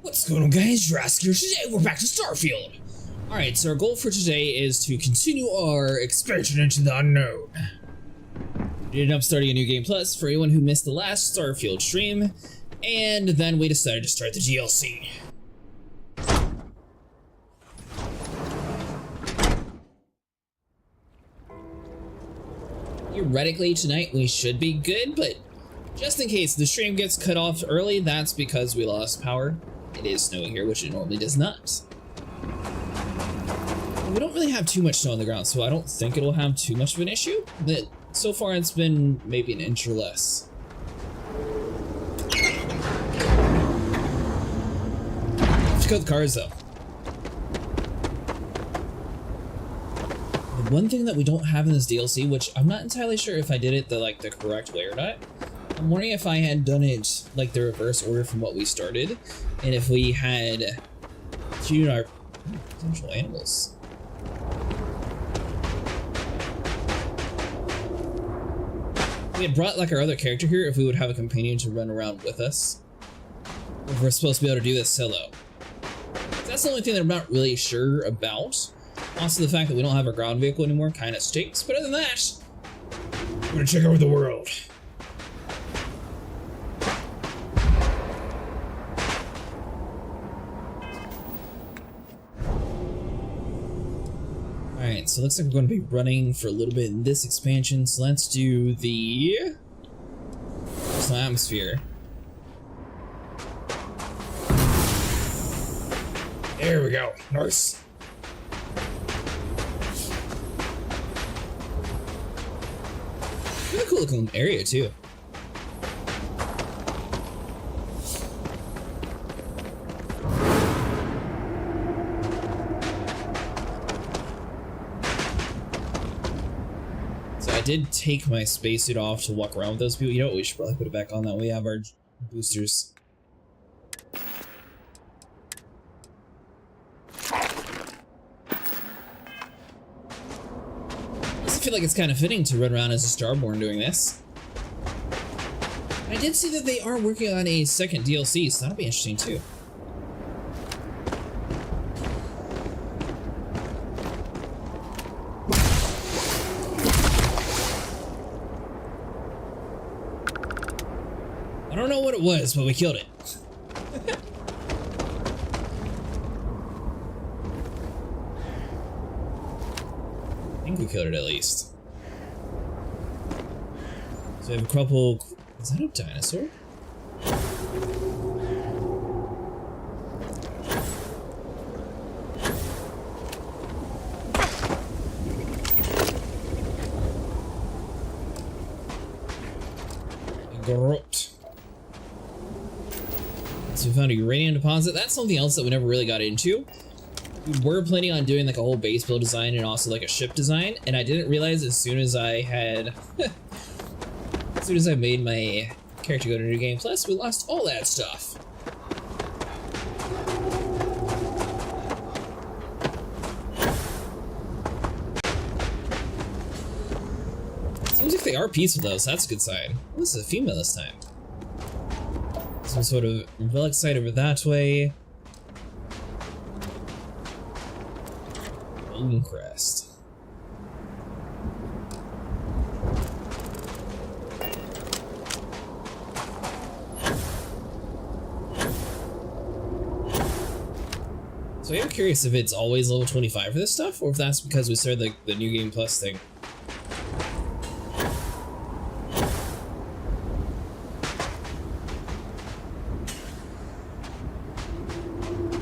What's going on, guys? Jurassic here. Today we're back to Starfield. Alright, so our goal for today is to continue our expansion into the unknown. We ended up starting a new game plus for anyone who missed the last Starfield stream, and then we decided to start the DLC. Theoretically, tonight we should be good, but just in case the stream gets cut off early, that's because we lost power. It is snowing here, which it normally does not. We don't really have too much snow on the ground, so I don't think it'll have too much of an issue. But so far it's been maybe an inch or less. Check out the cars though. The one thing that we don't have in this DLC, which I'm not entirely sure if I did it the correct way or not. I'm wondering if I had done it like the reverse order from what we started, and if we had treated our potential animals. We had brought like our other character here, if we would have a companion to run around with us. If we're supposed to be able to do this solo. That's the only thing that I'm not really sure about. Also, the fact that we don't have our ground vehicle anymore kind of stinks, but other than that, we're gonna check over the world. Alright, so it looks like we're going to be running for a little bit in this expansion, so let's do the personal atmosphere. There we go, nice. Really cool looking area too. I did take my spacesuit off to walk around with those people. You know what? We should probably put it back on. That way we have our boosters. I feel like it's kind of fitting to run around as a Starborn doing this. I did see that they are working on a second DLC, so that'll be interesting too. I don't know what it was, but we killed it. I think we killed it at least. So we have a couple. Is that a dinosaur? Groot. So we found a uranium deposit. That's something else that we never really got into. We were planning on doing like a whole base build design and also like a ship design, and I didn't realize as soon as I had as soon as I made my character go to New Game Plus, we lost all that stuff. Seems like they are peaceful though, so that's a good sign. Oh, this is a female this time. Some sort of relic site over that way. Golden crest. So I'm curious if it's always level 25 for this stuff, or if that's because we started the New Game Plus thing.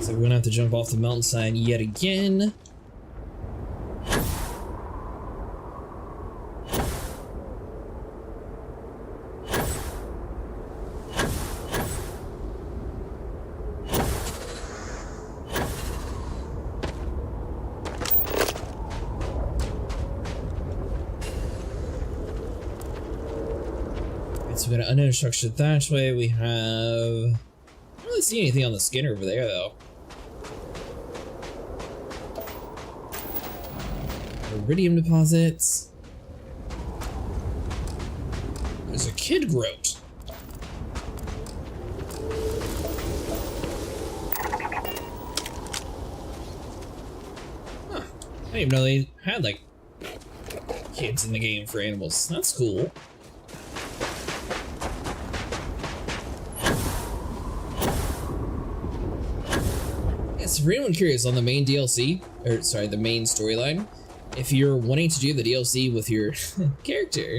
So we're gonna have to jump off the mountainside yet again. So we got an unknown structure that way. We have... I don't really see anything on the scanner over there though. Iridium deposits. There's a kid Groot. I didn't even know they had like kids in the game for animals. That's cool. Yes, for anyone curious on the main DLC, or sorry, the main storyline, if you're wanting to do the DLC with your character,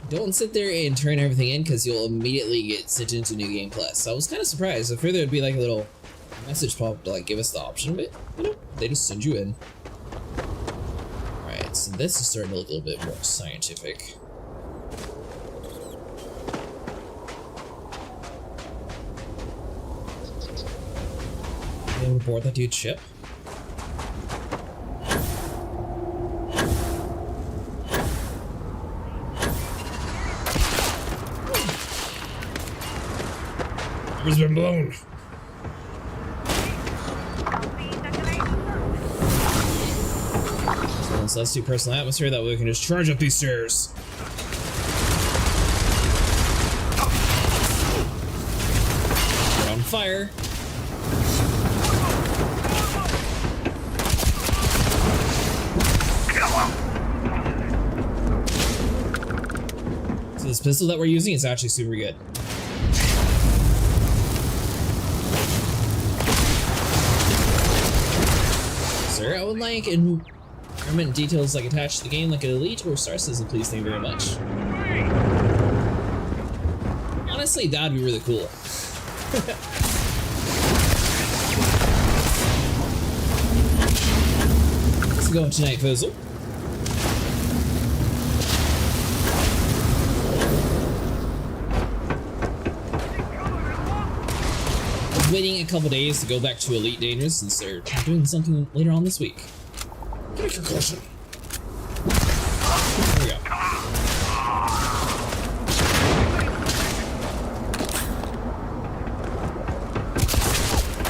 don't sit there and turn everything in because you'll immediately get sent into New Game Plus. So I was kind of surprised. I figured there'd be like a little message pop to like give us the option, but you know, they just send you in. Alright, so this is starting to look a little bit more scientific. Able to board that dude's ship. It's been blown. So let's do personal atmosphere, that way we can just charge up these stairs. We're on fire. So this pistol that we're using is actually super good. Sir, I would like environment details like attached to the game like an Elite or Star Citizen, please. Thank you very much. Honestly, that'd be really cool. Let's go into Night Fizzle. Waiting a couple days to go back to Elite Dangerous since they're doing something later on this week. Get a concussion. There we go.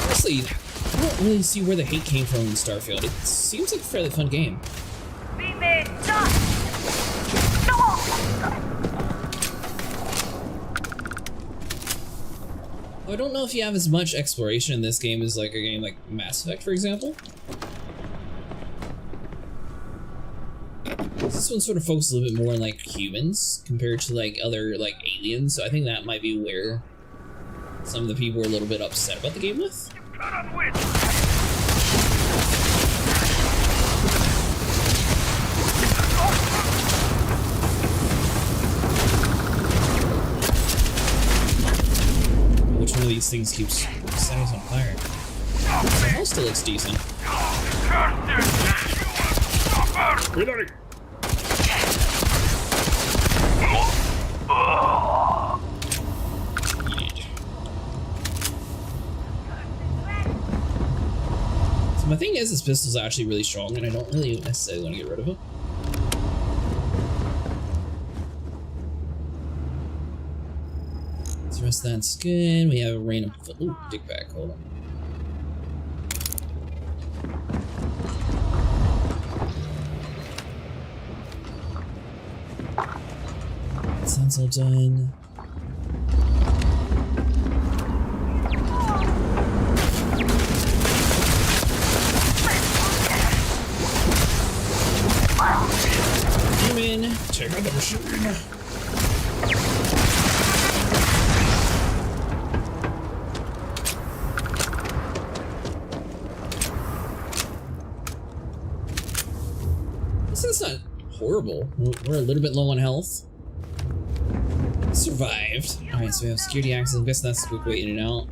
Honestly, I don't really see where the hate came from in Starfield. It seems like a fairly fun game. I don't know if you have as much exploration in this game as like a game like Mass Effect, for example. This one sort of focuses a little bit more on like humans compared to like other like aliens, so I think that might be where some of the people are a little bit upset about the game with. Which one of these things keeps setting us on fire? The house still looks decent. Reloading. So my thing is, this pistol's actually really strong, and I don't really necessarily want to get rid of it. The rest of that's good. We have a random. Ooh, dig back. Hold on. That sounds all done. Human, check out the machine. It's not horrible. We're a little bit low on health. Survived. Alright, so we have security access. I'm guessing that's a quick way in and out.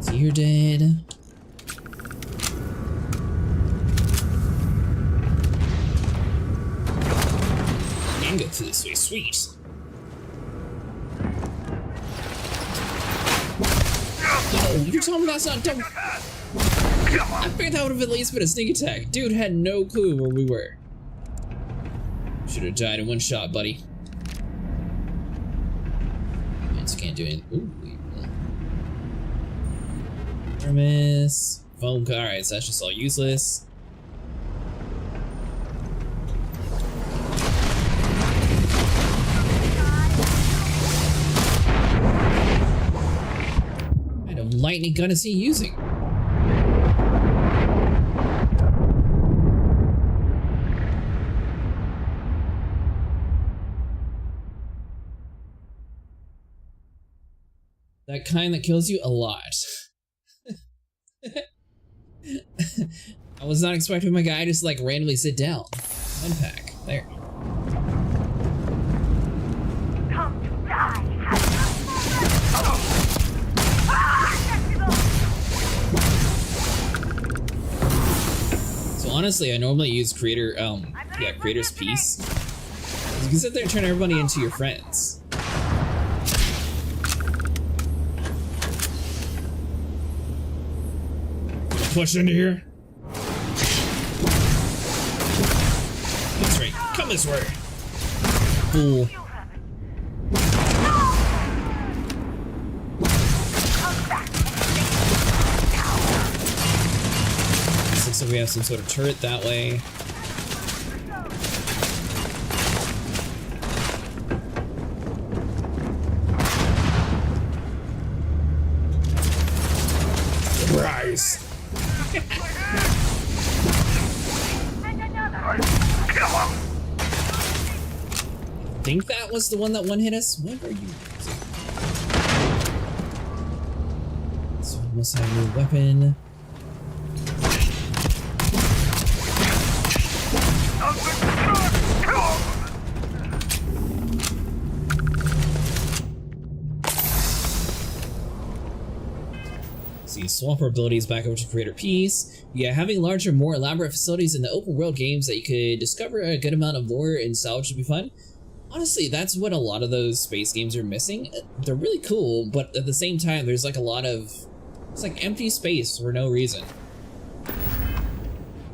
So you're dead. And go through this way, sweet. Oh, you're telling me that's not dumb. I figured that would have at least been a sneak attack. Dude had no clue where we were. Should have died in one shot, buddy. Just can't do anything. Ooh, Miss. Foam. Alright, so that's just all useless. What kind of lightning gun is he using? That kind that kills you a lot. I was not expecting my guy to just like randomly sit down. Unpack. There. Come to die. So honestly, I normally use creator's piece. You can sit there and turn everybody into your friends. Push into here. That's right. Come this way. Fool. Looks like we have some sort of turret that way. Surprise. I think that was the one that one-hit us. What are you using? So we must have a new weapon. See, swap our abilities back over to creator piece. Yeah, having larger, more elaborate facilities in the open world games that you could discover a good amount of lore and salvage would be fun. Honestly, that's what a lot of those space games are missing. They're really cool, but at the same time, there's like a lot of, it's like empty space for no reason.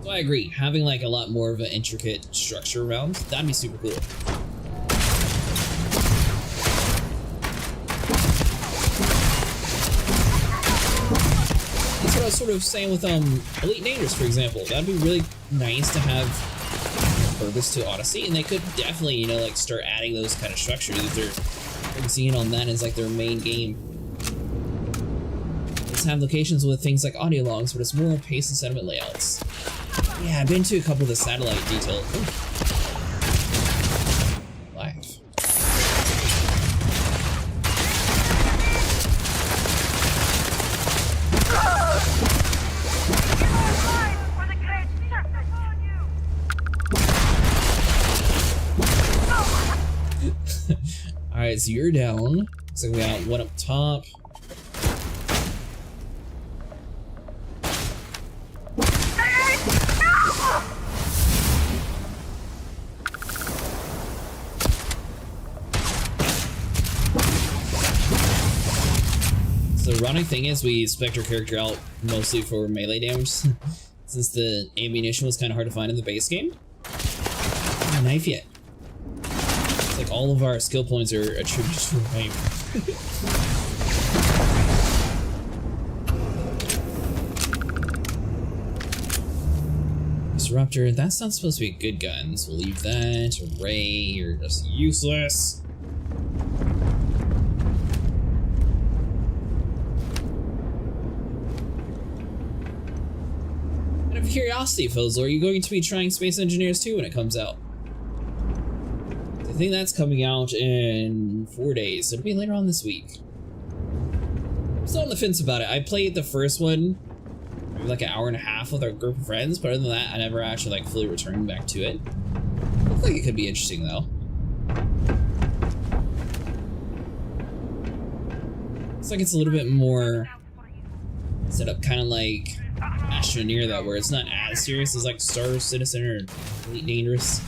So I agree, having like a lot more of an intricate structure around, that'd be super cool. That's what I was sort of saying with Elite Dangerous, for example. That'd be really nice to have purpose to Odyssey, and they could definitely, you know, like start adding those kind of structures if they're focusing in on that as like their main game. Let's have locations with things like audio logs, but it's more pace and sentiment layouts. Yeah, I've been to a couple of the satellite detail. Live. Alright, so you're down. Looks like we got one up top. So the ironic thing is we spec our character out mostly for melee damage since the ammunition was kind of hard to find in the base game. Not a knife yet. It's like all of our skill points are attributed to a knife. Disruptor, that's not supposed to be good guns. We'll leave that. Array, you're just useless. Out of curiosity, Fozler, are you going to be trying Space Engineers 2 when it comes out? I think that's coming out in 4 days, so it'll be later on this week. I'm still on the fence about it. I played the first one maybe like an hour and a half with our group of friends, but other than that, I never actually like fully returned back to it. Looks like it could be interesting though. Looks like it's a little bit more set up kind of like Astroneer, that where it's not as serious as like Star Citizen or Elite Dangerous.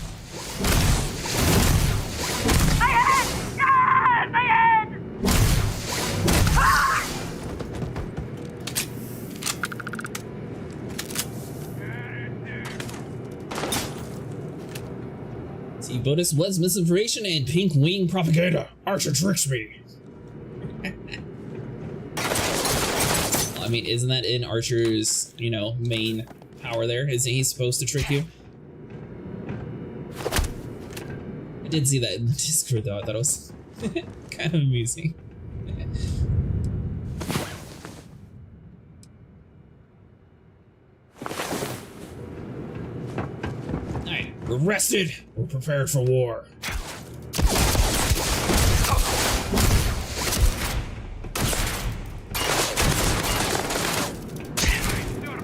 Bonus was misinformation and pink wing propaganda. Archer tricks me. I I mean, isn't that in Archer's, you know, main power there? Isn't he supposed to trick you? I did see that in the Discord though. I thought it was kind of amusing. Alright, we're rested. We're prepared for war.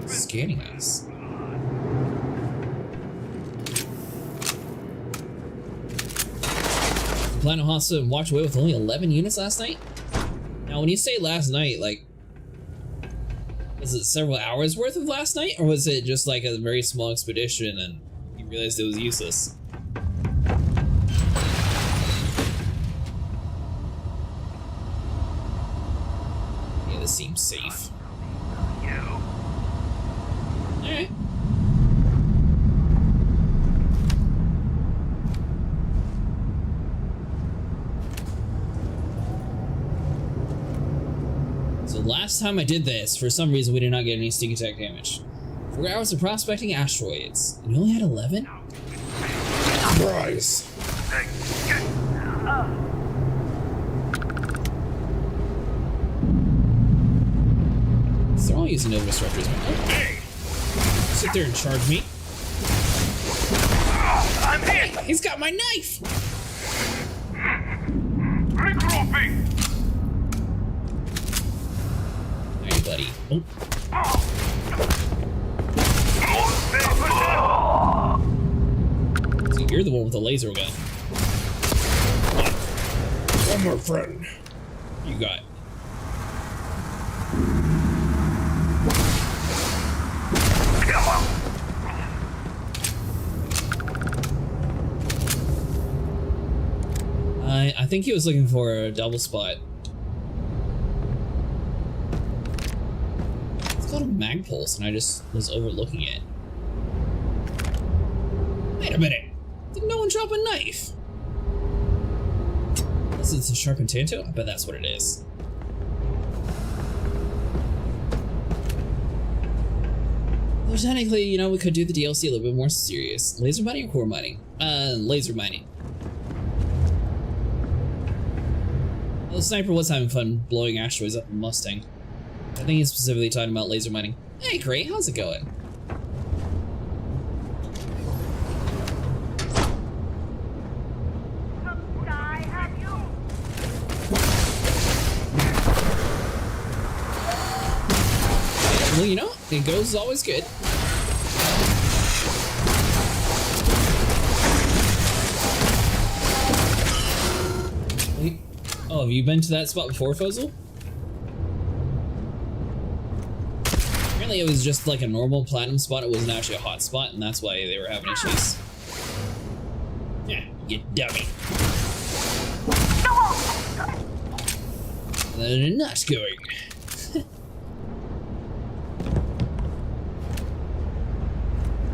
Scanning us. Planet Hosta walked away with only 11 units last night? Now, when you say last night, like, was it several hours worth of last night? Or was it just like a very small expedition and you realized it was useless? Yeah, this seems safe. Alright. So last time I did this, for some reason we did not get any sneak attack damage. 4 hours of prospecting asteroids, and you only had 11? Surprise! They're all using Nova Disruptors, man. Oh, hey! Sit there and charge me. I'm hit! Hey, he's got my knife! Regrouping! Hey, buddy. Oh. So you're the one with the laser gun. One more friend. You got. I think he was looking for a double spot. It's called a mag pulse, and I just was overlooking it. Wait a minute! Did no one drop a knife? Unless it's a sharpened tanto? I bet that's what it is. Well, technically, you know, we could do the DLC a little bit more serious. Laser mining or core mining? Laser mining. Well, the sniper was having fun blowing asteroids up in Mustang. I think he's specifically talking about laser mining. Hey, Gray, how's it going? Die, have you? Well, you know, it goes is always good. Wait. Oh, have you been to that spot before, Fuzzle? Apparently it was just like a normal platinum spot. It wasn't actually a hot spot, and that's why they were having issues. Yeah, you dummy. They're not going.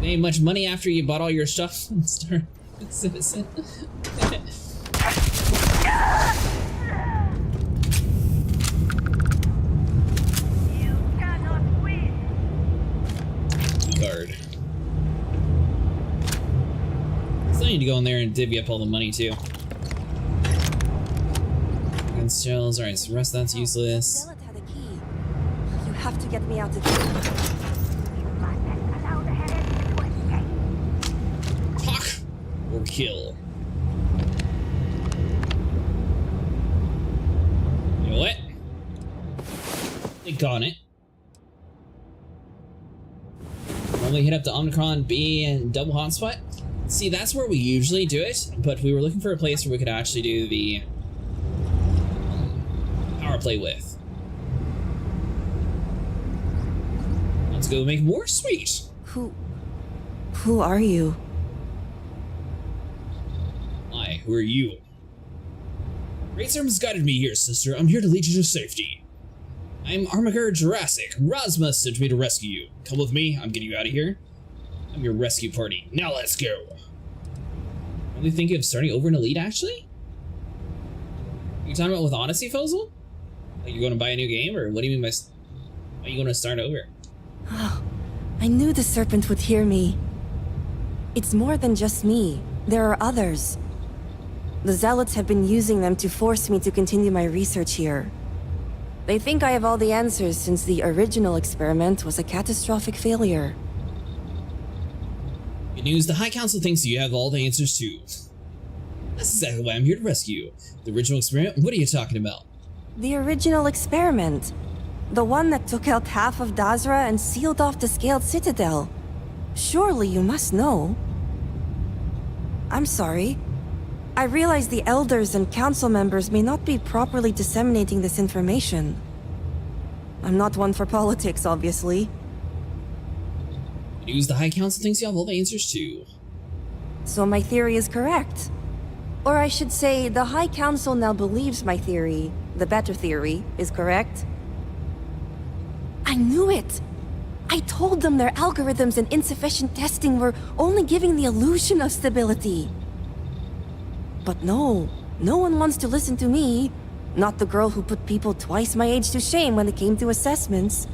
Made much money after you bought all your stuff and Star Citizen. You cannot win. Guard. So I need to go in there and divvy up all the money too. Against shells, alright, so the rest of that's useless. Bella had a key. You have to get me out of here. You mustn't allow the heretic to escape. Hawk or kill. You know what? Think on it. Normally hit up the Omicron B and double hotspot. See, that's where we usually do it, but we were looking for a place where we could actually do the power play with. Let's go make more. Sweet. Who are you? Hi, who are you? Great Sermon's guided me here, sister. I'm here to lead you to safety. I'm Armiger Jurassic. Rosma sent me to rescue you. Come with me, I'm getting you out of here. I'm your rescue party. Now let's go. Are we thinking of starting over an Elite, actually? You talking about with Odyssey, Fozil? Like you're going to buy a new game, or what do you mean by... Are you gonna start over? Oh, I knew the serpent would hear me. It's more than just me. There are others. The zealots have been using them to force me to continue my research here. They think I have all the answers since the original experiment was a catastrophic failure. Good news, the High Council thinks you have all the answers too. That's exactly why I'm here to rescue you. The original experiment? What are you talking about? The original experiment. The one that took out half of Dazra and sealed off the Scaled Citadel. Surely you must know. I'm sorry. I realize the elders and council members may not be properly disseminating this information. I'm not one for politics, obviously. Good news, the High Council thinks you have all the answers too. So my theory is correct. Or I should say, the High Council now believes my theory, the better theory, is correct. I knew it! I told them their algorithms and insufficient testing were only giving the illusion of stability. But no one wants to listen to me. Not the girl who put people twice my age to shame when it came to assessments.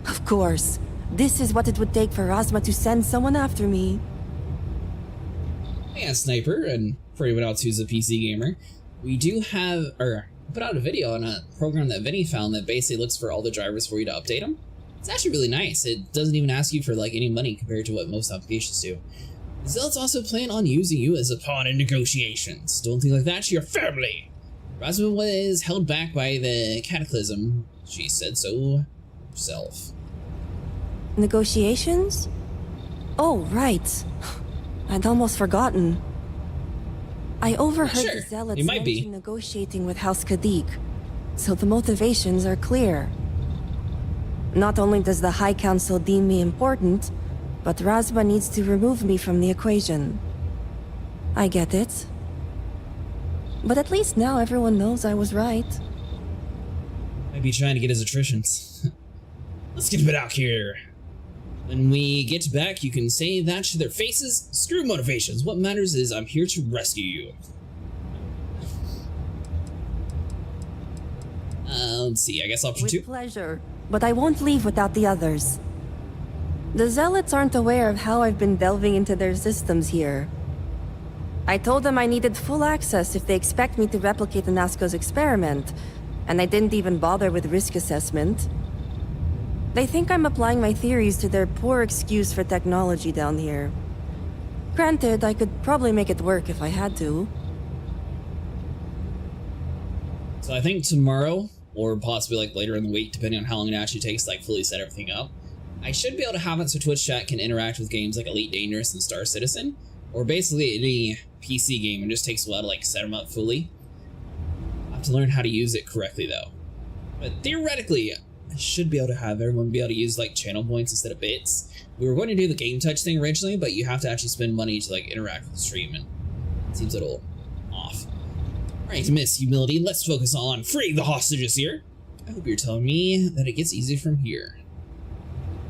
Of course, this is what it would take for Razma to send someone after me. Yeah, Sniper, and for anyone else who's a PC gamer, we do have, put out a video on a program that Vinny found that basically looks for all the drivers for you to update them. It's actually really nice. It doesn't even ask you for like any money compared to what most applications do. The Zealots also plan on using you as a pawn in negotiations. Don't think like that to your family. Razma was held back by the cataclysm. She said so herself. Negotiations? Oh, right. I'd almost forgotten. I overheard Sure, the Zealots you might be. mention negotiating with House Kadik, so the motivations are clear. Not only does the High Council deem me important, but Razma needs to remove me from the equation. I get it. But at least now everyone knows I was right. Might be trying to get his attritions. Let's get a bit out here. When we get back, you can say that to their faces. Screw motivations. What matters is I'm here to rescue you. Let's see. I guess option With 2. pleasure, but I won't leave without the others. The Zealots aren't aware of how I've been delving into their systems here. I told them I needed full access if they expect me to replicate Anasco's experiment, and I didn't even bother with risk assessment. They think I'm applying my theories to their poor excuse for technology down here. Granted, I could probably make it work if I had to. So I think tomorrow, or possibly like later in the week, depending on how long it actually takes to like fully set everything up, I should be able to have it so Twitch chat can interact with games like Elite Dangerous and Star Citizen, or basically any PC game. It just takes a while to like set them up fully. I have to learn how to use it correctly though. But theoretically, I should be able to have everyone be able to use like channel points instead of bits. We were going to do the game touch thing originally, but you have to actually spend money to like interact with the stream, and it seems a little off. Alright, Miss Humility, let's focus on freeing the hostages here. I hope you're telling me that it gets easier from here.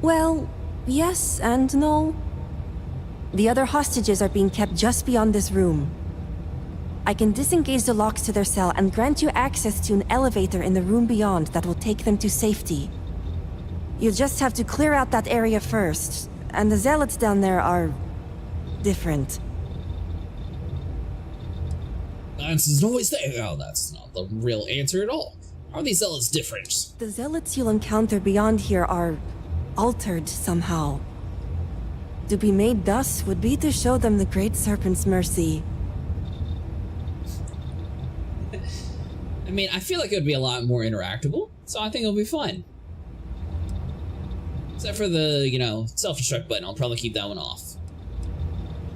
Well, yes and no. The other hostages are being kept just beyond this room. I can disengage the locks to their cell and grant you access to an elevator in the room beyond that will take them to safety. You just have to clear out that area first, and the Zealots down there are different. The answer is always there. Oh, that's not the real answer at all. How are these zealots different? The Zealots you'll encounter beyond here are altered somehow. To be made thus would be to show them the Great Serpent's mercy. I mean, I feel like it would be a lot more interactable, so I think it'll be fun. Except for the, self-destruct button, I'll probably keep that one off.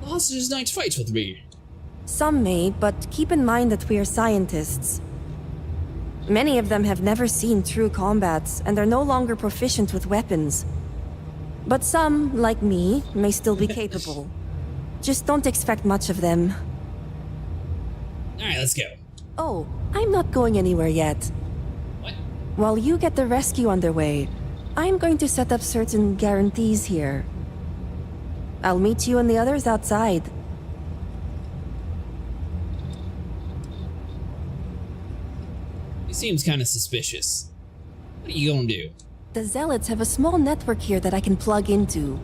The hostages knight fights with me. Some may, but keep in mind that we are scientists. Many of them have never seen true combats, and are no longer proficient with weapons. But some, like me, may still be capable. Just don't expect much of them. Alright, let's go. Oh, I'm not going anywhere yet. What? While you get the rescue underway, I'm going to set up certain guarantees here. I'll meet you and the others outside. He seems kind of suspicious. What are you gonna do? The Zealots have a small network here that I can plug into.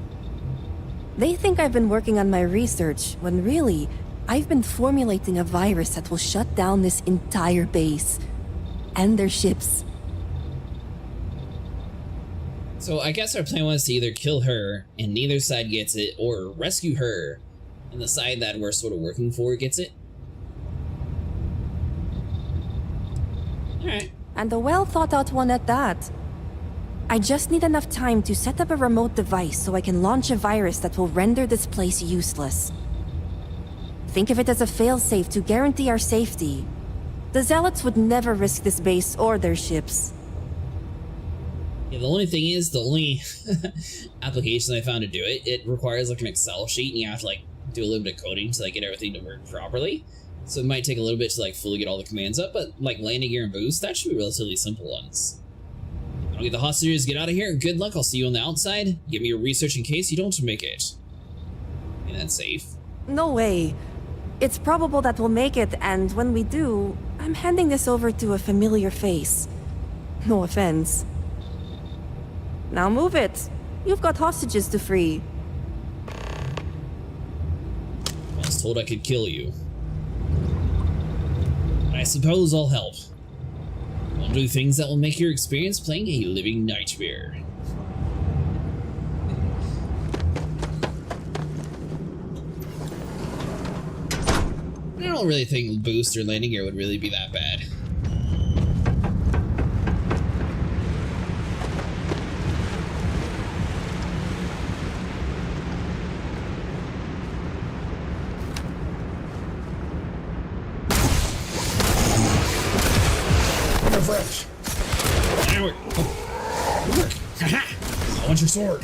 They think I've been working on my research, when really, I've been formulating a virus that will shut down this entire base. And their ships. So I guess our plan was to either kill her and neither side gets it, or rescue her and the side that we're sort of working for gets it. Alright. And a well thought out one at that. I just need enough time to set up a remote device so I can launch a virus that will render this place useless. Think of it as a failsafe to guarantee our safety. The Zealots would never risk this base or their ships. Yeah, the only thing is, the only application I found to do it, it requires like an Excel sheet and you have to like do a little bit of coding to like get everything to work properly. So it might take a little bit to like fully get all the commands up, but like landing gear and boost, that should be relatively simple ones. I'll get the hostages, get out of here. Good luck, I'll see you on the outside. Give me your research in case you don't make it. And that's safe. No way. It's probable that we'll make it, and when we do, I'm handing this over to a familiar face. No offense. Now move it. You've got hostages to free. I was told I could kill you. I suppose I'll help. I'll do things that will make your experience playing a living nightmare. I don't really think boost or landing gear would really be that bad. Fresh. Now it work. Haha! I want your sword.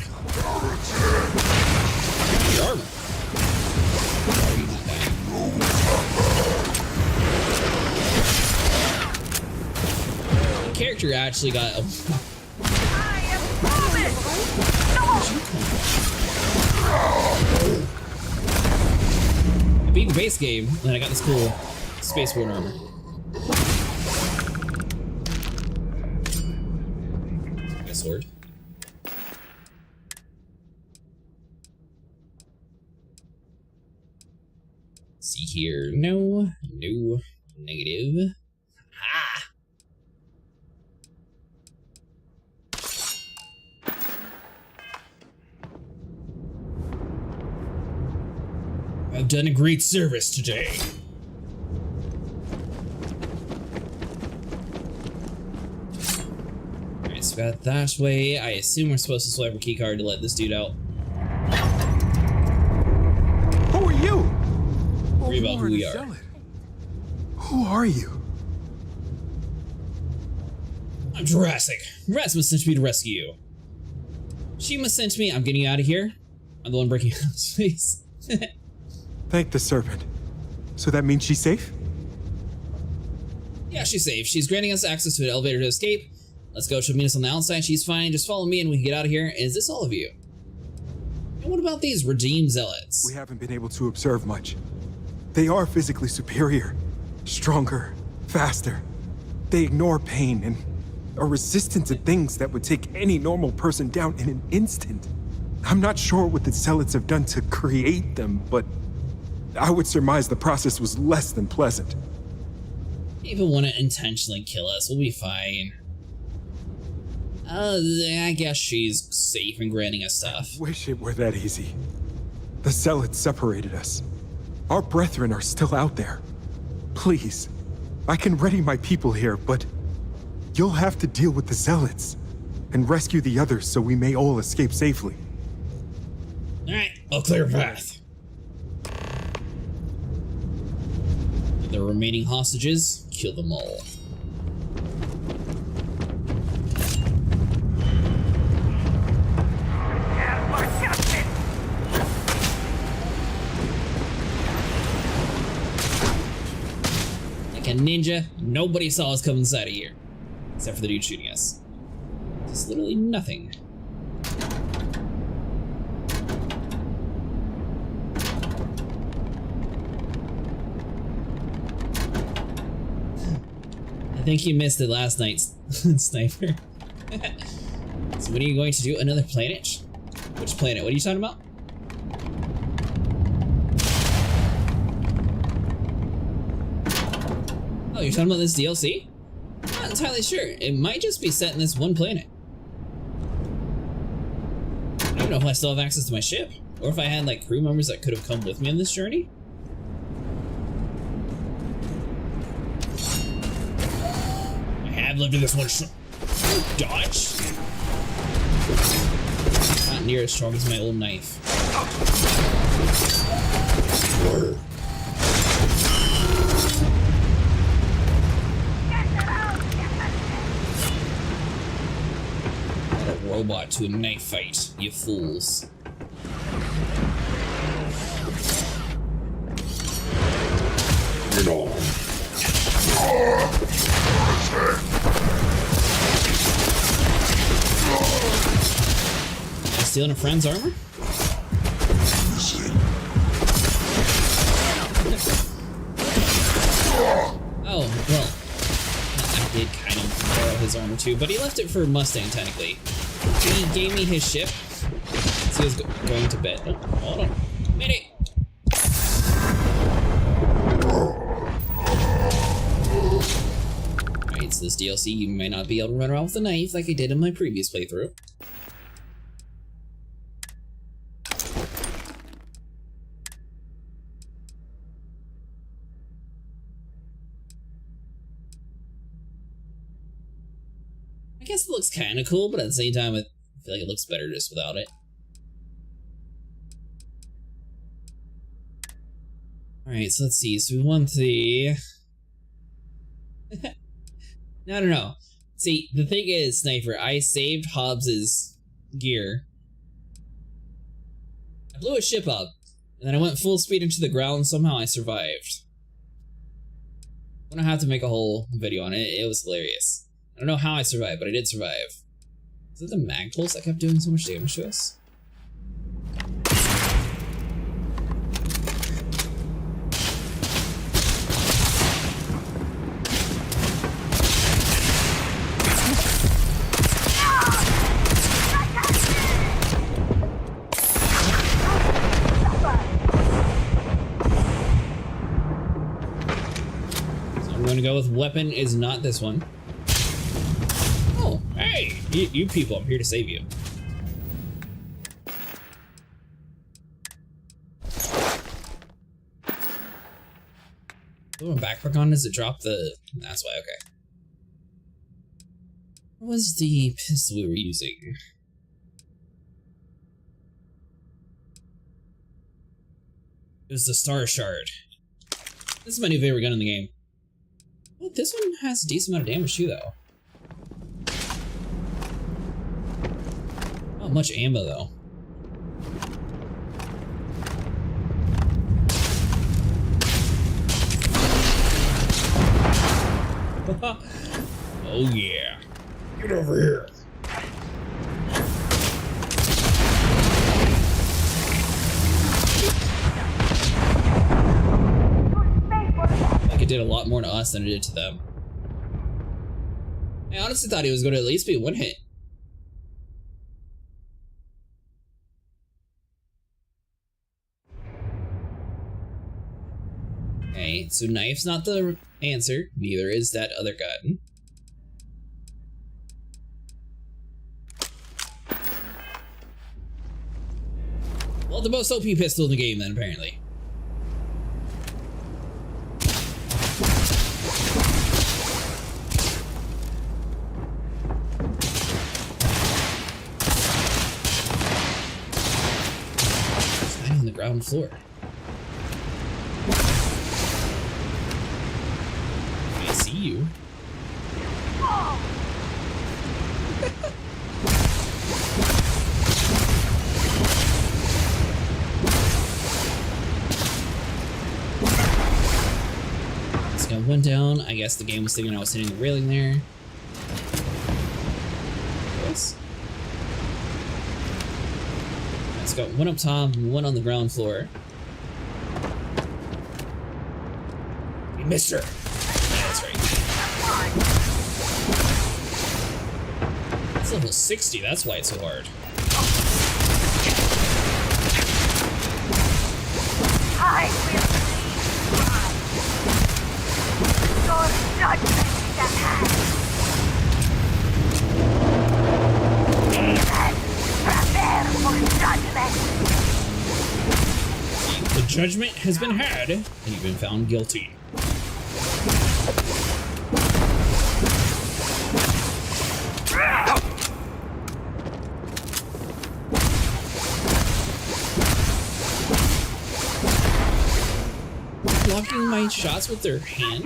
Your armor. The character actually got a I am moving! I beat the base game, and then I got this cool spaceborne armor. Sword. See here. No. No. Negative. Ah! I've done a great service today. So got that way. I assume we're supposed to swipe a keycard to let this dude out. Who are you? Worry about who we are. Who are you? I'm Jurassic. Rasmus sent me to rescue you. Shima sent me. I'm getting you out of here. I'm the one breaking out of space. Thank the serpent. So that means she's safe? Yeah, she's safe. She's granting us access to an elevator to escape. Let's go. She'll meet us on the outside. She's fine. Just follow me and we can get out of here. Is this all of you? And what about these redeemed zealots? We haven't been able to observe much. They are physically superior, stronger, faster. They ignore pain and are resistant to things that would take any normal person down in an instant. I'm not sure what the zealots have done to create them, but I would surmise the process was less than pleasant. They even want to intentionally kill us. We'll be fine. I guess she's safe in granting us stuff. I wish it were that easy. The zealots separated us. Our brethren are still out there. Please, I can ready my people here, but you'll have to deal with the zealots and rescue the others so we may all escape safely. Alright, I'll clear a path. The remaining hostages, kill them all. Like a ninja, nobody saw us come inside of here. Except for the dude shooting us. Just literally nothing. I think you missed it last night, sniper. So what are you going to do? Another planet? Which planet? What are you talking about? Oh, you're talking about this DLC? I'm not entirely sure. It might just be set in this one planet. I don't know if I still have access to my ship, or if I had like crew members that could have come with me on this journey. I have lived in this one. Dodge? Not near as strong as my old knife. Not a robot to a knife fight, you fools. Get on. Stealing a friend's armor? Oh, well. I did kind of borrow his armor too, but he left it for Mustang technically. He gave me his ship. So he was going to bed. Oh, hold on. Minute! Alright, so this DLC, you may not be able to run around with a knife like I did in my previous playthrough. I guess it looks kind of cool, but at the same time, I feel like it looks better just without it. Alright, so let's see. So we want the... No, no, no. See, the thing is, Sniper, I saved Hobbs's gear. I blew his ship up, and then I went full speed into the ground, and somehow I survived. I'm gonna have to make a whole video on it. It was hilarious. I don't know how I survived, but I did survive. Is it the mag pulse that kept doing so much damage to us? So I'm going to go with weapon is not this one. Hey, you people, I'm here to save you. Oh, I'm backpack on, does it drop the... That's why, okay. What was the pistol we were using? It was the Star Shard. This is my new favorite gun in the game. Well, this one has a decent amount of damage too, though. Not much ammo though. Oh yeah. Get over here. Like it did a lot more to us than it did to them. I honestly thought he was going to at least be one hit. Okay, so knife's not the answer, neither is that other gun. Well, the most OP pistol in the game then, apparently. It's hiding on the ground floor. You. Just got one down. I guess the game was thinking I was hitting the railing there. Yes. It's got one up top and one on the ground floor. You missed her. That's right. It's level 60, that's why it's so hard. I will lead. Your judgment is at hand. Demon, prepare for judgment. The judgment has been had, and you've been found guilty. Blocking my shots with their hand?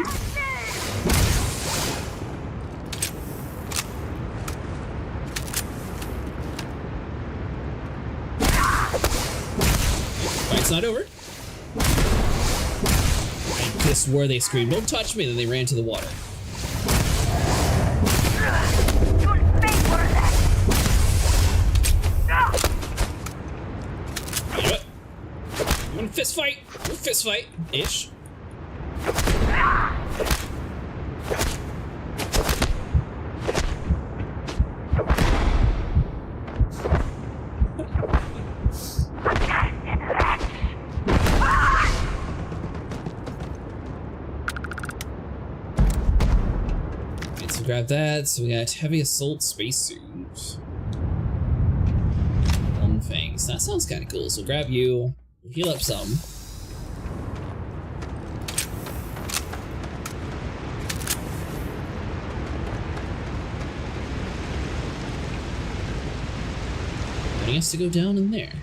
Fight's not over. I could swore they screamed, "Don't touch me!" Then they ran to the water. You know what? You want a fist fight? We'll fist fight ish. Grab that. So we got heavy assault spacesuit. Long fangs. That sounds kind of cool. So grab you. We'll heal up some. Wanting us to go down in there.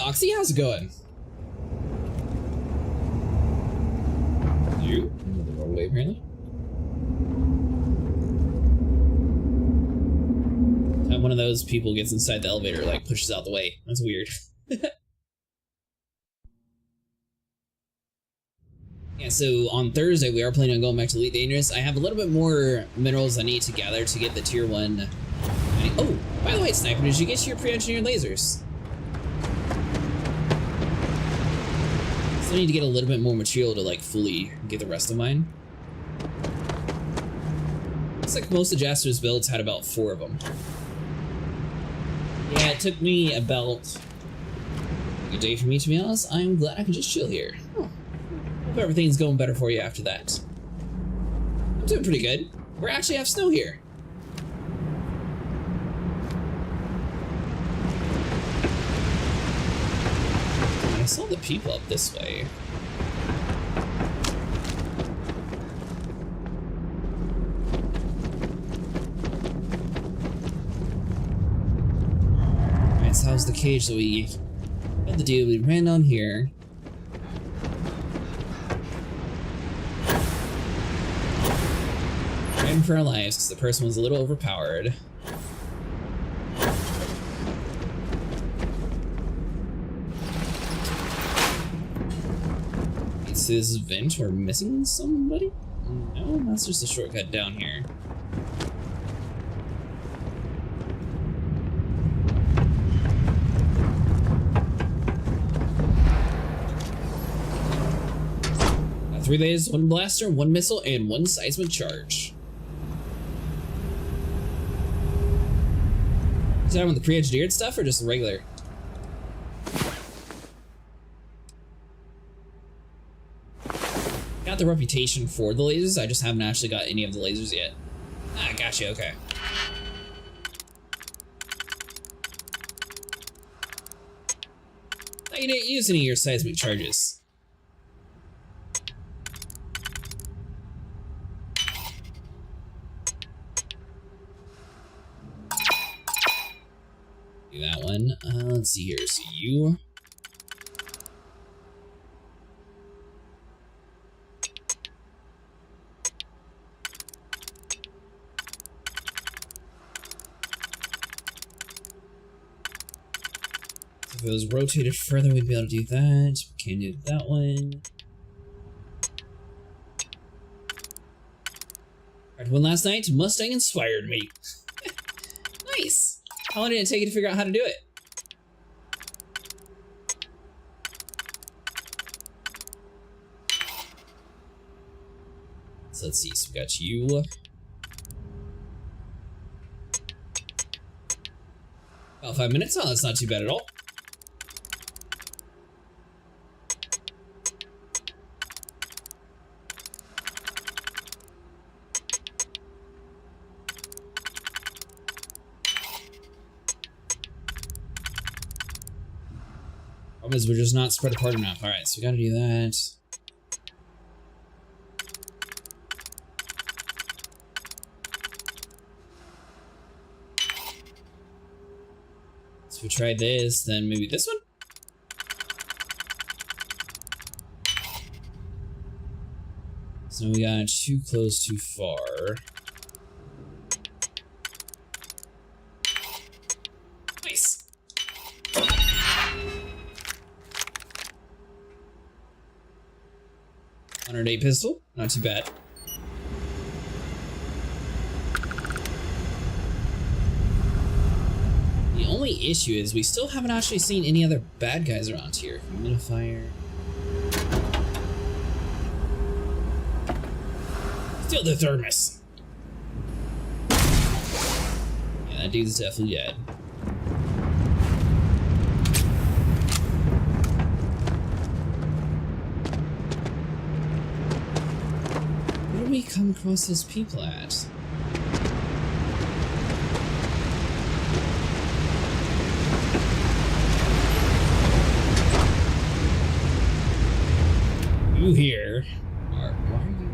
Oxy, how's it going? You? The wrong way, apparently. Time one of those people gets inside the elevator, like, pushes out the way. That's weird. Yeah, so on Thursday, we are planning on going back to Elite Dangerous. I have a little bit more minerals I need to gather to get the tier 1. Oh, by the way, Sniper, did you get your pre-engineered lasers? I need to get a little bit more material to like fully get the rest of mine. Looks like most of Jasper's builds had about 4 of them. Yeah, it took me about a good day for me, to be honest. I'm glad I can just chill here. Oh, hope everything's going better for you after that. I'm doing pretty good. We actually have snow here. I saw the people up this way. Alright, so how's the cage that we had to do? We ran down here. Ran for our lives because the person was a little overpowered. Is this vent we're missing somebody? No, that's just a shortcut down here. Got 3 lasers, 1 blaster, 1 missile, and 1 seismic charge. Is that on the pre-engineered stuff or just the regular? Got the reputation for the lasers, I just haven't actually got any of the lasers yet. Ah, gotcha, okay. Thought you didn't use any of your seismic charges. Do that one. Let's see here, so you... If it was rotated further, we'd be able to do that. We can't do that one. Tried one last night. Mustang inspired me. Nice. How long did it take you to figure out how to do it? So let's see. So we got you. About 5 minutes. Oh, that's not too bad at all. Problem is we're just not spread apart enough. Alright, so we gotta do that. So we tried this, then maybe this one? So we got too close, too far. Nice. 108 pistol, not too bad. The only issue is we still haven't actually seen any other bad guys around here. Humidifier. Steal the thermos. Yeah, that dude's definitely dead. Where do we come across those people at? You here? Why are you?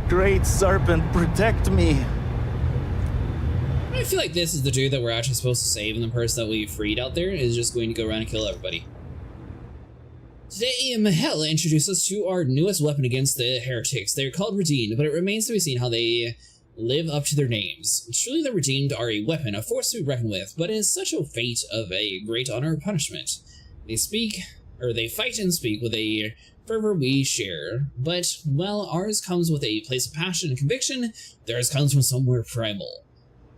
Great serpent, protect me. I feel like this is the dude that we're actually supposed to save, and the person that we freed out there is just going to go around and kill everybody. Today, Mahela introduced us to our newest weapon against the heretics. They're called Redeemed, but it remains to be seen how they live up to their names. Truly, the Redeemed are a weapon, a force to be reckoned with, but it is such a fate of a great honor or punishment. They fight and speak with a fervor we share, but while ours comes with a place of passion and conviction, theirs comes from somewhere primal.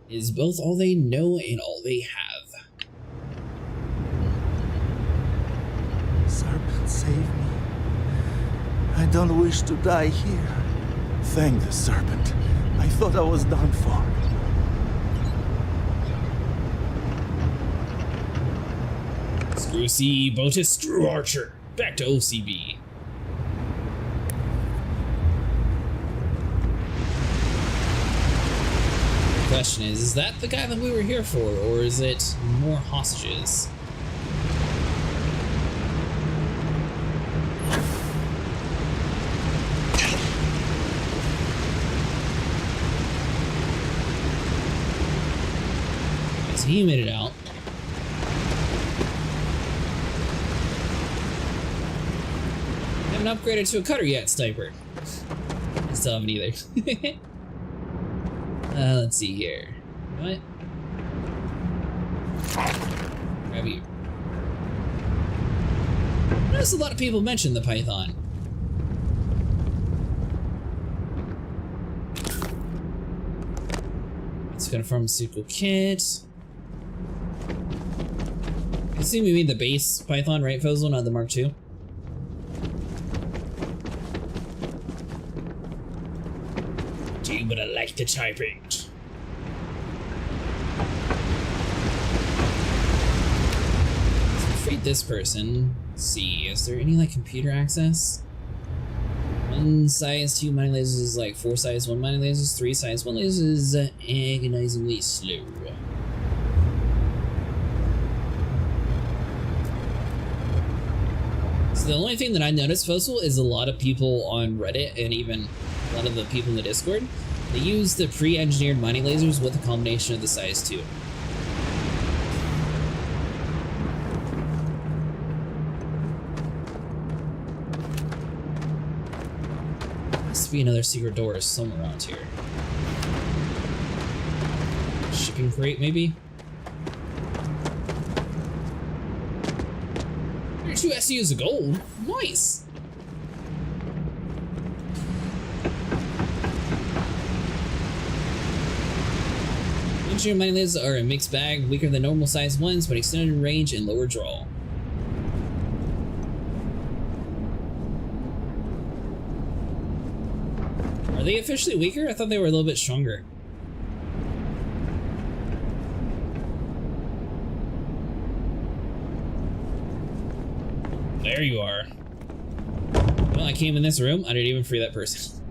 It is both all they know and all they have. Serpent, save me. I don't wish to die here. Thank the serpent. I thought I was done for. Screw C, Botus, screw Archer. Back to OCB. The question is that the guy that we were here for, or is it more hostages? So he made it out. Haven't upgraded to a cutter yet, Sniper. I still haven't either. Let's see here. What? Grab you. I noticed a lot of people mention the Python. Let's go to pharmaceutical kit. I assume we mean the base Python, right, Fozzel, not the Mark II? Gee, but I like the typing. Defeat this person. Let's see, is there any like computer access? 1 size 2 mining lasers is like 4 size 1 mining lasers, 3 size 1 lasers is agonizingly slow. So the only thing that I noticed, Fossil, is a lot of people on Reddit and even a lot of the people in the Discord, they use the pre-engineered mining lasers with a combination of the size 2. Has to be another secret door somewhere around here. Shipping crate, maybe? 2 SUs of gold. Nice. Extreme mindless are a mixed bag, weaker than normal sized ones, but extended in range and lower draw. Are they officially weaker? I thought they were a little bit stronger. There you are. Well, I came in this room, I didn't even free that person.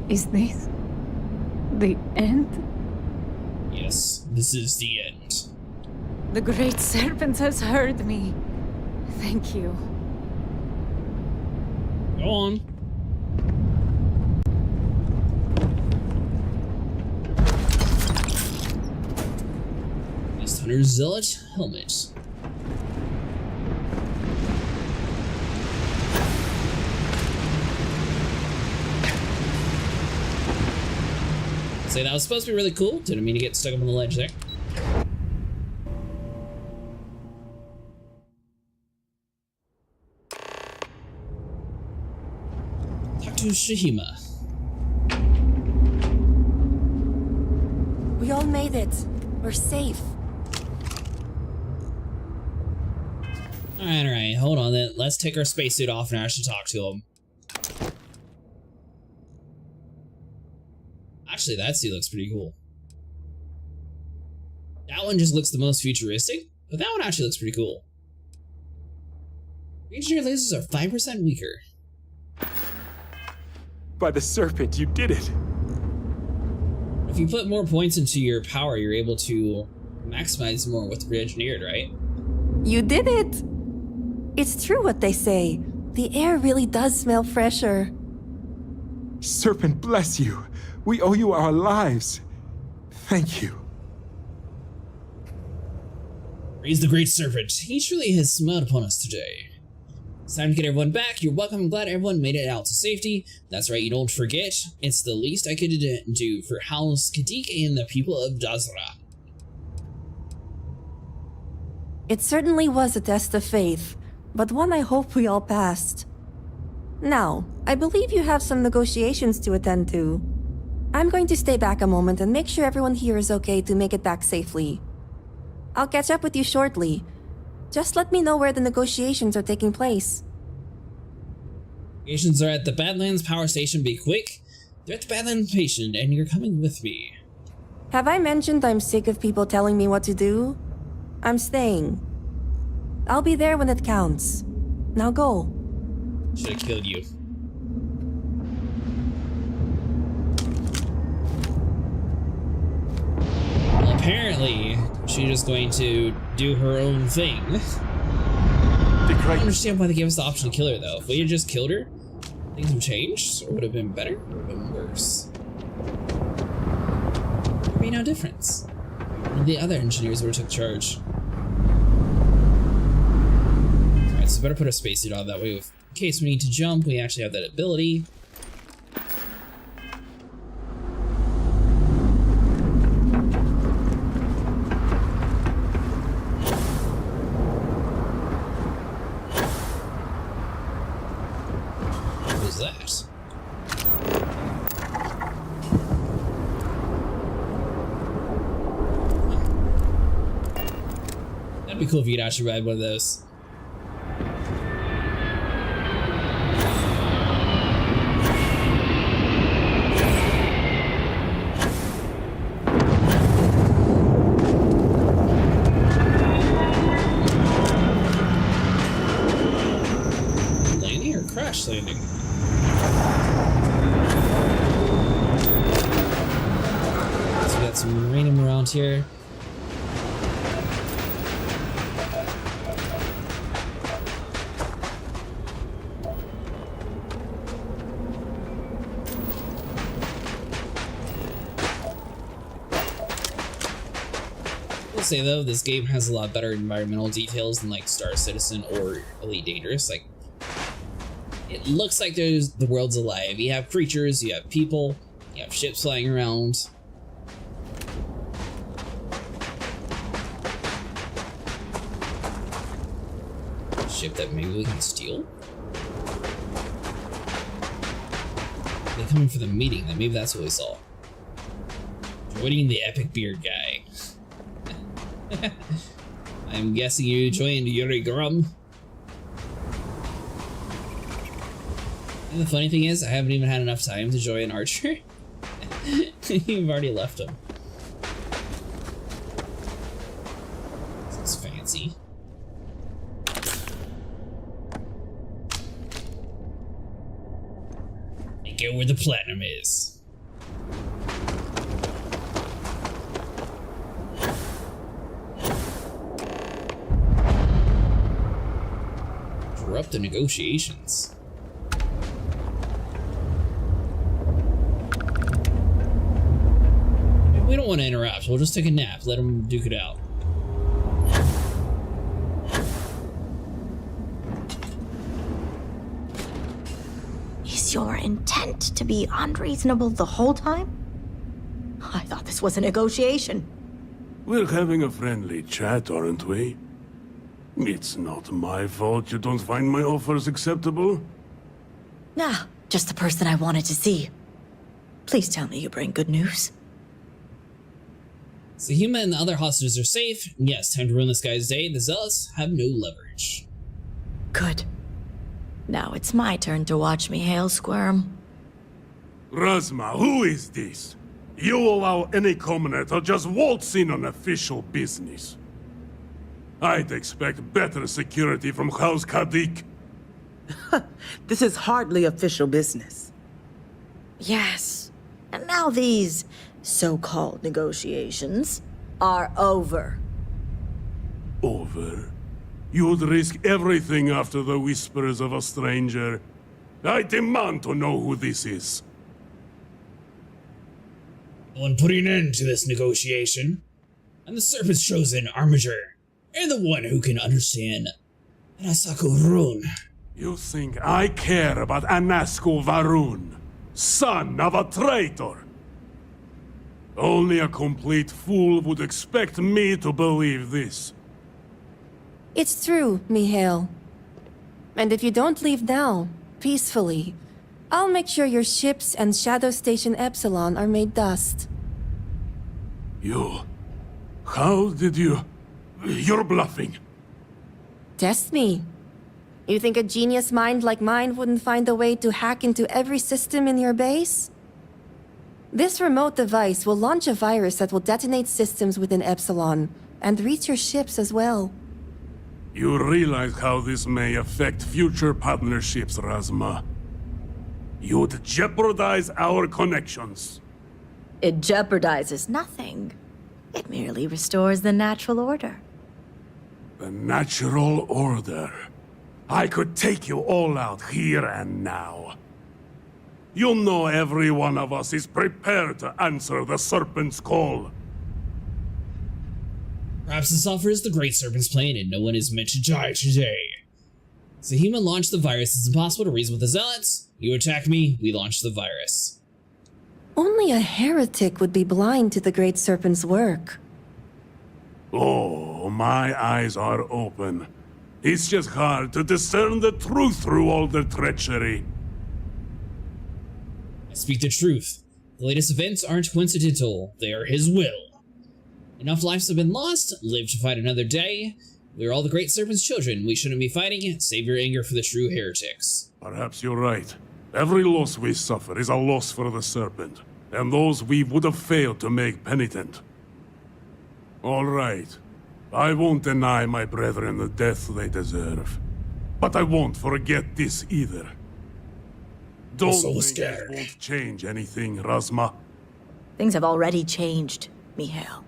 Is this the end? Yes, this is the end. The great serpent has heard me. Thank you. Go on. Beast Hunter Zealot helmet. Say that was supposed to be really cool. Didn't mean to get stuck up on the ledge there. Talk to Shihima. We all made it. We're safe. Alright, hold on then. Let's take our spacesuit off and actually talk to him. Actually, that suit looks pretty cool. That one just looks the most futuristic, but that one actually looks pretty cool. Engineered lasers are 5% weaker. By the serpent, you did it! If you put more points into your power, you're able to maximize more with re-engineered, right? You did it! It's true what they say. The air really does smell fresher. Serpent bless you! We owe you our lives. Thank you. Praise the great serpent. He truly has smiled upon us today. It's time to get everyone back. You're welcome. I'm glad everyone made it out to safety. That's right, you don't forget. It's the least I could do for House Kadik and the people of Dazra. It certainly was a test of faith, but one I hope we all passed. Now, I believe you have some negotiations to attend to. I'm going to stay back a moment and make sure everyone here is okay to make it back safely. I'll catch up with you shortly. Just let me know where the negotiations are taking place. Negotiations are at the Badlands Power Station. Be quick. They're at the Badlands Station, and you're coming with me. Have I mentioned I'm sick of people telling me what to do? I'm staying. I'll be there when it counts. Now go. Should have killed you. Well, apparently, she's just going to do her own thing. I don't understand why they gave us the option to kill her, though. If we had just killed her, things would have changed, or would have been better, or would have been worse. There made no difference. And the other engineers would have took charge. Alright, so better put a spacesuit on, that way, in case we need to jump, we actually have that ability. That'd be cool if you could actually ride one of those. Landing or crash landing? So we got some uranium around here. Say though, this game has a lot better environmental details than like Star Citizen or Elite Dangerous. Like, it looks like the world's alive. You have creatures, you have people, you have ships flying around. A ship that maybe we can steal? They're coming for the meeting, then maybe that's what we saw. Joining the epic beard guy. I'm guessing you joined Yuri Grum. And the funny thing is, I haven't even had enough time to join Archer. You've already left him. This is fancy. And go where the platinum is. Interrupt the negotiations. We don't want to interrupt. We'll just take a nap. Let them duke it out. Is your intent to be unreasonable the whole time? I thought this was a negotiation. We're having a friendly chat, aren't we? It's not my fault you don't find my offers acceptable. Nah, just the person I wanted to see. Please tell me you bring good news. Zahima and the other hostages are safe. Yes, time to ruin this guy's day. The Zealots have no leverage. Good. Now it's my turn to watch Mihail squirm. Razma, who is this? You allow any commoner to just waltz in on official business. I'd expect better security from House Kadik. This is hardly official business. Yes. And now these so-called negotiations are over. Over? You'd risk everything after the whispers of a stranger. I demand to know who this is. The one putting an end to this negotiation. I'm the Serpent's chosen armiger. And the one who can understand Anasaku Rune. You think I care about Anasco Varun, son of a traitor? Only a complete fool would expect me to believe this. It's true, Mihail. And if you don't leave now, peacefully, I'll make sure your ships and Shadow Station Epsilon are made dust. You... How did you... You're bluffing. Test me. You think a genius mind like mine wouldn't find a way to hack into every system in your base? This remote device will launch a virus that will detonate systems within Epsilon, and reach your ships as well. You realize how this may affect future partnerships, Razma. You'd jeopardize our connections. It jeopardizes nothing. It merely restores the natural order. The natural order. I could take you all out here and now. You know every one of us is prepared to answer the Serpent's call. Perhaps this offer is the Great Serpent's plan and no one is meant to die today. Zahima launched the virus. It's impossible to reason with the Zealots. You attack me, we launch the virus. Only a heretic would be blind to the Great Serpent's work. Oh, my eyes are open. It's just hard to discern the truth through all the treachery. I speak the truth. The latest events aren't coincidental. They are his will. Enough lives have been lost. Live to fight another day. We are all the Great Serpent's children. We shouldn't be fighting. Save your anger for the true heretics. Perhaps you're right. Every loss we suffer is a loss for the Serpent, and those we would have failed to make penitent. All right. I won't deny my brethren the death they deserve. But I won't forget this either. Don't think this won't change anything, Razma. Things have already changed, Mihail.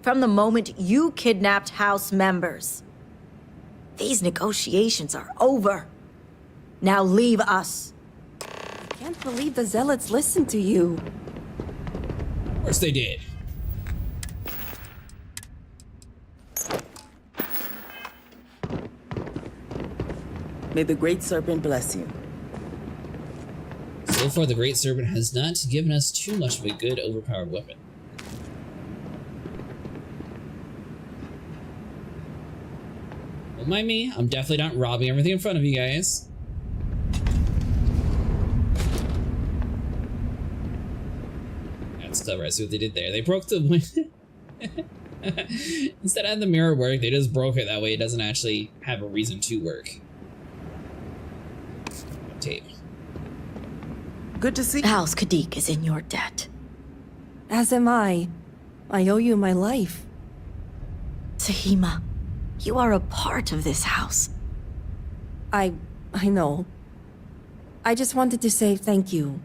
From the moment you kidnapped House members. These negotiations are over. Now leave us. I can't believe the Zealots listened to you. Of course they did. May the Great Serpent bless you. So far, the Great Serpent has not given us too much of a good, overpowered weapon. Don't mind me, I'm definitely not robbing everything in front of you guys. That's clever. I see what they did there. They broke the window. Instead of having the mirror work, they just broke it. That way it doesn't actually have a reason to work. Tape. Good to see House Kadik is in your debt. As am I. I owe you my life. Sahima, you are a part of this house. I know. I just wanted to say thank you.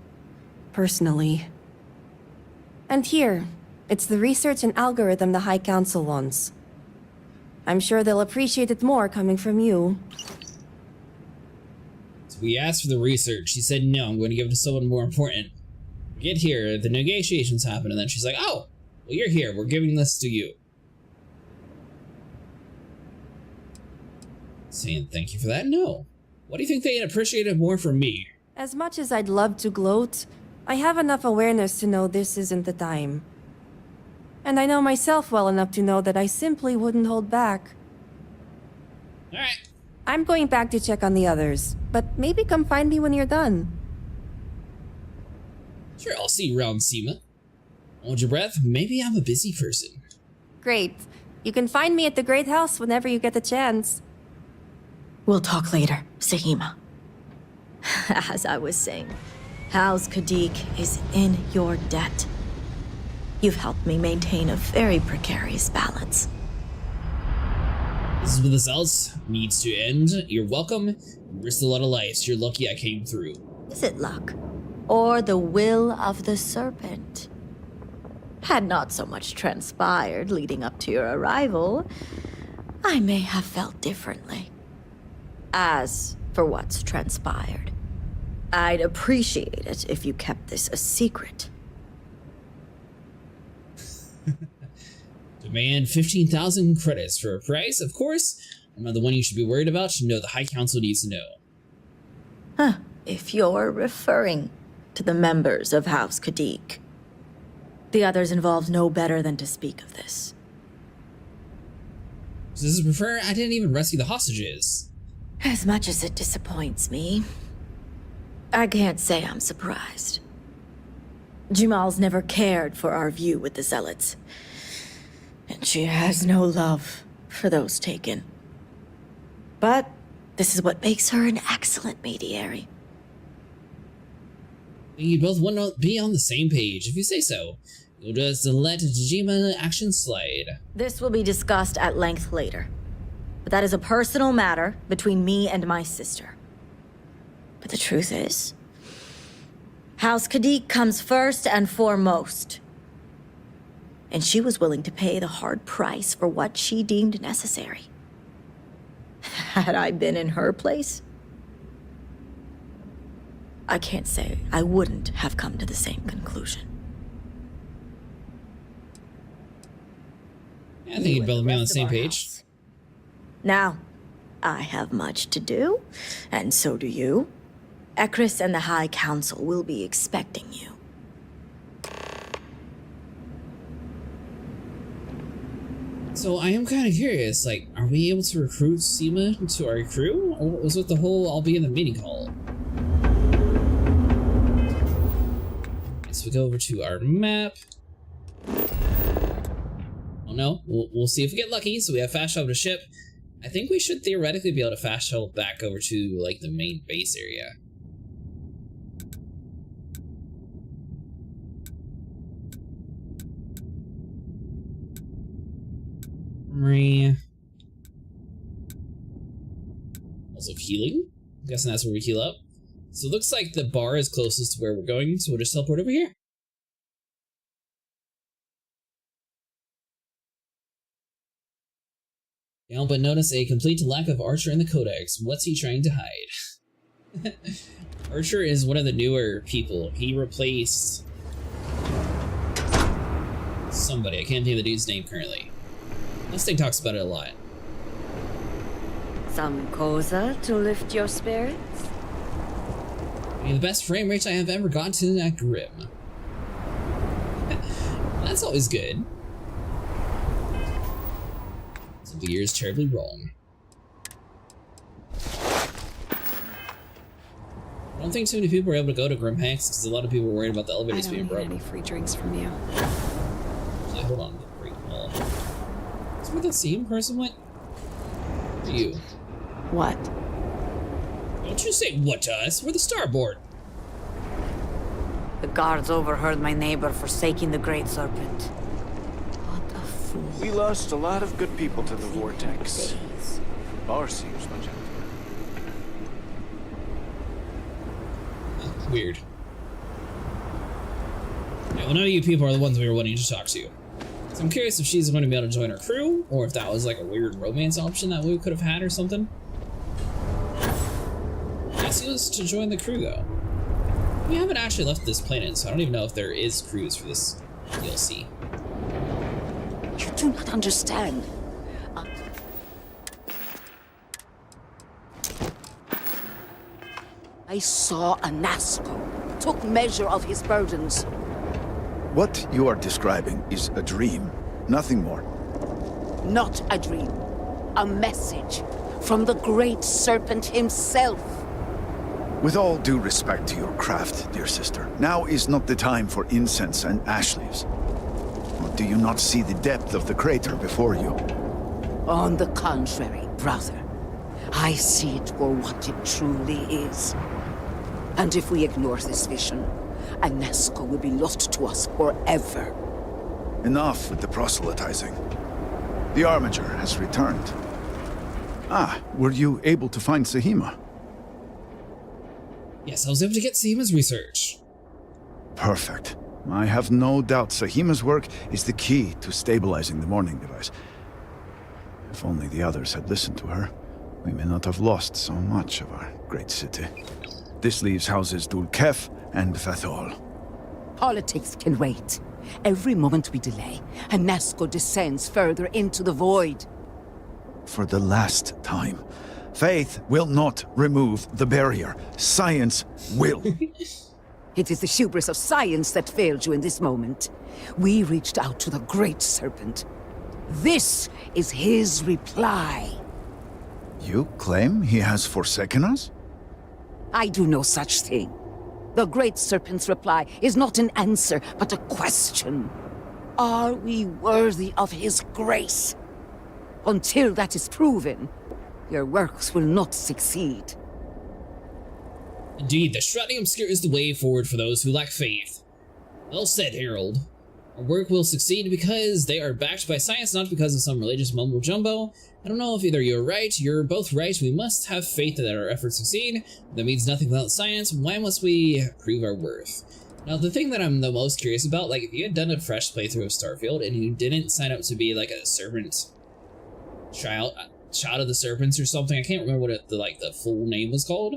Personally. And here, it's the research and algorithm the High Council wants. I'm sure they'll appreciate it more coming from you. So we asked for the research. She said no, I'm going to give it to someone more important. We get here, the negotiations happen, and then she's like, oh, well, you're here. We're giving this to you. Saying thank you for that? No. What do you think they'd appreciate it more from me? As much as I'd love to gloat, I have enough awareness to know this isn't the time. And I know myself well enough to know that I simply wouldn't hold back. Alright. I'm going back to check on the others, but maybe come find me when you're done. Sure, I'll see you around, Seema. Hold your breath. Maybe I'm a busy person. Great. You can find me at the Great House whenever you get the chance. We'll talk later, Sahima. As I was saying, House Kadik is in your debt. You've helped me maintain a very precarious balance. This is what this else needs to end. You're welcome. You risked a lot of lives. You're lucky I came through. Is it luck? Or the will of the serpent? Had not so much transpired leading up to your arrival, I may have felt differently. As for what's transpired, I'd appreciate it if you kept this a secret. Demand 15,000 credits for a price, of course. I'm not the one you should be worried about. No, the High Council needs to know. Huh, if you're referring to the members of House Kadik. The others involved know better than to speak of this. So this is prefer I didn't even rescue the hostages. As much as it disappoints me, I can't say I'm surprised. Jamal's never cared for our view with the Zealots. And she has no love for those taken. But this is what makes her an excellent mediary. You both want to be on the same page. If you say so, you'll just let Tajima action slide. This will be discussed at length later. But that is a personal matter between me and my sister. But the truth is, House Kadik comes first and foremost. And she was willing to pay the hard price for what she deemed necessary. Had I been in her place, I can't say I wouldn't have come to the same conclusion. Yeah, I think you'd both be on the same page. Now, I have much to do, and so do you. Ekris and the High Council will be expecting you. So I am kind of curious, like, are we able to recruit Seema to our crew? Or what was with the whole I'll be in the meeting hall? So we go over to our map. Oh no, we'll see if we get lucky. So we have fast travel to ship. I think we should theoretically be able to fast travel back over to like the main base area. Also healing. I'm guessing that's where we heal up. So it looks like the bar is closest to where we're going, so we'll just teleport over here. Can't help but notice a complete lack of Archer in the Codex. What's he trying to hide? Archer is one of the newer people. He replaced somebody. I can't think of the dude's name currently. This thing talks about it a lot. Some cosa to lift your spirits? I mean, the best frame rate I have ever gotten to at Grim. That's always good. So the year is terribly wrong. I don't think too many people were able to go to Grimhanks because a lot of people were worried about the I elevators don't being need broken. any free drinks from you. Actually, hold on. Great Wall. Is where the same person went? You. What? Don't you say what to us? We're the starboard. The guards overheard my neighbor forsaking the Great Serpent. What a fool. We lost a lot of good people to the Vortex. Bar seems much out. Weird. Yeah, well, none of you people are the ones we were wanting to talk to. So I'm curious if she's going to be able to join our crew, or if that was like a weird romance option that we could have had or something. Yeah, she was to join the crew though. We haven't actually left this planet, so I don't even know if there is crews for this DLC. You do not understand. I saw a Nazco, took measure of his burdens. What you are describing is a dream, nothing more. Not a dream. A message from the Great Serpent himself. With all due respect to your craft, dear sister, now is not the time for incense and ash leaves. Or do you not see the depth of the crater before you? On the contrary, brother. I see it for what it truly is. And if we ignore this vision, Nazco will be lost to us forever. Enough with the proselytizing. The Armiger has returned. Ah, were you able to find Sahima? Yes, I was able to get Seema's research. Perfect. I have no doubt Sahima's work is the key to stabilizing the morning device. If only the others had listened to her, we may not have lost so much of our great city. This leaves houses Dul Kef and Fathol. Politics can wait. Every moment we delay, Nazco descends further into the void. For the last time, faith will not remove the barrier. Science will. It is the hubris of science that failed you in this moment. We reached out to the Great Serpent. This is his reply. You claim he has forsaken us? I do no such thing. The Great Serpent's reply is not an answer, but a question. Are we worthy of his grace? Until that is proven, your works will not succeed. Indeed, the shrouding obscure is the way forward for those who lack faith. Well said, Herald. Our work will succeed because they are backed by science, not because of some religious mumbo-jumbo. I don't know if either you're right, you're both right. We must have faith that our efforts succeed. That means nothing without science. Why must we prove our worth? Now, the thing that I'm the most curious about, like, if you had done a fresh playthrough of Starfield and you didn't sign up to be like a serpent child of the serpents or something, I can't remember what the full name was called.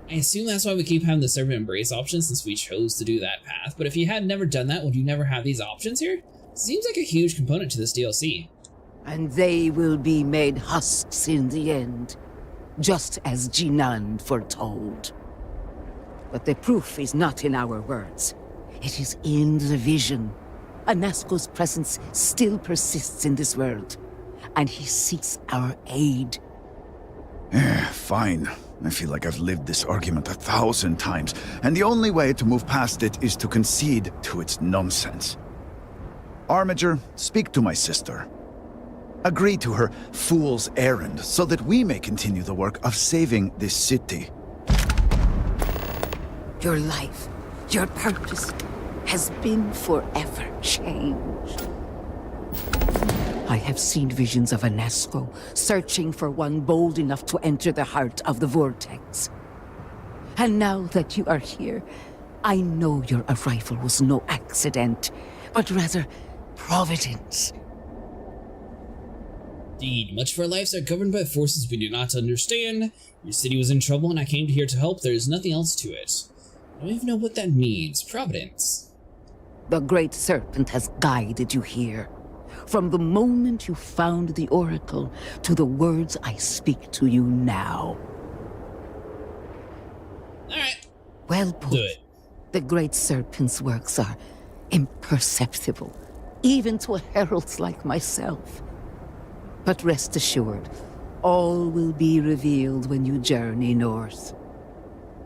I assume that's why we keep having the serpent embrace option, since we chose to do that path. But if you had never done that, would you never have these options here? Seems like a huge component to this DLC. And they will be made husks in the end, just as Jinan foretold. But the proof is not in our words. It is in the vision. Nazco's presence still persists in this world, and he seeks our aid. Fine. I feel like I've lived this argument 1,000 times, and the only way to move past it is to concede to its nonsense. Armiger, speak to my sister. Agree to her fool's errand so that we may continue the work of saving this city. Your life, your purpose, has been forever changed. I have seen visions of a Nazco searching for one bold enough to enter the heart of the Vortex. And now that you are here, I know your arrival was no accident, but rather providence. Indeed, much of our lives are governed by forces we do not understand. Your city was in trouble and I came here to help. There is nothing else to it. I don't even know what that means. Providence. The Great Serpent has guided you here. From the moment you found the Oracle to the words I speak to you now. Alright. Well put. Do it. The Great Serpent's works are imperceptible, even to heralds like myself. But rest assured, all will be revealed when you journey north.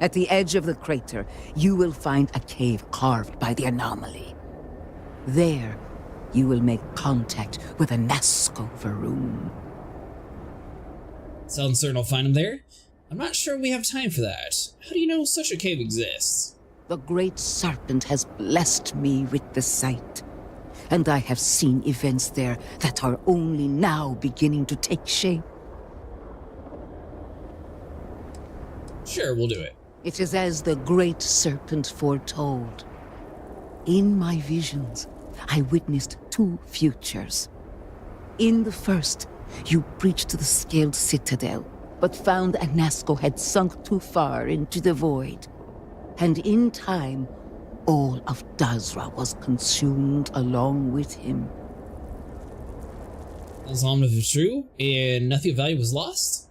At the edge of the crater, you will find a cave carved by the anomaly. There, you will make contact with a Nazco Varun. Sounds certain I'll find him there. I'm not sure we have time for that. How do you know such a cave exists? The Great Serpent has blessed me with the sight, and I have seen events there that are only now beginning to take shape. Sure, we'll do it. It is as the Great Serpent foretold. In my visions, I witnessed two futures. In the first, you breached the scaled citadel, but found a Nazco had sunk too far into the void. And in time, all of Dazra was consumed along with him. As long as it's true, and nothing of value was lost?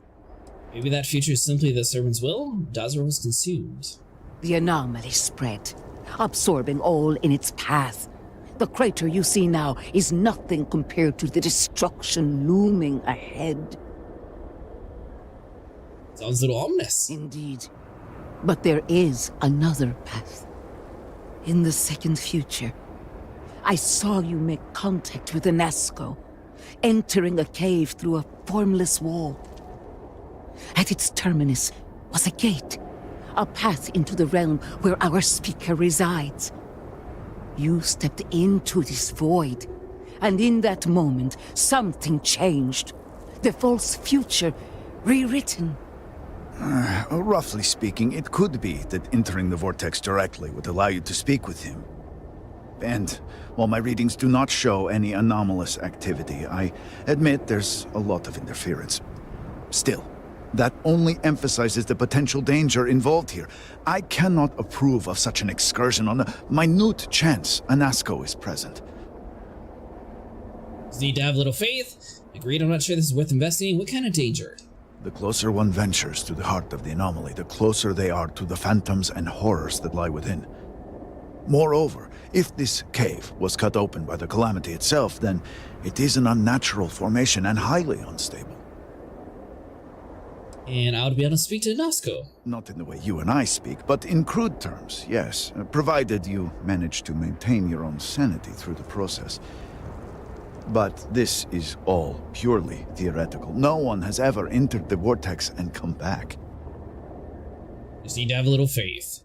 Maybe that future is simply the serpent's will? Dazra was consumed. The anomaly spread, absorbing all in its path. The crater you see now is nothing compared to the destruction looming ahead. Sounds a little ominous. Indeed. But there is another path. In the second future, I saw you make contact with a Nazco, entering a cave through a formless wall. At its terminus was a gate, a path into the realm where our speaker resides. You stepped into this void, and in that moment, something changed. The false future rewritten. Roughly speaking, it could be that entering the vortex directly would allow you to speak with him. And while my readings do not show any anomalous activity, I admit there's a lot of interference. Still, that only emphasizes the potential danger involved here. I cannot approve of such an excursion on a minute chance a Nazco is present. Just need to have a little faith. Agreed, I'm not sure this is worth investigating. What kind of danger? The closer one ventures to the heart of the anomaly, the closer they are to the phantoms and horrors that lie within. Moreover, if this cave was cut open by the calamity itself, then it is an unnatural formation and highly unstable. And I would be able to speak to Nazco. Not in the way you and I speak, but in crude terms, yes, provided you manage to maintain your own sanity through the process. But this is all purely theoretical. No one has ever entered the vortex and come back. Just need to have a little faith.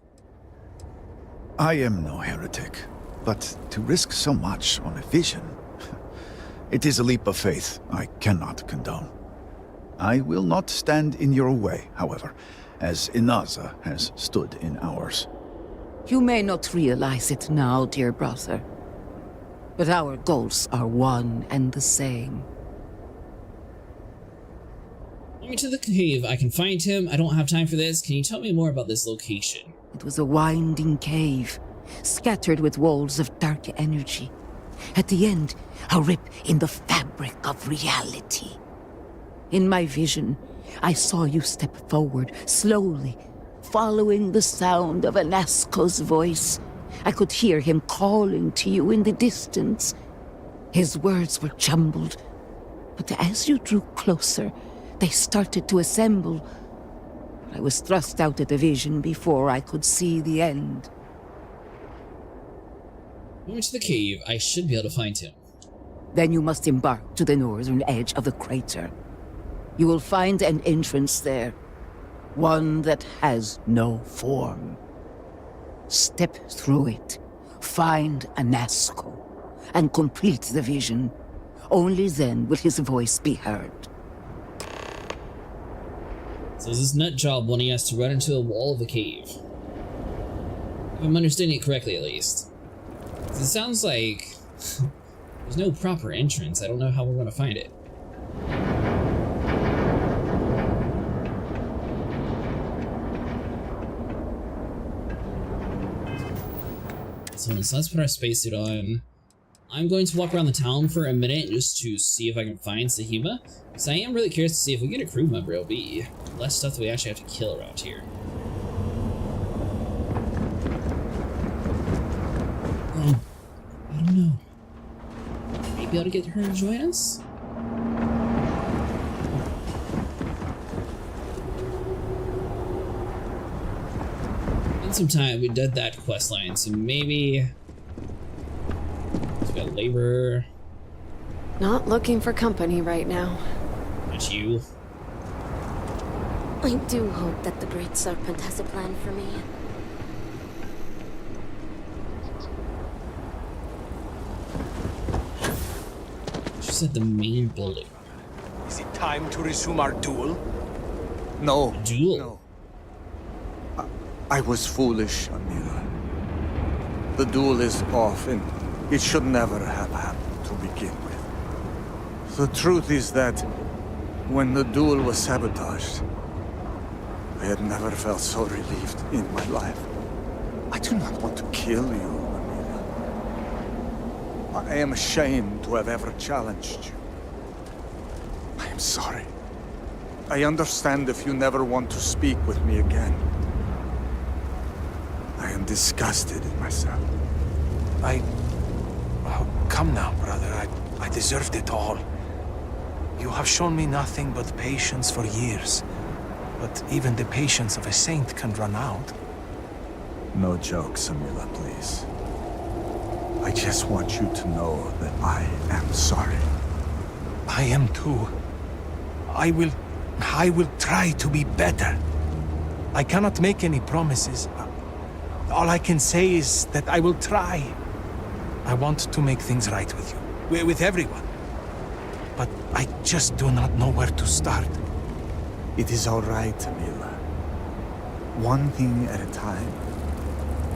I am no heretic, but to risk so much on a vision, it is a leap of faith I cannot condone. I will not stand in your way, however, as Inaza has stood in ours. You may not realize it now, dear brother, but our goals are one and the same. Let me to the cave. I can find him. I don't have time for this. Can you tell me more about this location? It was a winding cave, scattered with walls of dark energy. At the end, a rip in the fabric of reality. In my vision, I saw you step forward, slowly, following the sound of a Nazco's voice. I could hear him calling to you in the distance. His words were jumbled, but as you drew closer, they started to assemble. I was thrust out of the vision before I could see the end. Moving to the cave, I should be able to find him. Then you must embark to the northern edge of the crater. You will find an entrance there, one that has no form. Step through it, find a Nazco, and complete the vision. Only then will his voice be heard. So is this nut job wanting us to run into a wall of the cave? If I'm understanding it correctly, at least. It sounds like there's no proper entrance. I don't know how we're going to find it. So let's put our spacesuit on. I'm going to walk around the town for a minute just to see if I can find Sahima. Because I am really curious to see if we get a crew member, it'll be less stuff that we actually have to kill around here. I don't know. Maybe I ought to get her to join us? some time. We did that quest line, so maybe we got labor. Not looking for company right now. That's you. I do hope that the Great Serpent has a plan for me. She said the main building. Is it time to resume our duel? No. Duel? No. I was foolish, Amira. The duel is off, and it should never have happened to begin with. The truth is that when the duel was sabotaged, I had never felt so relieved in my life. I do not want to kill you, Amira. I am ashamed to have ever challenged you. I am sorry. I understand if you never want to speak with me again. I am disgusted in myself. Oh, come now, brother. I deserved it all. You have shown me nothing but patience for years. But even the patience of a saint can run out. No jokes, Amila, please. I just want you to know that I am sorry. I am too. I will try to be better. I cannot make any promises. All I can say is that I will try. I want to make things right with you, with everyone. But I just do not know where to start. It is all right, Amila. One thing at a time.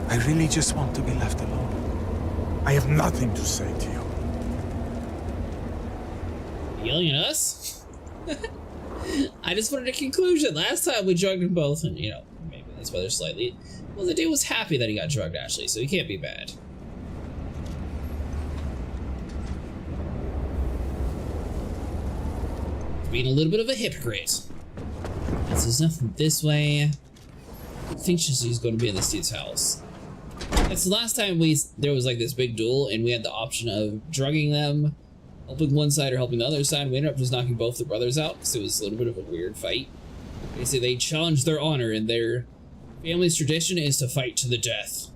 I really just want to be left alone. I have nothing to say to you. Yelling at us? I just wanted a conclusion. Last time we drugged them both, and you know, maybe that's why they're slightly. Well, the dude was happy that he got drugged, actually, so he can't be bad. Being a little bit of a hypocrite. This is nothing this way. I think she's going to be in this dude's house. It's the last time there was like this big duel, and we had the option of drugging them, helping one side or helping the other side. We ended up just knocking both the brothers out because it was a little bit of a weird fight. Basically, they challenged their honor, and their family's tradition is to fight to the death.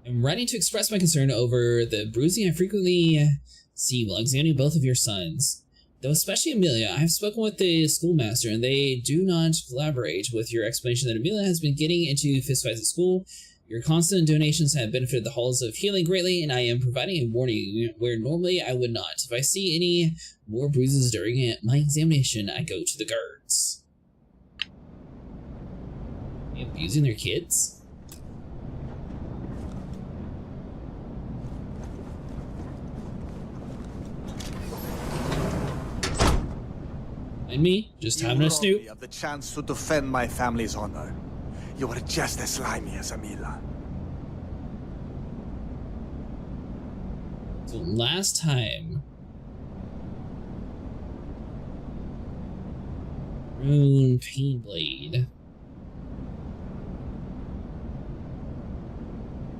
I'm writing to express my concern over the bruising I frequently see while examining both of your sons. Though especially Amelia, I have spoken with the schoolmaster and they do not collaborate with your explanation that Amelia has been getting into fistfights at school. Your constant donations have benefited the halls of healing greatly, and I am providing a warning where normally I would not. If I see any more bruises during my examination, I go to the guards. Are they abusing their kids? And me, just having a snoop. You have the chance to defend my family's honor. You are just as slimy as Amila. So last time, Rune Painblade.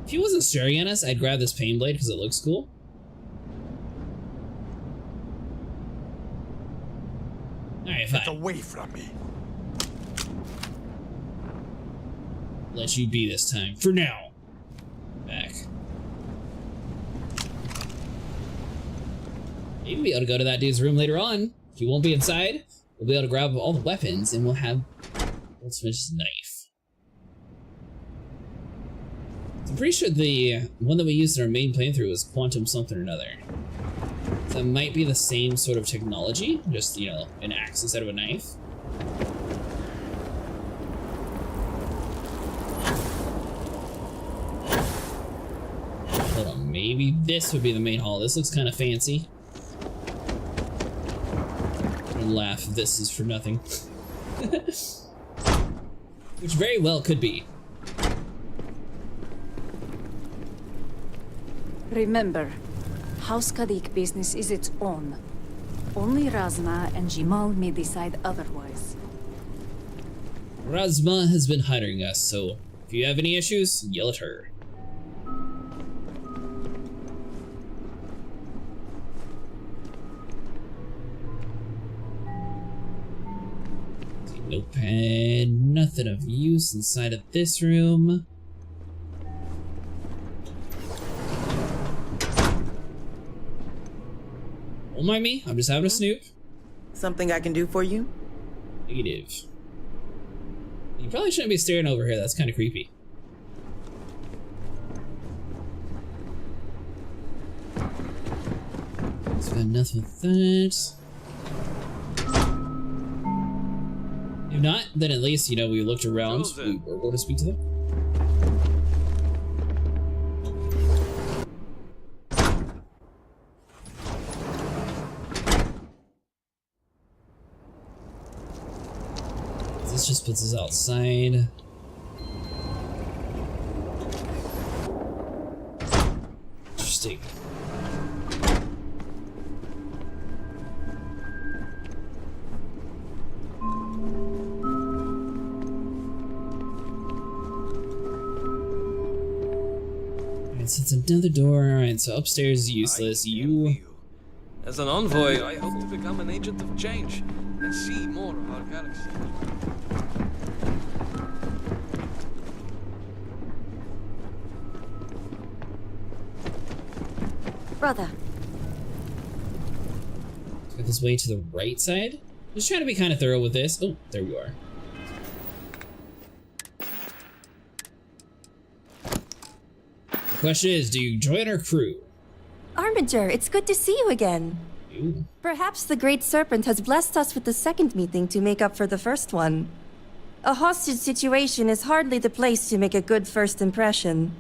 If he wasn't staring at us, I'd grab this Painblade because it looks cool. Alright, fine. Get away from me. Let you be this time. For now. Back. Maybe we'll be able to go to that dude's room later on. If he won't be inside, we'll be able to grab all the weapons and we'll have Goldsmith's knife. I'm pretty sure the one that we used in our main playthrough was quantum something or another. So it might be the same sort of technology, just, you know, an axe instead of a knife. Hold on, maybe this would be the main hall. This looks kind of fancy. I'm gonna laugh if this is for nothing. Which very well could be. Remember, House Kadik business is its own. Only Razma and Jimal may decide otherwise. Razma has been hiring us, so if you have any issues, yell at her. Notepad, nothing of use inside of this room. Don't mind me, I'm just having a snoop. Something I can do for you? Negative. You probably shouldn't be staring over here, that's kind of creepy. Let's got enough with that. If not, then at least, you know, we looked around. We were able to speak to them. This just puts us outside. Interesting. Alright, so it's another door. Alright, so upstairs is useless. As an envoy, I hope to become an agent of change and see more of our galaxy. Brother. Let's get this way to the right side. Just trying to be kind of thorough with this. Oh, there we are. The question is, do you join our crew? Armiger, it's good to see you again. Ooh. Perhaps the Great Serpent has blessed us with the second meeting to make up for the first one. A hostage situation is hardly the place to make a good first impression.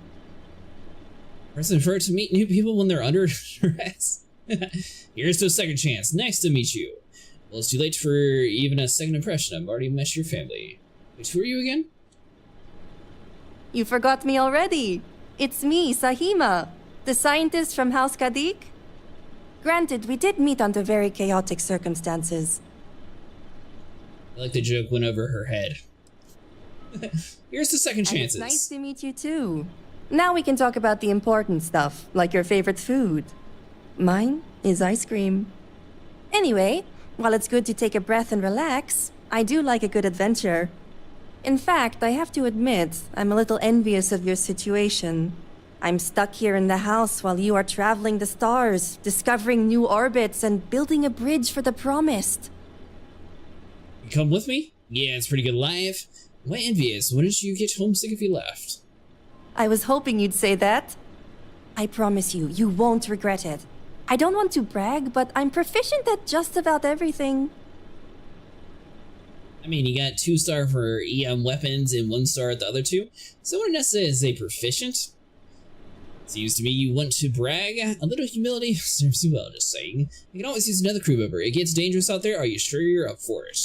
Person prefer to meet new people when they're under duress. Here's to a second chance. Nice to meet you. Well, it's too late for even a second impression. I've already met your family. Wait, who are you again? You forgot me already. It's me, Sahima, the scientist from House Kadik. Granted, we did meet under very chaotic circumstances. I like the joke went over her head. Here's to second chances. And it's nice to meet you too. Now we can talk about the important stuff, like your favorite food. Mine is ice cream. Anyway, while it's good to take a breath and relax, I do like a good adventure. In fact, I have to admit, I'm a little envious of your situation. I'm stuck here in the house while you are traveling the stars, discovering new orbits, and building a bridge for the promised. You come with me? Yeah, it's a pretty good life. Why envious? Wouldn't you get homesick if you left? I was hoping you'd say that. I promise you, you won't regret it. I don't want to brag, but I'm proficient at just about everything. I mean, you got 2-star for EM weapons and 1-star at the other two, so I wouldn't necessarily say proficient. Seems to me you want to brag. A little humility serves you well, just saying. You can always use another crew member. It gets dangerous out there. Are you sure you're up for it?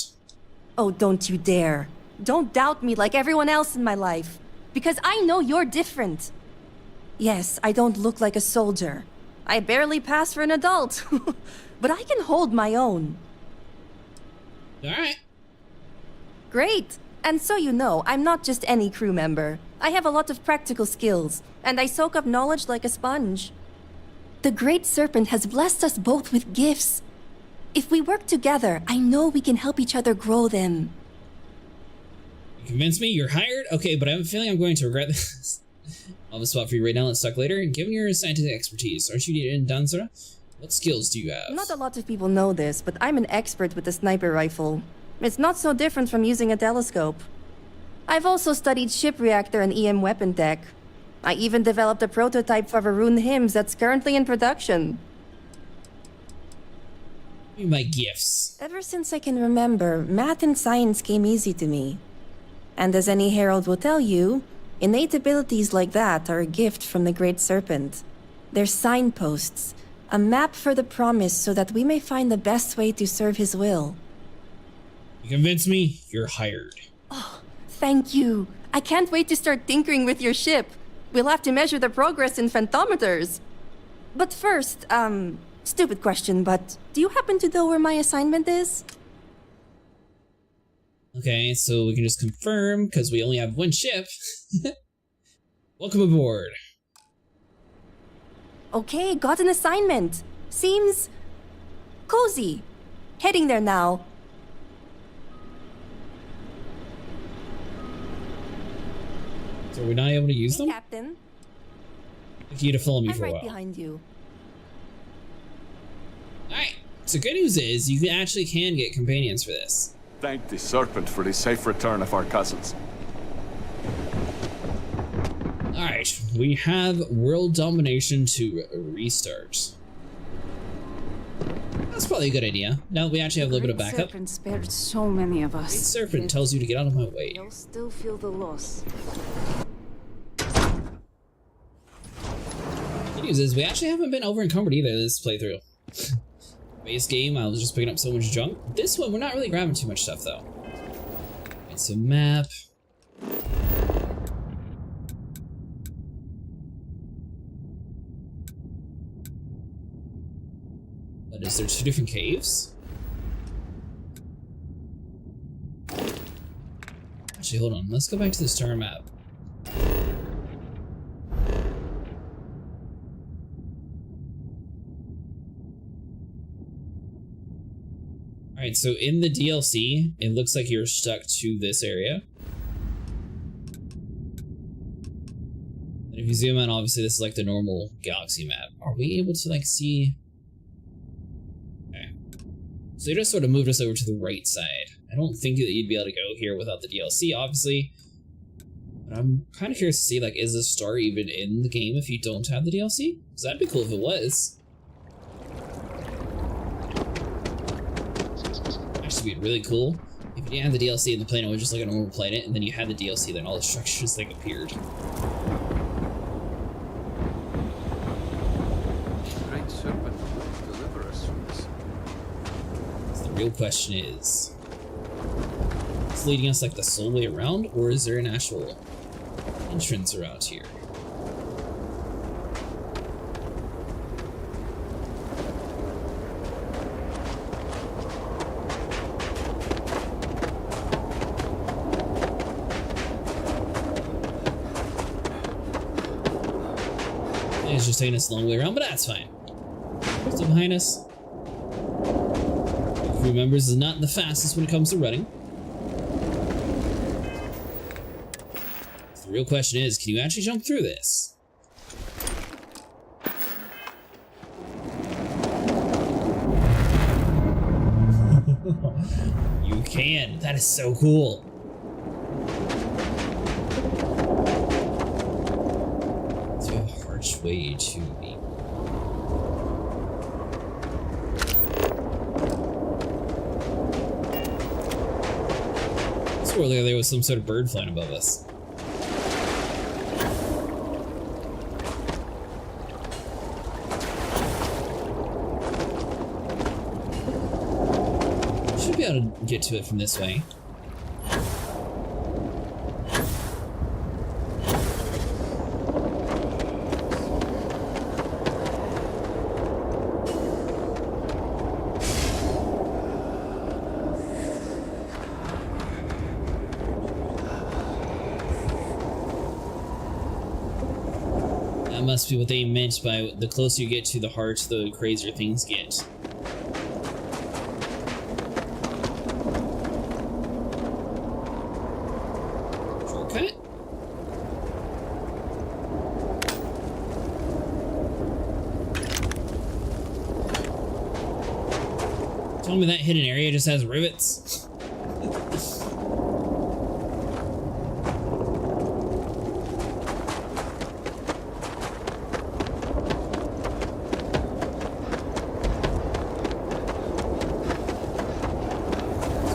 Oh, don't you dare. Don't doubt me like everyone else in my life. Because I know you're different. Yes, I don't look like a soldier. I barely pass for an adult. But I can hold my own. Alright. Great. And so you know, I'm not just any crew member. I have a lot of practical skills, and I soak up knowledge like a sponge. The Great Serpent has blessed us both with gifts. If we work together, I know we can help each other grow them. You convinced me? You're hired? Okay, but I have a feeling I'm going to regret this. I'll have a spot for you right now. Let's talk later. Given your scientific expertise, aren't you in Danzara? What skills do you have? Not a lot of people know this, but I'm an expert with the sniper rifle. It's not so different from using a telescope. I've also studied ship reactor and EM weapon tech. I even developed a prototype for Varun hymns that's currently in production. My gifts. Ever since I can remember, math and science came easy to me. And as any herald will tell you, innate abilities like that are a gift from the Great Serpent. They're signposts, a map for the promise so that we may find the best way to serve his will. You convinced me. You're hired. Oh, thank you. I can't wait to start tinkering with your ship. We'll have to measure the progress in phantometers. But first, stupid question, but do you happen to know where my assignment is? Okay, so we can just confirm, because we only have one ship. Welcome aboard. Okay, got an assignment. Seems cozy. Heading there now. So we're not able to use them? Captain. Like you to follow me I'm for a right while. behind you. Alright, so good news is you actually can get companions for this. Thank the Serpent for the safe return of our cousins. Alright, we have world domination to restart. That's probably a good idea. Now that we actually have a little bit of backup. Serpent spared so many of us. Great Serpent tells you to get out of my way. You'll still feel the loss. Good news is we actually haven't been over encumbered either this playthrough. Base game, I was just picking up so much junk. This one, we're not really grabbing too much stuff though. It's a map. But is there two different caves? Actually, hold on. Let's go back to the star map. Alright, so in the DLC, it looks like you're stuck to this area. And if you zoom in, obviously this is like the normal galaxy map. Are we able to like see? Okay. So they just sort of moved us over to the right side. I don't think that you'd be able to go here without the DLC, obviously. But I'm kind of curious to see, like, is this star even in the game if you don't have the DLC? Because that'd be cool if it was. Actually, be really cool if you didn't have the DLC and the planet was just like a normal planet, and then you had the DLC, then all the structures like appeared. Great Serpent will deliver us from this. So the real question is leading us like the sole way around, or is there an actual entrance around here? It's just taking us a long way around, but that's fine. Still behind us. Crew members is not the fastest when it comes to running. The real question is, can you actually jump through this? You can. That is so cool. To a harsh way to be. I swore there was some sort of bird flying above us. Should be able to get to it from this way. That must be what they meant by the closer you get to the heart, the crazier things get. Shortcut? Tell me that hidden area just has rivets?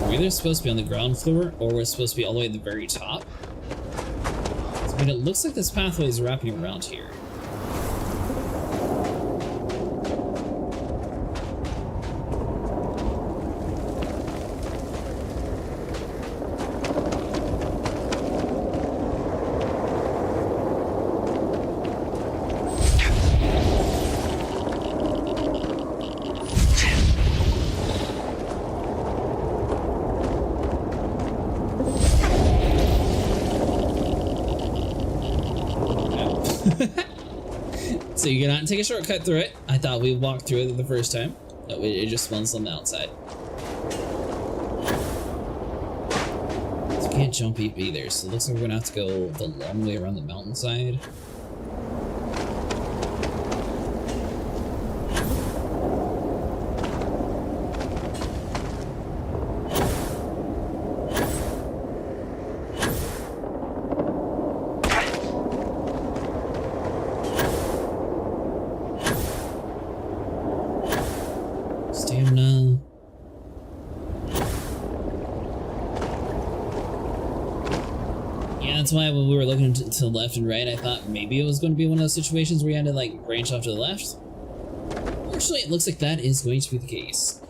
We're either supposed to be on the ground floor, or we're supposed to be all the way at the very top. I mean, it looks like this pathway is wrapping around here. So you cannot take a shortcut through it. I thought we walked through it the first time. No, it just spawns on the outside. So Can't jump either, so it looks like we're gonna have to go the long way around the mountainside. Stamina. Yeah, that's why when we were looking to the left and right, I thought maybe it was going to be one of those situations where you had to like branch off to the left. Fortunately, it looks like that is going to be the case.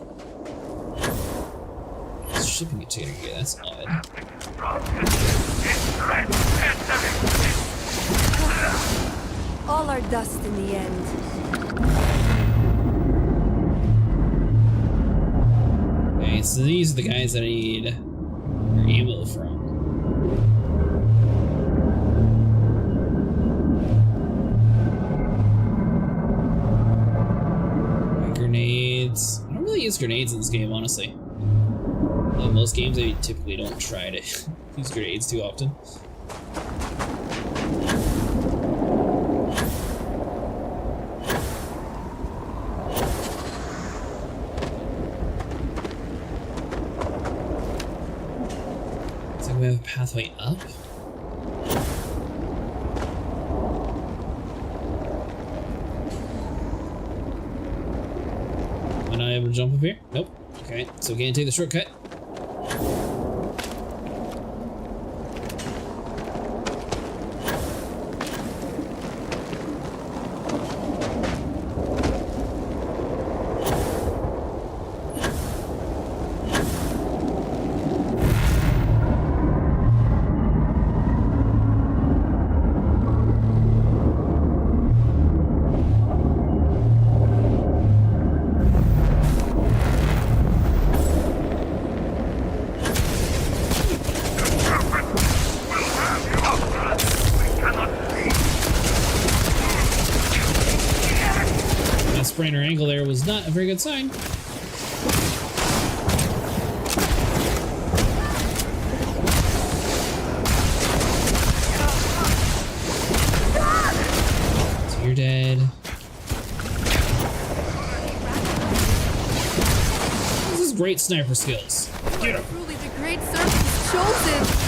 Shipping container here, that's odd. All are dust in the end. Okay, so these are the guys that I need ammo from. Grenades. I don't really use grenades in this game, honestly. In most games, I typically don't try to use grenades too often. Looks like we have a pathway up. Am I able to jump up here? Nope. Okay, so we can't take the shortcut. Sprain her ankle there was not a very good sign. So you're dead. This is great sniper skills. Get him. Truly the great serpent's chosen.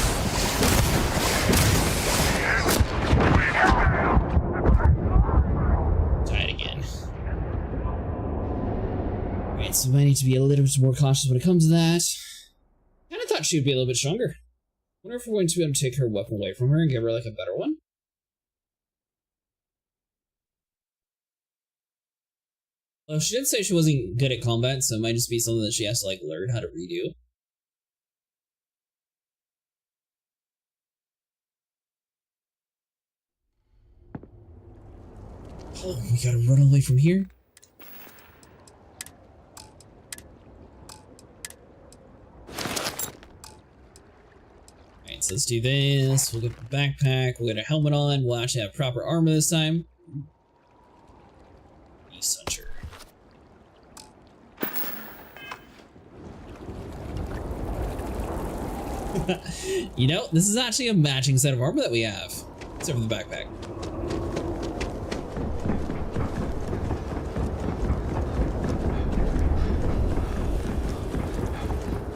So I need to be a little bit more cautious when it comes to that. Kinda thought she would be a little bit stronger. Wonder if we're going to be able to take her weapon away from her and give her like a better one. Well, she did say she wasn't good at combat, so it might just be something that she has to like learn how to redo. Oh, we gotta run away from here. So let's do this. We'll get the backpack. We'll get a helmet on. We'll actually have proper armor this time. Beast Hunter. You know, this is actually a matching set of armor that we have, except for the backpack.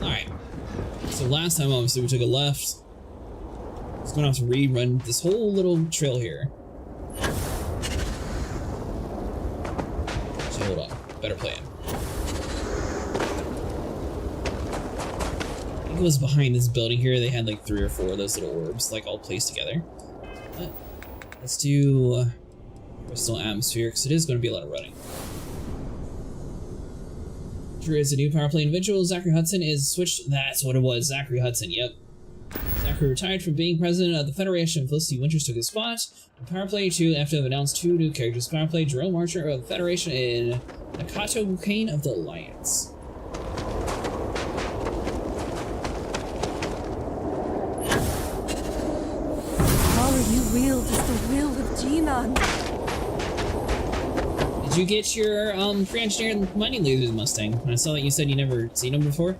Alright. So last time, obviously, we took a left. It's going to have to rerun this whole little trail here. So hold on. Better plan. I think it was behind this building here. They had like 3 or 4 of those little orbs, like all placed together. But let's do crystal atmosphere, because it is going to be a lot of running. Here is a new power play individual. Zachary Hudson is switched. That's what it was. Zachary Hudson, yep. Zachary retired from being president of the Federation. Felicity Winters took his spot. In Power Play 2, after they've announced 2 new characters. Power Play, Jerome Archer of the Federation and Nakato Kane of the Alliance. All you wield is the will of Genon. Did you get your free engineering money lasers Mustang? I saw that you said you never seen them before.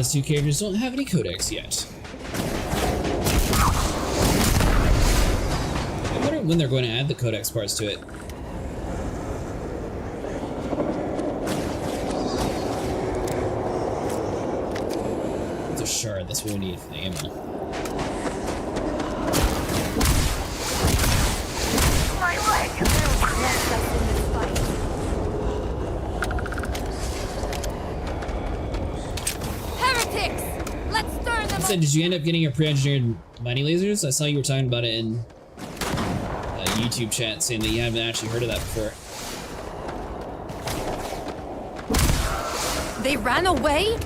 those two characters don't have any codex yet. I wonder when they're going to add the codex parts to it. It's a shard, that's what we need for the ammo. My leg! Heretics! Let's stir them So, did you end up getting your pre-engineered mining lasers? I saw you were talking about it in YouTube chat, saying that you haven't actually heard of that before. They ran away?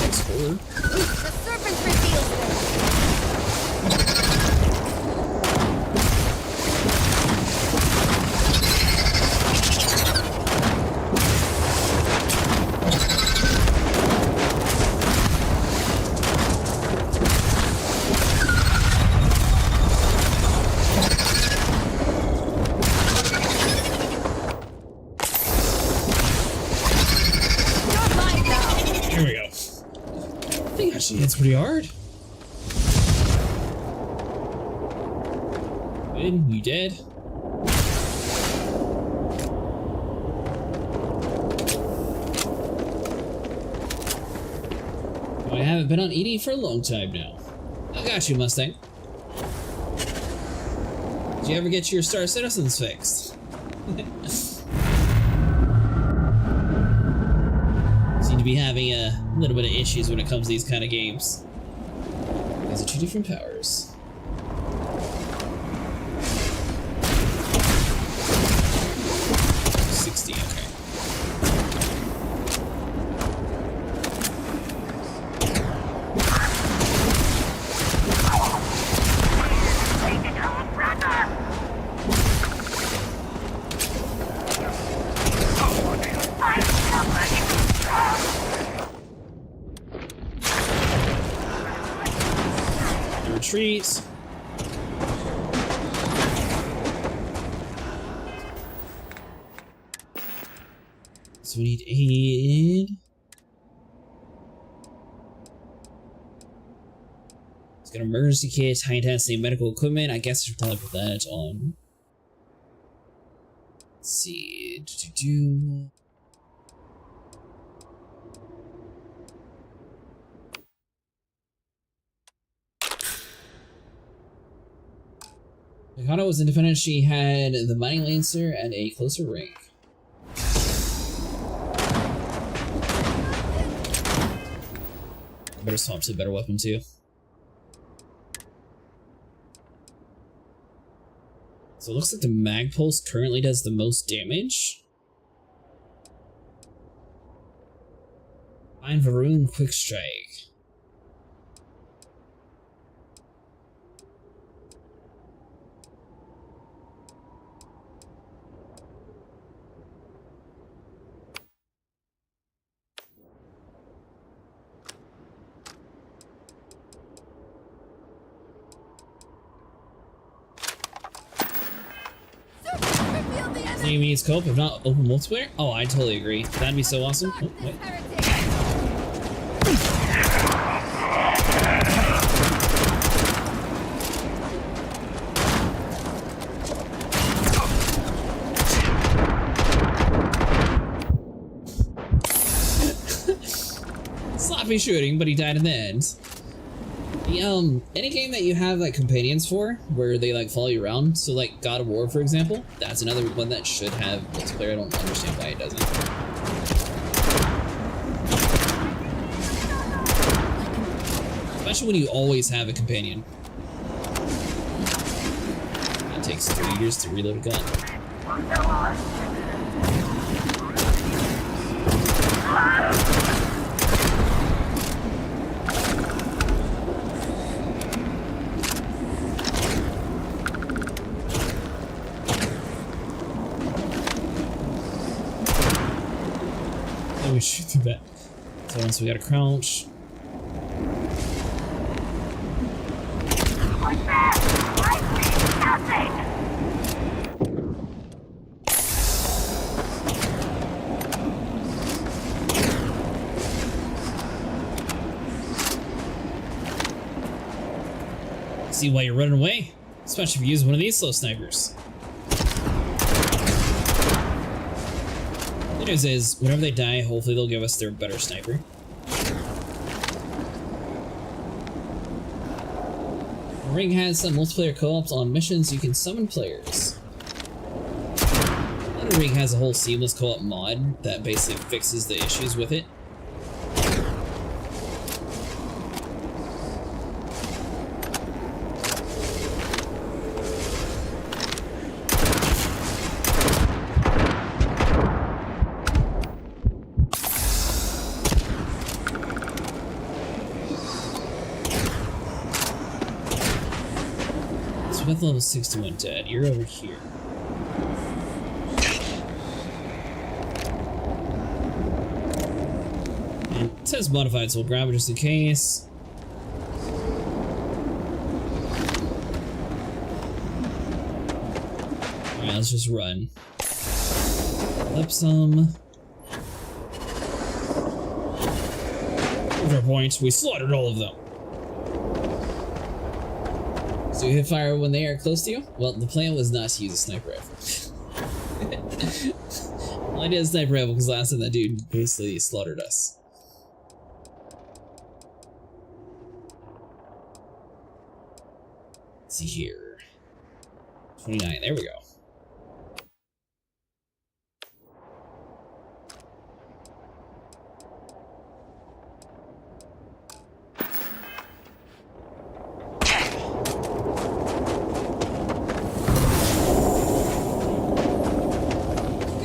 Explorer. The serpent reveals them. Here we go. I think actually hits pretty hard. Good, you dead. I haven't been on ED for a long time now. I got you, Mustang. Did you ever get your Star Citizens fixed? Seem to be having a little bit of issues when it comes to these kind of games. These are two different powers. Retreats. So we need aid. It's got emergency kits, high intensity medical equipment. I guess I should probably put that on. Let's see. Mikado was independent. She had the mining lancer and a closer rank. Better swap to a better weapon too. So it looks like the mag pulse currently does the most damage. Find Varun quick strike. You mean scope, if not open multiplayer? Oh, I totally agree. That'd be so awesome. Oh, wait. Sloppy shooting, but he died in the end. The, any game that you have like companions for, where they like follow you around, so like God of War for example, that's another one that should have multiplayer. I don't understand why it doesn't. Especially when you always have a companion. It takes 3 years to reload a gun. We shoot through that. So once we got a crouch. like that! Life means nothing! See why you're running away? Especially if you use one of these slow snipers. The news is, whenever they die, hopefully they'll give us their better sniper. The ring has some multiplayer co-ops on missions you can summon players. The ring has a whole seamless co-op mod that basically fixes the issues with it. Level 61 dead. You're over here. And it says modified, so we'll grab it just in case. Alright, let's just run. Up some. Over points. We slaughtered all of them. So you hit fire when they are close to you? Well, the plan was not to use a sniper rifle. Well, I did a sniper rifle because last time that dude basically slaughtered us. Let's see here. 29, there we go.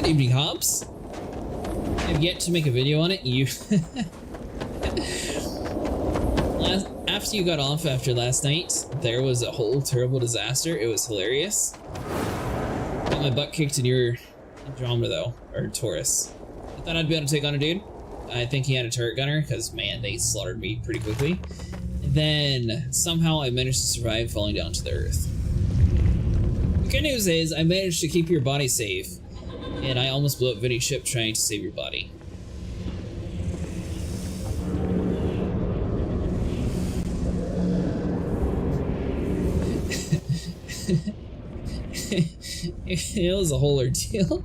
Evening Hobbs. I've yet to make a video on it. After you got off after last night, there was a whole terrible disaster. It was hilarious. Got my butt kicked in your Andromeda though, or Taurus. I thought I'd be able to take on a dude. I think he had a turret gunner because man, they slaughtered me pretty quickly. And then somehow I managed to survive falling down to the earth. The good news is I managed to keep your body safe. And I almost blew up Vinny's ship trying to save your body. It was a whole ordeal.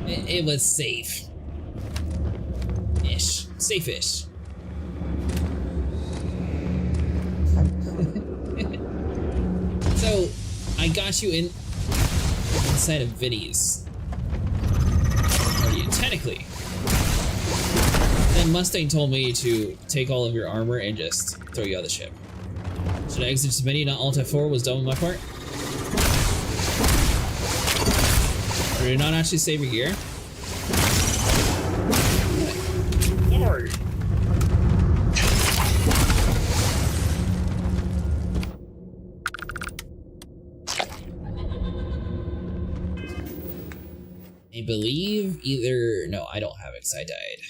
It was safe. Ish. Safe-ish. So, I got you inside of Vinny's. Or you, technically. Then Mustang told me to take all of your armor and just throw you out of the ship. Should I exit to menu, not Alt F4 was done with my part? Or did not actually save your gear? Sorry. I believe either... No, I don't have it because I died.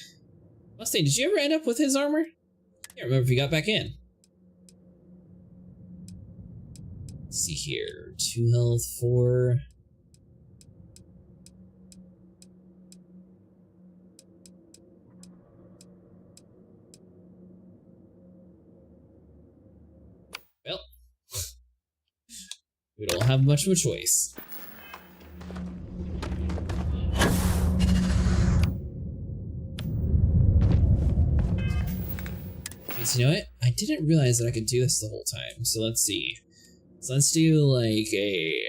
Mustang, did you ever end up with his armor? I can't remember if he got back in. Let's see here. 2 health, 4... Well, we don't have much of a choice. So you know what? I didn't realize that I could do this the whole time. So let's see. So let's do like a...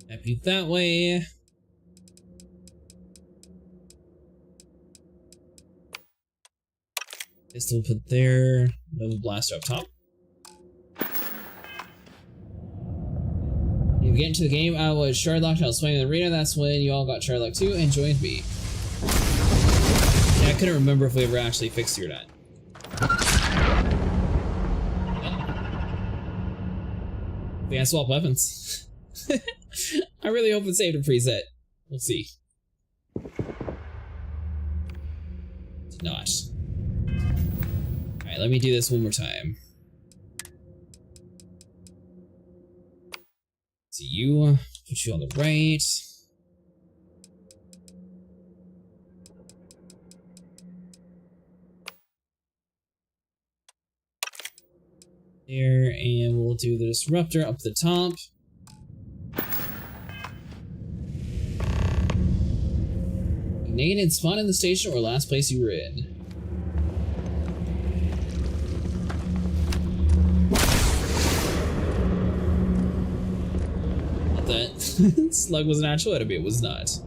Happy that way. Pistol put there. Nova blaster up top. You get into the game. I was Shardlocked. I was playing in the arena. That's when you all got Shardlocked too and joined me. Yeah, I couldn't remember if we ever actually fixed you or not. We can swap weapons. I really hope it's saved a preset. We'll see. Did not. Alright, let me do this one more time. So you, put you on the right. There, and we'll do the disruptor up the top. Negated spawn in the station or last place you were in. Not that slug was an actual enemy, it was not.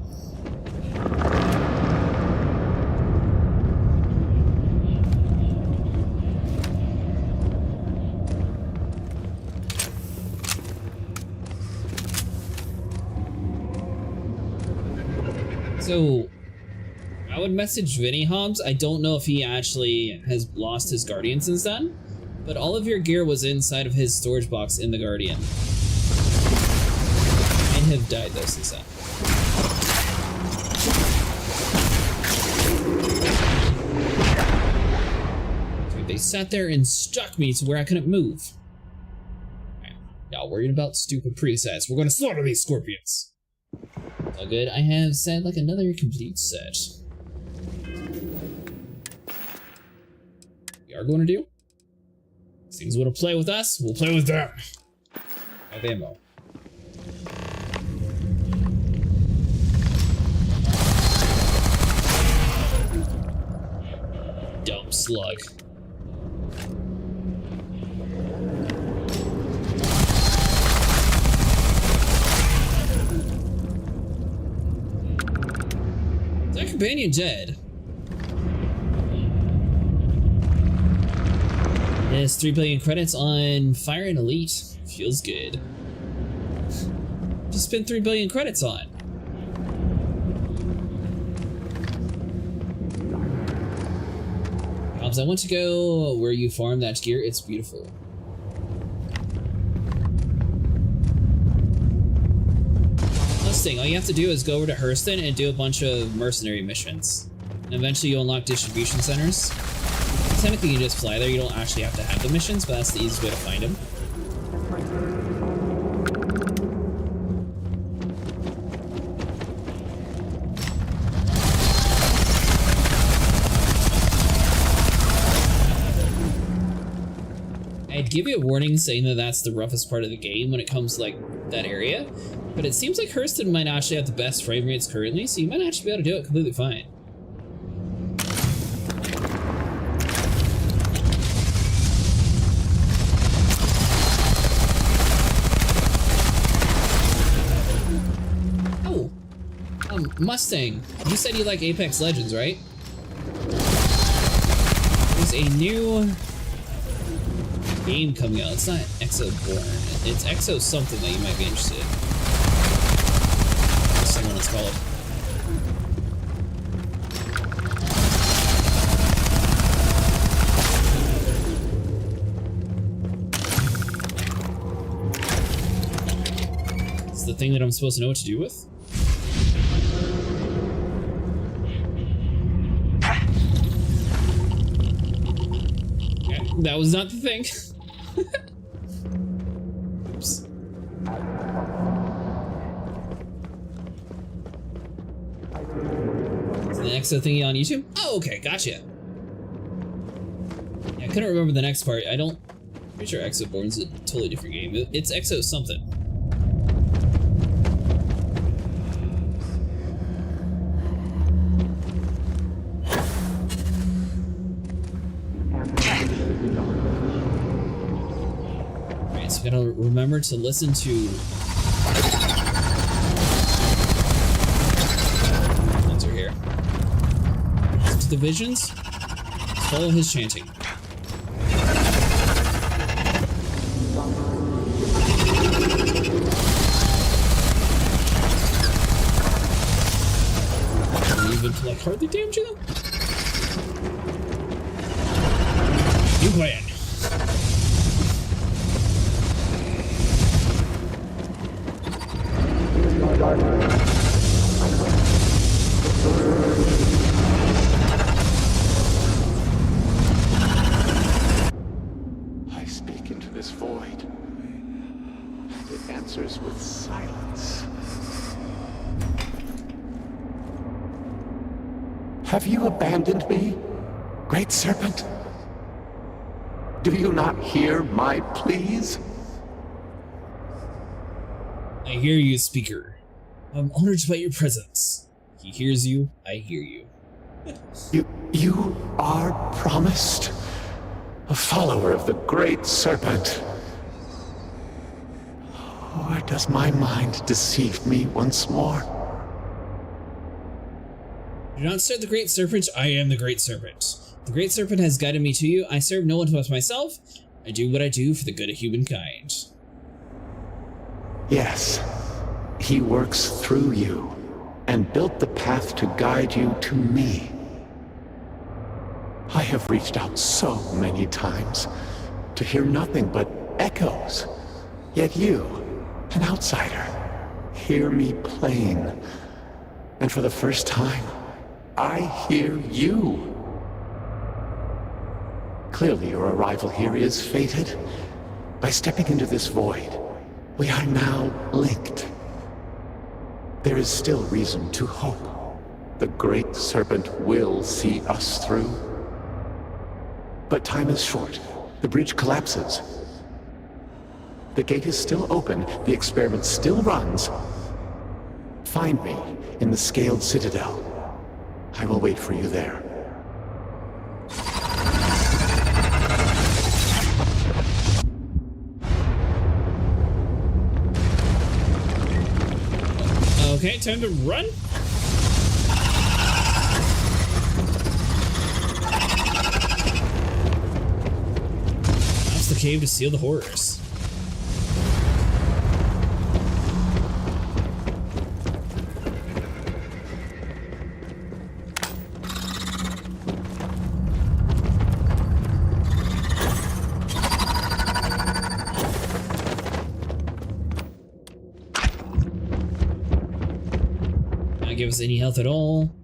So, I would message Vinny Hobbs. I don't know if he actually has lost his Guardian since then, but all of your gear was inside of his storage box in the Guardian. And have died though since then. Dude, they sat there and stuck me to where I couldn't move. Right, not worried about stupid presets. We're gonna slaughter these scorpions. All good. I have said like another complete set. We are going to do. Things want to play with us, we'll play with them. I have ammo. Dumb slug. That companion dead. There's 3 billion credits on Fire and Elite. Feels good. Just spent 3 billion credits on. Hobbs, I want to go where you farm that gear. It's beautiful. Thing, all you have to do is go over to Hurston and do a bunch of mercenary missions. And eventually you'll unlock distribution centers. Technically you just fly there, you don't actually have to have the missions, but that's the easiest way to find them. I'd give you a warning saying that that's the roughest part of the game when it comes to like that area. But it seems like Hurston might actually have the best frame rates currently, so you might actually be able to do it completely fine. Oh, Mustang, you said you like Apex Legends, right? There's a new game coming out. It's not Exo Born. It's Exo something that you might be interested in. Someone it's called. It's the thing that I'm supposed to know what to do with. Okay, that was not the thing. Oops. The Exo thingy on YouTube? Oh, okay, gotcha. Yeah, I couldn't remember the next part. Pretty sure Exo Born's a totally different game. It's Exo something. Alright, so we gotta remember to listen to the visions, follow his chanting. Even to like hardly damage you though? New plan. Have you abandoned me, Great Serpent? Do you not hear my pleas? I hear you, speaker. I'm honored by your presence. He hears you, I hear you. You are promised a follower of the Great Serpent. Or does my mind deceive me once more? Do not serve the Great Serpent, I am the Great Serpent. The Great Serpent has guided me to you. I serve no one but myself. I do what I do for the good of humankind. Yes, he works through you and built the path to guide you to me. I have reached out so many times to hear nothing but echoes. Yet you, an outsider, hear me plain. And for the first time, I hear you. Clearly your arrival here is fated. By stepping into this void, we are now linked. There is still reason to hope. The Great Serpent will see us through. But time is short. The bridge collapses. The gate is still open. The experiment still runs. Find me in the Scaled Citadel. I will wait for you there. Okay, time to run. That's the cave to seal the horrors. Give us any health at all.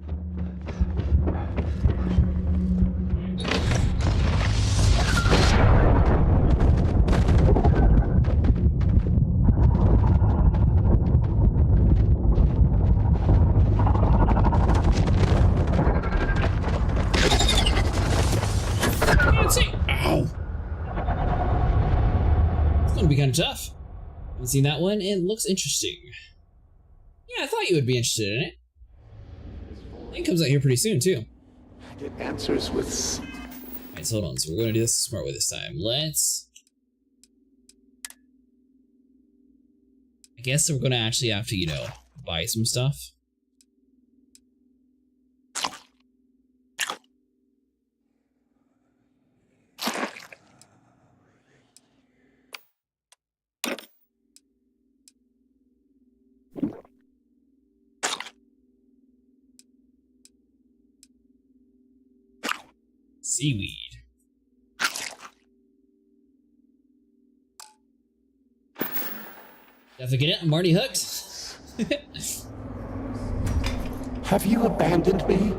Let's see. Ow. It's gonna be kind of tough. Haven't seen that one. It looks interesting. Yeah, I thought you would be interested in it. It comes out here pretty soon, too. It answers with... Alright, so hold on. So we're going to do this the smart way this time. Let's... I guess we're going to actually have to, you know, buy some stuff. Seaweed. Definitely get it. I'm already hooked. Have you abandoned me,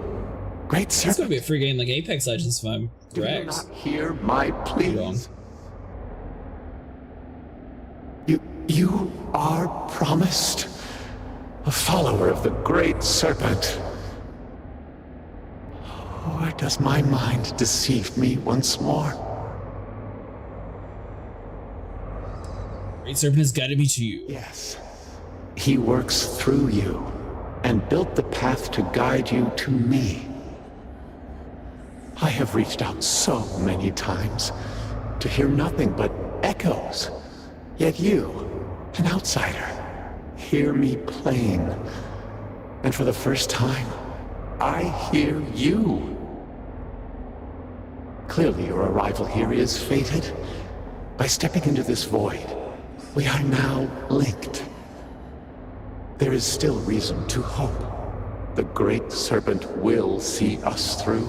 Great Serpent? It's gonna be a free game like Apex Legends if I'm correct. Do you not hear my pleas? You are promised a follower of the Great Serpent. Or does my mind deceive me once more? Great Serpent has guided me to you. Yes. He works through you and built the path to guide you to me. I have reached out so many times to hear nothing but echoes. Yet you, an outsider, hear me plain. And for the first time, I hear you. Clearly your arrival here is fated. By stepping into this void, we are now linked. There is still reason to hope. The Great Serpent will see us through.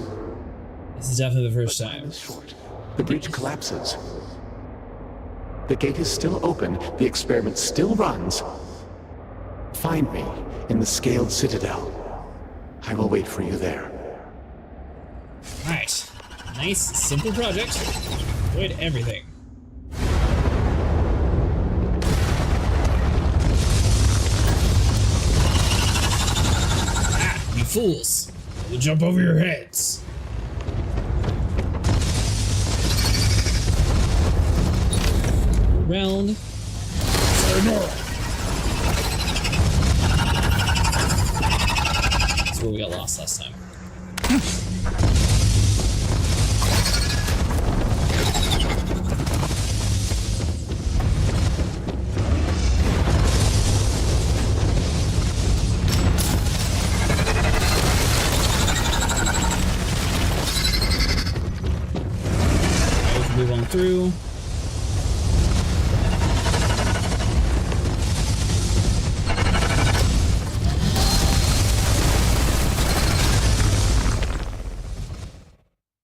This is definitely the first time. Short. The breach collapses. The gate is still open. The experiment still runs. Find me in the Scaled Citadel. I will wait for you there. Alright. Nice, simple project. Avoid everything. Ah, you fools. We'll jump over your heads. Round. Sayonara. That's where we got lost last time. Move on through.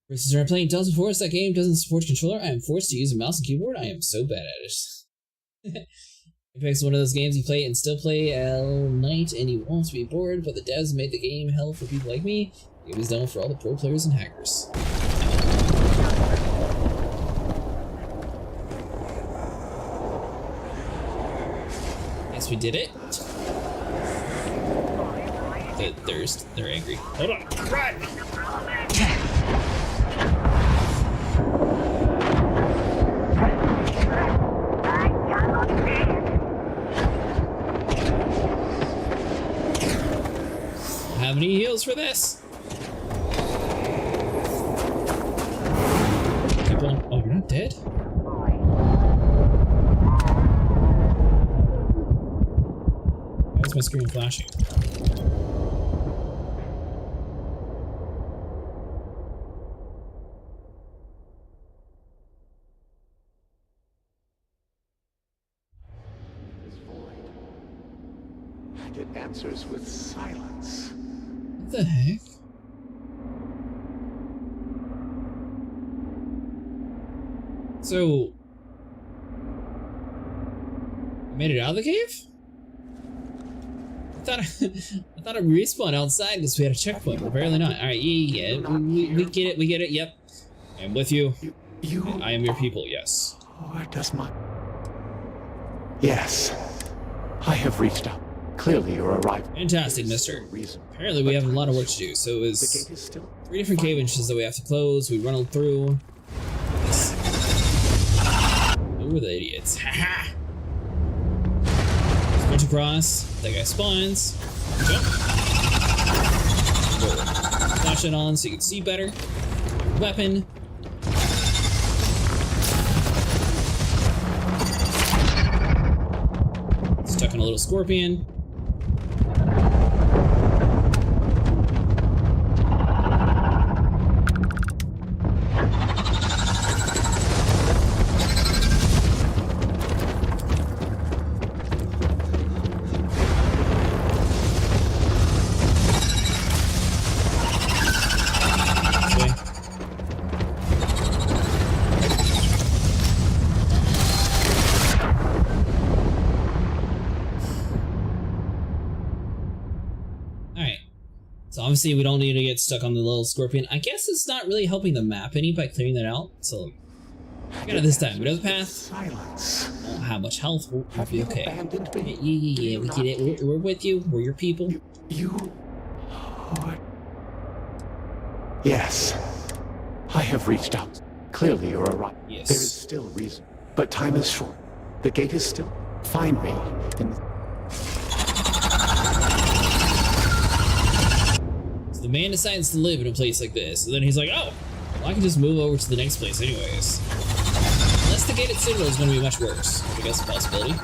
Versus are playing Tales of Force. That game doesn't support controller. I am forced to use a mouse and keyboard. I am so bad at it. Apex is one of those games you play and still play all night and you won't be bored, but the devs made the game hell for people like me. The game is done for all the pro players and hackers. Yes, we did it. They're angry. Hold on. Run! How many heals for this? Keep on. Oh, you're not dead? Why is my screen flashing? And it answers with silence. What the heck? So, we made it out of the cave? I thought I'd respawn outside because we had a checkpoint, but apparently not. Alright, yeah. We get it, yep. I am with you. I am your people, yes. Or does my... Yes. I have reached out. Clearly you're arriving. Fantastic, mister. Apparently we have a lot of work to do, so it was 3 different cave entrances that we have to close. We run through. Who were the idiots? Haha! Sprint across. That guy spawns. Jump. Flash it on so you can see better. Weapon. Stuck in a little scorpion. So obviously we don't need to get stuck on the little scorpion. I guess it's not really helping the map any by clearing that out. So we got it this time. We know the path. Silence. Don't have much health. We'll be okay. Yeah, we get it. We're with you. We're your people. You... Yes. I have reached out. Clearly you're arriving. Yes. There is still reason. But time is short. The gate is still... Find me in... The man decides to live in a place like this, and then he's like, oh, well, I can just move over to the next place anyways. Unless the gated citadel is going to be much worse. I guess a possibility.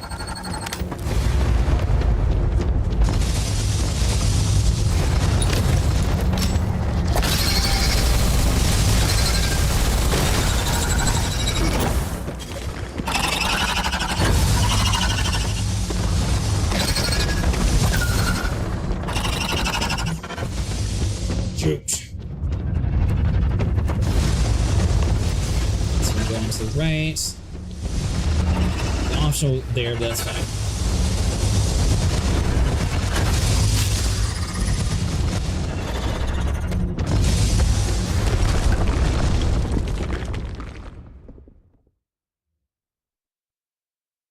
Right. The optional there, but that's fine.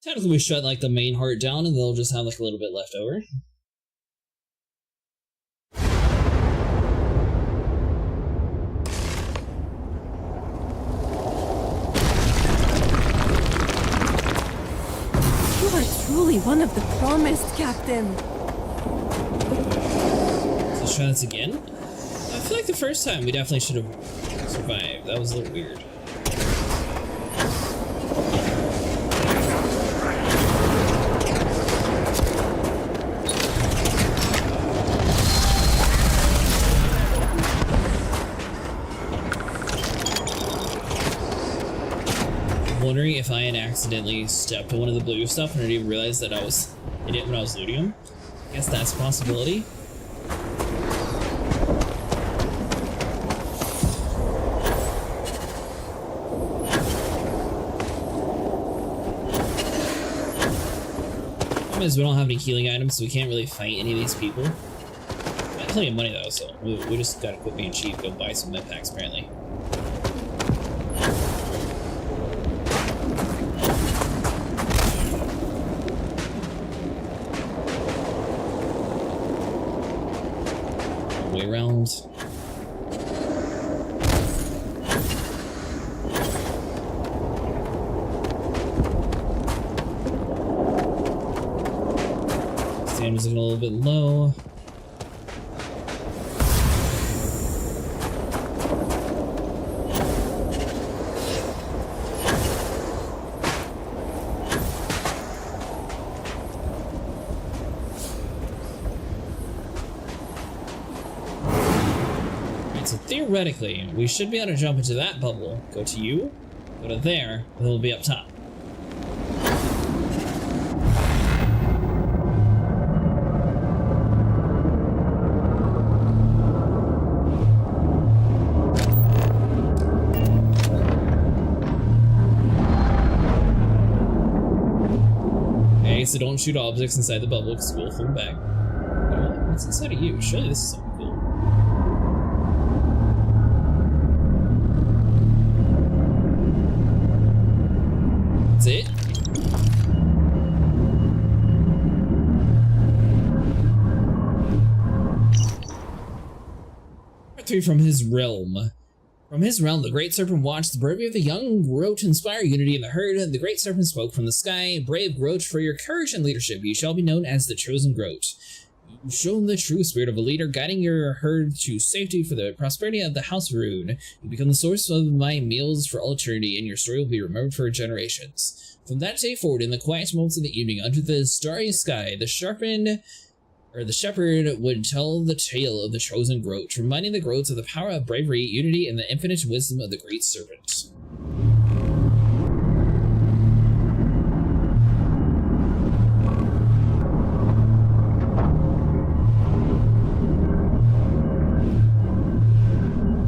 Technically we shut like the main heart down and they'll just have like a little bit left over. truly one of the promised, Captain. So let's try this again. I feel like the first time we definitely should have survived. That was a little weird. Wondering if I had accidentally stepped on one of the blue stuff and I didn't even realize that I was in it when I was looting them. I guess that's a possibility. Problem is we don't have any healing items, so we can't really fight any of these people. We got plenty of money though, so we just gotta quit being cheap, go buy some med packs apparently. Way around. Stamina's looking a little bit low. So theoretically, we should be able to jump into that bubble, go to you, go to there, and then we'll be up top. Okay, so don't shoot objects inside the bubble because we'll fall back. You know what? What's inside of you? Surely this is something cool. That's it. Part 3 from his realm. From his realm, the Great Serpent watched the bravery of the young Groat inspire unity in the herd. The Great Serpent spoke from the sky. Brave Groat, for your courage and leadership, you shall be known as the Chosen Groat. You've shown the true spirit of a leader, guiding your herd to safety for the prosperity of the House of Rune. You become the source of my meals for all eternity, and your story will be remembered for generations. From that day forward, in the quiet moments of the evening, under the starry sky, the shepherd would tell the tale of the chosen Groat, reminding the Groats of the power of bravery, unity, and the infinite wisdom of the Great Serpent.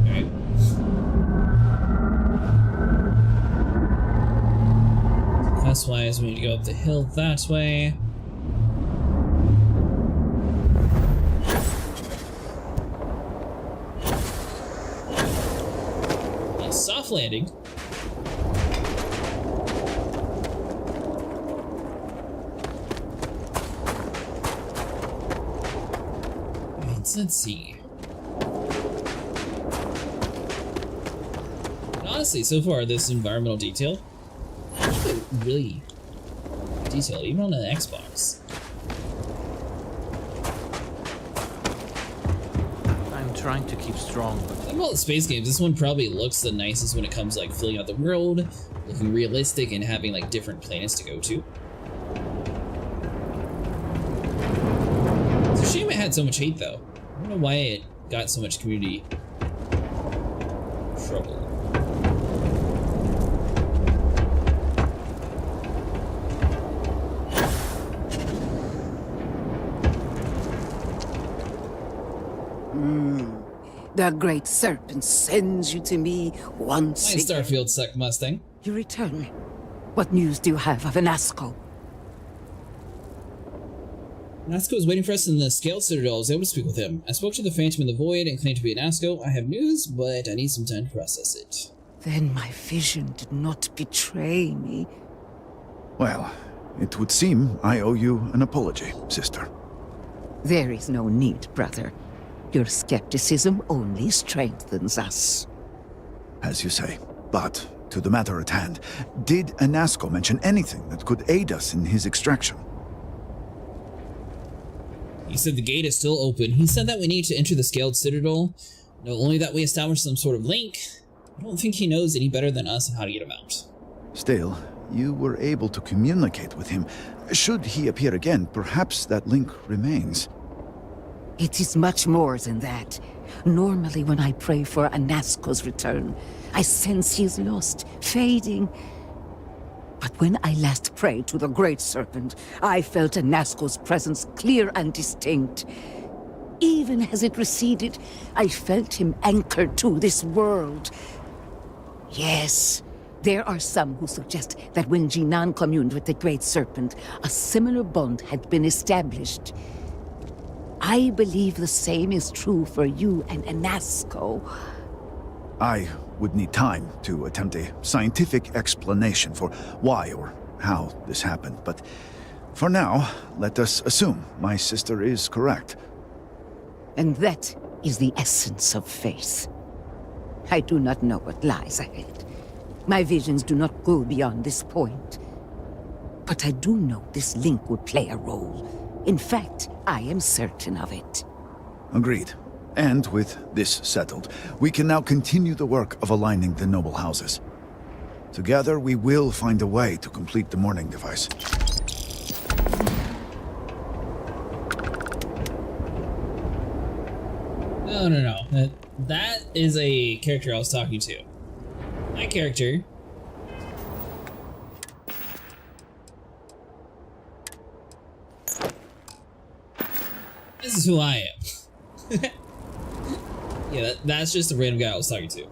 Okay. Quest-wise, we need to go up the hill that way. Soft landing. Let's see. And honestly, so far, this environmental detail is really detailed, even on an Xbox. Trying to keep strong. Of all the space games, this one probably looks the nicest when it comes like filling out the world, looking realistic, and having like different planets to go to. It's a shame it had so much hate though. I don't know why it got so much community trouble. The Great Serpent sends you to me once Hi, Starfield Suck Mustang. You return. What news do you have of Anasco? Anasco was waiting for us in the Scale Citadel. I was able to speak with him. I spoke to the Phantom in the Void and claimed to be Anasco. I have news, but I need some time to process it. Then my vision did not betray me. Well, it would seem I owe you an apology, sister. There is no need, brother. Your skepticism only strengthens us. As you say. But, to the matter at hand, did Anasco mention anything that could aid us in his extraction? He said the gate is still open. He said that we need to enter the Scaled Citadel. Not only that we establish some sort of link, I don't think he knows any better than us on how to get him out. Still, you were able to communicate with him. Should he appear again, perhaps that link remains. It is much more than that. Normally when I pray for Anasco's return, I sense he is lost, fading. But when I last prayed to the Great Serpent, I felt Anasco's presence clear and distinct. Even as it receded, I felt him anchored to this world. Yes, there are some who suggest that when Jinan communed with the Great Serpent, a similar bond had been established. I believe the same is true for you and Anasco. I would need time to attempt a scientific explanation for why or how this happened, but for now, let us assume my sister is correct. And that is the essence of faith. I do not know what lies ahead. My visions do not go beyond this point. But I do know this link would play a role. In fact, I am certain of it. Agreed. And with this settled, we can now continue the work of aligning the noble houses. Together, we will find a way to complete the mourning device. No. That is a character I was talking to. My character. This is who I am. Yeah, that's just a random guy I was talking to.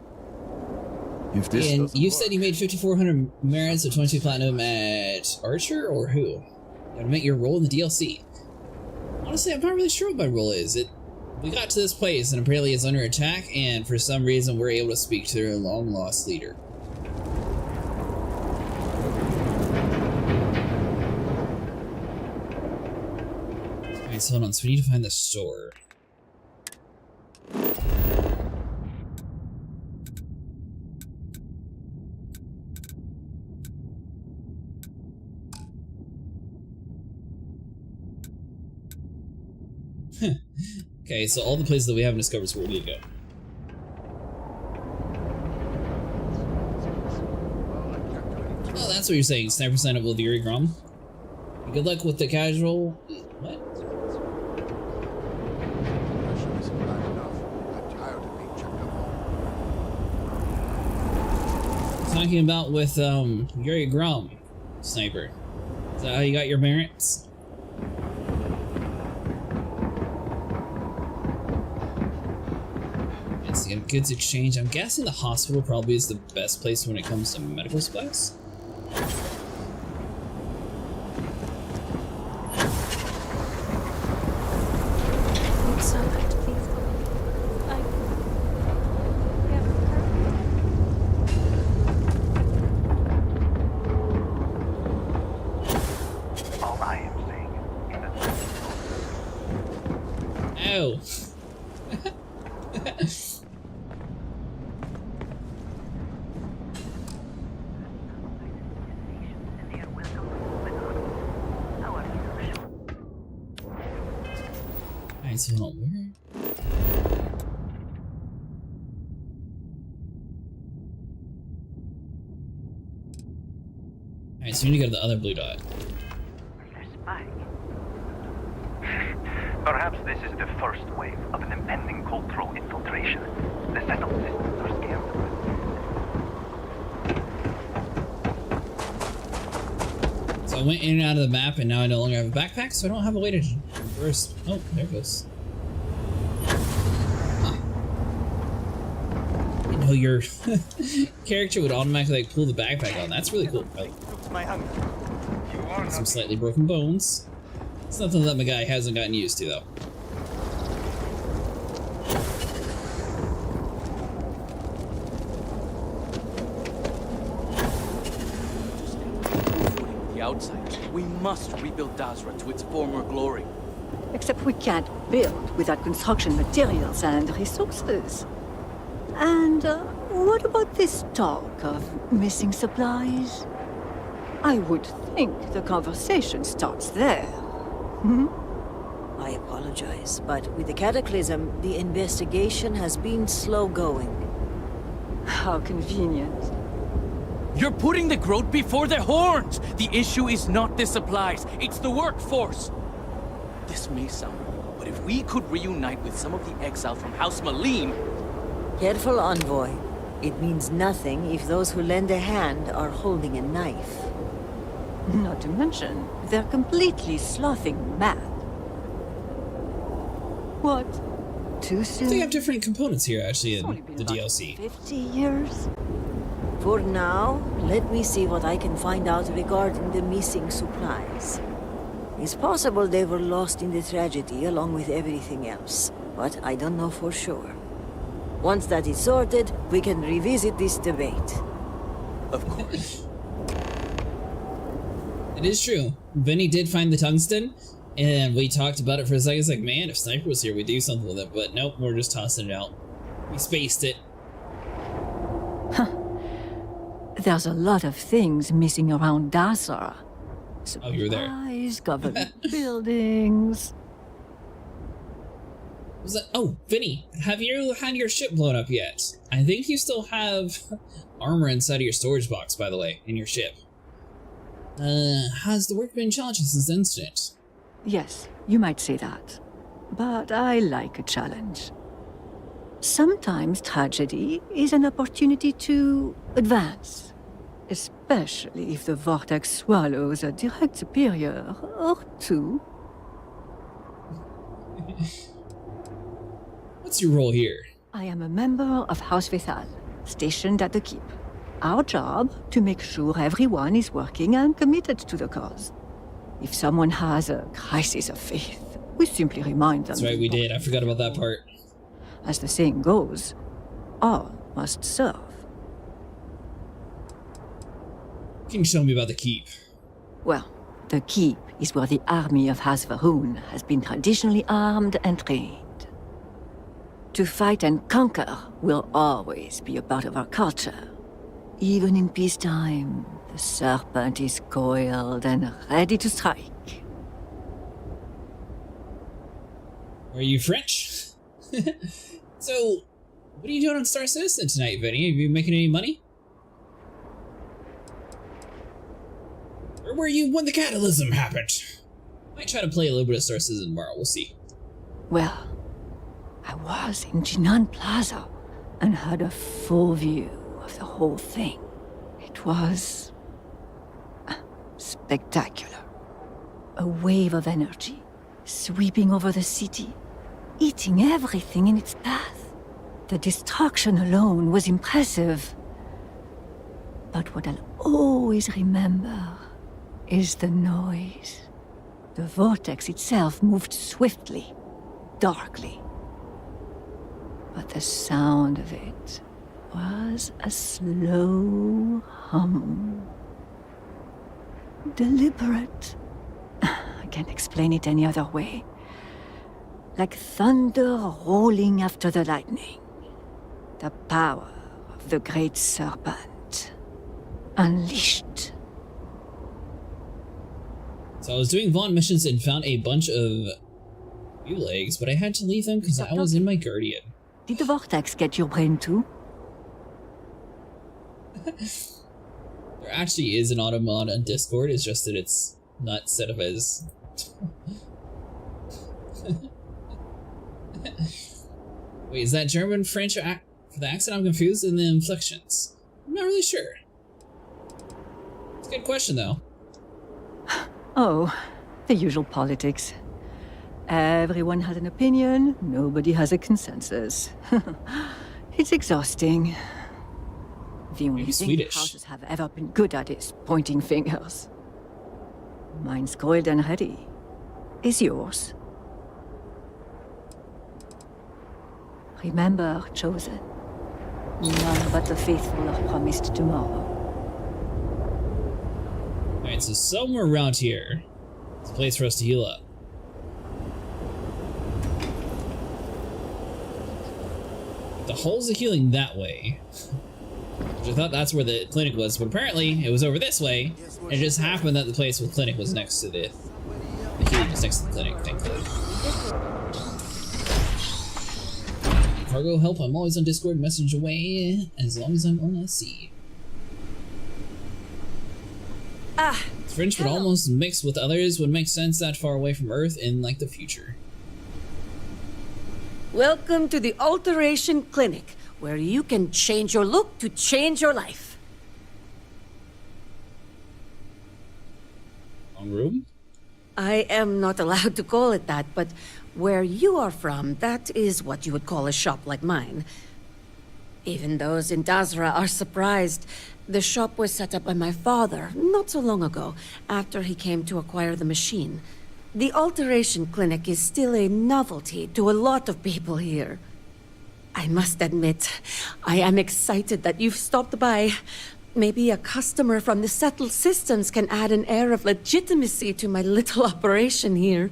If this and you said you made 5,400 merits or 22 platinum at Archer, or who? That meant your role in the DLC. Honestly, I'm not really sure what my role is. We got to this place and apparently it's under attack, and for some reason we're able to speak to their long-lost leader. Alright, so hold on. So we need to find the store. Okay, so all the places that we haven't discovered is where we need to go. Oh, that's what you're saying. Sniper sign up with Yuri Grom. Good luck with the casual. What? Talking about with Yuri Grom, sniper. Is that how you got your merits? It's a goods exchange. I'm guessing the hospital probably is the best place when it comes to medical supplies. Ow. Alright, so hold on, where? Alright, so we need to go to the other blue dot. Perhaps this is the first wave of an impending cultural infiltration. The settled systems are scared of it. So I went in and out of the map, and now I no longer have a backpack, so I don't have a way to reverse. Oh, there it goes. Huh. I didn't know your character would automatically like pull the backpack on. That's really cool. Like, some slightly broken bones. It's nothing that my guy hasn't gotten used to, though. The outside. We must rebuild Dazra to its former glory. Except we can't build without construction materials and resources. And what about this talk of missing supplies? I would think the conversation starts there. Hmm? I I apologize, but with the cataclysm, the investigation has been slow going. How convenient. You're putting the growth before the horns! The issue is not the supplies, it's the workforce! This may sound weak, but if we could reunite with some of the exile from House Malim... Careful, Envoy. It means nothing if those who lend a hand are holding a knife. Not to mention, they're completely sloughing mad. What? Too soon? They have different components here, actually, in the DLC. 50 years? For now, let me see what I can find out regarding the missing supplies. It's possible they were lost in the tragedy along with everything else, but I don't know for sure. Once that is sorted, we can revisit this debate. Of course. It is true. Vinny did find the tungsten, and we talked about it for a second. It's like, man, if Sniper was here, we'd do something with it. But nope, we're just tossing it out. We spaced it. There's a lot of things missing around Dasara. Oh, you were there. Supplies, government buildings. Was that? Oh, Vinny, have you had your ship blown up yet? I think you still have armor inside of your storage box, by the way, in your ship. Has the work been challenging since the incident? Yes, you might say that. But I like a challenge. Sometimes tragedy is an opportunity to advance. Especially if the vortex swallows a direct superior or two. What's your role here? I am a member of House Vethal, stationed at the keep. Our job, to make sure everyone is working and committed to the cause. If someone has a crisis of faith, we simply remind them. That's right, we did. I forgot about that part. As the saying goes, all must serve. Can you tell me about the keep? Well, the keep is where the army of Hasvahoon has been traditionally armed and trained. To fight and conquer will always be a part of our culture. Even in peacetime, the serpent is coiled and ready to strike. Are you French? So, what are you doing on Star Citizen tonight, Vinny? Have you been making any money? Where were you when the cataclysm happened? Might try to play a little bit of Star Citizen tomorrow, we'll see. Well, I was in Jinan Plaza and had a full view of the whole thing. It was spectacular. A wave of energy sweeping over the city, eating everything in its path. The destruction alone was impressive. But what I'll always remember is the noise. The vortex itself moved swiftly, darkly. But the sound of it was a slow hum. Deliberate. I can't explain it any other way. Like thunder rolling after the lightning. The power of the great serpent. Unleashed. So I was doing Vaughn missions and found a bunch of fuel eggs, but I had to leave them because I was in my Guardian. Did the vortex get your brain too? There actually is an auto mod on Discord, it's just that it's not set up as... Wait, is that German, French, or for the accent? I'm confused in the inflections. I'm not really sure. It's a good question, though. Oh, the usual politics. Everyone has an opinion, nobody has a consensus. It's exhausting. The only thing Swedish. houses have ever been good at is pointing fingers. Mine's coiled and ready. Is yours? Remember, Chosen. None but the faithful are promised tomorrow. Alright, so somewhere around here, it's a place for us to heal up. The holes of healing that way. Which I thought that's where the clinic was, but apparently it was over this way. And it just happened that the place with clinic was next to the healing was next to the clinic, thankfully. Cargo help, I'm always on Discord, message away, as long as I'm on a sea. French would almost mix with others, would make sense that far away from Earth in, like, the future. Welcome to the Alteration Clinic, where you can change your look to change your life. Wrong room? I am not allowed to call it that, but where you are from, that is what you would call a shop like mine. Even those in Dazra are surprised. The shop was set up by my father not so long ago, after he came to acquire the machine. The Alteration Clinic is still a novelty to a lot of people here. I must admit, I am excited that you've stopped by. Maybe a customer from the settled systems can add an air of legitimacy to my little operation here.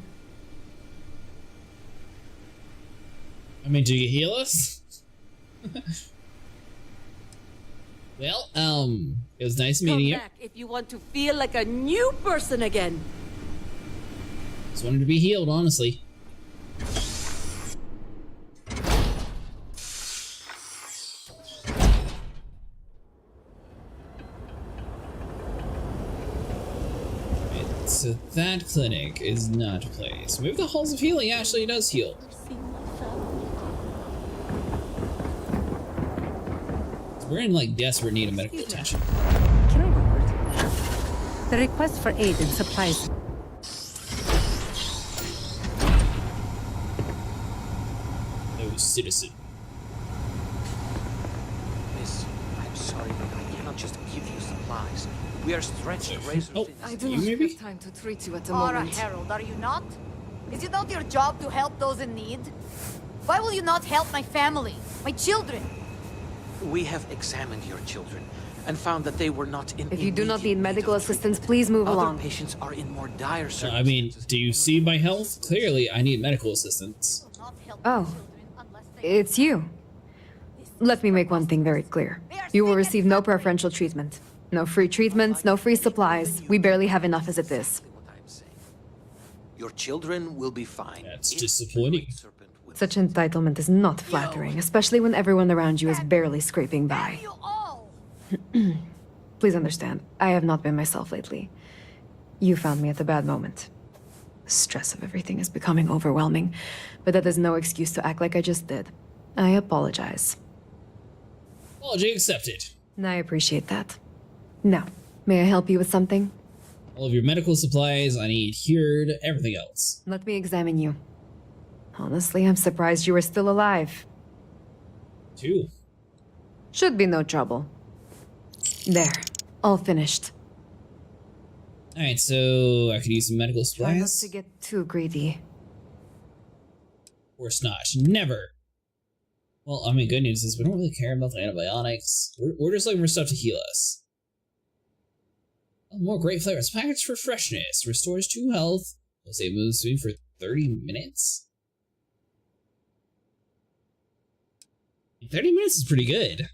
I mean, do you heal us? Well, it was nice meeting you. Come back if you want to feel like a new person again. Just wanted to be healed, honestly. So that clinic is not a place. Maybe the Halls of Healing actually does heal. We're in like desperate need of medical attention. Can I report? The request for aid and supplies. No citizen. Miss, I'm sorry, but I cannot just give you supplies. We are stretched razor thin. I do not have time to treat you at the moment. Harold, are you not? Is it not your job to help those in need? Why will you not help my family, my children? We have examined your children and found that they were not in. If you do not need medical assistance, please move along. Other patients are in more dire circumstances. I mean, do you see my health? Clearly, I need medical assistance. Oh, it's you. Let me make one thing very clear. You will receive no preferential treatment. No free treatments, no free supplies. We barely have enough as it is. Your children will be fine. That's disappointing. Such entitlement is not flattering, especially when everyone around you is barely scraping by. Please understand, I have not been myself lately. You found me at a bad moment. The stress of everything is becoming overwhelming, but that is no excuse to act like I just did. I apologize. Apology accepted. I appreciate that. Now, may I help you with something? All of your medical supplies, I need cured, everything else. Let me examine you. Honestly, I'm surprised you are still alive. Too. Should be no trouble. There, all finished. Alright, so I could use some medical Try not supplies. to get too greedy. Of course not. Never. Well, I mean, good news is we don't really care about the antibiotics. We're just looking for stuff to heal us. More great flavors. Package for freshness. Restores 2 health. We'll save move speed for 30 minutes. 30 minutes is pretty good.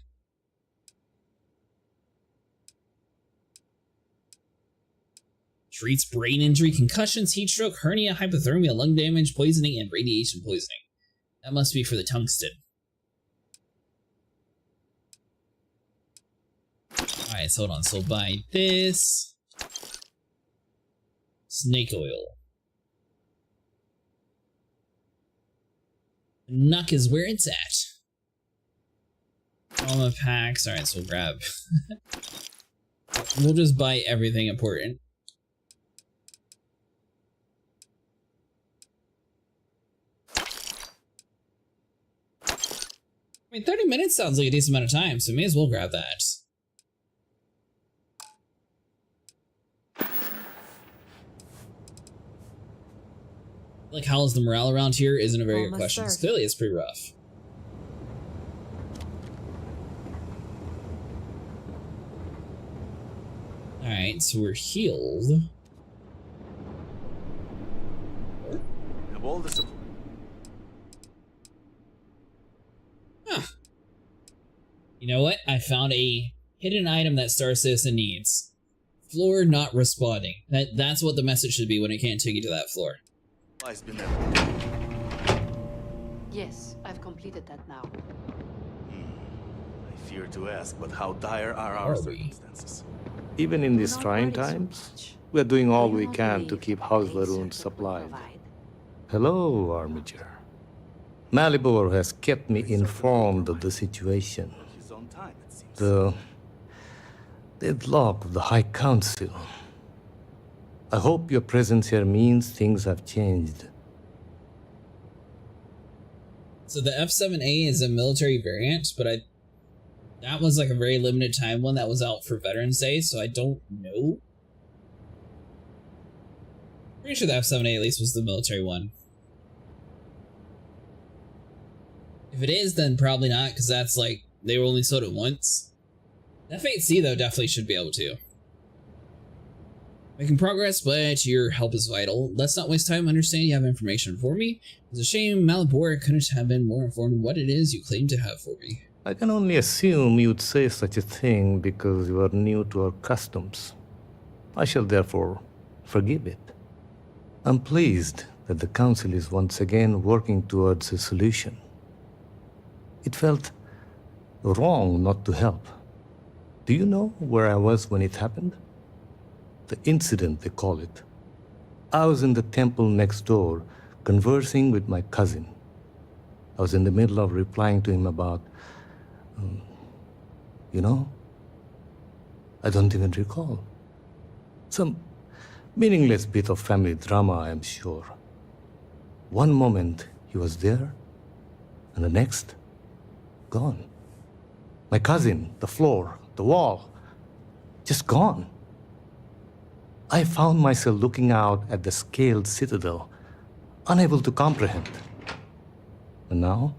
Treats brain injury, concussions, heat stroke, hernia, hypothermia, lung damage, poisoning, and radiation poisoning. That must be for the tungsten. Alright, so hold on. So buy this. Snake oil. Nuck is where it's at. Trauma packs. Alright, so we'll grab. We'll just buy everything important. I mean, 30 minutes sounds like a decent amount of time, so may as well grab that. Like, how's the morale around here isn't a very good question. Clearly, it's pretty rough. Alright, so we're healed. Huh. You know what? I found a hidden item that Star Citizen needs. Floor not responding. That's what the message should be when it can't take you to that floor. Been there. Yes, I've completed that now. I fear to ask, but how dire are our circumstances? Even in these trying times, we are doing all we can to keep House Laroon supplied. Hello, Armiger. Malibor has kept me informed of the situation. The deadlock of the High Council. I hope your presence here means things have changed. So the F7A is a military variant, but that was like a very limited time one that was out for Veterans Day, so I don't know. Pretty sure the F7A at least was the military one. If it is, then probably not, because that's like, they were only sold it once. F8C though definitely should be able to. Making progress, but your help is vital. Let's not waste time. Understand you have information for me. It's a shame Malibor couldn't have been more informed what it is you claim to have for me. I can only assume you'd say such a thing because you are new to our customs. I shall therefore forgive it. I'm pleased that the Council is once again working towards a solution. It felt wrong not to help. Do you know where I was when it happened? The incident, they call it. I was in the temple next door, conversing with my cousin. I was in the middle of replying to him about, you know, I don't even recall. Some meaningless bit of family drama, I am sure. One moment he was there, and the next, gone. My cousin, the floor, the wall, just gone. I found myself looking out at the scaled citadel, unable to comprehend. And now,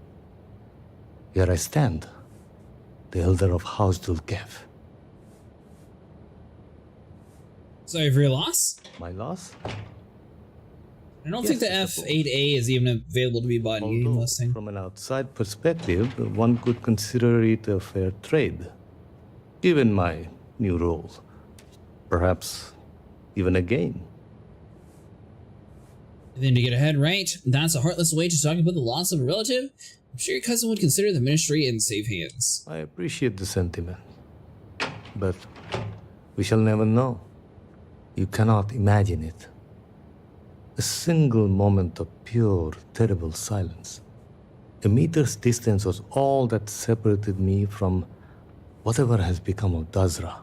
here I stand, the elder of House Dulkev. Sorry for your loss? My loss? I don't think the F8A is even available to be bought in game listing. From an outside perspective, one could consider it a fair trade, given my new role. Perhaps even a gain. And then to get ahead, right? That's a heartless way to talk about the loss of a relative. I'm sure your cousin would consider the ministry in safe hands. I appreciate the sentiment, but we shall never know. You cannot imagine it. A single moment of pure, terrible silence. A meter's distance was all that separated me from whatever has become of Dazra.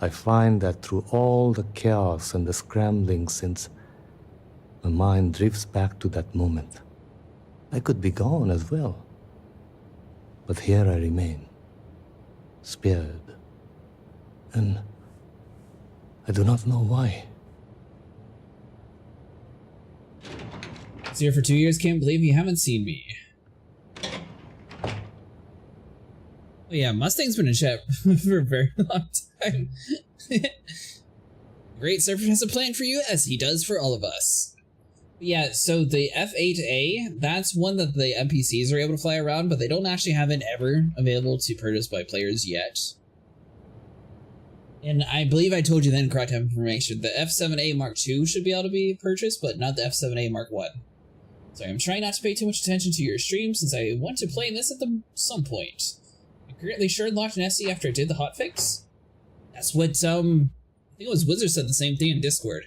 I find that through all the chaos and the scrambling since, my mind drifts back to that moment. I could be gone as well. But here I remain, spared. And I do not know why. I was here for 2 years, can't believe you haven't seen me. Oh yeah, Mustang's been in chat for a very long time. Great Serpent has a plan for you, as he does for all of us. But yeah, so the F8A, that's one that the NPCs are able to fly around, but they don't actually have it ever available to purchase by players yet. And I believe I told you then correct information. The F7A Mark II should be able to be purchased, but not the F7A Mark I. So I'm trying not to pay too much attention to your stream since I want to play this at some point. I'm currently sure unlocked an SE after I did the hotfix. That's what, I think it was Wizard said the same thing in Discord.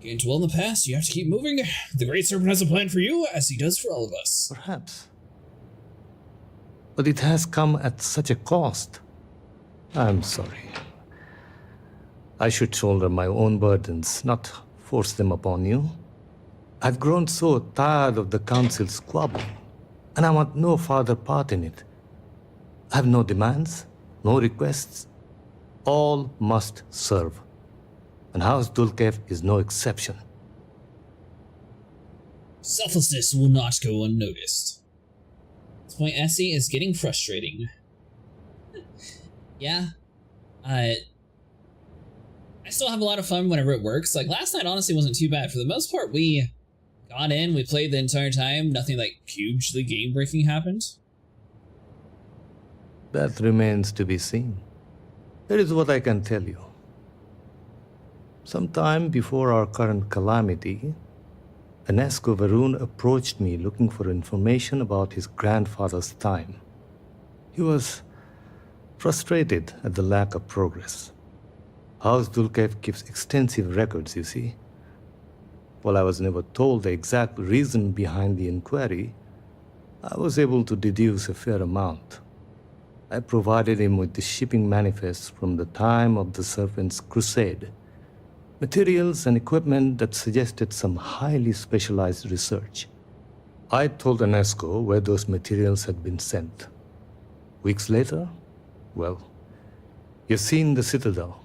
Getting to well in the past, you have to keep moving. The Great Serpent has a plan for you, as he does for all of us. Perhaps. But it has come at such a cost. I'm sorry. I should shoulder my own burdens, not force them upon you. I've grown so tired of the Council squabbling, and I want no further part in it. I have no demands, no requests. All must serve. And House Dulkev is no exception. Selflessness will not go unnoticed. This point, Essie is getting frustrating. Yeah. I still have a lot of fun whenever it works. Like, last night honestly wasn't too bad. For the most part, we got in, we played the entire time. Nothing, like, hugely game-breaking happened. That remains to be seen. Here is what I can tell you. Sometime before our current calamity, Enesco Varun approached me looking for information about his grandfather's time. He was frustrated at the lack of progress. House Dulkev keeps extensive records, you see. While I was never told the exact reason behind the inquiry, I was able to deduce a fair amount. I provided him with the shipping manifest from the time of the Serpent's crusade, materials and equipment that suggested some highly specialized research. I told Enesco where those materials had been sent. Weeks later, well, you've seen the Citadel.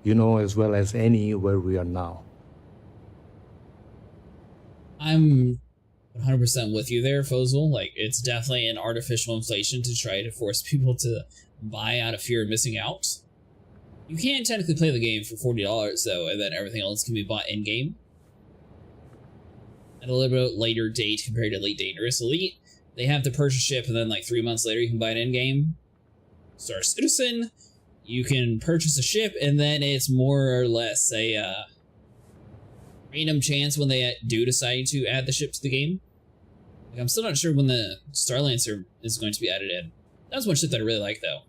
You know as well as any where we are now. I'm 100% with you there, Fozil. Like, it's definitely an artificial inflation to try to force people to buy out of fear of missing out. You can technically play the game for $40 though, and then everything else can be bought in-game at a little bit later date compared to Elite Dangerous. Elite, they have to purchase ship, and then like 3 months later you can buy it in-game. Star Citizen, you can purchase a ship, and then it's more or less a random chance when they do decide to add the ship to the game. Like, I'm still not sure when the Starlancer is going to be added in. That's one ship that I really like, though.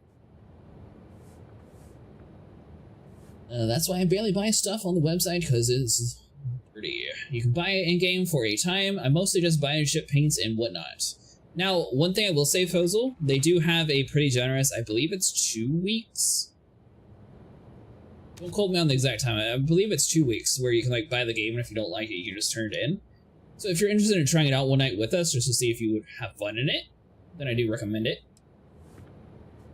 That's why I barely buy stuff on the website, because it's dirty. You can buy it in-game for a time. I mostly just buy ship paints and whatnot. Now, one thing I will say, Fozil, they do have a pretty generous, I believe it's 2 weeks. Don't quote me on the exact time. I believe it's 2 weeks where you can like buy the game, and if you don't like it, you can just turn it in. So if you're interested in trying it out one night with us, just to see if you would have fun in it, then I do recommend it.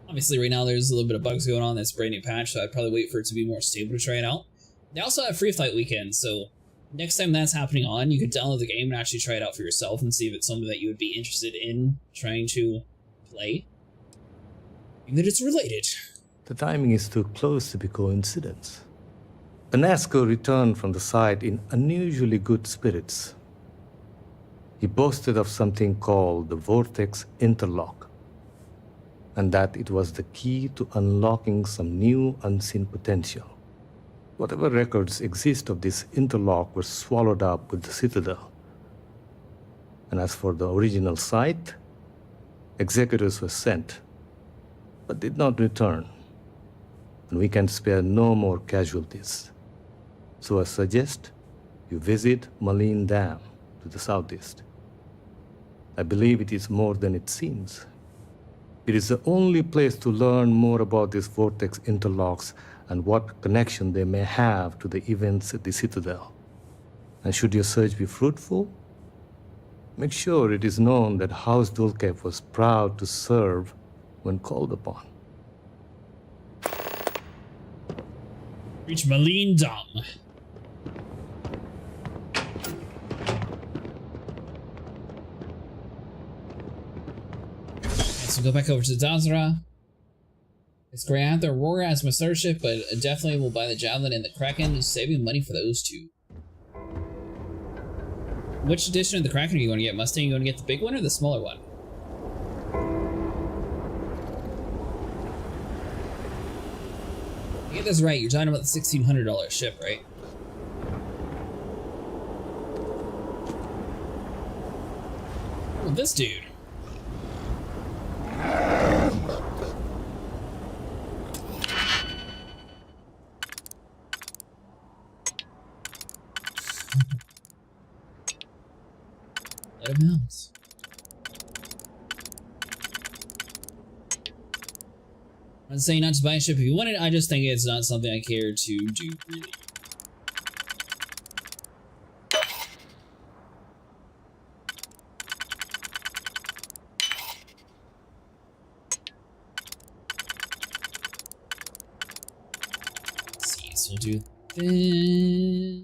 Obviously, right now there's a little bit of bugs going on. That's a brand new patch, so I'd probably wait for it to be more stable to try it out. They also have free flight weekends, so next time that's happening on, you could download the game and actually try it out for yourself and see if it's something that you would be interested in trying to play. And that it's related. The timing is too close to be coincidence. Enesco returned from the site in unusually good spirits. He boasted of something called the Vortex Interlock, and that it was the key to unlocking some new unseen potential. Whatever records exist of this interlock were swallowed up with the Citadel. And as for the original site, executors were sent, but did not return. And we can spare no more casualties. So I suggest you visit Malin Dam to the southeast. I believe it is more than it seems. It is the only place to learn more about these vortex interlocks and what connection they may have to the events at the Citadel. And should your search be fruitful, make sure it is known that House Dulkev was proud to serve when called upon. Reach Malin Dam. So go back over to Dazra. It's great out there. Aurora as my starship, but definitely will buy the Javelin and the Kraken, saving money for those two. Which edition of the Kraken are you going to get? Mustang, you going to get the big one or the smaller one? I get this right, you're talking about the $1,600 ship, right? Oh, this dude. Let him out. I'm saying not to buy a ship if you want it, I just think it's not something I care to do, really. Let's see, so we'll do this.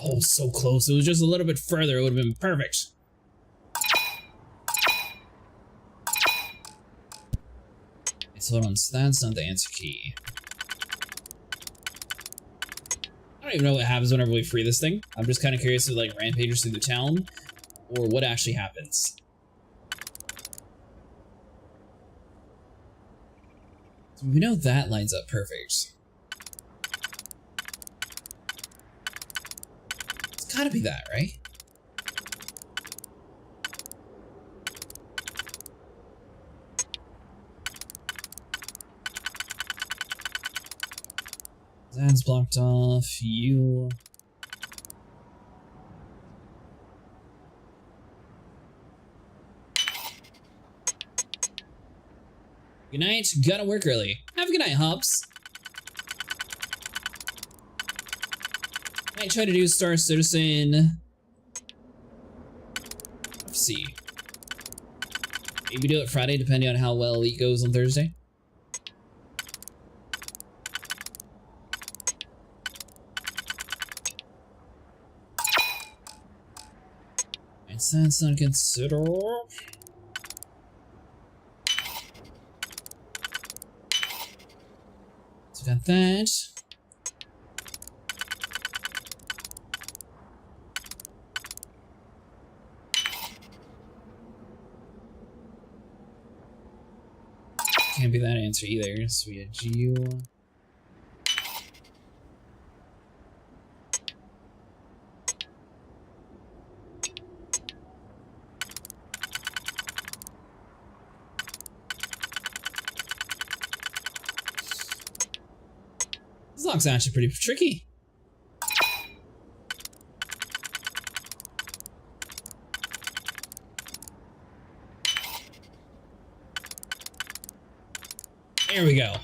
Oh, so close. It was just a little bit further. It would have been perfect. So hold on. So that's not the answer key. Alright, even know what happens whenever we free this thing. I'm just kind of curious if like rampages through the town or what actually happens. So we know that lines up perfect. It's gotta be that, right? That's blocked off. You. Good night. Gotta work early. Have a good night, Hops. Might try to do Star Citizen. Let's see. Maybe do it Friday, depending on how well Elite goes on Thursday. So that's not considered. So got that. Can't be that answer either. So we had you. This lock's actually pretty tricky. There we go.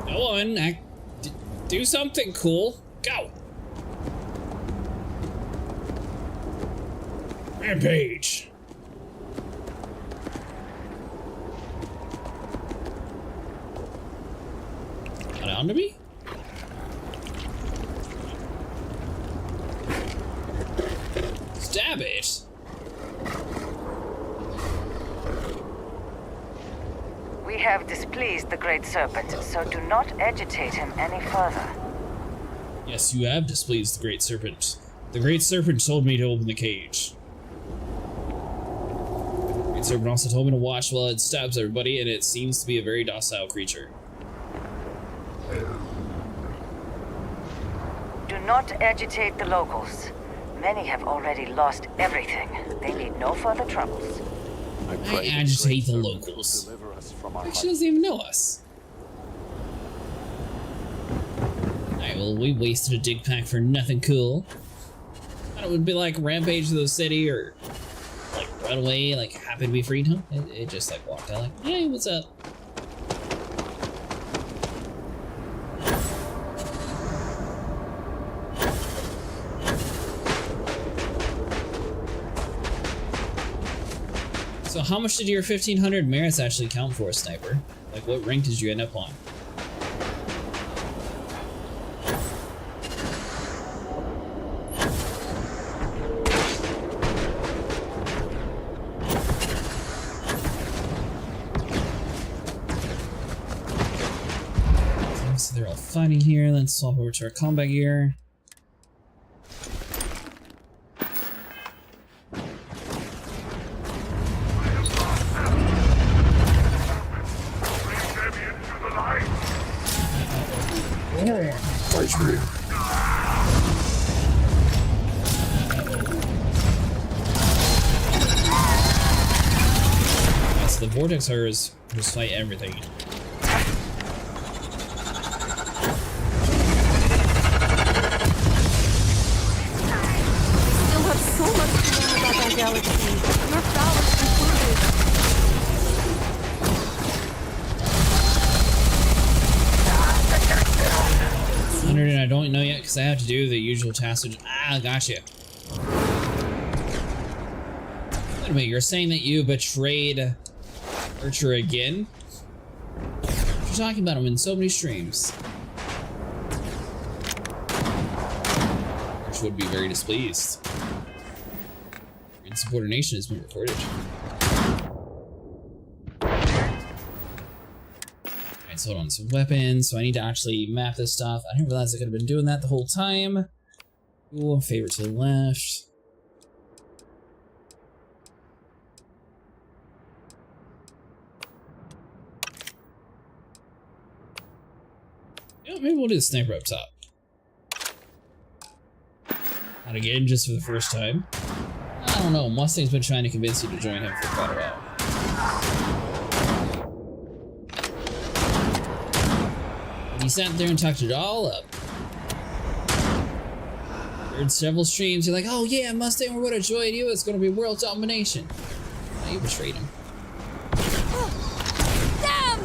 Go on, do something cool. Go. Rampage. Got onto me? Stab it. We have displeased the Great Serpent, so do not agitate him any further. Yes, you have displeased the Great Serpent. The Great Serpent told me to open the cage. The Great Serpent also told me to watch while it stabs everybody, and it seems to be a very docile creature. Do not agitate the locals. Many have already lost everything. They need no further troubles. I agitate the locals. She doesn't even know us. Alright, well, we wasted a dig pack for nothing cool. I thought it would be like rampage to the city or like run away, like happy to be freed. Huh? It just like walked out like, hey, what's up? So how much did your 1500 merits actually count for, Sniper? Like what rank did you end up on? So they're all fighting here. Let's swap over to our combat gear. So the vortex horrors just fight everything. Still have so much to learn about our galaxy. Your flowers included. 100 and I don't know yet because I have to do the usual tasks. Ah, gotcha. Wait a minute, you're saying that you betrayed Archer again? You're talking about him in so many streams. Archer would be very displeased. Insubordination has been recorded. Alright, so hold on, some weapons. So I need to actually map this stuff. I didn't realize I could have been doing that the whole time. Ooh, favorite to the left. Yeah, maybe we'll do the sniper up top. Not again, just for the first time. I don't know, Mustang's been trying to convince you to join him for quite a while. And he sat there and talked it all up. Heard several streams, you're like, oh yeah, Mustang, we're gonna join you, it's gonna be world domination. Now you betrayed him. Damn!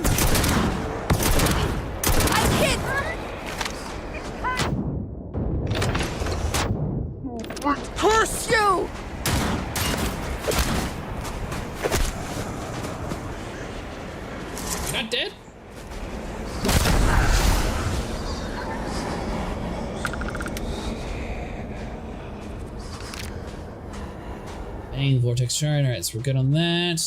I'm hit! Curse you! You're not dead? Bang, vortex shard. Alright, so we're good on that.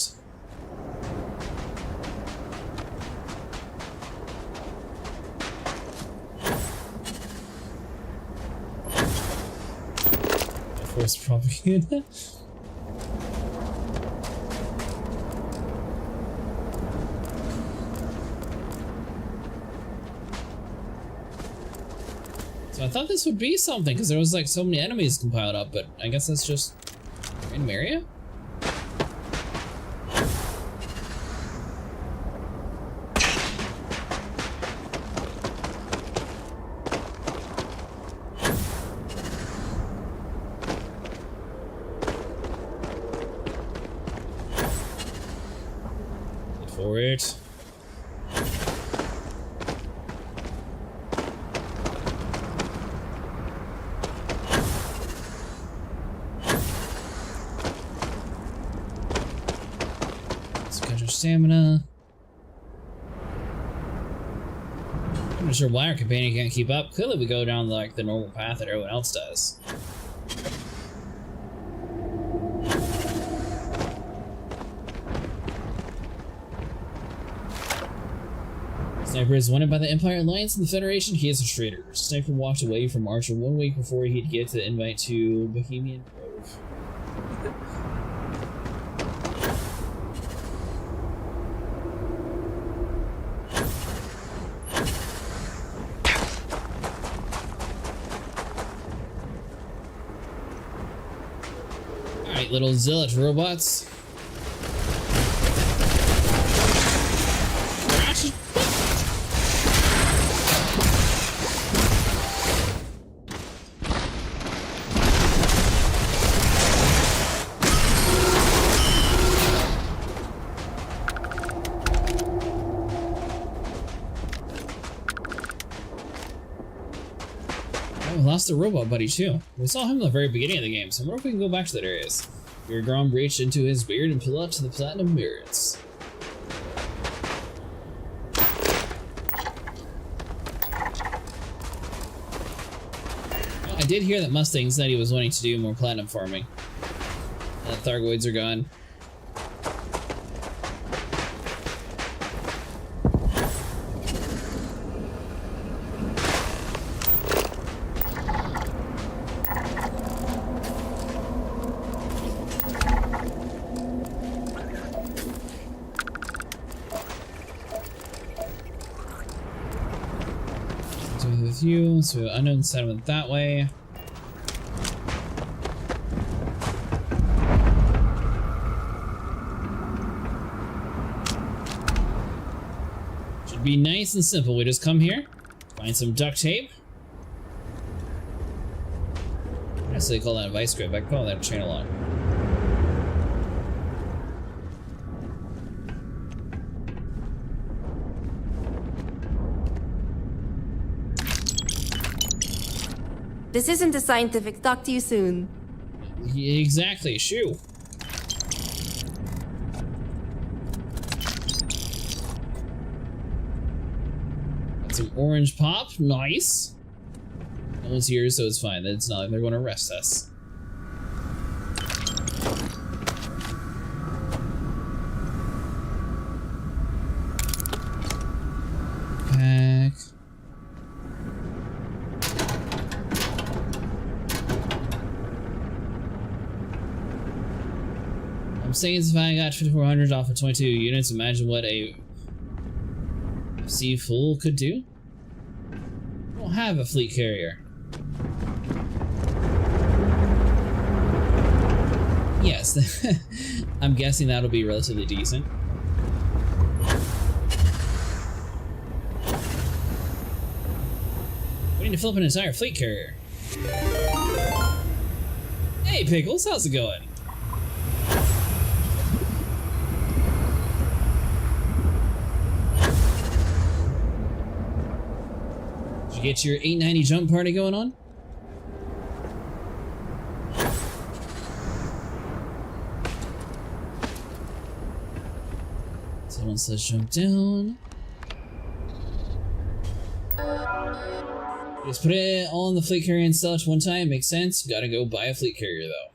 Force propaganda. So I thought this would be something because there was like so many enemies compiled up, but I guess that's just random area. Good for it. Stamina. I'm not sure why our companion can't keep up. Clearly we go down like the normal path that everyone else does. Sniper is wanted by the Empire Alliance and the Federation. He is a traitor. Sniper walked away from Archer 1 week before he'd get the invite to Bohemian Grove. Alright, little zealot robots. Lost a robot buddy too. We saw him in the very beginning of the game, so I wonder if we can go back to that areas. Your Grom reached into his beard and pulled out to the platinum mirrors. Well, I did hear that Mustang said he was wanting to do more platinum farming. Thargoids are gone. With you, so unknown settlement that way. Should be nice and simple. We just come here, find some duct tape. I actually call that a vice grip. I call that a channel lock. This isn't a scientific. Talk to you soon. Exactly, shoo. Got some orange pop, nice. No one's here, so it's fine. It's not like they're going to arrest us. saying is if I got 5,400 off of 22 units, imagine what a sea full could do. I don't have a fleet carrier. Yes, I'm guessing that'll be relatively decent. We need to fill up an entire fleet carrier. Hey Pickles, how's it going? Did you get your 890 jump party going on? Someone says jump down. Just put it all in the fleet carrier and sell it one time. Makes sense. Gotta go buy a fleet carrier though.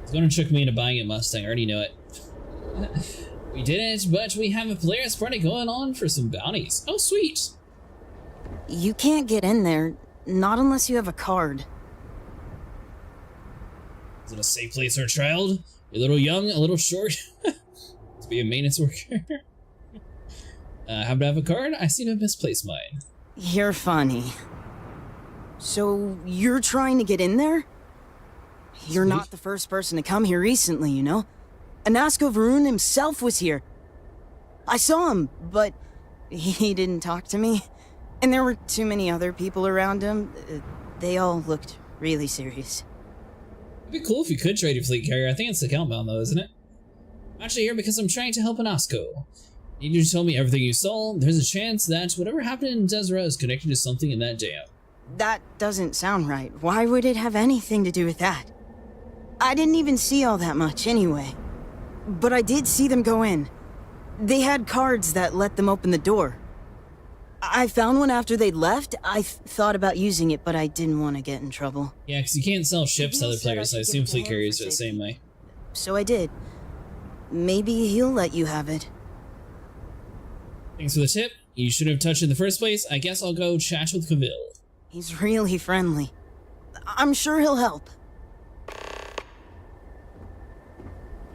It's gonna trick me into buying a Mustang. I already know it. We didn't, but we have a Polaris party going on for some bounties. Oh, sweet. You can't get in there, not unless you have a card. Is it a safe place for a child? You're a little young, a little short. To be a maintenance worker. Happen to have a card? I seem to have misplaced mine. You're funny. So, you're trying to get in there? You're not the first person to come here recently, you know? Anasco Varun himself was here. I saw him, but he didn't talk to me. And there were too many other people around him. They all looked really serious. It'd be cool if you could trade your fleet carrier. I think it's the Countbound though, isn't it? I'm actually here because I'm trying to help Anasco. You need to tell me everything you saw. There's a chance that whatever happened in Deseret is connected to something in that dam. That doesn't sound right. Why would it have anything to do with that? I didn't even see all that much anyway. But I did see them go in. They had cards that let them open the door. I found one after they'd left. I thought about using it, but I didn't want to get in trouble. Yeah, because you can't sell ships to other players, so I assume fleet carriers are the same way. So I did. Maybe he'll let you have it. Thanks for the tip. You should have touched it in the first place. I guess I'll go chat with Cavill. He's really friendly. I'm sure he'll help.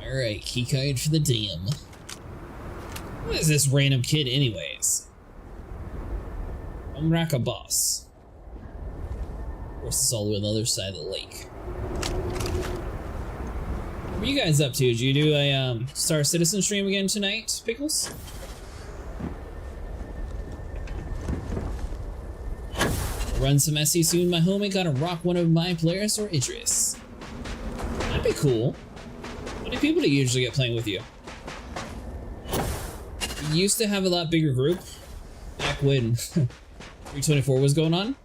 Alright, keycard for the dam. What is this random kid anyways? Umraka boss. Of course, it's all the way on the other side of the lake. What are you guys up to? Did you do a Star Citizen stream again tonight, Pickles? Run some SC soon, my homie. Gotta rock one of my Polaris or Idris. That'd be cool. How many people do you usually get playing with you? You used to have a lot bigger group back when 324 was going on.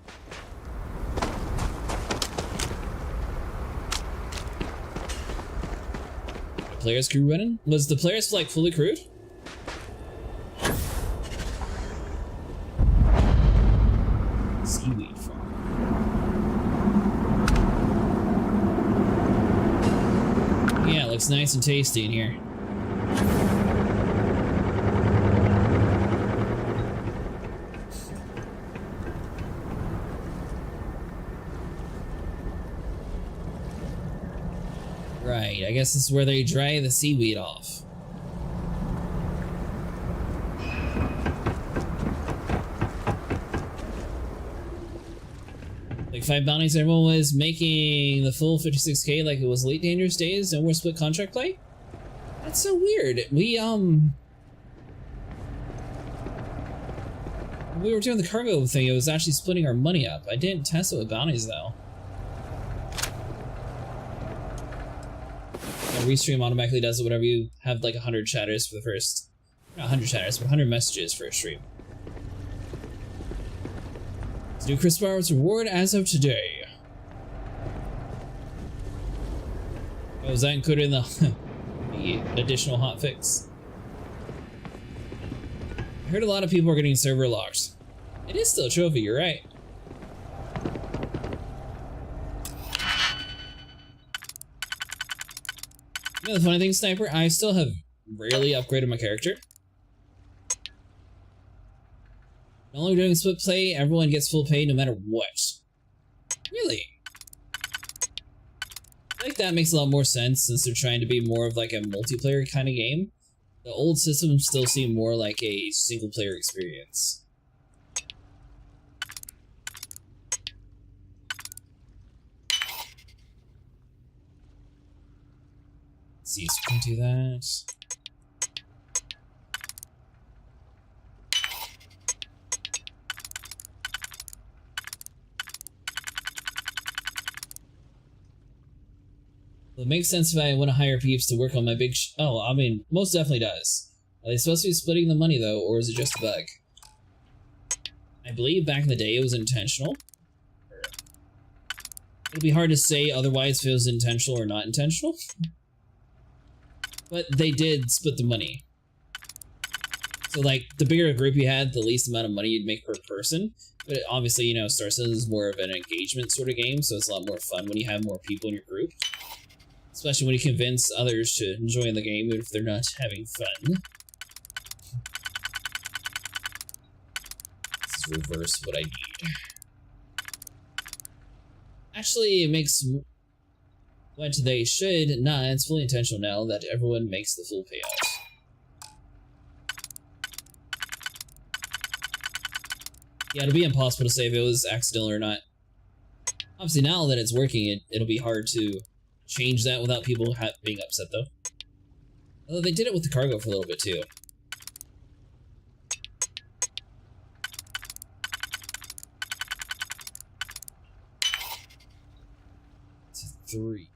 The Polaris crew running? Was the Polaris like fully crewed? Seaweed farm. Yeah, it looks nice and tasty in here. Right, I guess this is where they dry the seaweed off. Like 5 bounties, everyone was making the full 56k like it was Elite Dangerous days, no more split contract play? That's so weird. We were doing the cargo thing, it was actually splitting our money up. I didn't test it with bounties though. Restream automatically does it whenever you have like 100 chatters for the first, not 100 chatters, but 100 messages for a stream. Let's do Chris Barrett's reward as of today. Oh, is that included in the, the additional hotfix? I heard a lot of people are getting server locked. It is still a trophy, you're right. You know the funny thing, Sniper? I still have rarely upgraded my character. Not only doing split play, everyone gets full pay no matter what. Really? I think that makes a lot more sense since they're trying to be more of like a multiplayer kind of game. The old systems still seem more like a single player experience. Let's see if we can do that. It makes sense if I want to hire peeps to work on my big oh, I mean, most definitely does. Are they supposed to be splitting the money, though, or is it just a bug? I believe back in the day it was intentional. It'll be hard to say otherwise if it was intentional or not intentional. But they did split the money. So, like, the bigger a group you had, the least amount of money you'd make per person. But obviously, you know, Star Citizen is more of an engagement sort of game, so it's a lot more fun when you have more people in your group. Especially when you convince others to enjoy the game even if they're not having fun. This is reverse what I need. Actually, it makes what they should. Nah, it's fully intentional now that everyone makes the full payout. Yeah, it'll be impossible to say if it was accidental or not. Obviously, now that it's working, it'll be hard to change that without people being upset, though. Although they did it with the cargo for a little bit, too. It's 3.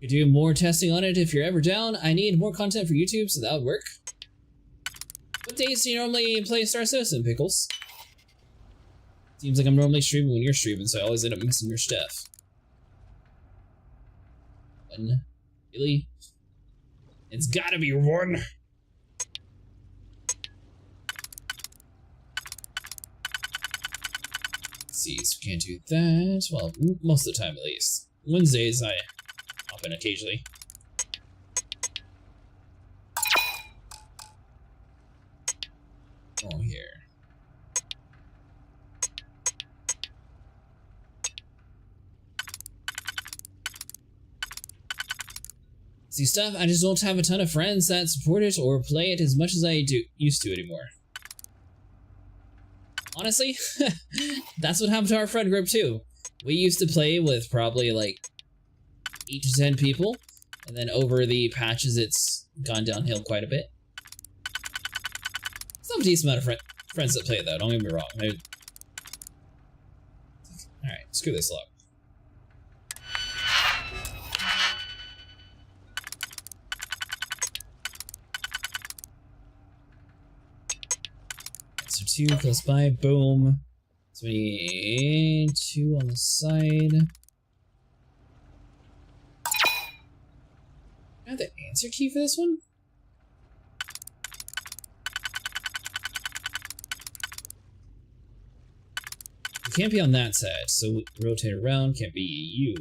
Could do more testing on it if you're ever down. I need more content for YouTube, so that would work. What days do you normally play Star Citizen, Pickles? Seems like I'm normally streaming when you're streaming, so I always end up missing your stuff. One. Really? It's gotta be one! Let's see, so we can't do that. Well, most of the time at least. Wednesdays, I hop in occasionally. Oh, here. See, stuff, I just don't have a ton of friends that support it or play it as much as I used to anymore. Honestly, that's what happened to our friend group too. We used to play with probably like 8 to 10 people, and then over the patches it's gone downhill quite a bit. Some decent amount of friends that play it though, don't get me wrong. Alright, screw this log. So 2 close by, boom. 22 on the side. I have the answer key for this one? It can't be on that side, so rotate around, can't be you.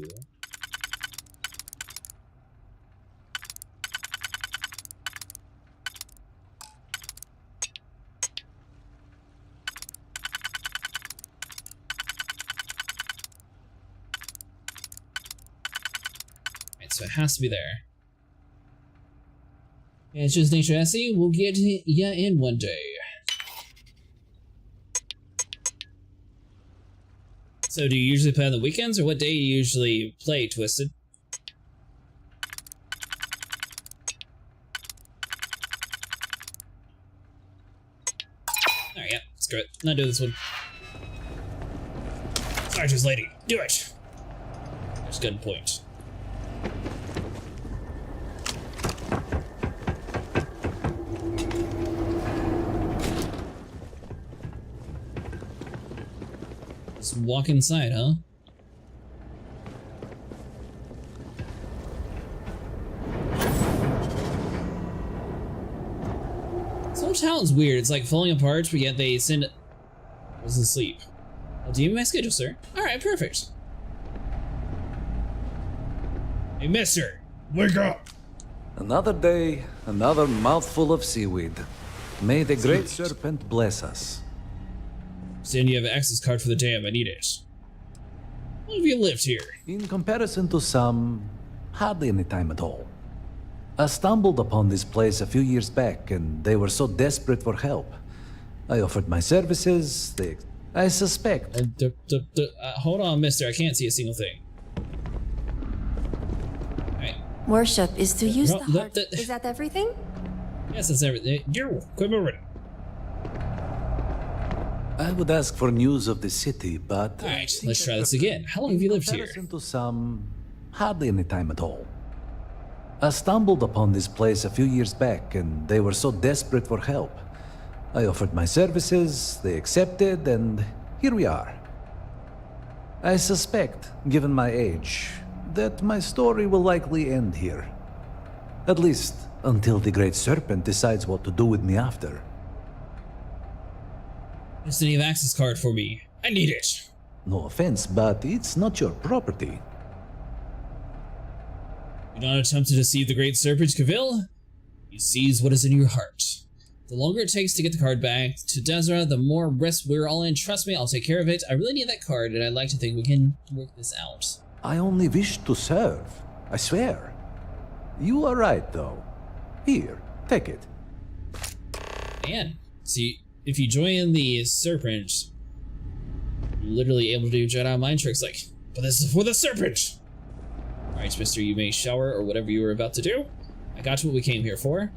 Right, so it has to be there. Yeah, it's just nature essay. We'll get ya in one day. So do you usually play on the weekends, or what day do you usually play, Twisted? Alright, yeah, screw it. Not doing this one. Sarge's lady, do it! There's a good point. Just walk inside, huh? This whole town's weird. It's like falling apart, but yet they send it. I was asleep. Oh, do you have my schedule, sir? Alright, perfect. Hey, mister, wake up! Another day, another mouthful of seaweed. May the great serpent bless us. Saying you have an access card for the dam, I need it. How long have you lived here? In comparison to some, hardly any time at all. I stumbled upon this place a few years back, and they were so desperate for help. I offered my services, I suspect... hold on, mister, I can't see a single thing. Worship is to use the heart. Is that everything? Yes, that's everything. Quit moving. I would ask for news of the city, but... Alright, let's try this again. How long have you lived here? In comparison to some, hardly any time at all. I stumbled upon this place a few years back, and they were so desperate for help. I offered my services, they accepted, and here we are. I suspect, given my age, that my story will likely end here. At least, until the Great Serpent decides what to do with me after. Just need an access card for me. I need it. No offense, but it's not your property. Do not attempt to deceive the Great Serpent, Cavill. He sees what is in your heart. The longer it takes to get the card back to Desra, the more risk we're all in. Trust me, I'll take care of it. I really need that card, and I'd like to think we can work this out. I only wish to serve, I swear. You are right, though. Here, take it. Man, see, if you join the Serpent, you're literally able to do Jedi mind tricks like, but this is for the Serpent! Alright, mister, you may shower or whatever you were about to do. I got you what we came here for.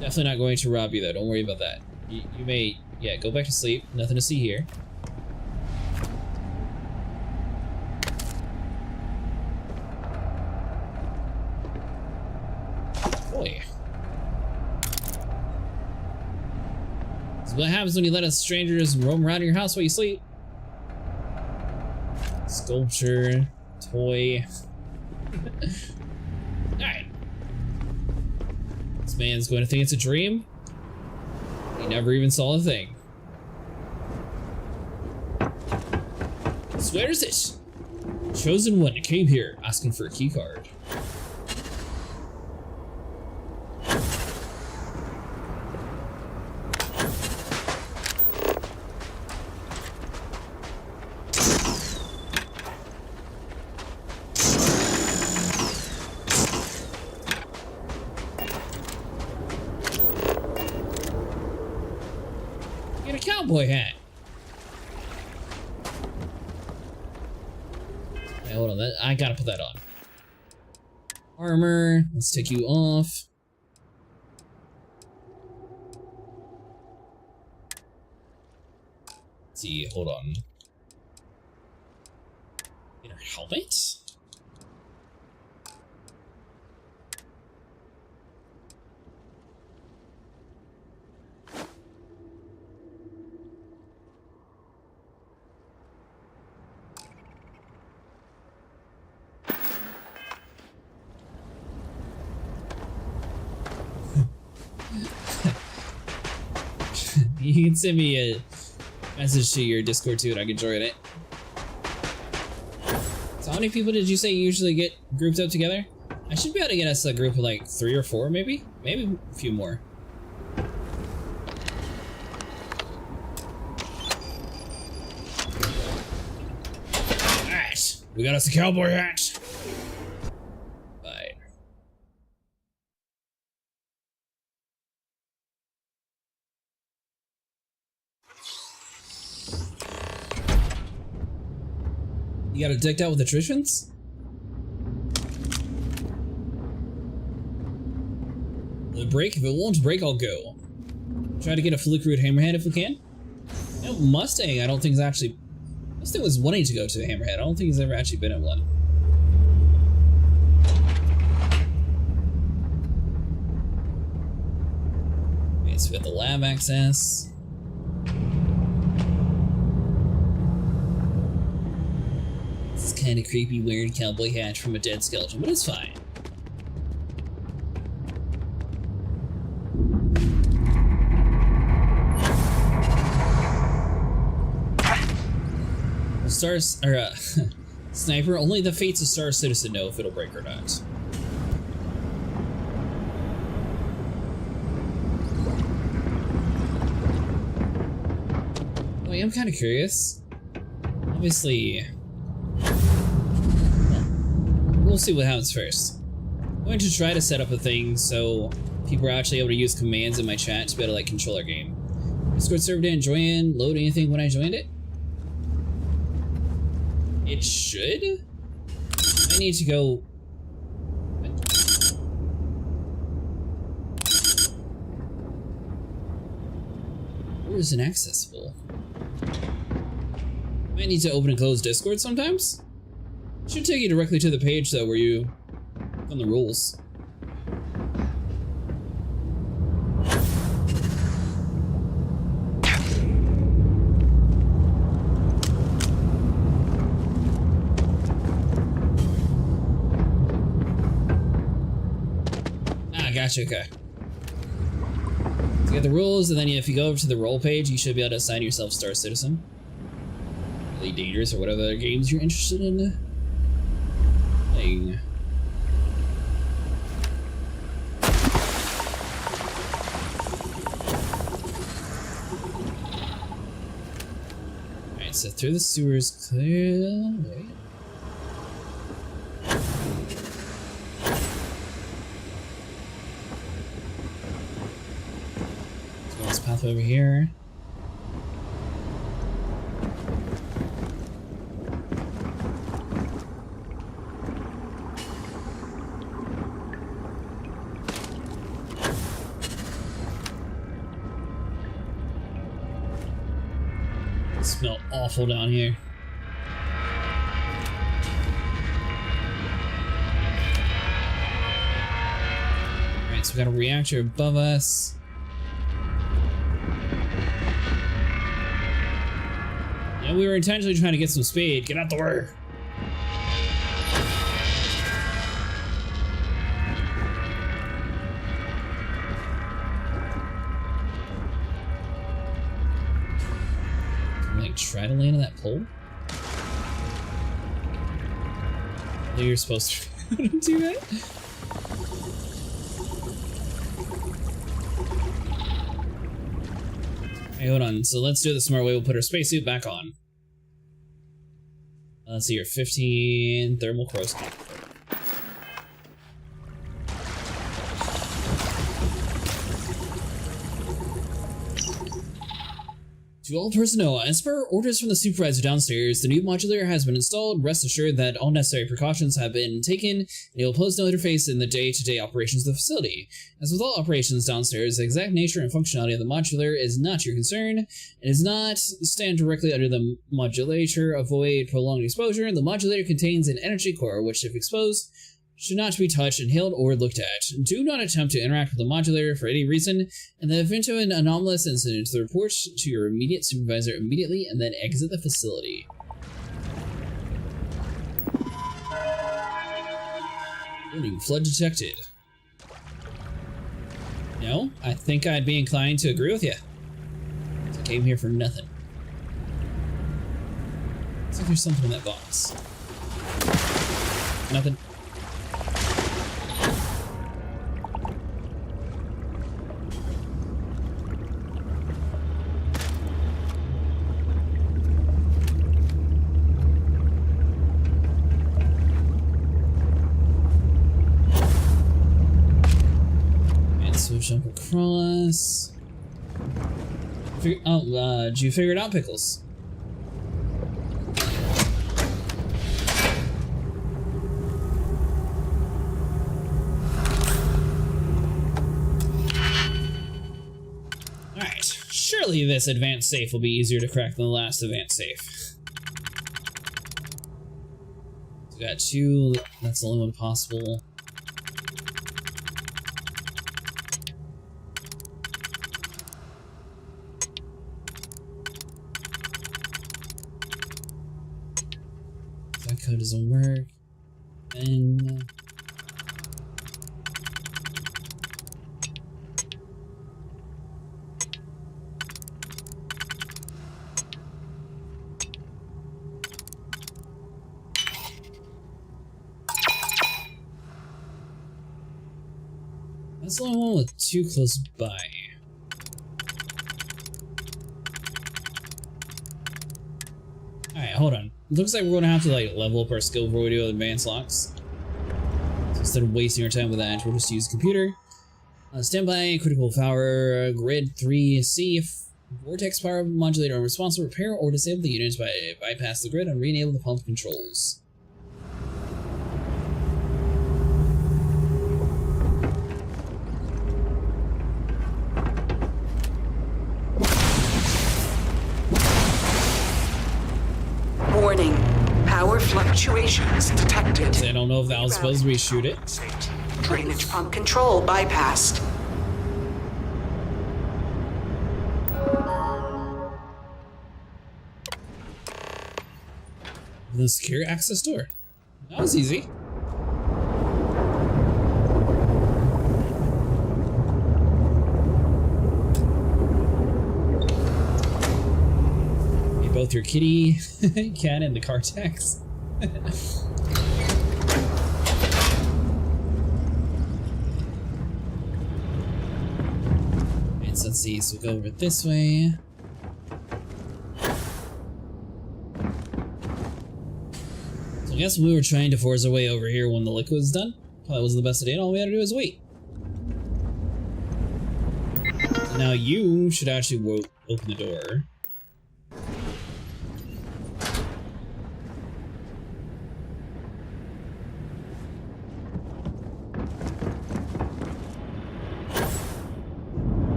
Definitely not going to rob you, though. Don't worry about that. You may, yeah, go back to sleep. Nothing to see here. Boy. This is what happens when you let us strangers roam around your house while you sleep. Sculpture, toy. Alright. This man's going to think it's a dream. He never even saw a thing. Swears it. Chosen one came here asking for a key card. Cowboy hat. Hey, hold on, I gotta put that on. Armor, let's take you off. Let's see, hold on. Inner helmet? You can send me a message to your Discord too, and I can join it. So how many people did you say you usually get grouped up together? I should be able to get us a group of like 3 or 4, maybe? Maybe a few more. Alright, we got us a cowboy hat. You got it decked out with attritions? Will it break? If it won't break, I'll go. Try to get a fully crewed Hammerhead if we can. No, Mustang, I don't think is actually... Mustang was wanting to go to the Hammerhead. I don't think he's ever actually been at one. Okay, so we got the lab access. This is kind of creepy wearing cowboy hat from a dead skeleton, but it's fine. Sniper, only the fates of Star Citizen know if it'll break or not. Oh, yeah, I'm kind of curious. Obviously, we'll see what happens first. I'm going to try to set up a thing so people are actually able to use commands in my chat to be able to like control our game. Discord server didn't join, load anything when I joined it? It should? I need to go... Where is inaccessible? I need to open and close Discord sometimes? It should take you directly to the page though where you... on the rules. Gotcha, okay. So you get the rules, and then if you go over to the role page, you should be able to assign yourself Star Citizen. Elite Dangerous, or whatever other games you're interested in playing. Alright, so through the sewers clear. Wait. Path over here. It smells awful down here. Alright, so we got a reactor above us. And we were intentionally trying to get some speed. Get out the way. Can we, like, try to land on that pole? I think you're supposed to do that. Hey, hold on. So let's do it the smart way. We'll put our spacesuit back on. Let's see here. 15 thermal corrosion. To all personnel, as per orders from the supervisor downstairs, the new modulator has been installed. Rest assured that all necessary precautions have been taken, and it will pose no interface in the day-to-day operations of the facility. As with all operations downstairs, the exact nature and functionality of the modulator is not your concern. It does not stand directly under the modulator. Avoid prolonged exposure. The modulator contains an energy core, which, if exposed, should not be touched, inhaled, or looked at. Do not attempt to interact with the modulator for any reason. In the event of an anomalous incident, report to your immediate supervisor immediately and then exit the facility. Warning, flood detected. No, I think I'd be inclined to agree with you. I came here for nothing. Looks like there's something in that box. Nothing. Jump across. Did you figure it out, Pickles? Alright, surely this advanced safe will be easier to crack than the last advanced safe. We got two, that's the only one possible. Code doesn't work. And That's the only one with too close by. Alright, hold on. Looks like we're gonna have to like level up our skill before we do advanced locks. So instead of wasting our time with that, we'll just use computer. Standby, critical power, grid 3C, vortex power modulator are responsible to repair or disable the units by bypass the grid and re-enable the pump controls. Warning. Power fluctuations detected. I don't know if that was supposed to be shoot it. Drainage pump control bypassed. The secure access door. That was easy. You both your kitty, cat, and the car tax. So let's see, so we'll go over this way. So I guess we were trying to force our way over here when the liquid was done. Probably wasn't the best idea, and all we had to do was wait. So now you should actually open the door.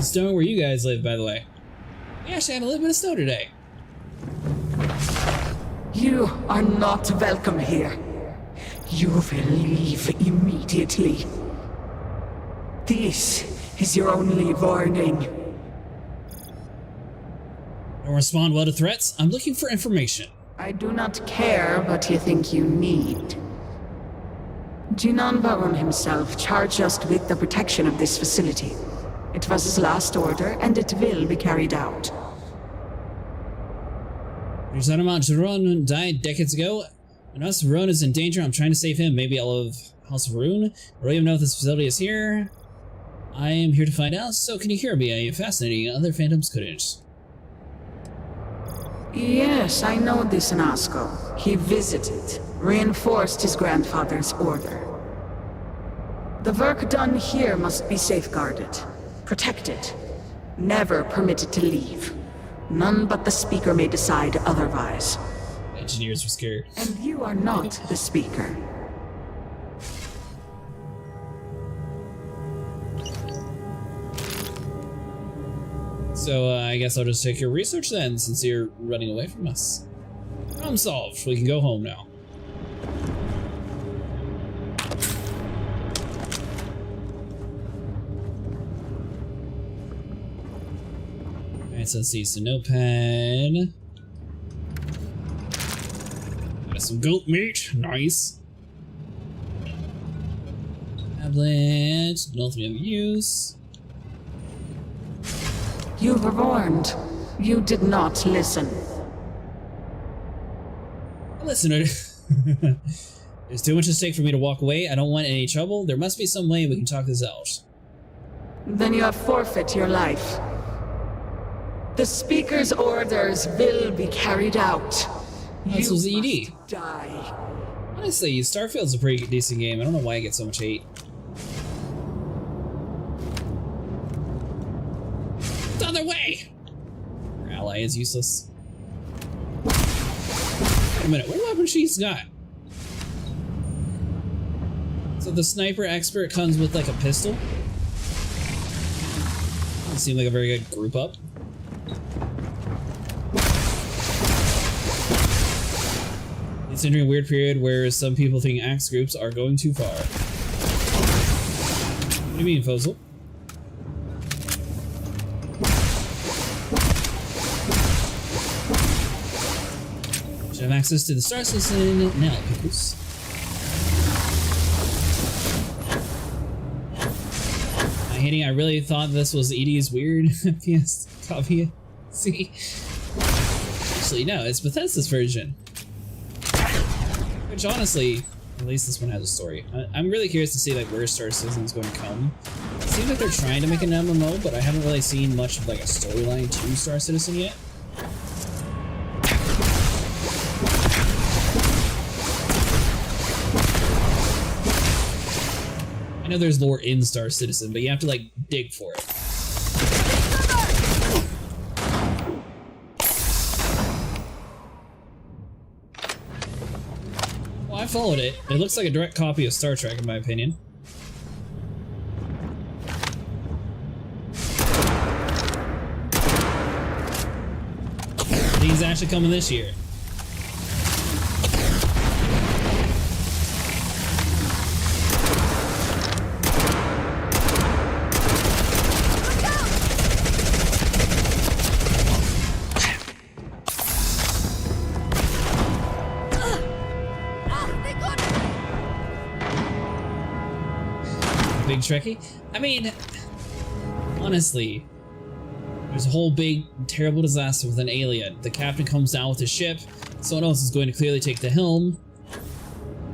Snow where you guys live, by the way. We actually had a little bit of snow today. You are not welcome here. You will leave immediately. This is your only warning. Don't respond well to threats. I'm looking for information. I do not care what you think you need. Jinan Baron himself charged us with the protection of this facility. It was his last order, and it will be carried out. You're talking about Jerome died decades ago? And House of Varun is in danger. I'm trying to save him. Maybe all of House of Varun? I don't even know if this facility is here. I am here to find out, so can you hear me? I am fascinating. Other phantoms couldn't. Yes, I know this Nasco. He visited, reinforced his grandfather's order. The work done here must be safeguarded. Protected. Never permitted to leave. None but the Speaker may decide otherwise. Engineers were scared. And you are not the Speaker. So I guess I'll just take your research then, since you're running away from us. Problem solved. We can go home now. Alright, so let's see, so notepad. Got some goat meat, nice. Tablet, nothing of use. You were warned. You did not listen. Listen, there's too much at stake for me to walk away. I don't want any trouble. There must be some way we can talk this out. Then you have forfeit your life. The Speaker's orders will be carried out. This was ED. Die. Honestly, Starfield's a pretty decent game. I don't know why I get so much hate. The other way! Our ally is useless. Wait a minute, what weapon she's got? So the sniper expert comes with like a pistol? Doesn't seem like a very good group up. It's entering a weird period where some people think axe groups are going too far. What do you mean, Fozzel? Should have access to the star system now, pickles. I really thought this was ED's weird PS copy. See? Actually, no, it's Bethesda's version. Which honestly, at least this one has a story. I'm really curious to see like where Star Citizen is going to come. It seems like they're trying to make an MMO, but I haven't really seen much of like a storyline to Star Citizen yet. I know there's lore in Star Citizen, but you have to like dig for it. Well, I followed it. It looks like a direct copy of Star Trek, in my opinion. He's actually coming this year. Big Trekkie? I mean, honestly, there's a whole big, terrible disaster with an alien. The captain comes down with his ship. Someone else is going to clearly take the helm.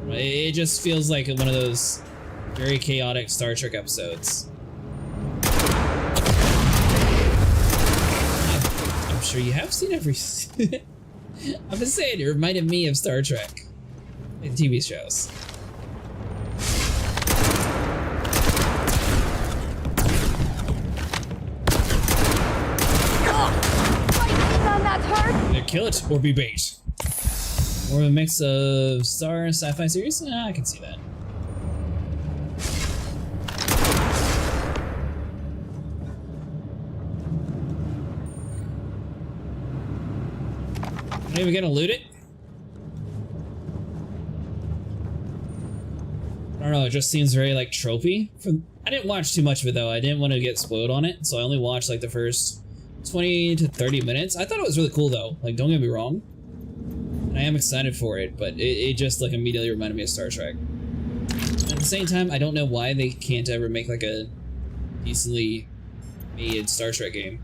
It just feels like one of those very chaotic Star Trek episodes. I'm sure you have seen every... I'm just saying, it reminded me of Star Trek. In TV shows. Either kill it or be bait. Or a mix of star sci-fi series? I can see that. Are we gonna loot it? I don't know, it just seems very like tropey. I didn't watch too much of it though. I didn't want to get spoiled on it, so I only watched like the first 20 to 30 minutes. I thought it was really cool though, like don't get me wrong. And I am excited for it, but it just like immediately reminded me of Star Trek. At the same time, I don't know why they can't ever make like a decently made Star Trek game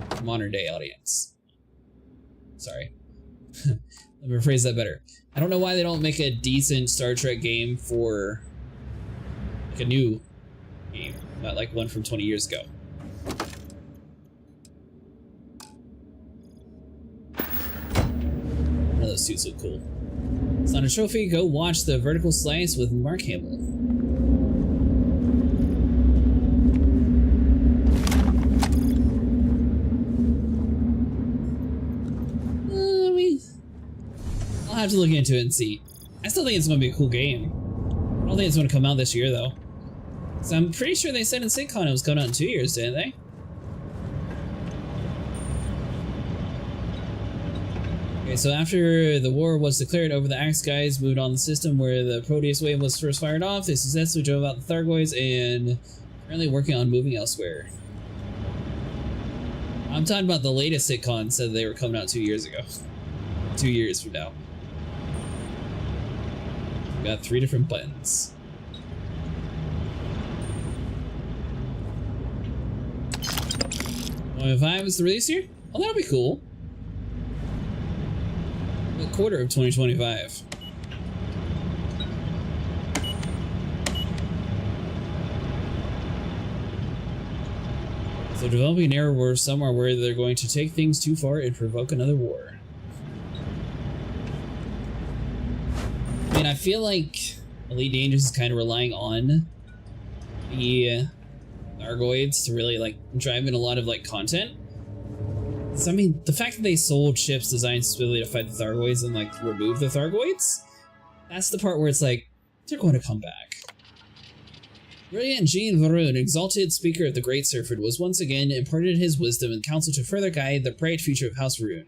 for modern day audience. Sorry. Let me rephrase that better. I don't know why they don't make a decent Star Trek game for like a new game, not like one from 20 years ago. One of those suits look cool. It's not a trophy. Go watch the Vertical Slice with Mark Hamill. I'll have to look into it and see. I still think it's going to be a cool game. I don't think it's going to come out this year though. So I'm pretty sure they said in SitCon it was coming out in 2 years, didn't they? Okay, so after the war was declared over, the Axe guys moved on the system where the Proteus wave was first fired off. They successfully drove out the Thargoids and currently working on moving elsewhere. I'm talking about the latest SitCon said they were coming out 2 years ago. 2 years from now. We've got 3 different buttons. If I was the release year? Oh, that'll be cool. The quarter of 2025. So developing an era where somewhere where they're going to take things too far and provoke another war. I mean, I feel like Elite Dangerous is kind of relying on the Thargoids to really like drive in a lot of like content. So I mean, the fact that they sold ships designed specifically to fight the Thargoids and like remove the Thargoids, that's the part where it's like, they're going to come back. Brilliant Jean Varun, exalted speaker of the Great Serpent, was once again imparted his wisdom and counsel to further guide the bright future of House Varun.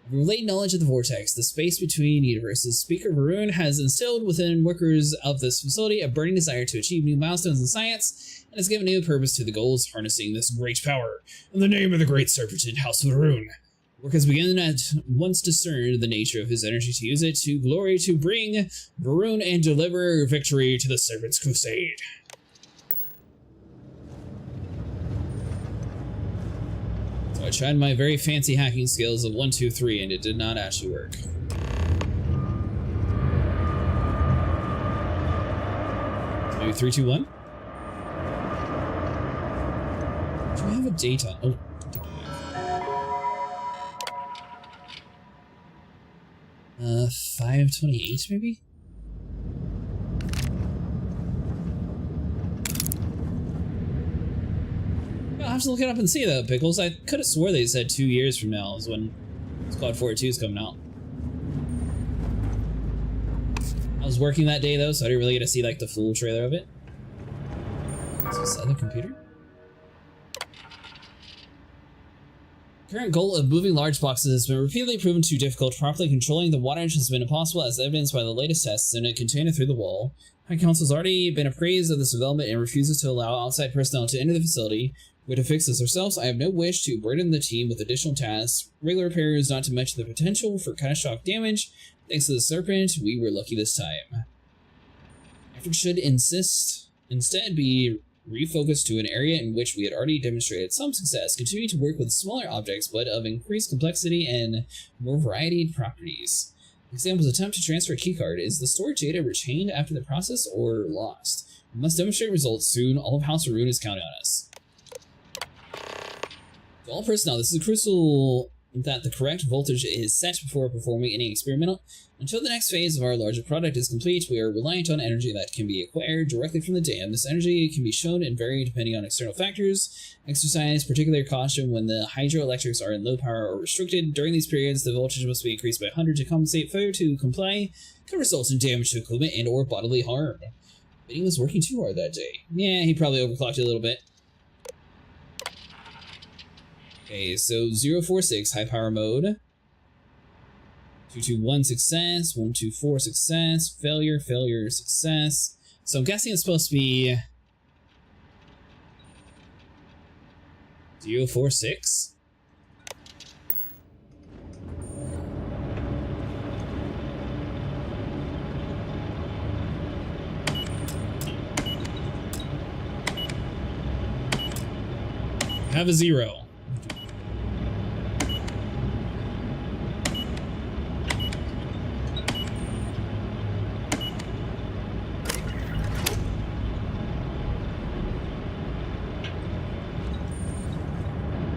Relayed knowledge of the vortex, the space between universes, Speaker Varun has instilled within workers of this facility a burning desire to achieve new milestones in science, and has given new purpose to the goals harnessing this great power. In the name of the Great Serpent in House Varun, work has begun at once discern the nature of his energy to use it to glory to bring Varun and deliver victory to the Serpent's crusade. So I tried my very fancy hacking skills of 1, 2, 3, and it did not actually work. Do 3, 2, 1. Do we have a date on? Oh. 5/28 maybe? I'll have to look it up and see though, Pickles. I could have swore they said 2 years from now is when Squad 42 is coming out. I was working that day though, so I didn't really get to see like the full trailer of it. Is this other computer? Current goal of moving large boxes has been repeatedly proven too difficult. Properly controlling the wattage has been impossible, as evidenced by the latest tests in a container through the wall. High Council has already been appraised of this development and refuses to allow outside personnel to enter the facility. We're to fix this ourselves. I have no wish to burden the team with additional tasks, regular repairs, not to mention the potential for catastrophic damage. Thanks to the Serpent, we were lucky this time. Effort should instead be refocused to an area in which we had already demonstrated some success, continuing to work with smaller objects but of increased complexity and more varied properties. Examples: attempt to transfer a keycard. Is the stored data retained after the process or lost? We must demonstrate results soon. All of House Rune is counting on us. To all personnel, this is crucial that the correct voltage is set before performing any experimental. Until the next phase of our larger product is complete, we are reliant on energy that can be acquired directly from the dam. This energy can be shown and vary depending on external factors. Exercise particular caution when the hydroelectrics are in low power or restricted. During these periods, the voltage must be increased by 100 to compensate. Failure to comply could result in damage to equipment and or bodily harm. Biddy was working too hard that day. Yeah, he probably overclocked it a little bit. Okay, so 046 high power mode. 221 success, 124 success, failure, failure, success. So I'm guessing it's supposed to be 046. Have a 0.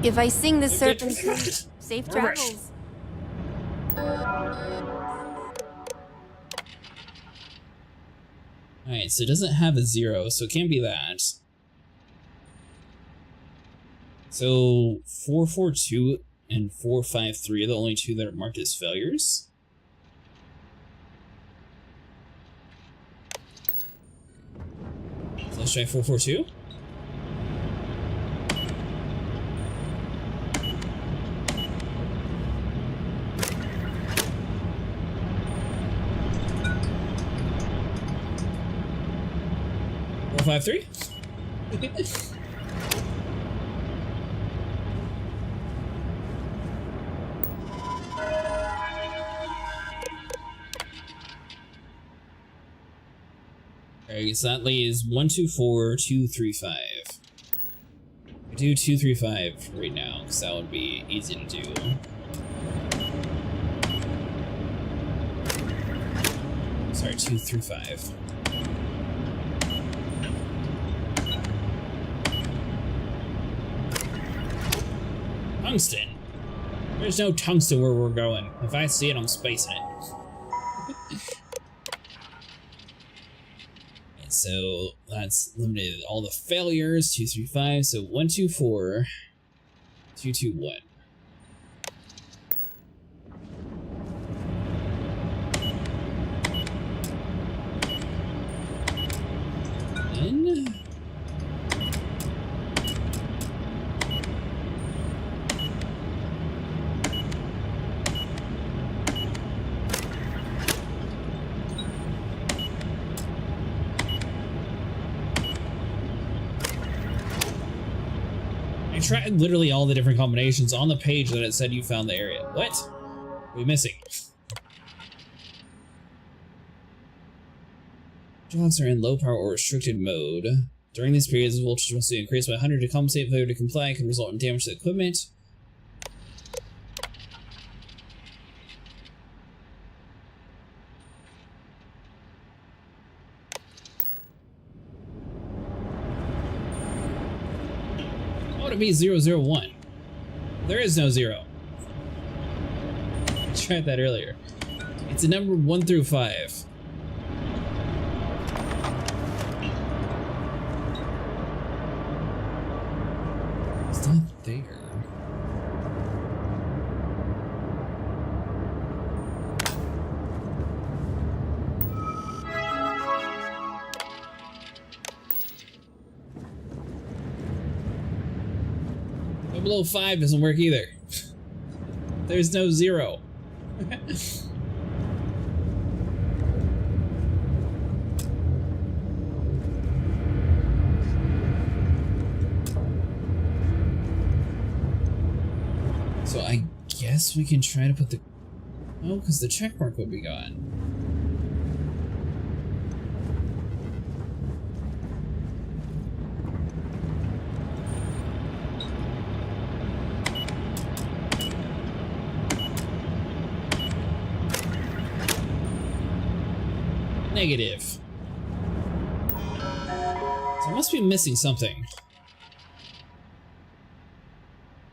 If I sing the serpent, safe travels. Alright, so it doesn't have a 0, so it can't be that. So 442 and 453 are the only two that are marked as failures. So let's try 442. Five, 3. Alright, so that leaves 124, 235. I do 235 right now, because that would be easy to do. Sorry, 235. Tungsten? There's no tungsten where we're going. If I see it, I'm spacing it. And so that's limited all the failures. 235, so 124, 221. Then I tried literally all the different combinations on the page that it said you found the area. What? What are we missing? Jobs are in low power or restricted mode. During these periods, the voltage must be increased by 100 to compensate. Failure to comply can result in damage to the equipment. would it be 001? There is no 0. I tried that earlier. It's a number 1 through 5. It's not there. Below 5 doesn't work either. There's no 0. So I guess we can try to put the... Oh, because the check mark would be gone. Negative. So I must be missing something.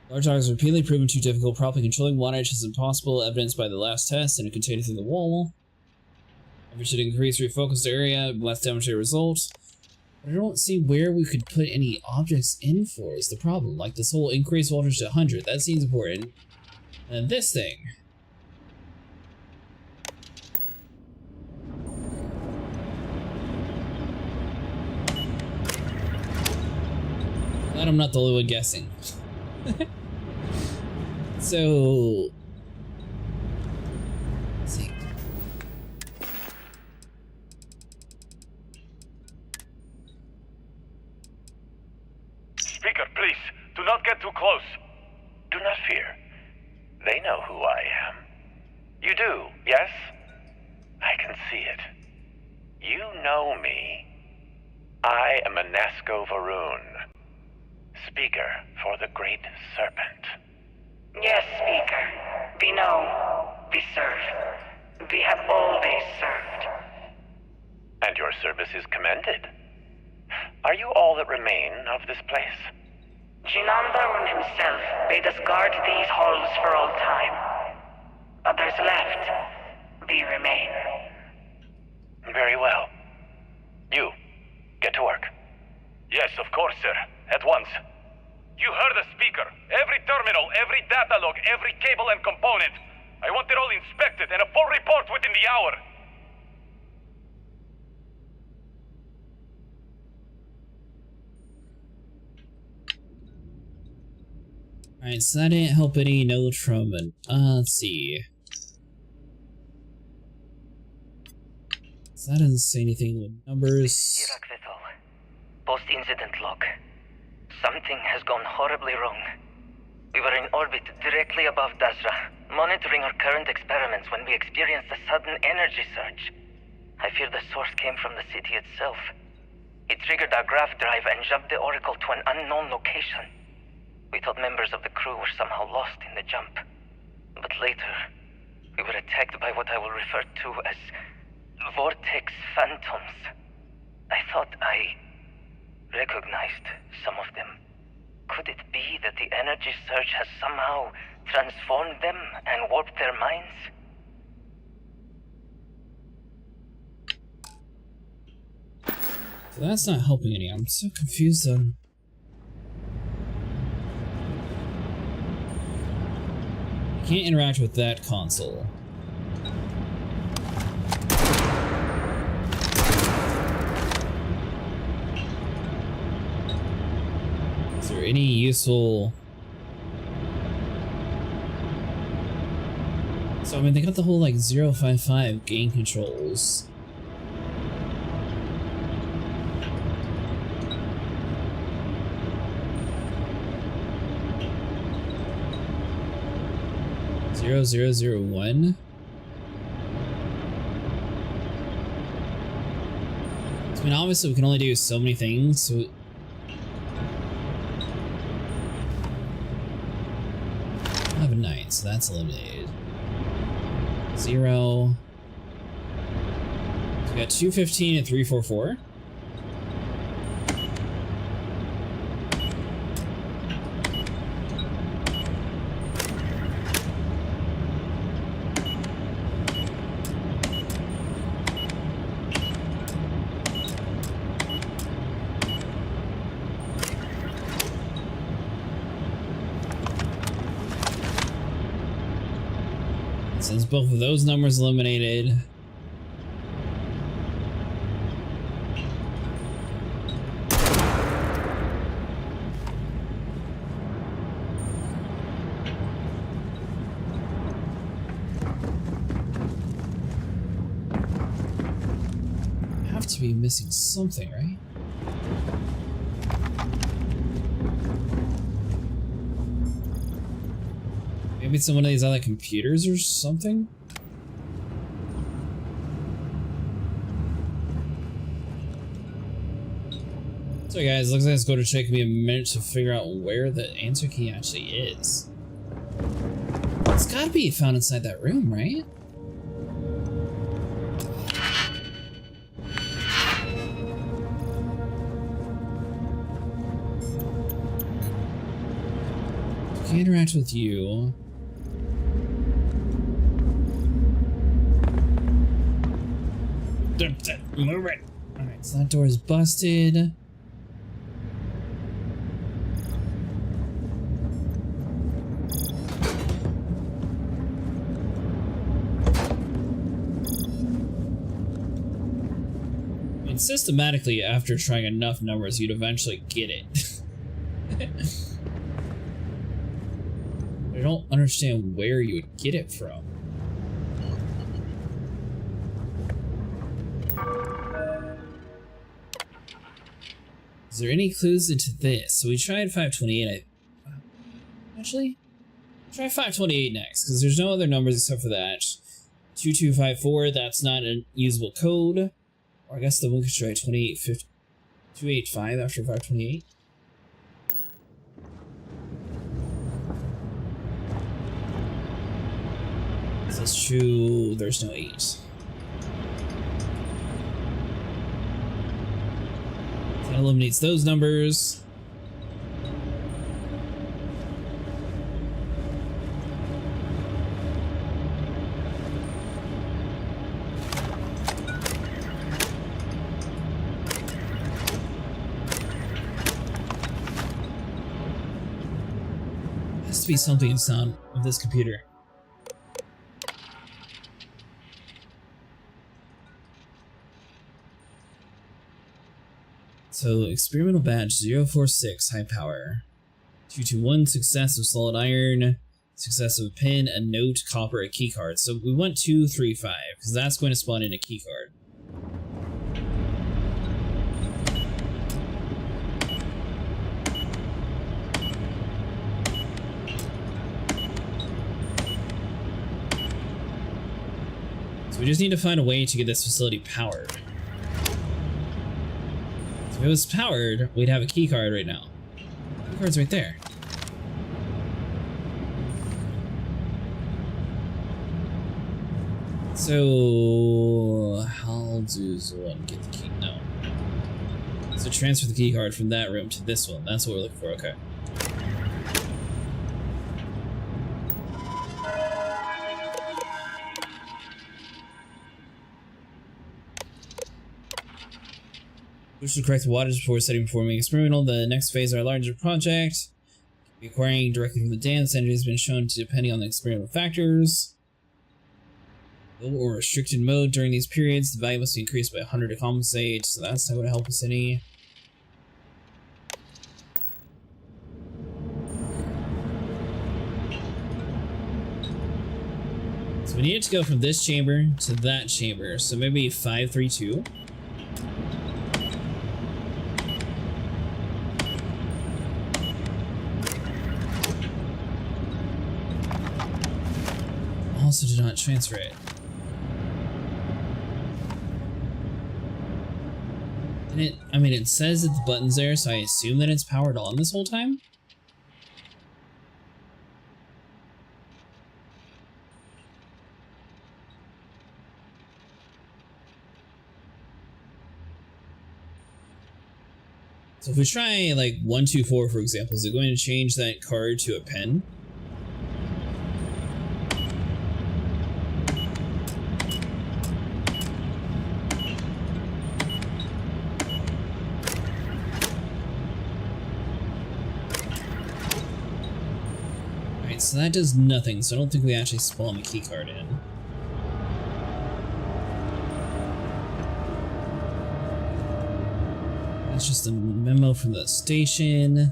Large dogs are repeatedly proven too difficult. Properly controlling wattage is impossible, evidenced by the last test and a container through the wall. If we should increase refocused area, less demonstrate results. But I don't see where we could put any objects in for is the problem. Like this whole increase voltage to 100, that seems important. And this thing. Glad I'm not the only one guessing. So, let's see. Speaker, please, do not get too close. Do not fear. They know who I am. You do, yes? I can see it. You know me. I am Anasco Varoon, Speaker for the Great Serpent. Yes, Speaker. We know. We serve. We have always served. And your service is commended. Are you all that remain of this place? Jinambarun himself bade us guard these halls for all time. Others left. We remain. Very well. You, get to work. Yes, of course, sir. At once. You heard the speaker. Every terminal, every data log, every cable and component. I want it all inspected and a full report within the hour. Alright, so that didn't help any note from an... let's see. So that doesn't say anything with numbers. Post-incident log. Something has gone horribly wrong. We were in orbit directly above Dazra, monitoring our current experiments when we experienced a sudden energy surge. I fear the source came from the city itself. It triggered our graph drive and jumped the Oracle to an unknown location. We thought members of the crew were somehow lost in the jump. But later, we were attacked by what I will refer to as vortex phantoms. I thought I recognized some of them. Could it be that the energy surge has somehow transformed them and warped their minds? So that's not helping any. I'm so confused on... I can't interact with that console. Is there any useful... So I mean, they got the whole like 055 gain controls. Zero, 001. I mean, obviously we can only do so many things, so... I have a 9, so that's eliminated. 0. So we got 215 and 344. There's both of those numbers eliminated. Have to be missing something, right? Maybe it's in one of these other computers or something? So guys, looks like it's going to take me a minute to figure out where the answer key actually is. It's gotta be found inside that room, right? Can interact with you. Move it. Alright, so that door is busted. I mean, systematically, after trying enough numbers, you'd eventually get it. I don't understand where you would get it from. Is there any clues into this? So we tried 528. Actually, try 528 next, because there's no other numbers except for that. 2254, that's not a usable code. Or I guess the one could try 285 after 528. So that's true, there's no 8. That eliminates those numbers. Has to be something in sound of this computer. So, experimental badge 046, high power. 221, success of solid iron. Success of a pin, a note, copper, a key card. So we want 235, because that's going to spawn in a key card. So we just need to find a way to get this facility powered. If it was powered, we'd have a key card right now. Key card's right there. So how does one get the key? No. So transfer the key card from that room to this one. That's what we're looking for. Okay. Push the correct wattage before setting performing experimental. The next phase of our larger project. Acquiring directly from the dam. Energy has been shown to depending on the experimental factors. Low or restricted mode during these periods. The value must be increased by 100 to compensate. So that's not going to help us any. So we need to go from this chamber to that chamber. So maybe 532. Also did not transfer it. And it says that the button's there, so I assume that it's powered on this whole time? So if we try like 124 for example, is it going to change that card to a pen? So that does nothing, so I don't think we actually spawn the keycard in. It's just a memo from the station.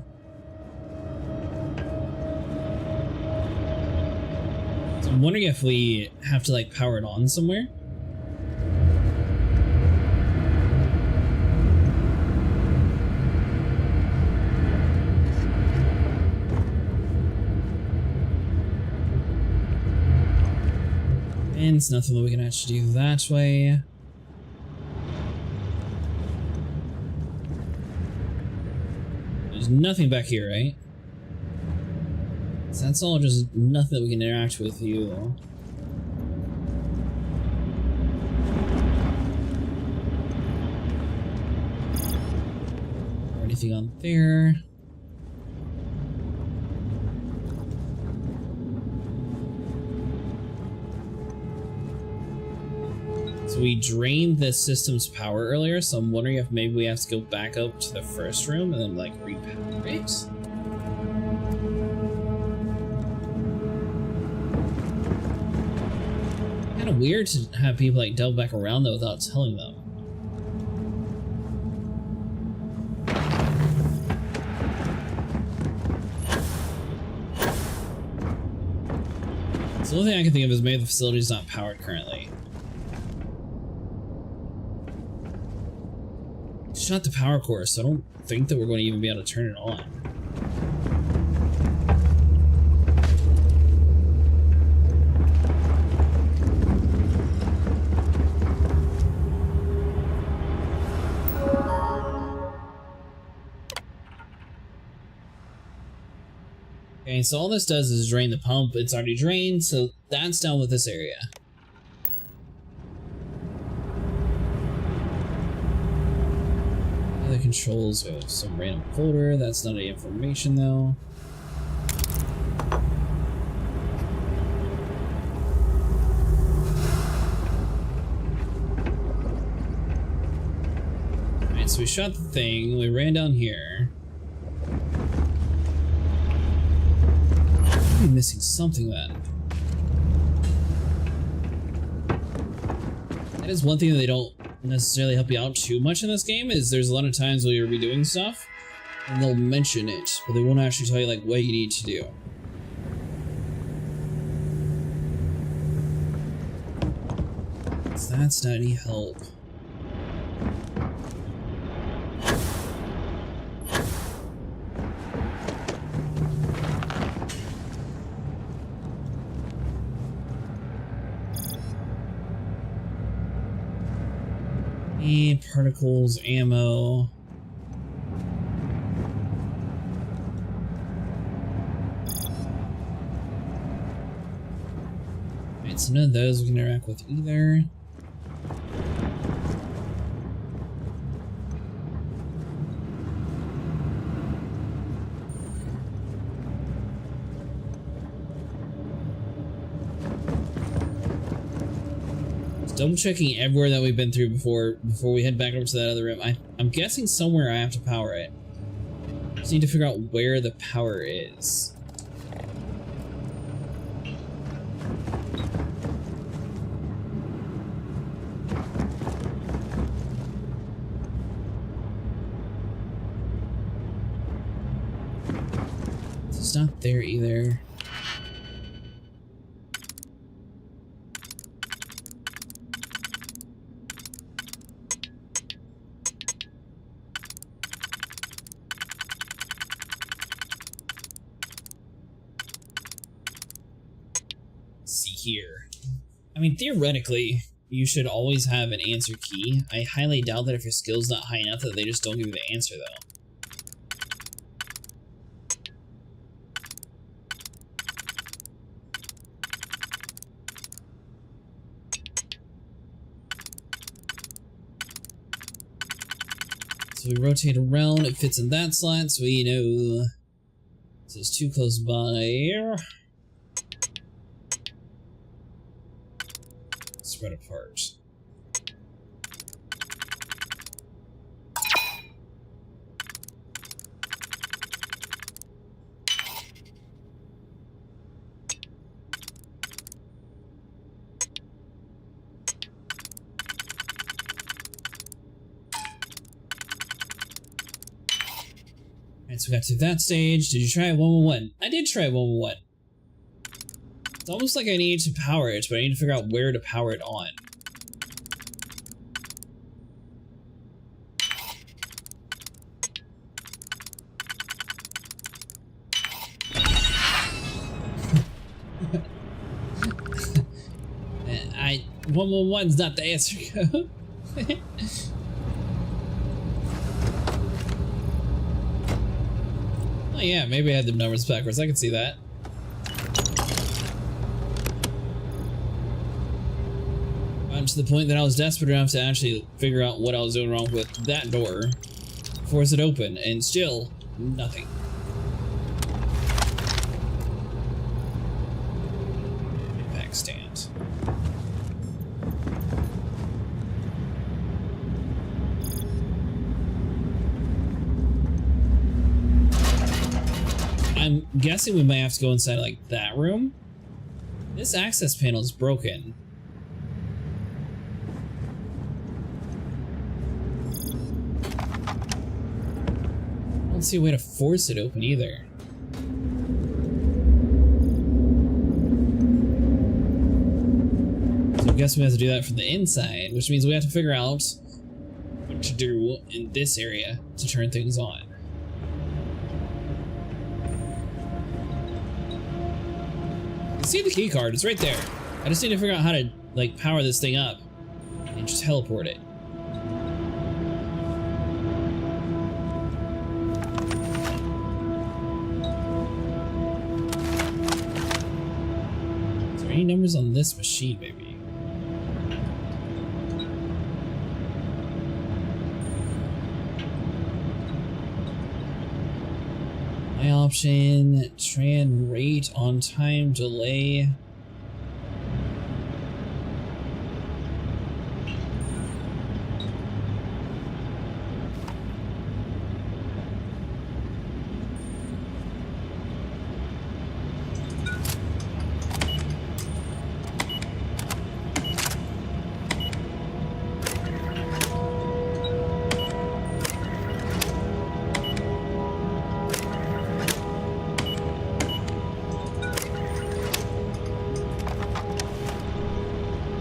So I'm wondering if we have to like power it on somewhere. And it's nothing that we can actually do that way. There's nothing back here, right? So that's all just nothing that we can interact with you. Or anything on there. So we drained the system's power earlier, so I'm wondering if maybe we have to go back up to the first room and then like repower it. Kind of weird to have people like delve back around though without telling them. So the only thing I can think of is maybe the facility is not powered currently. It's not the power core, so I don't think that we're going to even be able to turn it on. Okay, so all this does is drain the pump. It's already drained, so that's done with this area. Other controls, we have some random folder. That's not any information though. Alright, so we shot the thing, we ran down here. I'm missing something then. That is one thing that they don't necessarily help you out too much in this game, is there's a lot of times where you'll be doing stuff and they'll mention it, but they won't actually tell you like what you need to do. So that's not any help. Particles, ammo. Alright, so none of those we can interact with either. Double checking everywhere that we've been through before we head back over to that other room. I'm guessing somewhere I have to power it. Just need to figure out where the power is. It's not there either. Here. I mean, theoretically, you should always have an answer key. I highly doubt that if your skill's not high enough that they just don't give you the answer, though. So we rotate around, it fits in that slot, so we know this is too close by. Spread apart. Alright, so we got to that stage. Did you try 111? I did try 111. It's almost like I need to power it, but I need to figure out where to power it on. I 111's not the answer code. Oh yeah, maybe I had the numbers backwards. I can see that. I'm to the point that I was desperate enough to actually figure out what I was doing wrong with that door, force it open, and still nothing. Impact stand. I'm guessing we might have to go inside like that room. This access panel is broken. I don't see a way to force it open either. So I guess we have to do that from the inside, which means we have to figure out what to do in this area to turn things on. See the key card, it's right there. I just need to figure out how to like power this thing up and just teleport it. Is there any numbers on this machine, maybe? My option, tran rate, on time, delay.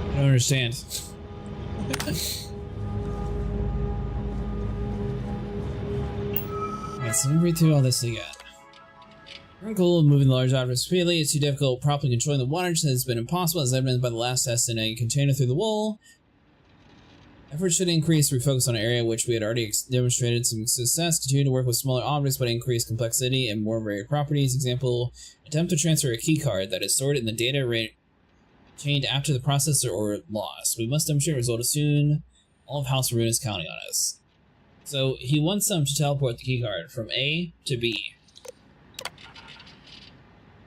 I don't understand. Alright, so let me read through all this we got. Our goal of moving the large objects speedily is too difficult. Properly controlling the wattage has been impossible, as evidenced by the last test in a container through the wall. Effort should increase. We focus on an area which we had already demonstrated some success. Continue to work with smaller objects but increase complexity and more varied properties. Example, attempt to transfer a key card that is stored in the data rate chained after the processor or lost. We must demonstrate a result as soon. All of House Rune is counting on us. So he wants them to teleport the keycard from A to B.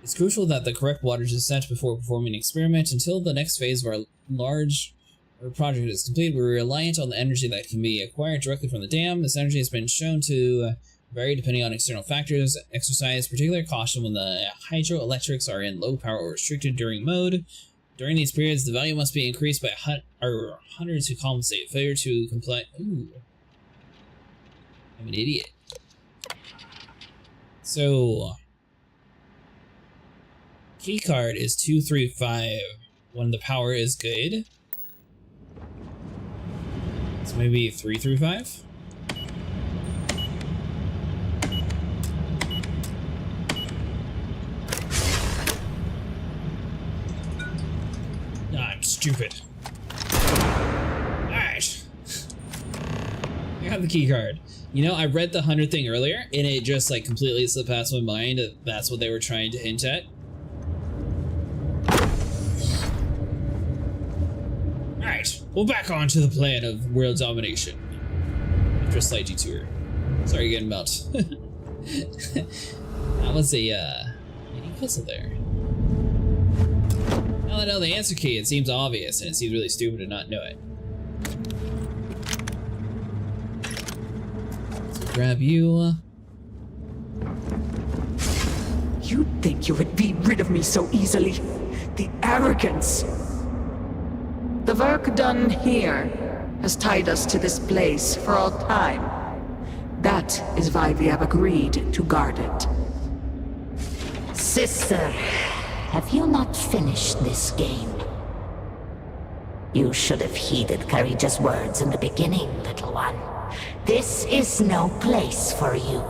It's crucial that the correct wattage is set before performing an experiment. Until the next phase of our project is complete, we're reliant on the energy that can be acquired directly from the dam. This energy has been shown to vary depending on external factors. Exercise particular caution when the hydroelectrics are in low power or restricted during mode. During these periods, the value must be increased by 100 to compensate. Failure to comply. Ooh. I'm an idiot. So, keycard is 235 when the power is good. So maybe 335? I'm stupid. Alright. I got the key card. You know, I read the 100 thing earlier, and it just like completely slipped past my mind that that's what they were trying to hint at. Alright, well, back on to the plan of world domination. After a slight detour. Sorry again about... that was a, any puzzle there. Now that I know the answer key, it seems obvious, and it seems really stupid to not know it. So grab you. You'd think you would be rid of me so easily. The arrogance! The work done here has tied us to this place for all time. That is why we have agreed to guard it. Sister, have you not finished this game? You should have heeded Courageous words in the beginning, little one. This is no place for you.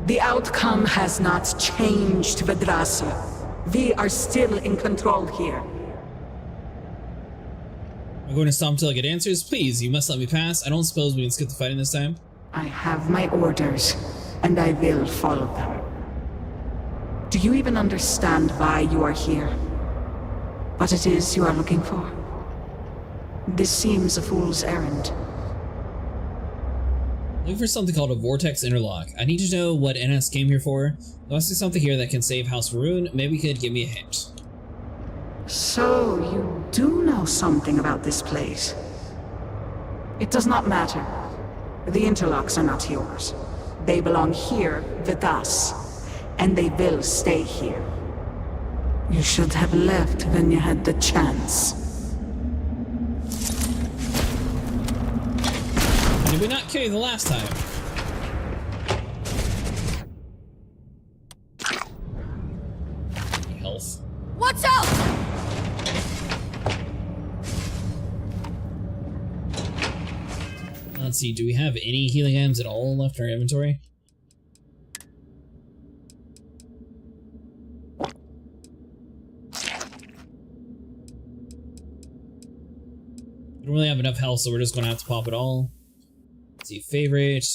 The outcome has not changed, Vedrasa. We are still in control here. I'm going to stop until I get answers. Please, you must let me pass. I don't suppose we can skip the fighting this time. I have my orders, and I will follow them. Do you even understand why you are here? What it is you are looking for? This seems a fool's errand. Looking for something called a Vortex Interlock. I need to know what NS came here for. There must be something here that can save House Varun. Maybe you could give me a hint. So, you do know something about this place. It does not matter. The interlocks are not yours. They belong here with us, and they will stay here. You should have left when you had the chance. Did we not kill you the last time? Health. Watch out! Let's see, do we have any healing items at all left in our inventory? We don't really have enough health, so we're just gonna have to pop it all. Let's see, favorite.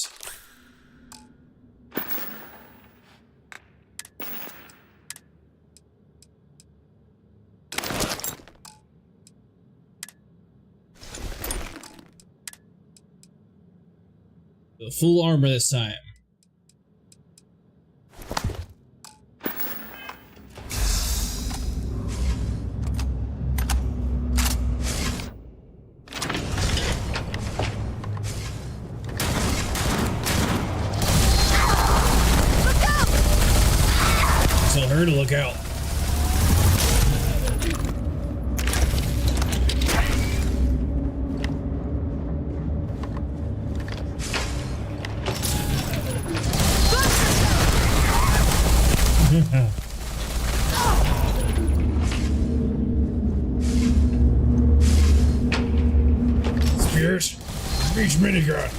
Full armor this time. Tell her to look out. Spirit, reach minigun.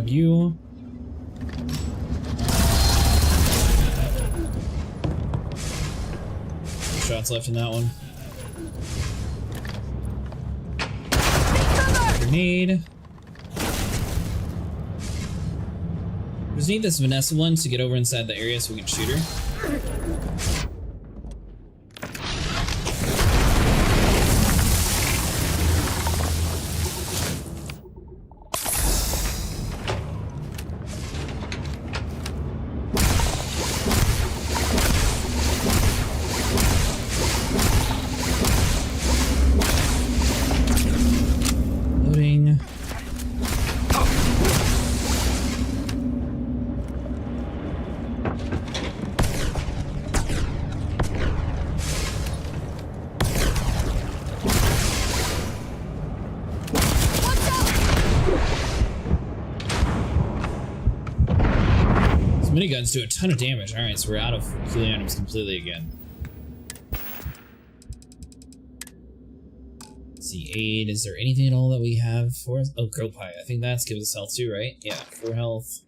You. Shots left in that one. Grenade. We just need this Vanessa one to get over inside the area so we can shoot her. Miniguns do a ton of damage. Alright, so we're out of healing items completely again. Let's see, aid. Is there anything at all that we have for us? Oh, Grow Pie. I think that's gives us health too, right? Yeah, 4 health.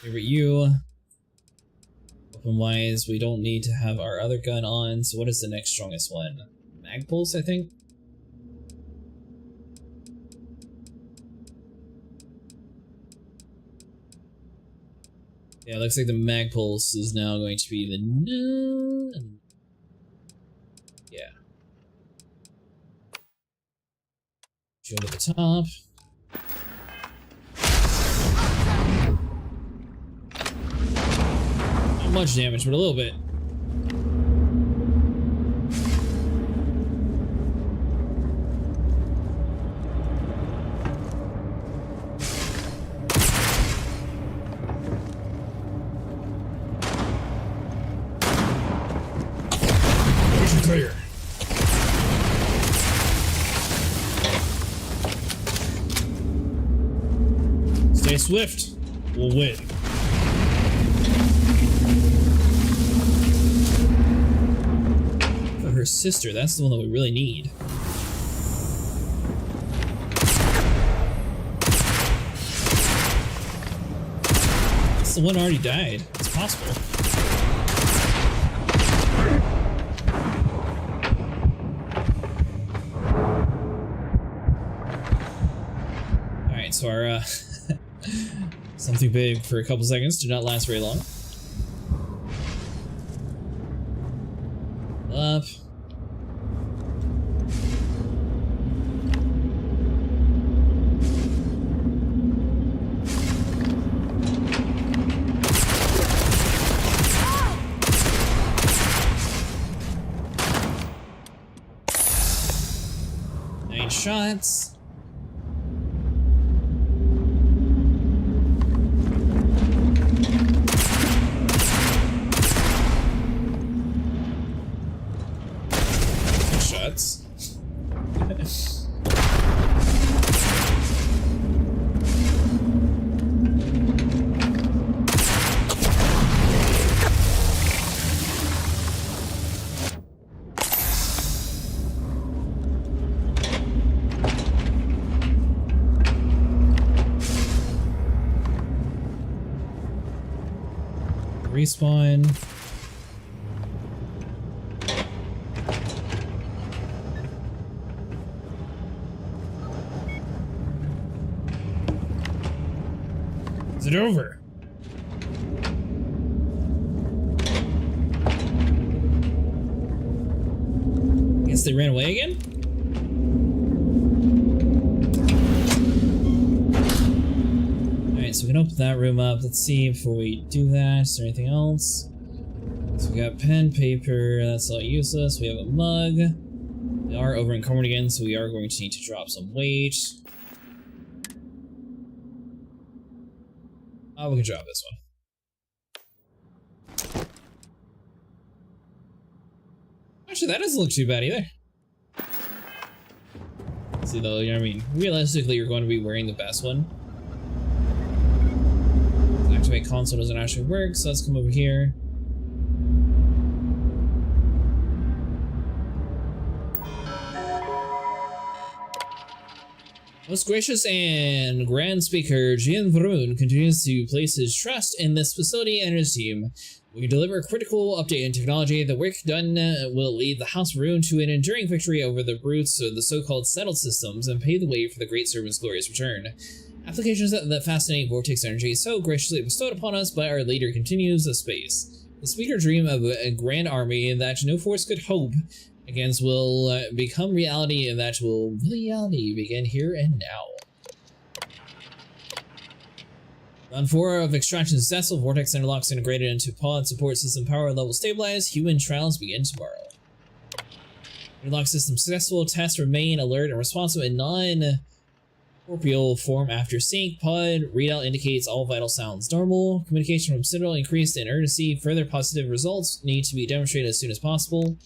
Favorite you. Weapon-wise, we don't need to have our other gun on, so what is the next strongest one? Mag Pulse, I think? Yeah, it looks like the mag pulse is now going to be the no. Yeah. Shield at the top. Not much damage, but a little bit. Clear. Stay swift. We'll win. For her sister, that's the one that we really need. That's the one already died. It's possible. So our something big for a couple seconds did not last very long. Up. Nine shots. Respawn. Is it over? Guess they ran away again? Alright, so we can open that room up. Let's see before we do that. Is there anything else? So we got pen, paper, that's all useless. We have a mug. We are over encumbered again, so we are going to need to drop some weight. Oh, we can drop this one. Actually, that doesn't look too bad either. See though, you know what I mean? Realistically, you're going to be wearing the best one. Activate console doesn't actually work, so let's come over here. Most gracious and grand speaker Jian Varun continues to place his trust in this facility and his team. We deliver a critical update in technology. The work done will lead the House of Rune to an enduring victory over the brutes of the so-called settled systems and pave the way for the Great Serpent's glorious return. Applications that fascinate vortex energy so graciously bestowed upon us by our leader continues the space. The speaker dream of a grand army that no force could hope against will become reality, and that will reality begin here and now. Round 4 of extraction successful. Vortex interlocks integrated into pod support system power level stabilized. Human trials begin tomorrow. Interlock system successful. Tests remain alert and responsive in non-corporeal form after sync. Pod readout indicates all vital sounds normal. Communication from Citadel increased in urgency. Further positive results need to be demonstrated as soon as possible.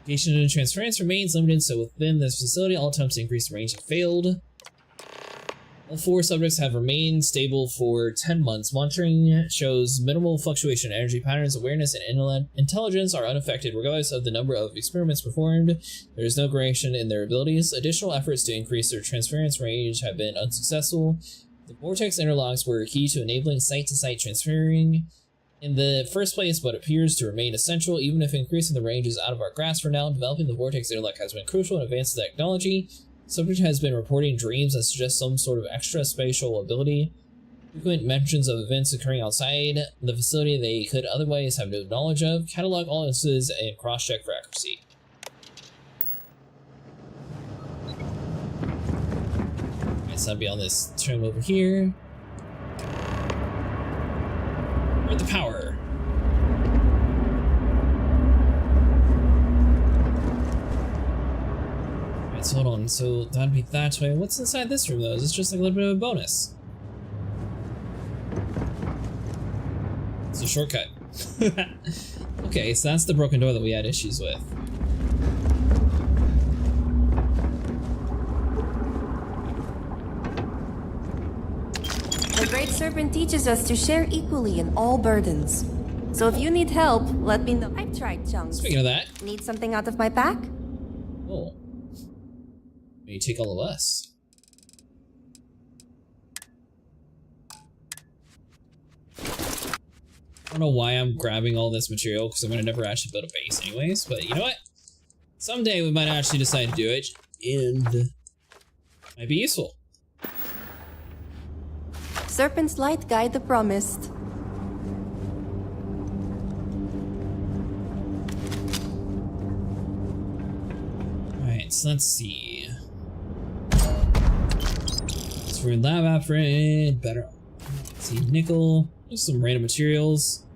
Communication and transference remains limited, so within this facility, all attempts to increase the range have failed. All 4 subjects have remained stable for 10 months. Monitoring shows minimal fluctuation in energy patterns. Awareness and intelligence are unaffected regardless of the number of experiments performed. There is no gradation in their abilities. Additional efforts to increase their transference range have been unsuccessful. The vortex interlocks were key to enabling site-to-site transferring in the first place, but appears to remain essential even if increasing the range is out of our grasp for now. Developing the vortex interlock has been crucial in advanced technology. Subject has been reporting dreams that suggest some sort of extra spatial ability. Frequent mentions of events occurring outside the facility they could otherwise have no knowledge of. Catalog all instances and cross-check for accuracy. Alright, so I'll be on this trim over here. Where's the power? Alright, so hold on. So that'd be that way. What's inside this room though? Is this just like a little bit of a bonus? It's a shortcut. Okay, so that's the broken door that we had issues with. The Great Serpent teaches us to share equally in all burdens. So if you need help, let me know. I've tried chunks. Speaking of that. Need something out of my pack? Oh. You take all of us. I don't know why I'm grabbing all this material, because I'm going to never actually build a base anyways, but you know what? Someday we might actually decide to do it, and it might be useful. Serpent's light guide the promised. Alright, so let's see. Let's run lab upgrade, better. Let's see, nickel. Just some random materials.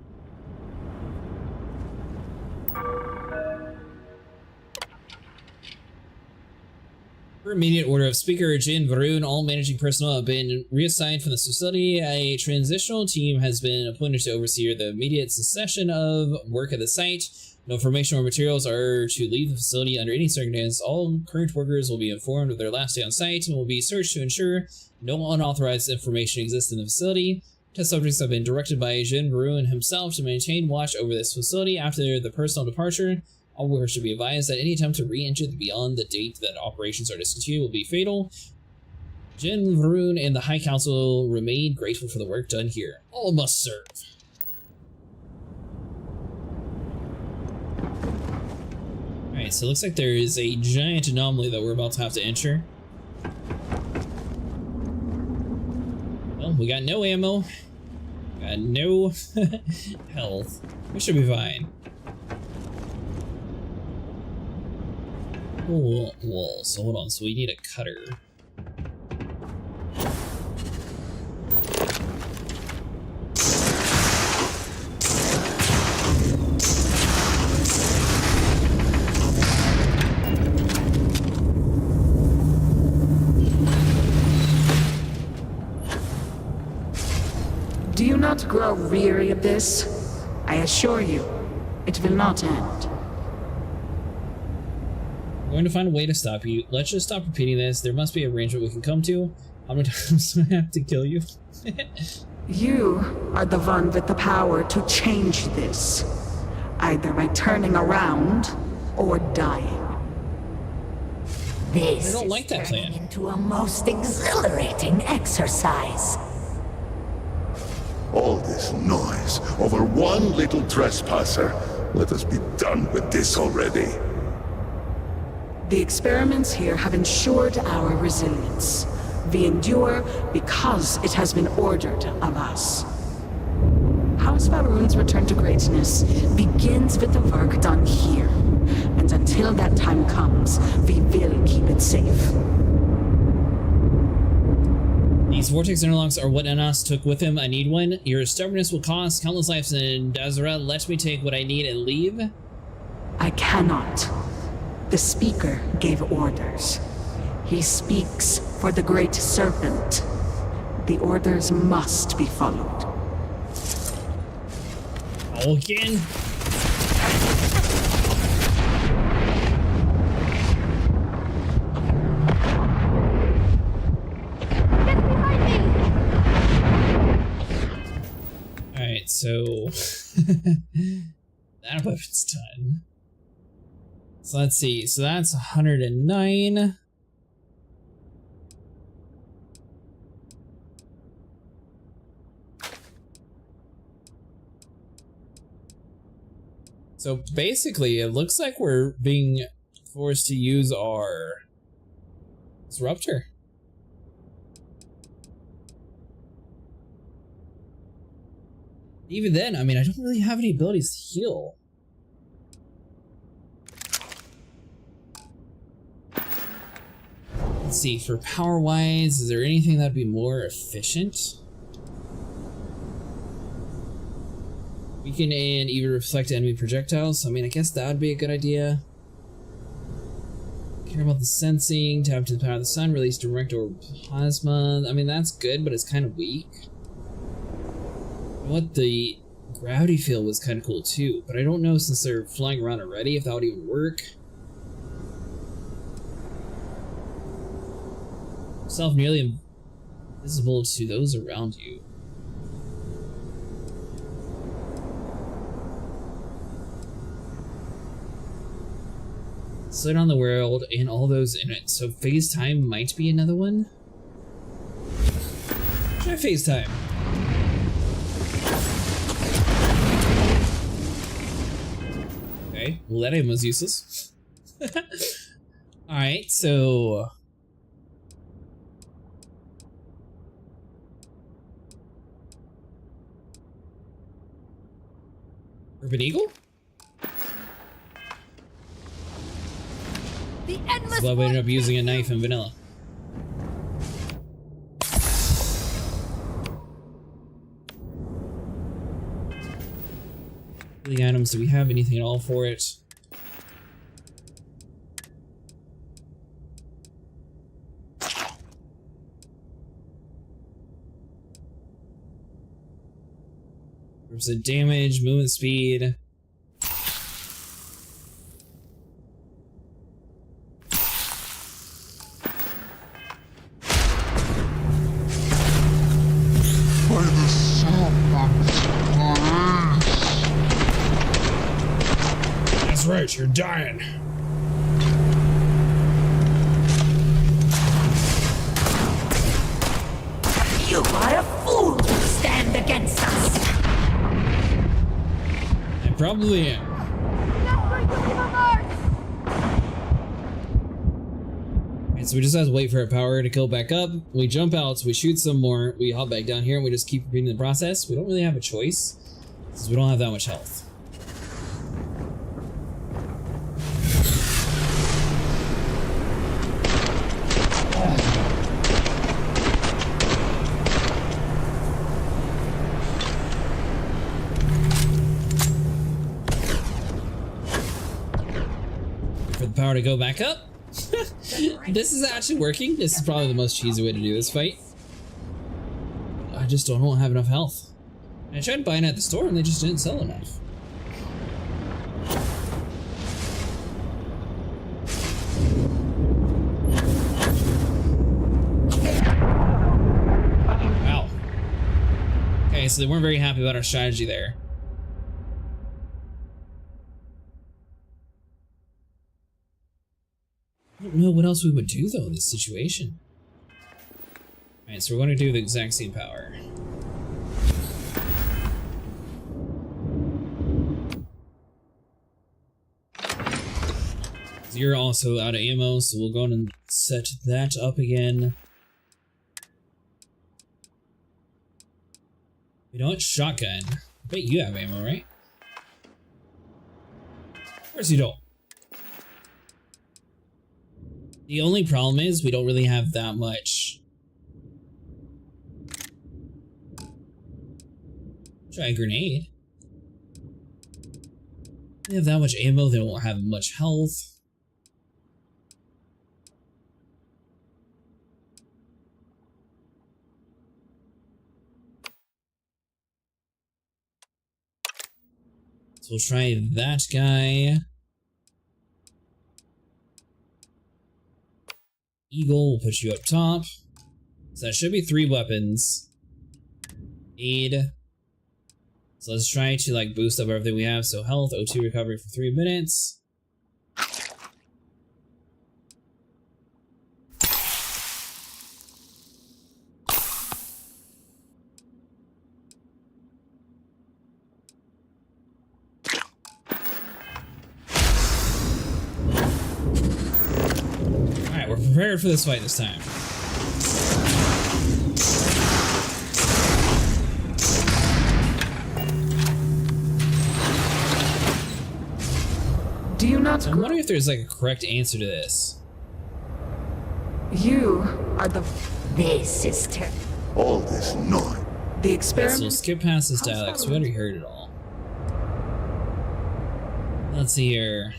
For immediate order of Speaker Jin Varun, all managing personnel have been reassigned from this facility. A transitional team has been appointed to oversee the immediate cessation of work at the site. No information or materials are to leave the facility under any circumstance. All current workers will be informed of their last day on site and will be searched to ensure no unauthorized information exists in the facility. Test subjects have been directed by Jin Varun himself to maintain watch over this facility after the personal departure. All workers should be advised that any attempt to re-enter beyond the date that operations are discontinued will be fatal. Jin Varun and the High Council remain grateful for the work done here. All must serve. Alright, so it looks like there is a giant anomaly that we're about to have to enter. Well, we got no ammo. Got no health. We should be fine. Whoa, so hold on, so we need a cutter. Do you not grow weary of this? I assure you, it will not end. I'm going to find a way to stop you. Let's just stop repeating this. There must be an arrangement we can come to. How many times do I have to kill you? You are the one with the power to change this, either by turning around or dying. This I don't like that plan. Into a most exhilarating exercise. All this noise over one little trespasser. Let us be done with this already. The experiments here have ensured our resilience. We endure because it has been ordered of us. House Varun's return to greatness begins with the work done here. And until that time comes, we will keep it safe. These vortex interlocks are what Enos took with him. I need one. Your stubbornness will cost countless lives in Dazra. Let me take what I need and leave. I cannot. The Speaker gave orders. He speaks for the Great Serpent. The orders must be followed. Oh, again? Alright, so that weapon's done. So let's see, so that's 109. So basically, it looks like we're being forced to use our disruptor. Even then, I mean, I don't really have any abilities to heal. Let's see, for power-wise, is there anything that'd be more efficient? Weaken and even reflect enemy projectiles. I mean, I guess that would be a good idea. Care about the sensing, tap to the power of the sun, release direct or plasma. I mean, that's good, but it's kind of weak. What the gravity field was kind of cool too, but I don't know since they're flying around already if that would even work. Self nearly invisible to those around you. Slid on the world and all those in it. So FaceTime might be another one. Try FaceTime. Okay, well that item was useless. Alright, so... Urban Eagle? The endless That's why we ended up using a knife in vanilla. The items, do we have anything at all for it? There's a damage, movement speed. That's right, you're dying. You are a fool to stand against us. I probably am. And so we just have to wait for our power to go back up. We jump out, so we shoot some more, we hop back down here, and we just keep repeating the process. We don't really have a choice, since we don't have that much health. For the power to go back up. This is actually working. This is probably the most cheesy way to do this fight. I just don't have enough health. I tried buying it at the store and they just didn't sell enough. Wow. Okay, so they weren't very happy about our strategy there. I don't know what else we would do though in this situation. Alright, so we're going to do the exact same power. You're also out of ammo, so we'll go and set that up again. You know what? Shotgun. I bet you have ammo, right? Of course you don't. The only problem is we don't really have that much. Try a grenade. They have that much ammo, they won't have much health. So we'll try that guy. Eagle will put you up top. So that should be 3 weapons. Aid. So let's try to like boost up everything we have. So health, O2 recovery for 3 minutes. We're prepared for this fight this time. Do you not? So I'm wondering if there's like a correct answer to this. You are the. This is all this noise. The So experiment. we'll skip past this dialect, so we already heard it all. Let's see here.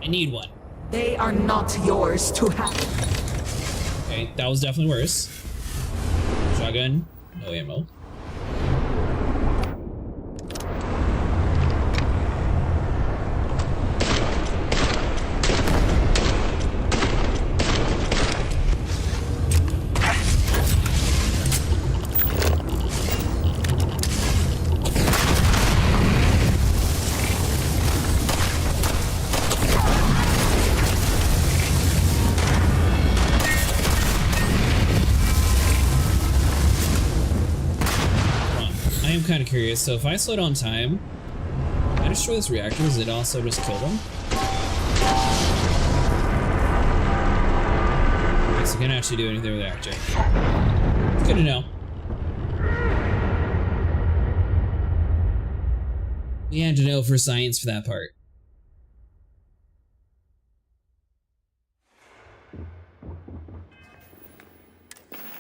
I need one. They are not yours to have. Okay, that was definitely worse. Shotgun, no ammo. I'm kind of curious, so if I slow down time, can I destroy this reactor? Does it also just kill them? Okay, so I can't actually do anything with the reactor. It's good to know. We had to know for science for that part.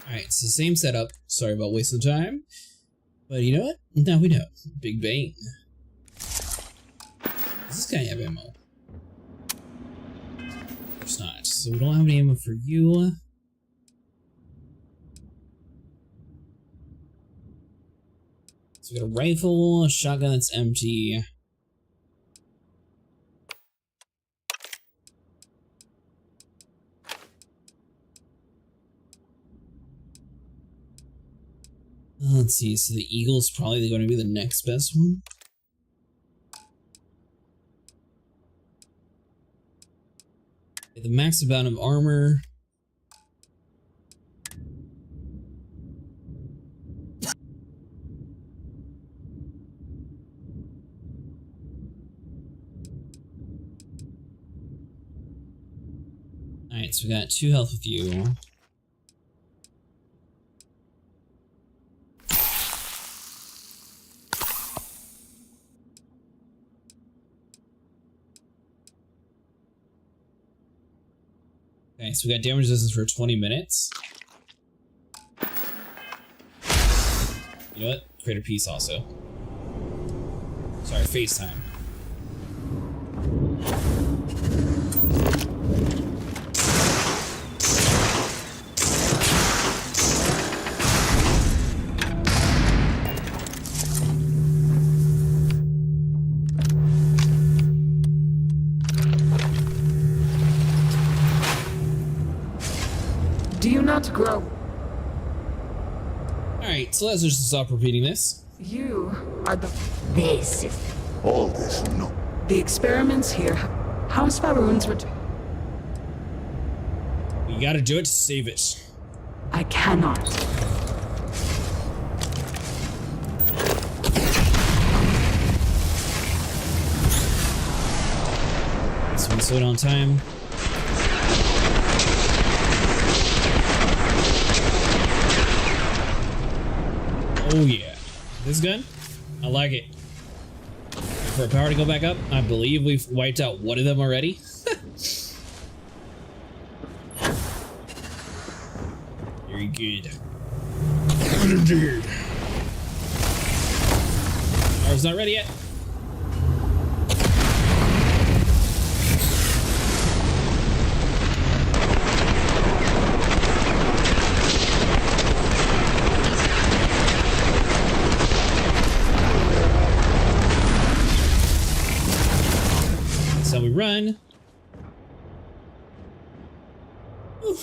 Alright, so same setup. Sorry about wasting time. But you know what? Now we know. Big Bang. Does this guy have ammo? Of course not. So we don't have any ammo for you. So we got a rifle, a shotgun that's empty. Let's see, so the Eagle's probably going to be the next best one. The max amount of armor. Alright, so we got 2 health with you. Okay, so we got damage resistance for 20 minutes. You know what? Create a piece also. Sorry, FaceTime. Do you not grow? Alright, so let's just stop repeating this. You are the. This is. All this no. The experiments here. House Faroon's You gotta do it to save it. I cannot. So we slow down time. Oh yeah. This gun? I like it. For our power to go back up, I believe we've wiped out one of them already. Very good. Good indeed. Power's not ready yet. So we run. Whew.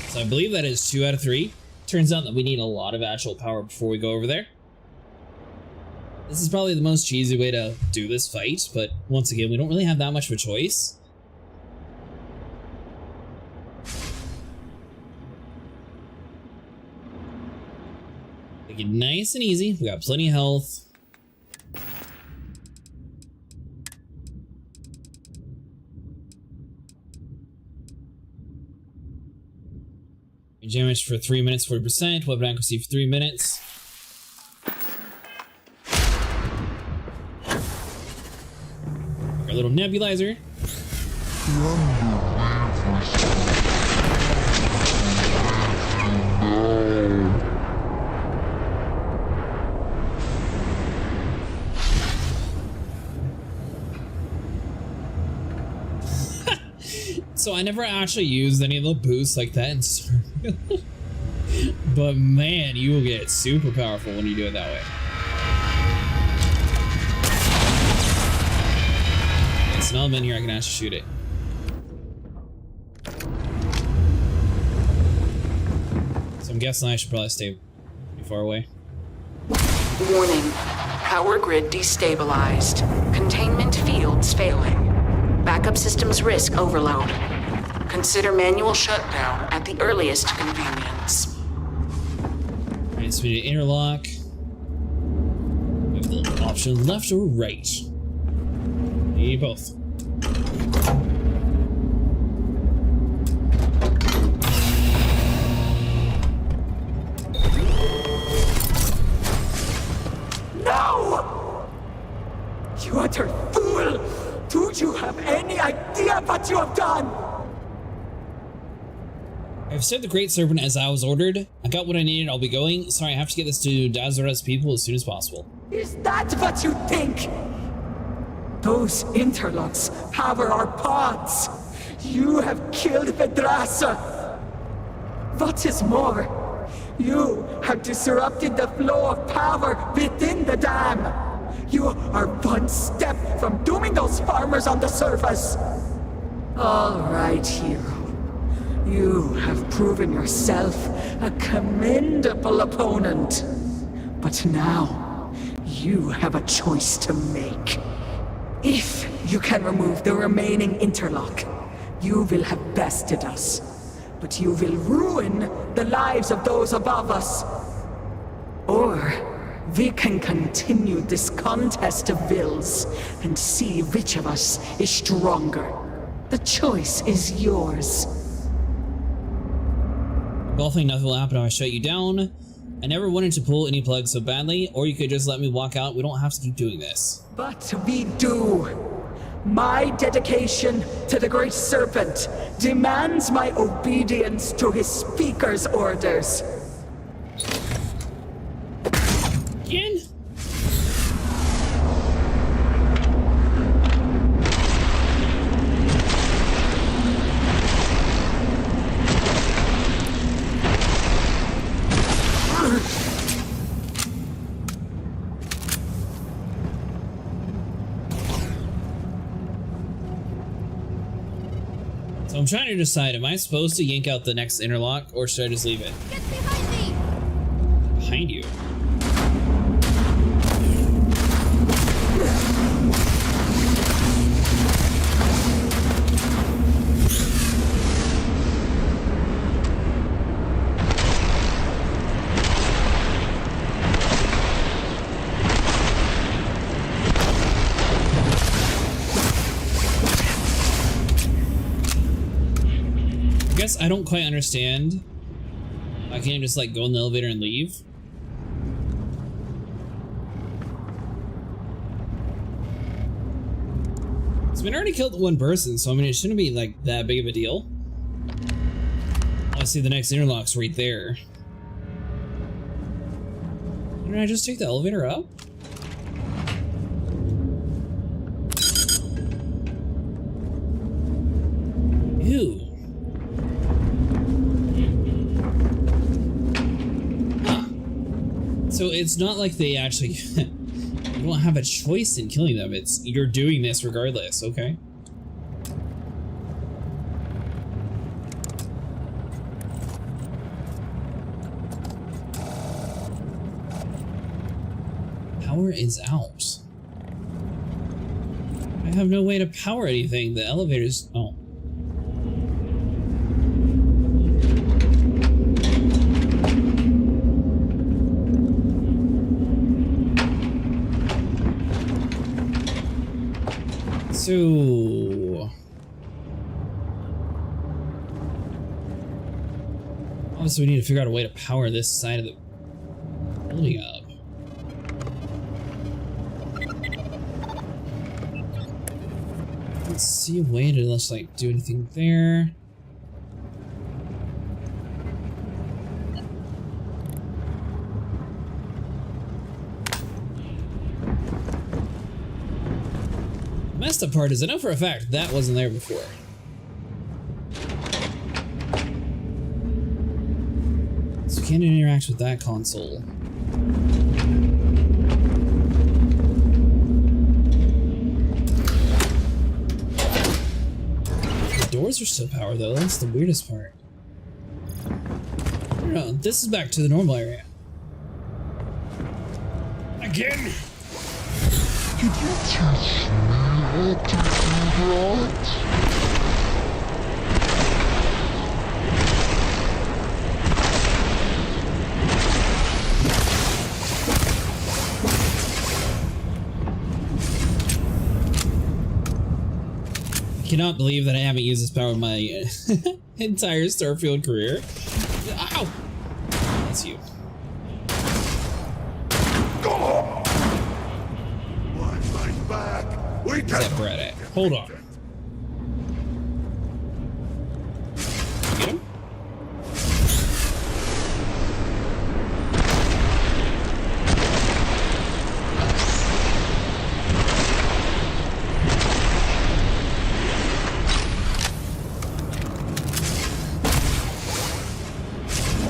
So I believe that is 2 out of 3. Turns out that we need a lot of actual power before we go over there. This is probably the most cheesy way to do this fight, but once again, we don't really have that much of a choice. Make it nice and easy. We got plenty of health. Damage for 3 minutes, 40%. Weapon accuracy for 3 minutes. little nebulizer. So I never actually used any of the boosts like that in Starfield. But man, you will get super powerful when you do it that way. It's not in here, I can actually shoot it. So I'm guessing I should probably stay pretty far away. Warning. Power grid destabilized. Containment fields failing. Backup systems risk overload. Consider manual shutdown at the earliest convenience. Alright, so we need to interlock. We have the option left or right. We need both. No! You utter fool! Do you have any idea what you have done? I've saved the Great Serpent as I was ordered. I got what I needed, I'll be going. Sorry, I have to get this to Dazara's people as soon as possible. Is that what you think? Those interlocks power our pods. You have killed Vedrasa. What is more, you have disrupted the flow of power within the dam. You are one step from dooming those farmers on the surface. All right, hero. You have proven yourself a commendable opponent. But now, you have a choice to make. If you can remove the remaining interlock, you will have bested us. But you will ruin the lives of those above us. Or we can continue this contest of wills and see which of us is stronger. The choice is yours. Well, I think nothing will happen if I shut you down. I never wanted to pull any plugs so badly, or you could just let me walk out. We don't have to keep doing this. But we do. My dedication to the Great Serpent demands my obedience to his speaker's orders. Again? So I'm trying to decide, am I supposed to yank out the next interlock, or should I just leave it? Get behind me! Behind you? I don't quite understand. I can't just like go in the elevator and leave. So we already killed one person, so I mean it shouldn't be like that big of a deal. I see the next interlock's right there. Didn't I just take the elevator up? Ew. So it's not like they actually you don't have a choice in killing them. It's you're doing this regardless, okay? Power is out. I have no way to power anything. The elevator's oh. So obviously we need to figure out a way to power this side of the building up. see a way to let's like do anything there. The messed up part is I know for a fact that wasn't there before. So we can't interact with that console. The doors are still powered though, that's the weirdest part. No, this is back to the normal area. Again! Did you teach me how to do that? I cannot believe that I haven't used this power in my entire Starfield career. Ow! That's you. Where's that Brett at? Hold on. Get him?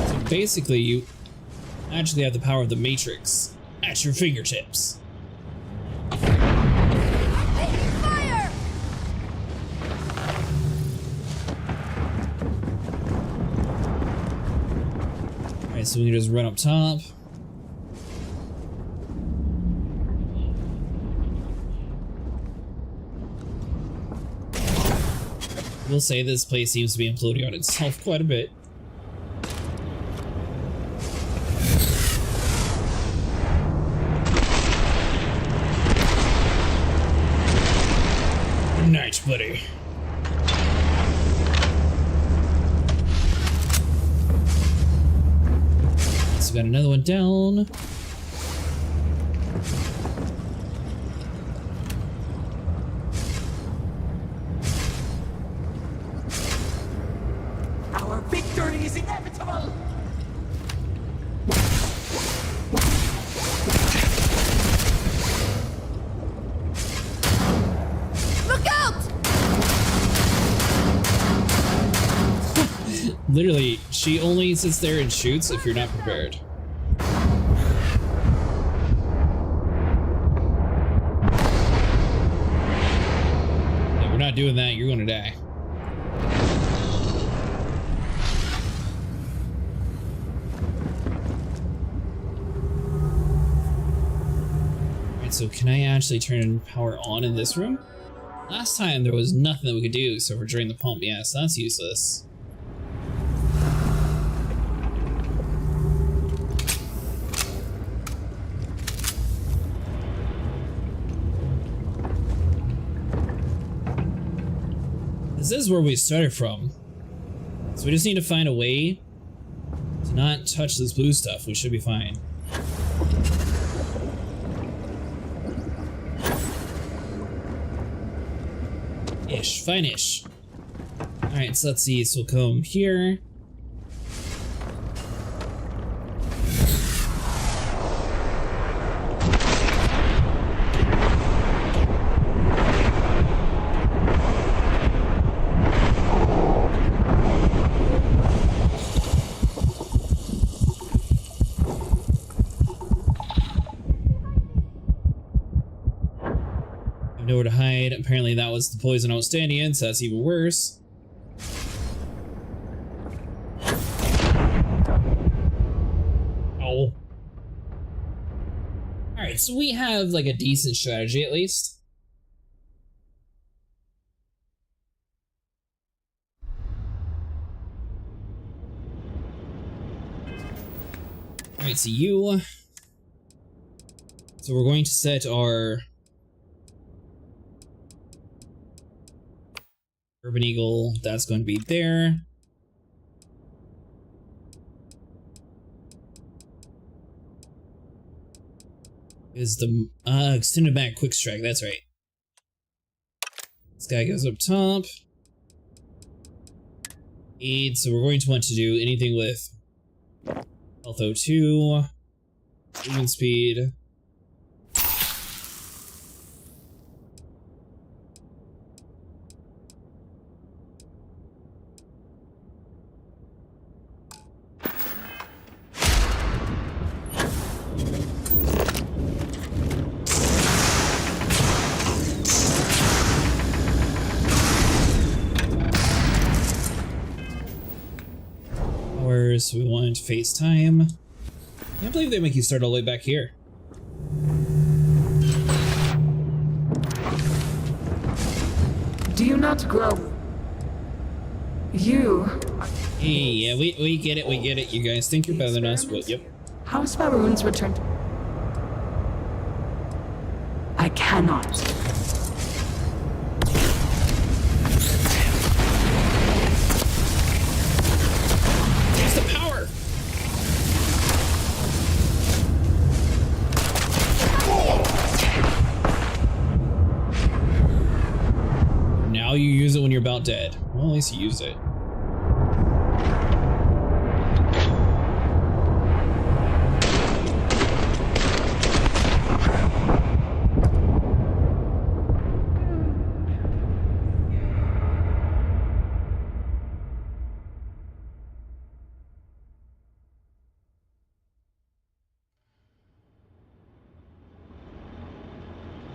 So basically, you actually have the power of the Matrix at your fingertips. So we can just run up top. We'll say this place seems to be imploding on itself quite a bit. Good night, buddy. So we got another one down. Our victory is inevitable! Look out! Literally, she only sits there and shoots if you're not prepared. Yeah, we're not doing that, you're gonna die. Alright, so can I actually turn power on in this room? Last time there was nothing that we could do except for drain the pump. Yeah, so that's useless. This is where we started from. So we just need to find a way to not touch this blue stuff. We should be fine. Ish, fine-ish. Alright, so let's see. So we'll come here. Nowhere to hide. Apparently that was the poison I was standing in, so that's even worse. Oh. Alright, so we have like a decent strategy at least. Alright, so you... So we're going to set our... Urban Eagle, that's going to be there. Is the extended back quick strike, that's right. This guy goes up top. Aid, so we're going to want to do anything with health 02, movement speed. So we want FaceTime. I can't believe they make you start all the way back here. Do you not grow? You. Hey, yeah, we get it, we get it. You guys think you're better than us, but yep. House Baroon's returned. I cannot. Now you use it when you're about dead. Well, at least you used it.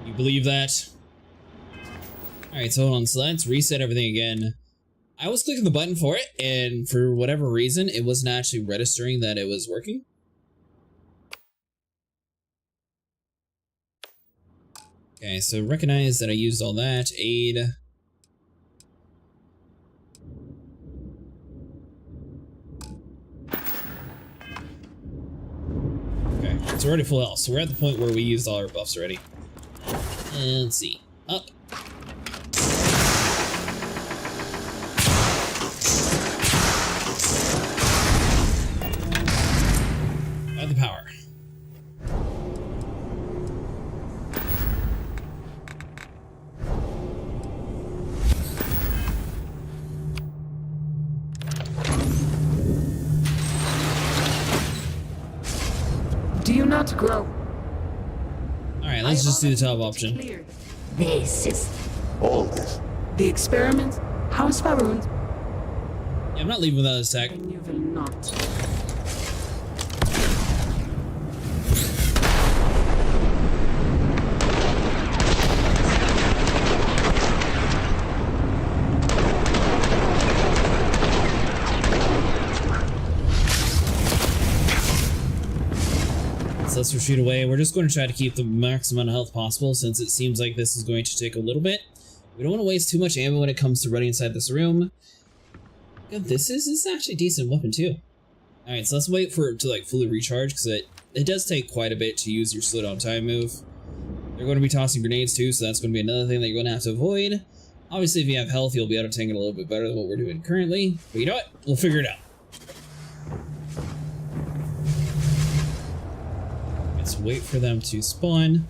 You believe that? Alright, so hold on, so let's reset everything again. I was clicking the button for it, and for whatever reason, it wasn't actually registering that it was working. Okay, so recognize that I used all that. Aid. Okay, so we're already full health, so we're at the point where we used all our buffs already. And let's see. Up. The power. Do you not grow? Alright, let's just do the top option. This is all this. The experiment? House Baroon? Yeah, I'm not leaving without a sec. You will not. So let's retreat away. We're just going to try to keep the maximum amount of health possible since it seems like this is going to take a little bit. We don't want to waste too much ammo when it comes to running inside this room. God, this is actually a decent weapon too. Alright, so let's wait for it to like fully recharge because it does take quite a bit to use your slow down time move. They're going to be tossing grenades too, so that's going to be another thing that you're going to have to avoid. Obviously, if you have health, you'll be able to tank it a little bit better than what we're doing currently. But you know what? We'll figure it out. Let's wait for them to spawn.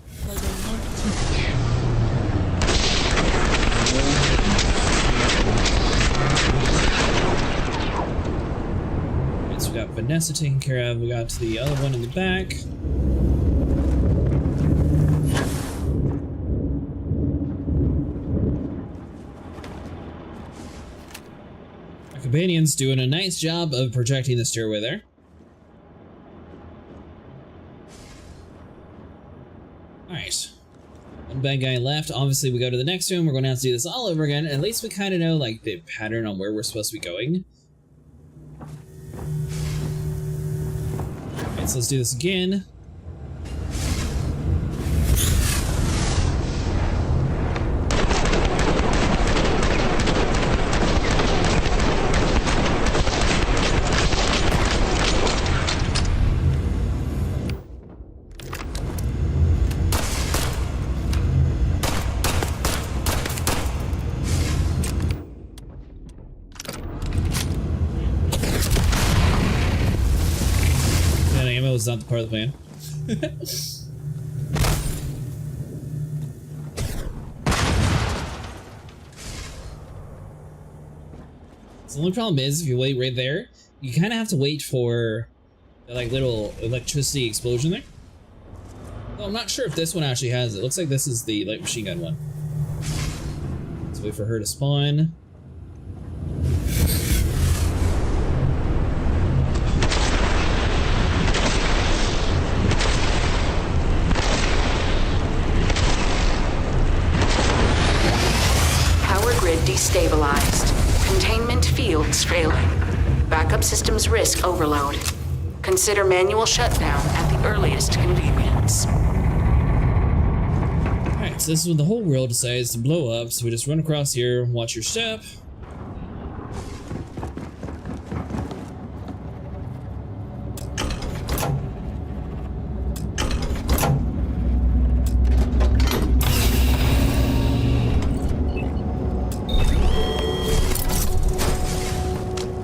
Right, so we got Vanessa taken care of. We got the other one in the back. Our companion's doing a nice job of protecting the stairway there. Alright. One bad guy left. Obviously, we go to the next room. We're going to have to do this all over again. At least we kind of know, like, the pattern on where we're supposed to be going. Alright, so let's do this again. Is not the part of the plan. So the only problem is, if you wait right there, you kind of have to wait for the like little electricity explosion there. Well, I'm not sure if this one actually has it. Looks like this is the light machine gun one. Let's wait for her to spawn. Power grid destabilized. Containment fields failing. Backup systems risk overload. Consider manual shutdown at the earliest convenience. Alright, so this is when the whole world decides to blow up, so we just run across here, watch your step.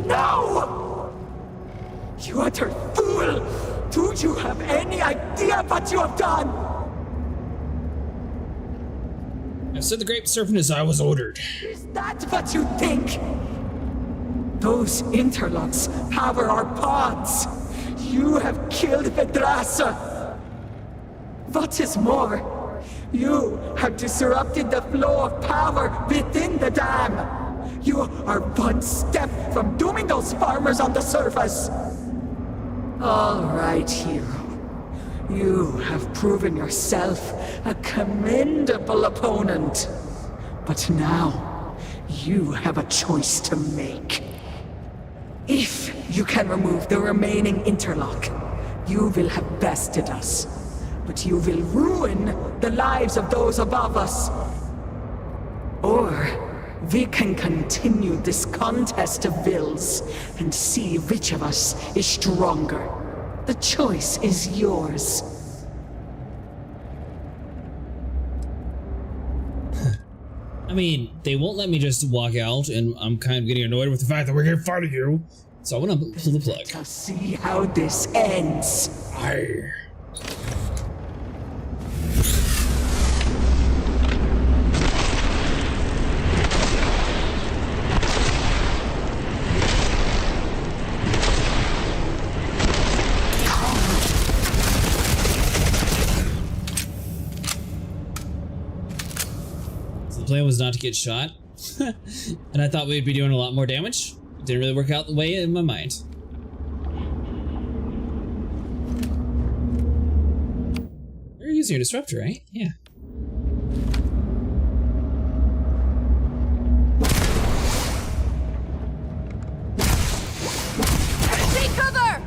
No! You utter fool! Do you have any idea what you have done? I've said the great serpent as I was ordered. Is that what you think? Those interlocks power our pods. You have killed Vedrasa. What is more, you have disrupted the flow of power within the dam. You are one step from dooming those farmers on the surface. All right, hero. You have proven yourself a commendable opponent. But now, you have a choice to make. If you can remove the remaining interlock, you will have bested us. But you will ruin the lives of those above us. Or we can continue this contest of wills and see which of us is stronger. The choice is yours. I mean, they won't let me just walk out, and I'm kind of getting annoyed with the fact that we're getting fight of you. So I want to pull the plug. To see how this ends. Aye. The plan was not to get shot, and I thought we'd be doing a lot more damage. It didn't really work out the way in my mind. You're using your disruptor, right? Yeah. Take cover!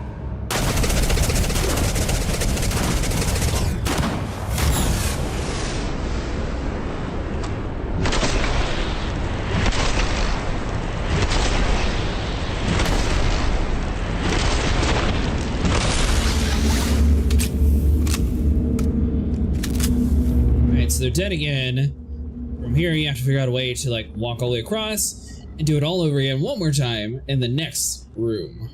So they're dead again. From here, you have to figure out a way to like walk all the way across and do it all over again one more time in the next room.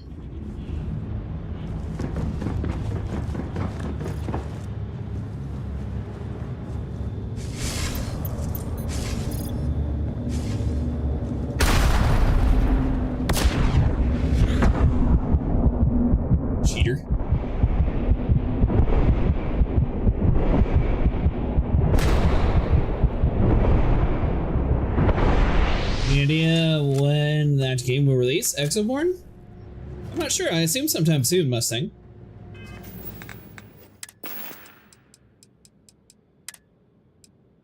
Cheater. Any idea when that game will release? Exoborn? I'm not sure. I assume sometime soon, Mustang.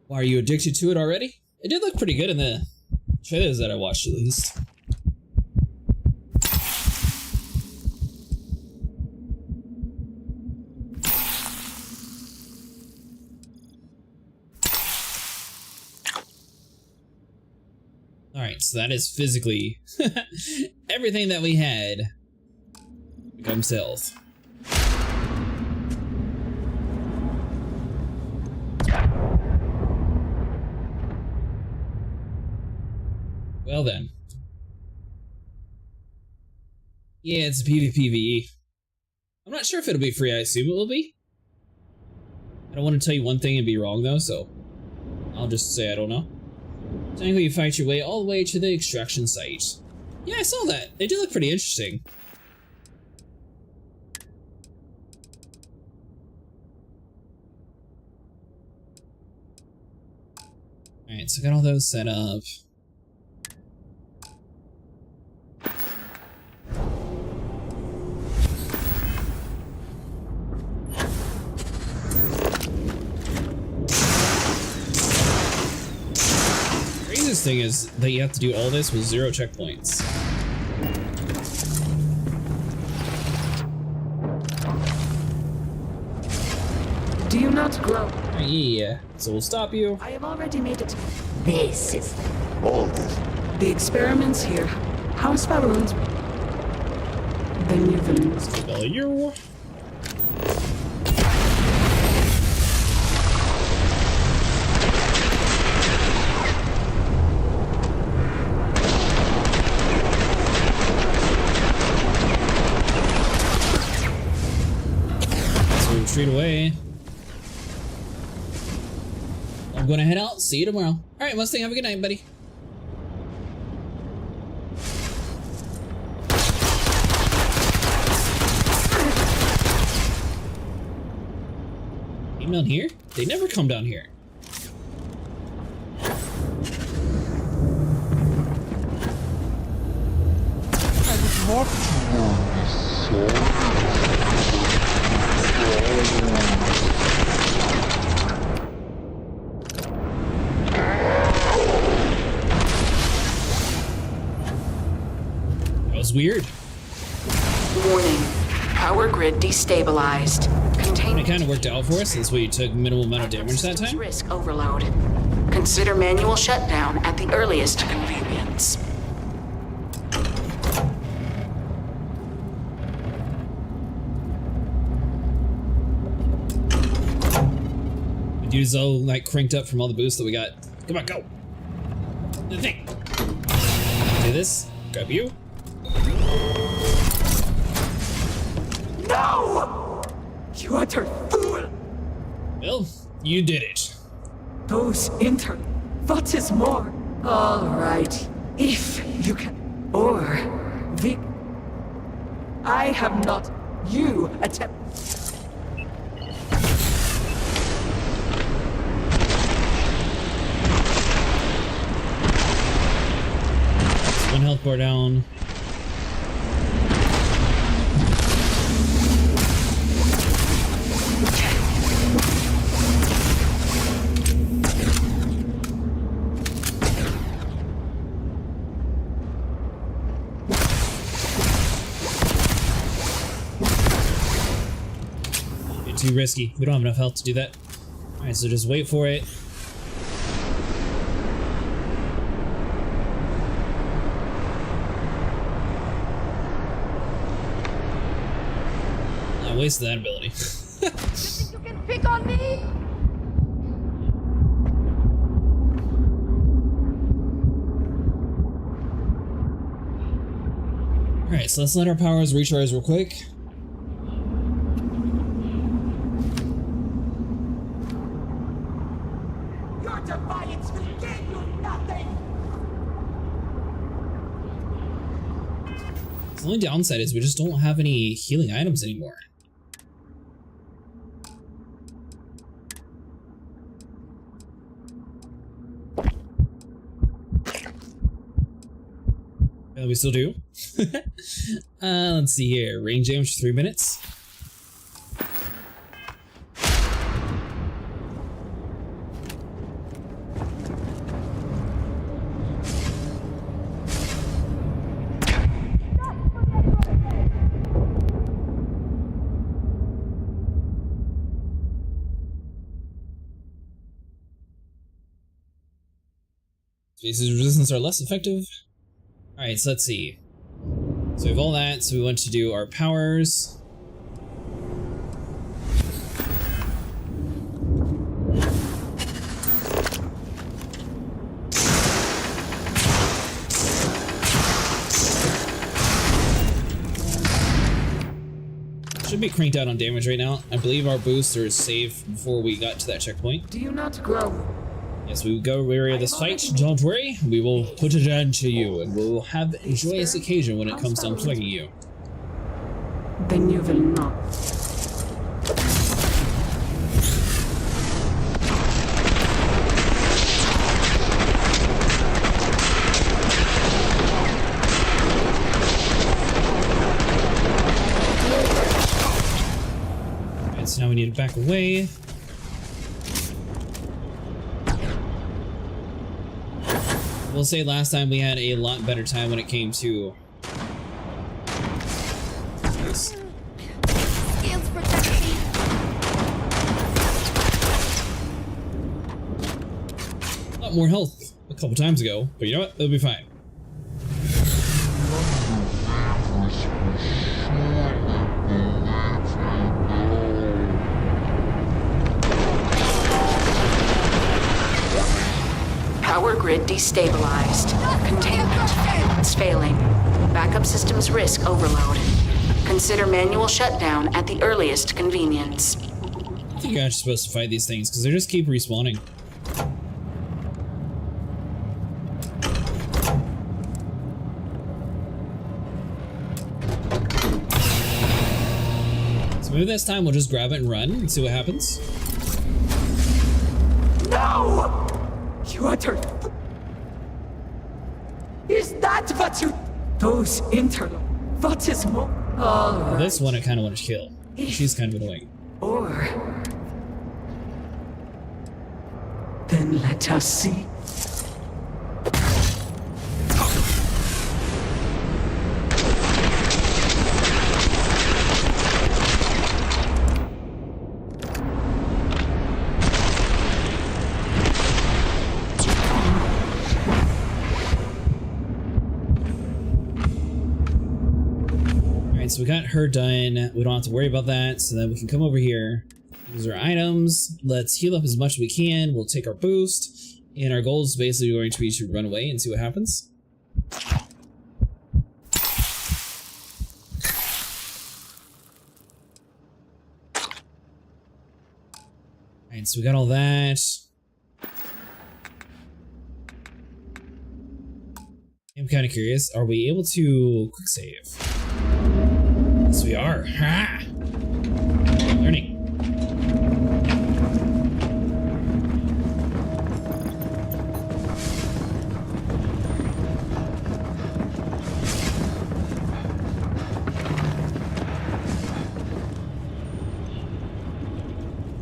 Why, are you addicted to it already? It did look pretty good in the trailers that I watched, at least. Alright, so that is physically everything that we had becomes health. Well then. Yeah, it's a PvPvE. I'm not sure if it'll be free, I assume it will be. I don't want to tell you one thing and be wrong though, so I'll just say I don't know. Technically, you fight your way all the way to the extraction site. Yeah, I saw that. They do look pretty interesting. Alright, so I got all those set up. The craziest thing is that you have to do all this with 0 checkpoints. Do you not grow? Yeah, so we'll stop you. I have already made it. This is Baulders. The experiments here. House Baroons. Then you can. Spell you. So retreat away. I'm gonna head out. See you tomorrow. Alright, Mustang, have a good night, buddy. Came down here? They never come down here. That was weird. Warning. Power grid destabilized. It kind of worked out for us since we took minimal amount of damage that time. Risk overload. Consider manual shutdown at the earliest convenience. The dude's all like cranked up from all the boosts that we got. Come on, go! The thing! Do this. Grab you. No! You utter fool! Well, you did it. Those What is more? All right. If you can. Or. Vic. I have not. You attempt. One health bar down. Too risky. We don't have enough health to do that. Alright, so just wait for it. I wasted that ability. You think you can pick on me? Alright, so let's let our powers recharge real quick. Your defiance will gain you nothing! The only downside is we just don't have any healing items anymore. We still do. Let's see here. Range damage for 3 minutes. Species resistance are less effective. Alright, so let's see. So we have all that, so we want to do our powers. Should be cranked out on damage right now. I believe our booster is safe before we got to that checkpoint. Do you not grow? Yes, we will go weary of this fight. Don't worry, we will put an end to you, and we will have a joyous occasion when it comes to unplugging you. Then you will not. Alright, so now we need to back away. We'll say last time we had a lot better time when it came to this. Scales protect me. A lot more health a couple times ago, but you know what? It'll be fine. Power grid destabilized. Containment fields failing. Backup systems risk overload. Consider manual shutdown at the earliest convenience. I think you're actually supposed to fight these things because they just keep respawning. So maybe this time we'll just grab it and run and see what happens. No! You utter... Is that what you... Those interlock... What is more... Well, this one I kind of want to kill. She's kind of annoying. Or... Then let us see. So we got her done. We don't have to worry about that. So then we can come over here, use our items. Let's heal up as much as we can. We'll take our boost. And our goal is basically going to be to run away and see what happens. Alright, so we got all that. I'm kind of curious. Are we able to quick save? Yes, we are. Ha! Learning.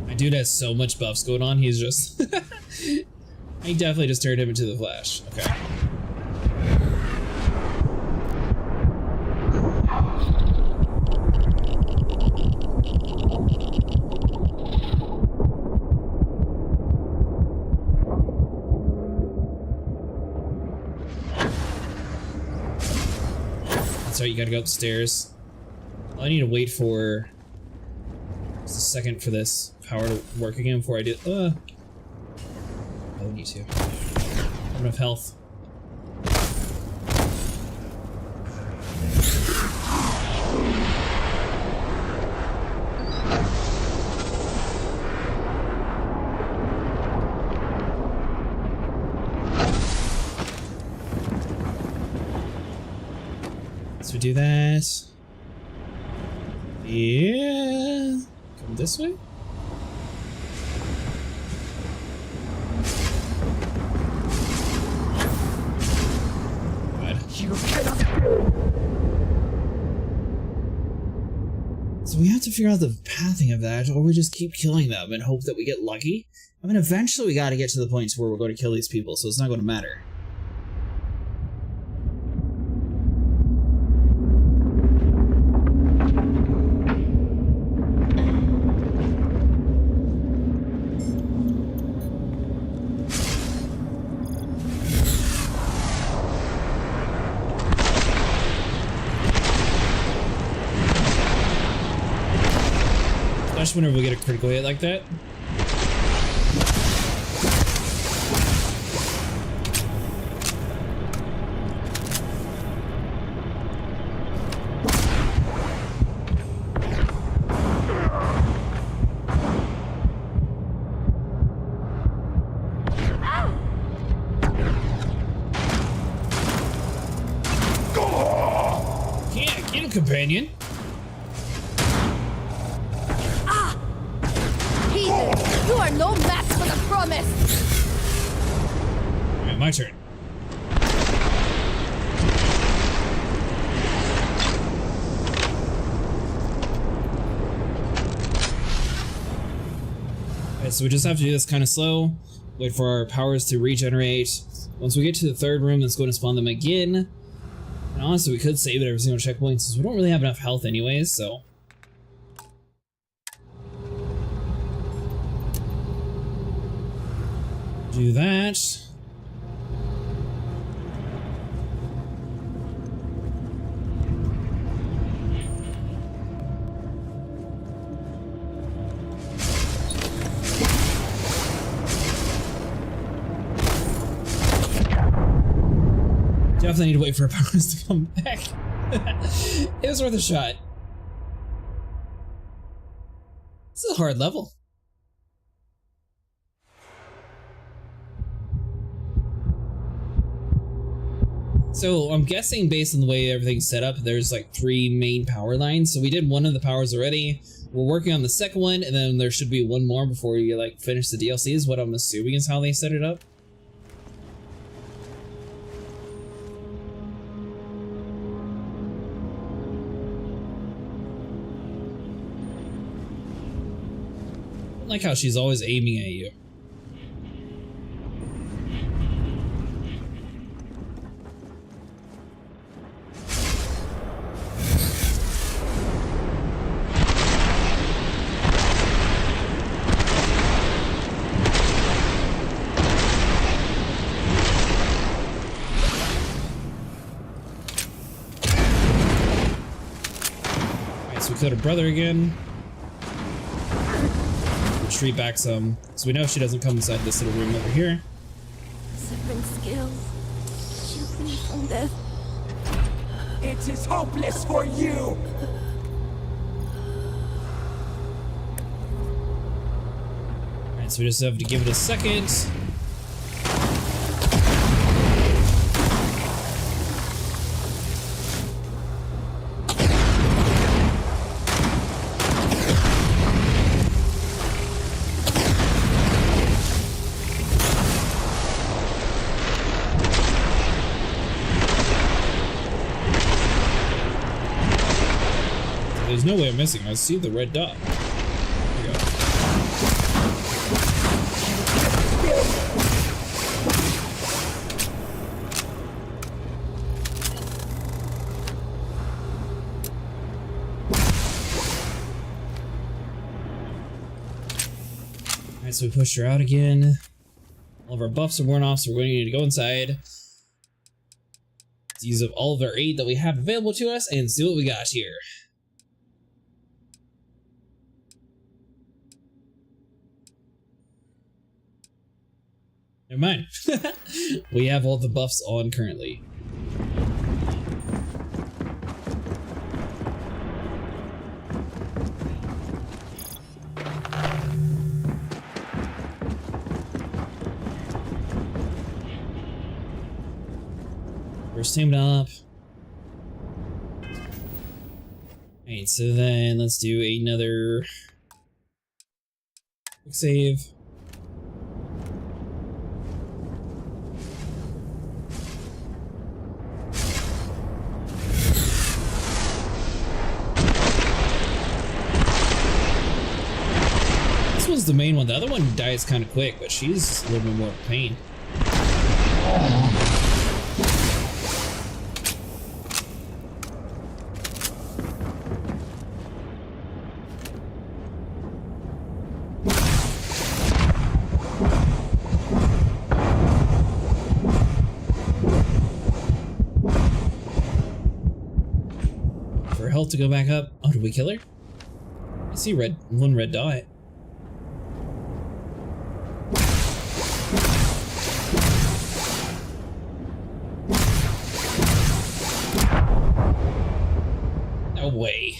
My dude has so much buffs going on. He's just... I definitely just turned him into the Flash. Okay. Sorry, you gotta go upstairs. I need to wait for just a second for this power to work again before I do. Oh, we need to. I don't have enough health. We do that. Yeah. Come this way. God. So we have to figure out the pathing of that, or we just keep killing them and hope that we get lucky. I mean, eventually we got to get to the point where we're going to kill these people, so it's not going to matter. Whenever we get a critical hit like that. companion. Ah! Heathen! You are no match for the promise! Alright, my turn. Alright, so we just have to do this kind of slow. Wait for our powers to regenerate. Once we get to the third room, let's go and spawn them again. And honestly, we could save it every single checkpoint since we don't really have enough health anyways, so. Do that. Definitely need to wait for our powers to come back. It was worth a shot. This is a hard level. So I'm guessing based on the way everything's set up, there's like 3 main power lines. So we did one of the powers already. We're working on the second one, and then there should be one more before you like finish the DLC is what I'm assuming is how they set it up. I like how she's always aiming at you. Alright, so we killed her brother again. Retreat back some, so we know she doesn't come inside this little room over here. Serpent skills shield me from death. It is hopeless for you! Alright, so we just have to give it a second. There's no way I'm missing. I see the red dot. There we go. Alright, so we pushed her out again. All of our buffs are worn off, so we're going to need to go inside. Let's use up all of our aid that we have available to us and see what we got here. Never mind. We have all the buffs on currently. We're teamed up. Alright, so then let's do another quick save. This was the main one. The other one dies kind of quick, but she's a little bit more pain. For health to go back up. Oh, did we kill her? I see one red dot. No way.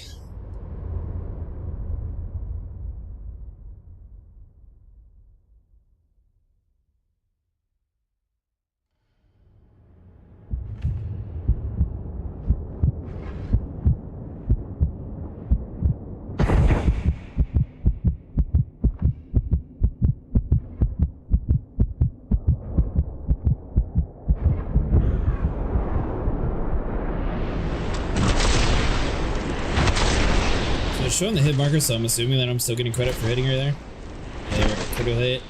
showing the hit marker, so I'm assuming that I'm still getting credit for hitting her there. There we go, critical hit.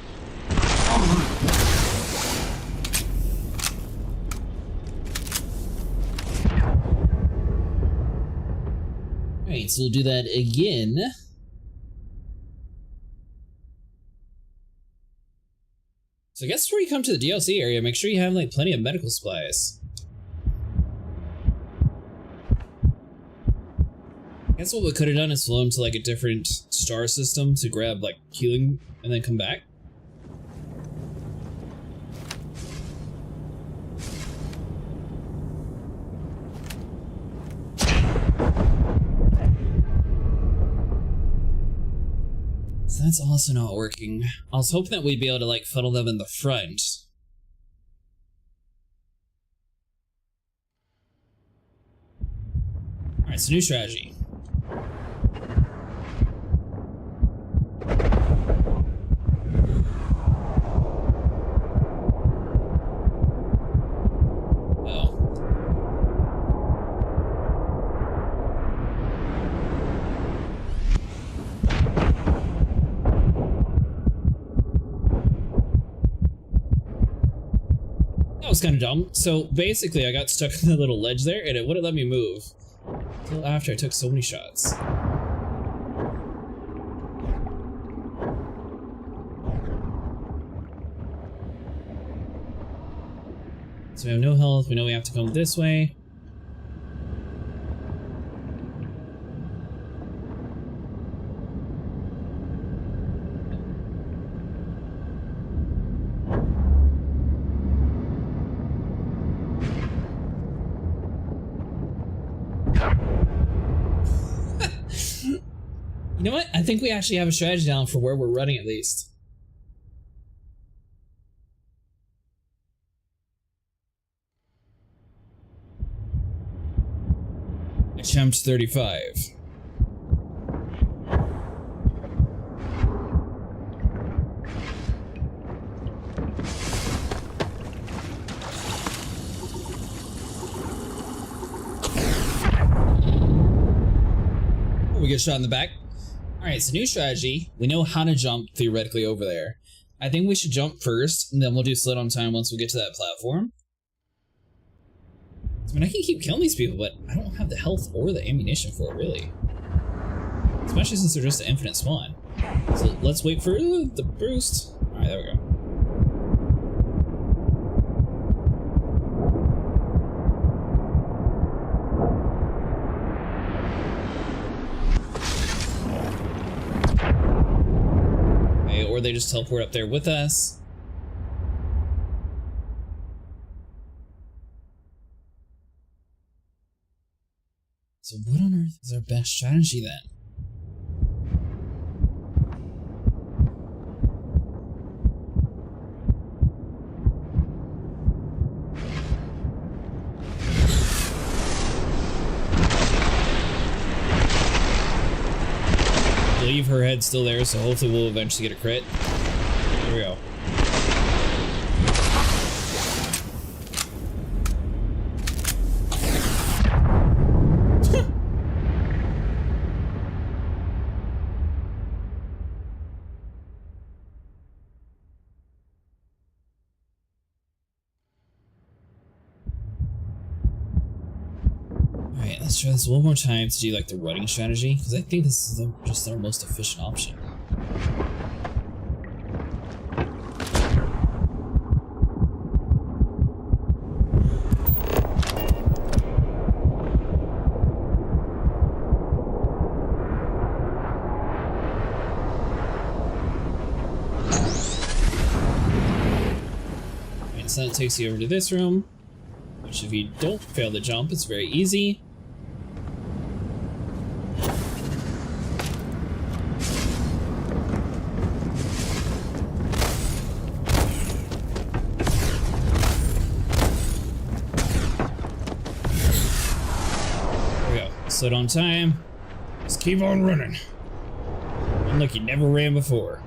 Alright, so we'll do that again. So I guess before you come to the DLC area, make sure you have like plenty of medical supplies. I guess what we could have done is flown to like a different star system to grab like healing and then come back. So that's also not working. I was hoping that we'd be able to like funnel them in the front. Alright, so new strategy. Was kind of dumb. So basically I got stuck in the little ledge there and it wouldn't let me move until after I took so many shots. So we have no health, we know we have to come this way. You know what? I think we actually have a strategy down for where we're running at least. Attempt 35. We get shot in the back. Alright, so new strategy. We know how to jump theoretically over there. I think we should jump first, and then we'll do slid on time once we get to that platform. I mean, I can keep killing these people, but I don't have the health or the ammunition for it, really. Especially since they're just an infinite spawn. So let's wait for the boost. Alright, there we go. Or they just teleport up there with us. So what on earth is our best strategy then? I believe her head's still there, so hopefully we'll eventually get a crit. Here we go. Alright, let's try this one more time to do like the running strategy, because I think this is just our most efficient option. Alright, so that takes you over to this room, which if you don't fail the jump, it's very easy. Slid on time. Just keep on running. And like you never ran before.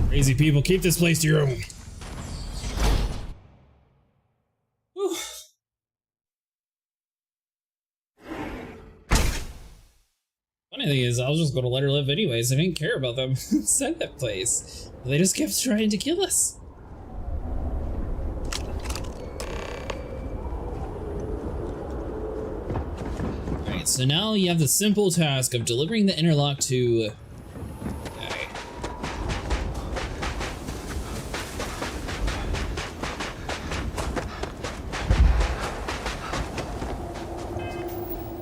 Crazy people, keep this place to your own. Funny thing is, I was just gonna let her live anyways. I didn't care about them inside that place. They just kept trying to kill us. Alright, so now you have the simple task of delivering the interlock to...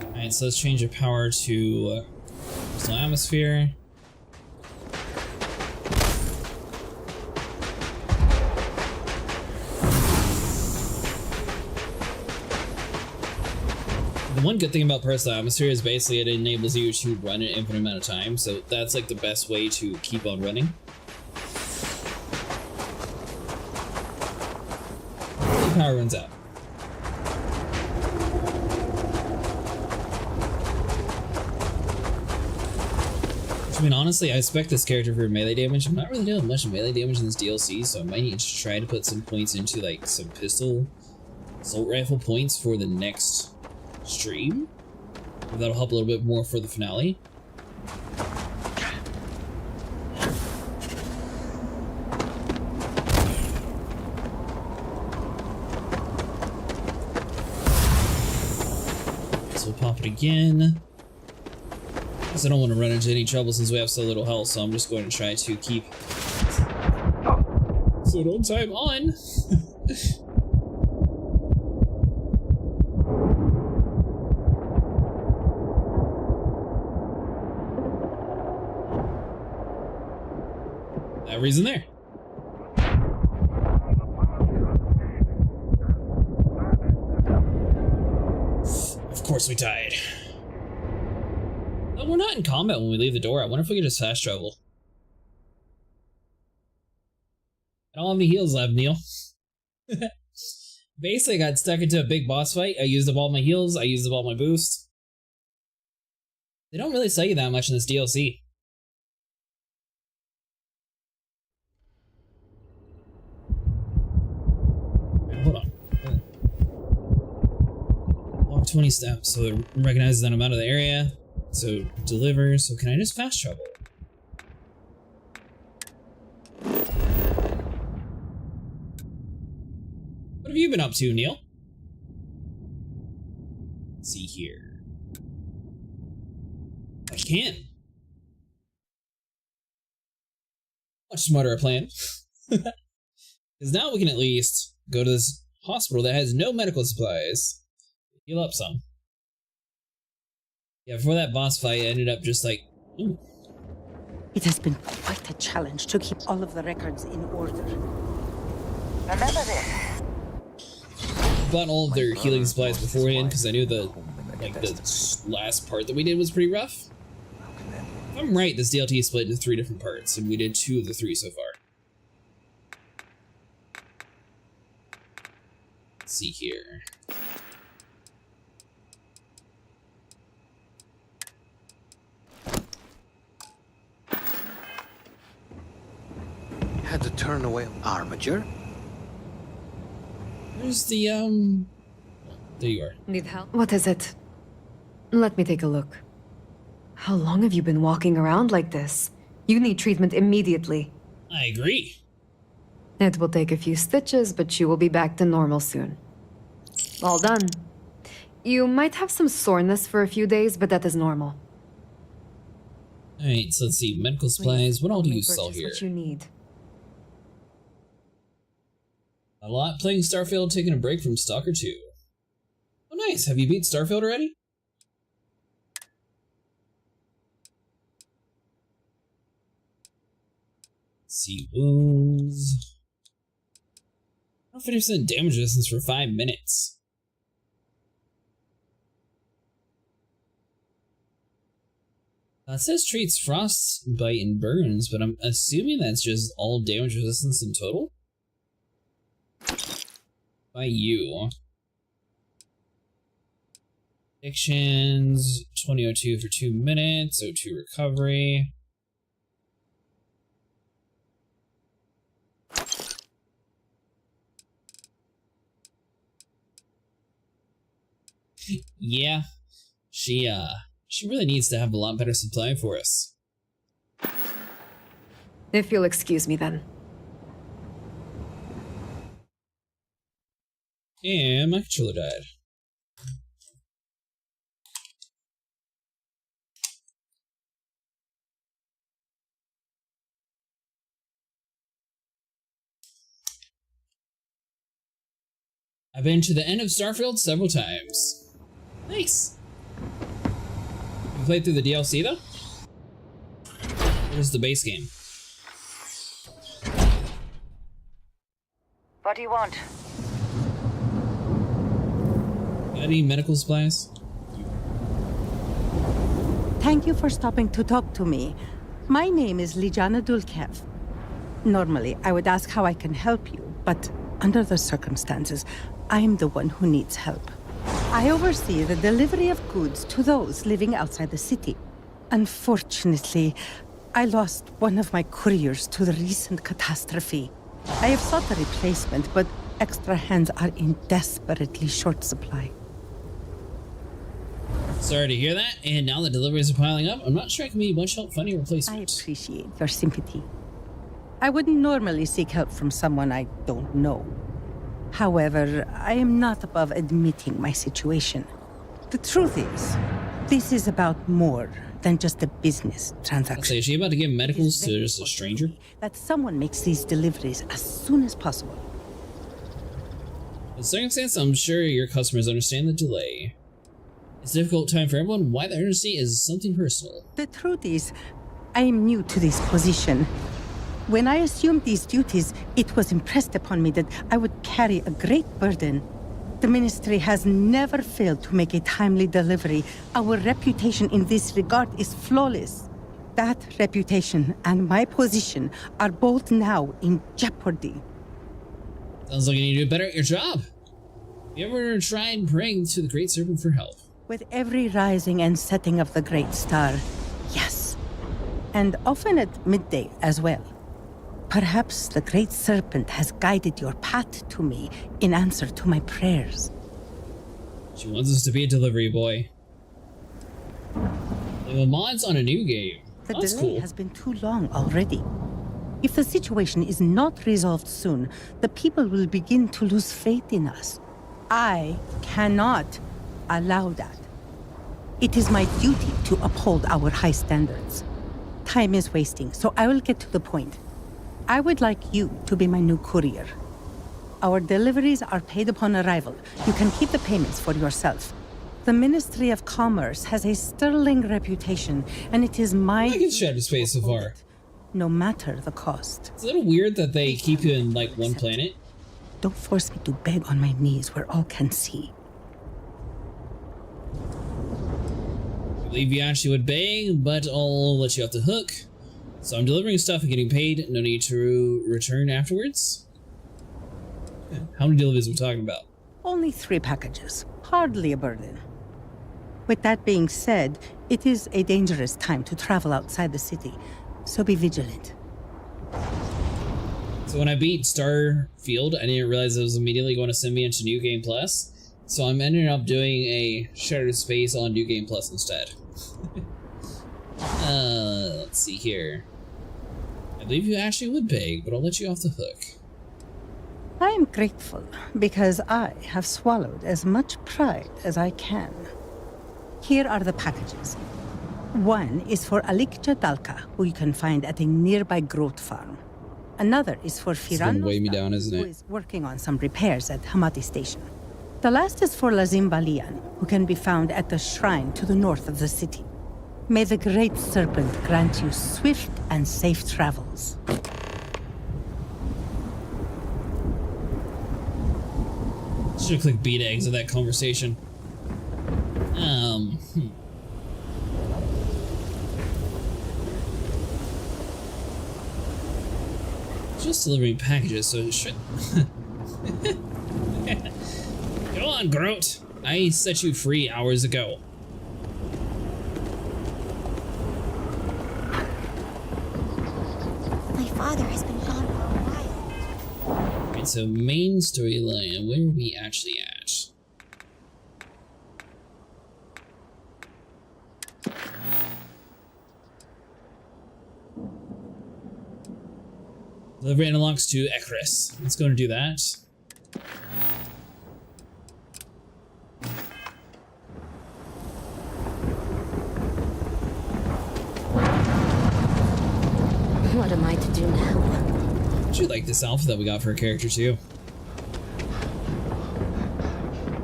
Alright, so let's change the power to personal atmosphere. The one good thing about personal atmosphere is basically it enables you to run an infinite amount of time, so that's like the best way to keep on running. The power runs out. I mean, honestly, I expect this character for melee damage. I'm not really doing much melee damage in this DLC, so I might need to try to put some points into like some pistol assault rifle points for the next stream. That'll help a little bit more for the finale. So we'll pop it again. I don't want to run into any trouble since we have so little health, so I'm just going to try to keep pseudo time on. That reason there. Of course we died. Oh, we're not in combat when we leave the door. I wonder if we can just fast travel. I don't have any heals left, Neil. Basically, I got stuck into a big boss fight. I used up all my heals. I used up all my boost. They don't really sell you that much in this DLC. Hold on. Walk 20 steps, so it recognizes that I'm out of the area. So deliver. So can I just fast travel? What have you been up to, Neil? Let's see here. I can. Much smarter a plan. Because now we can at least go to this hospital that has no medical supplies. Heal up some. Yeah, before that boss fight, I ended up just like, ooh. It has been quite a challenge to keep all of the records in order. Remember this. I bought all of their healing supplies beforehand because I knew the last part that we did was pretty rough. If I'm right, this DLC is split into 3 different parts, and we did 2 of the 3 so far. Let's see here. Had to turn away armature. Where's the, there you are. Need help? What is it? Let me take a look. How long have you been walking around like this? You need treatment immediately. I agree. It will take a few stitches, but you will be back to normal soon. All done. You might have some soreness for a few days, but that is normal. Alright, so let's see. Medical supplies. What all do you sell here? What you need. A lot playing Starfield, taking a break from Stalker 2. Oh nice, have you beat Starfield already? Let's see, wounds. 50% damage resistance for 5 minutes. It says treats frostbite and burns, but I'm assuming that's just all damage resistance in total? By you. Addictions, 2002 for 2 minutes, O2 recovery. Yeah, she She really needs to have a lot better supply for us. If you'll excuse me then. And my controller died. I've been to the end of Starfield several times. Nice. You played through the DLC though? Where's the base game? What do you want? Got any medical supplies? Thank you for stopping to talk to me. My name is Lijana Dulkev. Normally, I would ask how I can help you, but under the circumstances, I'm the one who needs help. I oversee the delivery of goods to those living outside the city. Unfortunately, I lost one of my couriers to the recent catastrophe. I have sought a replacement, but extra hands are in desperately short supply. Sorry to hear that, and now the deliveries are piling up, I'm not sure I can be much help finding a replacement. I appreciate your sympathy. I wouldn't normally seek help from someone I don't know. However, I am not above admitting my situation. The truth is, this is about more than just a business transaction. So is she about to give medicals to just a stranger? That someone makes these deliveries as soon as possible. In circumstance, I'm sure your customers understand the delay. It's a difficult time for everyone. Why the urgency is something personal. The truth is, I am new to this position. When I assumed these duties, it was impressed upon me that I would carry a great burden. The Ministry has never failed to make a timely delivery. Our reputation in this regard is flawless. That reputation and my position are both now in jeopardy. Sounds like you need to do better at your job. You ever tried praying to the Great Serpent for help? With every rising and setting of the Great Star, yes. And often at midday as well. Perhaps the Great Serpent has guided your path to me in answer to my prayers. She wants us to be a delivery boy. The mods on a new game. The That's delay cool. has been too long already. If the situation is not resolved soon, the people will begin to lose faith in us. I cannot allow that. It is my duty to uphold our high standards. Time is wasting, so I will get to the point. I would like you to be my new courier. Our deliveries are paid upon arrival. You can keep the payments for yourself. The Ministry of Commerce has a sterling reputation, and it is my... I like Shattered Space so far. No matter the cost. It's a little weird that they keep you in, like, one planet. Don't force me to beg on my knees where all can see. I believe you actually would beg, but I'll let you off the hook. So I'm delivering stuff and getting paid. No need to return afterwards. How many deliveries are we talking about? Only 3 packages. Hardly a burden. With that being said, it is a dangerous time to travel outside the city, so be vigilant. So when I beat Starfield, I didn't realize it was immediately going to send me into New Game Plus. So I'm ending up doing a Shattered Space on New Game Plus instead. Let's see here. I believe you actually would beg, but I'll let you off the hook. I am grateful because I have swallowed as much pride as I can. Here are the packages. One is for Alikcha Dalka, who you can find at a nearby growth farm. Another is for It's gonna Firan, weigh me down, isn't who it? is working on some repairs at Hamati Station. The last is for Lazim Balian, who can be found at the shrine to the north of the city. May the Great Serpent grant you swift and safe travels. Should have clicked B to exit that conversation. Just delivering packages, so it should. Go on, Groot. I set you free hours ago. My father has been gone for a while. Alright, so main storyline. Where are we actually at? Deliver analogs to Ekris. Let's go and do that. What am I to do now? I should like this outfit that we got for a character too.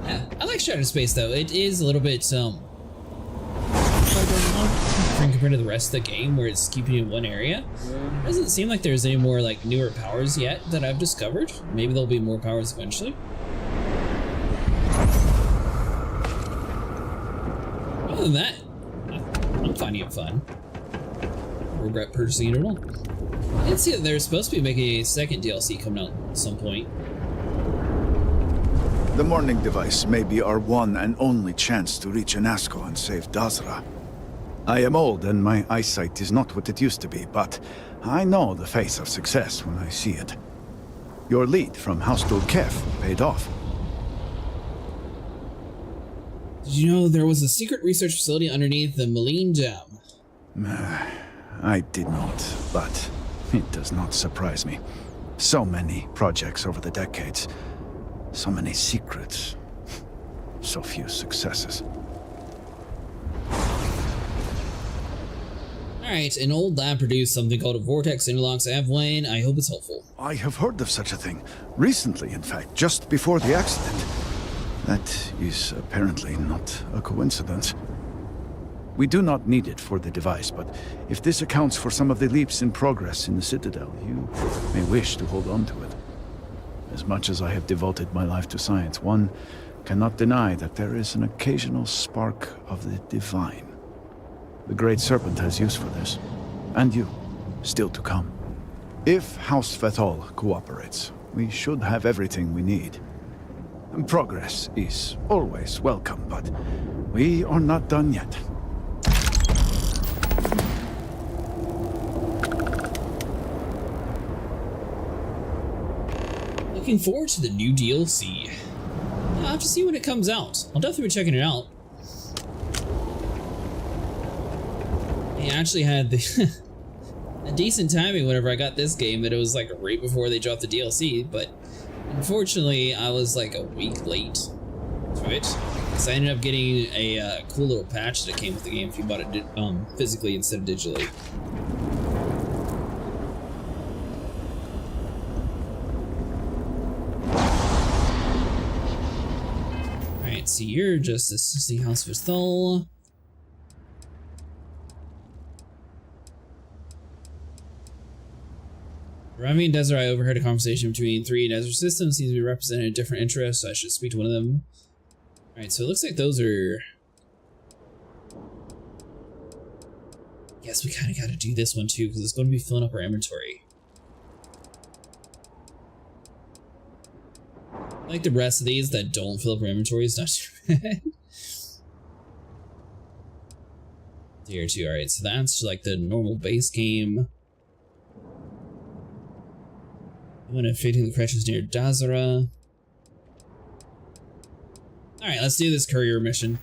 Yeah, I like Shattered Space though. It is a little bit different compared to the rest of the game, where it's keeping you in one area. It doesn't seem like there's any more like newer powers yet that I've discovered. Maybe there'll be more powers eventually. Other than that, I'm finding it fun. Regret purchasing it at all. I did see that they're supposed to be making a second DLC coming out at some point. The morning device may be our one and only chance to reach Anasco and save Dazra. I am old and my eyesight is not what it used to be, but I know the face of success when I see it. Your lead from House to Kef paid off. Did you know there was a secret research facility underneath the Malign Dam? I did not, but it does not surprise me. So many projects over the decades. So many secrets. So few successes. Alright, an old lab produced something called a Vortex Interlocks Avwayne. I hope it's helpful. I have heard of such a thing. Recently, in fact, just before the accident. That is apparently not a coincidence. We do not need it for the device, but if this accounts for some of the leaps in progress in the Citadel, you may wish to hold on to it. As much as I have devoted my life to science, one cannot deny that there is an occasional spark of the divine. The great serpent has use for this, and you, still to come. If House Vethal cooperates, we should have everything we need. Progress is always welcome, but we are not done yet. Looking forward to the new DLC. I'll have to see when it comes out. I'll definitely be checking it out. I actually had the a decent timing whenever I got this game, that it was like right before they dropped the DLC, but unfortunately I was like a week late to it. So I ended up getting a cool little patch that came with the game if you bought it physically instead of digitally. Alright, so you're just assisting House Vethal. Rami and Desiree overheard a conversation between three Desert systems. Seems to be representing different interests, so I should speak to one of them. Alright, so it looks like those are... Yes, we kind of got to do this one too, because it's going to be filling up our inventory. Like the rest of these that don't fill up our inventory is not too bad. Tier 2, alright, so that's like the normal base game. When inflicting the corrections near Dazra. Alright, let's do this courier mission.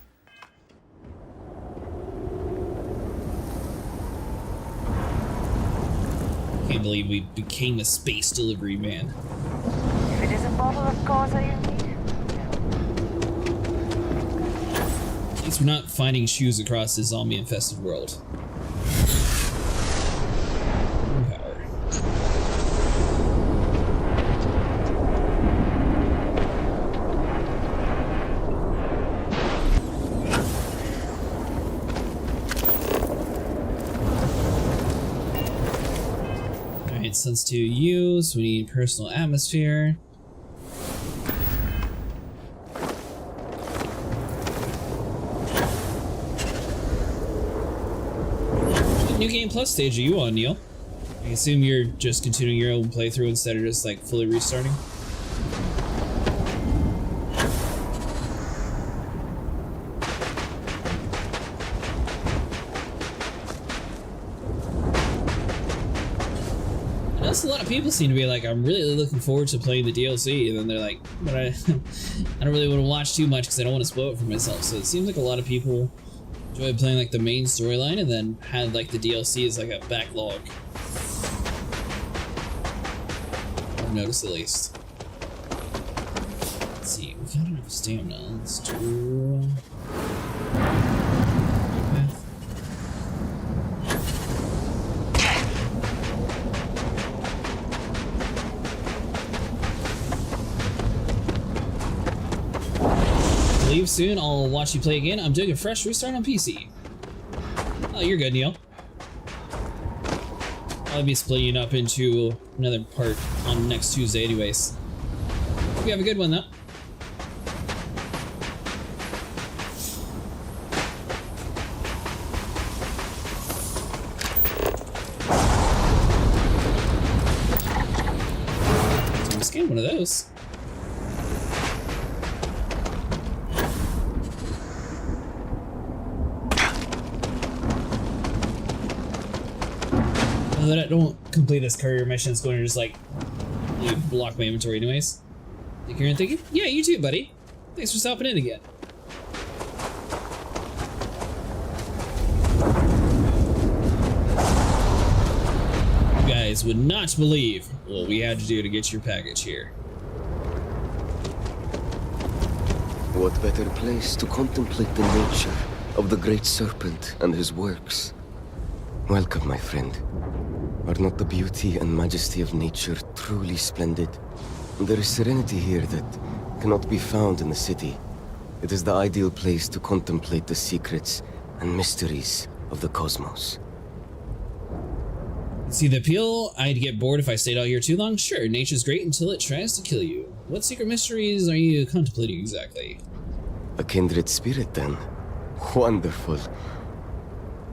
Can't believe we became a space delivery man. If it is a bottle of Causa you need. At least we're not finding shoes across this zombie-infested world. Sense to use. We need personal atmosphere. What new game plus stage are you on, Neil? I assume you're just continuing your own playthrough instead of just like fully restarting. A lot of people seem to be like, I'm really looking forward to playing the DLC, and then they're like, but I don't really want to watch too much because I don't want to spoil it for myself. So it seems like a lot of people enjoy playing like the main storyline and then had like the DLC as like a backlog. I've noticed at least. Let's see, we got enough stamina. Let's do... Leave soon, I'll watch you play again. I'm doing a fresh restart on PC. Oh, you're good, Neil. I'll be splitting up into another part on next Tuesday anyways. Hope you have a good one though. So I'm scanning one of those. That I don't complete this courier mission, it's going to just like block my inventory anyways. Take care and thank you. Yeah, you too, buddy. Thanks for stopping in again. You guys would not believe what we had to do to get your package here. What better place to contemplate the nature of the great serpent and his works? Welcome, my friend. Are not the beauty and majesty of nature truly splendid? There is serenity here that cannot be found in the city. It is the ideal place to contemplate the secrets and mysteries of the cosmos. See the appeal? I'd get bored if I stayed out here too long? Sure, nature's great until it tries to kill you. What secret mysteries are you contemplating exactly? A kindred spirit, then? Wonderful.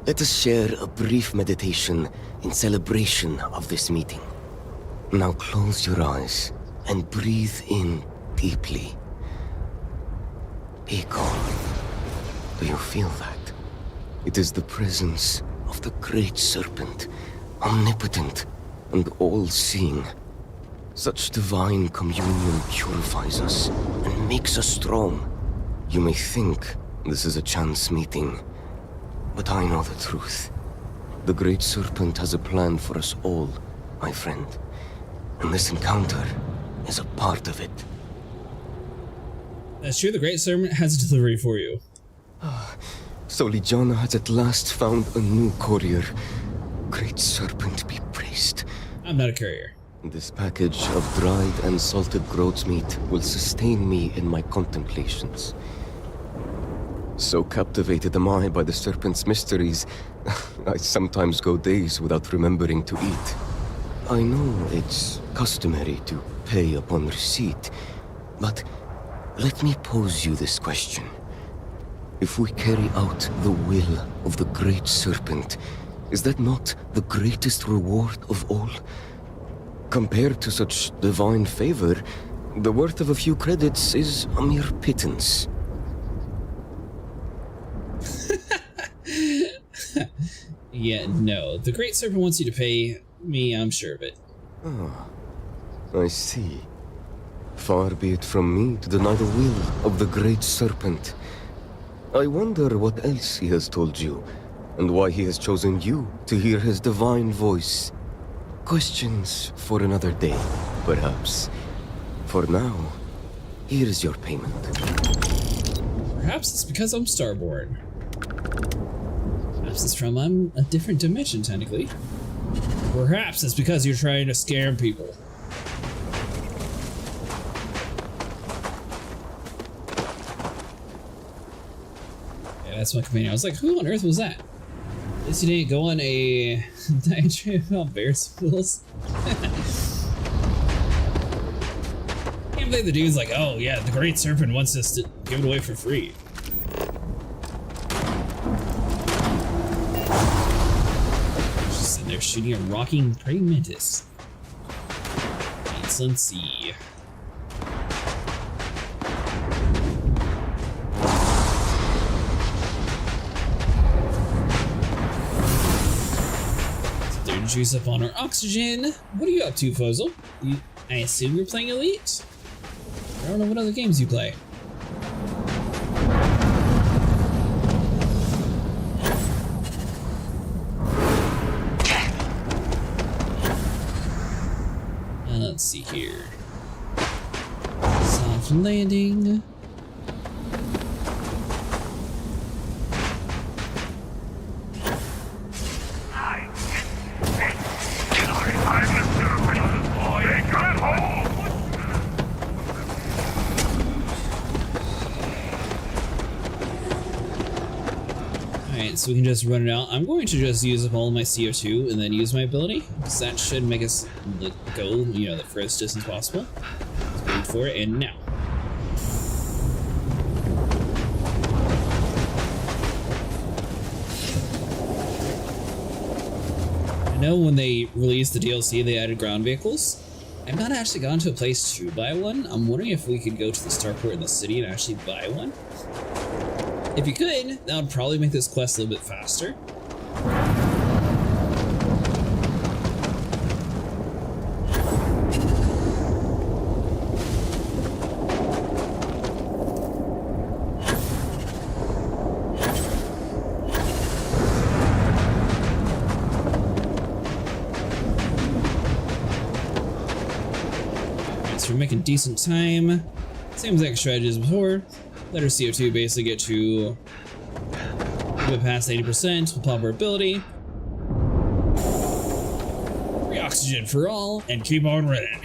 Let us share a brief meditation in celebration of this meeting. Now close your eyes and breathe in deeply. Be calm. Do you feel that? It is the presence of the great serpent, omnipotent and all-seeing. Such divine communion purifies us and makes us strong. You may think this is a chance meeting, but I know the truth. The great serpent has a plan for us all, my friend. And this encounter is a part of it. That's true, the great serpent has a delivery for you. So Ligiana has at last found a new courier. Great serpent be praised. I'm not a courier. This package of dried and salted groat's meat will sustain me in my contemplations. So captivated am I by the serpent's mysteries, I sometimes go days without remembering to eat. I know it's customary to pay upon receipt, but let me pose you this question. If we carry out the will of the great serpent, is that not the greatest reward of all? Compared to such divine favor, the worth of a few credits is a mere pittance. Yeah, no. The great serpent wants you to pay me, I'm sure of it. Ah, I see. Far be it from me to deny the will of the great serpent. I wonder what else he has told you, and why he has chosen you to hear his divine voice. Questions for another day, perhaps. For now, here is your payment. Perhaps it's because I'm starborn. Perhaps it's from I'm a different dimension, technically. Perhaps it's because you're trying to scam people. Yeah, that's my companion. I was like, who on earth was that? At least you didn't go on a diatribe about bear schools. Can't believe the dude's like, oh yeah, the great serpent wants us to give it away for free. Just sitting there shooting a rocking praying mantis. Let's see. Juice up on our oxygen. What are you up to, Fozel? I assume you're playing Elite? I don't know what other games you play. let's see here. Soft landing. Alright, so we can just run it out. I'm going to just use up all of my CO2 and then use my ability, because that should make us go, you know, the furthest distance possible. Let's wait for it, and now. I know when they released the DLC, they added ground vehicles. I've not actually gone to a place to buy one. I'm wondering if we could go to the starport in the city and actually buy one. If you could, that would probably make this quest a little bit faster. Alright, so we're making decent time. Same exact strategy as before. Let our CO2 basically get to a bit past 80%. We'll pop our ability. Free oxygen for all, and keep on running.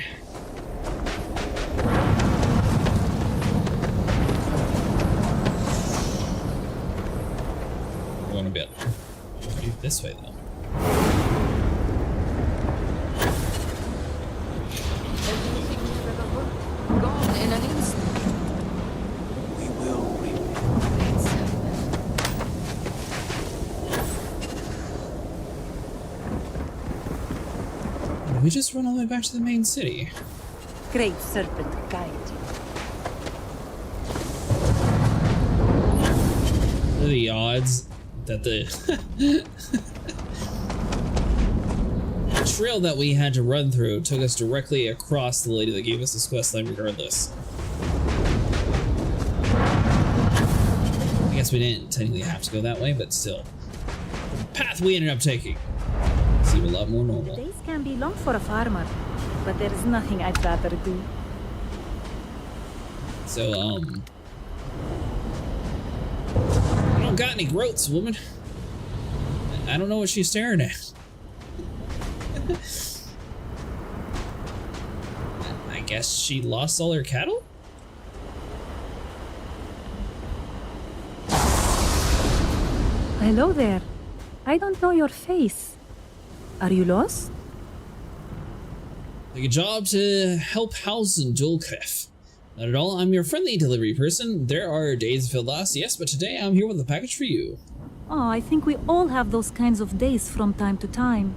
I want to be this way though. Gone in an instant. Did we just run all the way back to the main city? Great serpent, guide you. What are the odds that the trail that we had to run through took us directly across the lady that gave us this quest line regardless? I guess we didn't technically have to go that way, but still. The path we ended up taking seemed a lot more normal. Days can be long for a farmer, but there is nothing I'd rather do. So, I don't got any groats, woman. I don't know what she's staring at. I guess she lost all her cattle? Hello there. I don't know your face. Are you lost? Like a job to help house in Dulcref. Not at all, I'm your friendly delivery person. There are days filled lost, yes, but today I'm here with a package for you. Oh, I think we all have those kinds of days from time to time.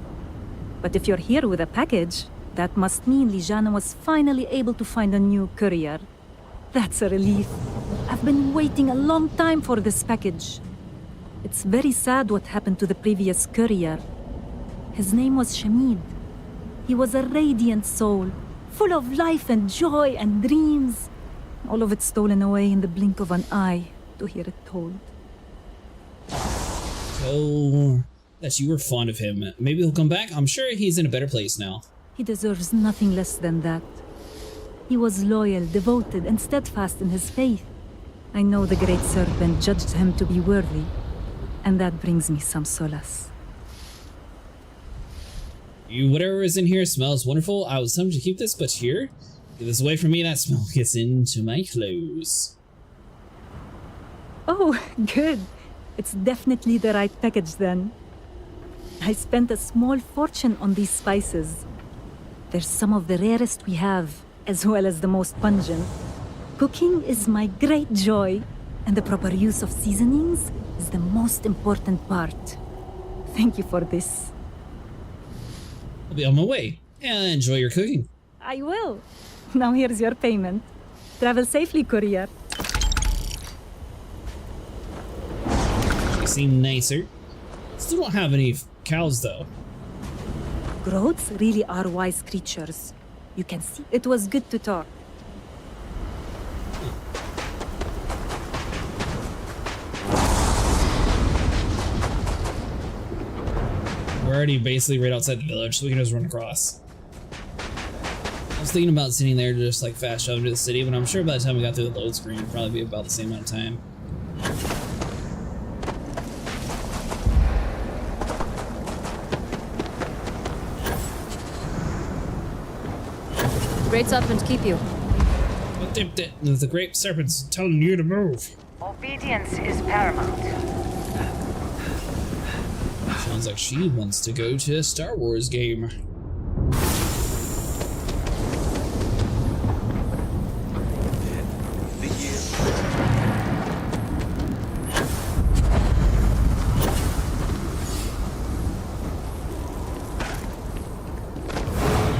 But if you're here with a package, that must mean Lijana was finally able to find a new courier. That's a relief. I've been waiting a long time for this package. It's very sad what happened to the previous courier. His name was Shamid. He was a radiant soul, full of life and joy and dreams. All of it stolen away in the blink of an eye to hear it told. Oh, that you were fond of him. Maybe he'll come back. I'm sure he's in a better place now. He deserves nothing less than that. He was loyal, devoted, and steadfast in his faith. I know the great serpent judged him to be worthy, and that brings me some solace. Whatever is in here smells wonderful. I was tempted to keep this, but here, get this away from me. That smell gets into my clothes. Oh, good. It's definitely the right package then. I spent a small fortune on these spices. They're some of the rarest we have, as well as the most pungent. Cooking is my great joy, and the proper use of seasonings is the most important part. Thank you for this. I'll be on my way. And enjoy your cooking. I will. Now here's your payment. Travel safely, courier. You seem nicer. Still don't have any cows though. Groats really are wise creatures. You can see. It was good to talk. We're already basically right outside the village, so we can just run across. was thinking about sitting there to just like fast travel to the city, but I'm sure by the time we got through the load screen, it'd probably be about the same amount of time. Great serpent, keep you. The great serpent's telling you to move. Obedience is paramount. Sounds like she wants to go to a Star Wars game.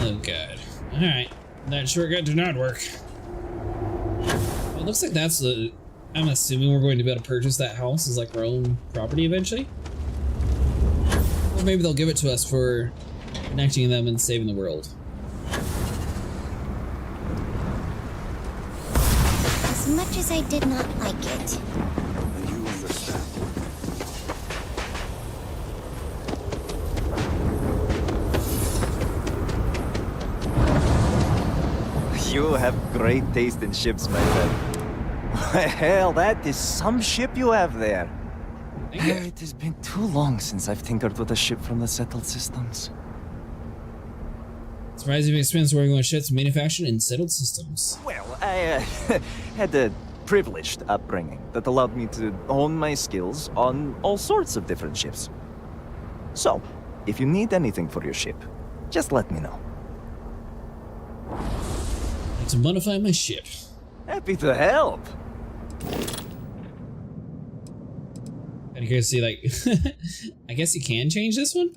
Oh god. Alright. That shortcut did not work. Well, it looks like that's the... I'm assuming we're going to be able to purchase that house as like our own property eventually. Or maybe they'll give it to us for connecting them and saving the world. As much as I did not like it. You understand. You have great taste in ships, my friend. Hell, that is some ship you have there. It has been too long since I've tinkered with a ship from the settled systems. Surprising experience working with ships manufactured in settled systems. Well, I had a privileged upbringing that allowed me to hone my skills on all sorts of different ships. So, if you need anything for your ship, just let me know. To modify my ship. Happy to help. And you guys see, like, I guess you can change this one?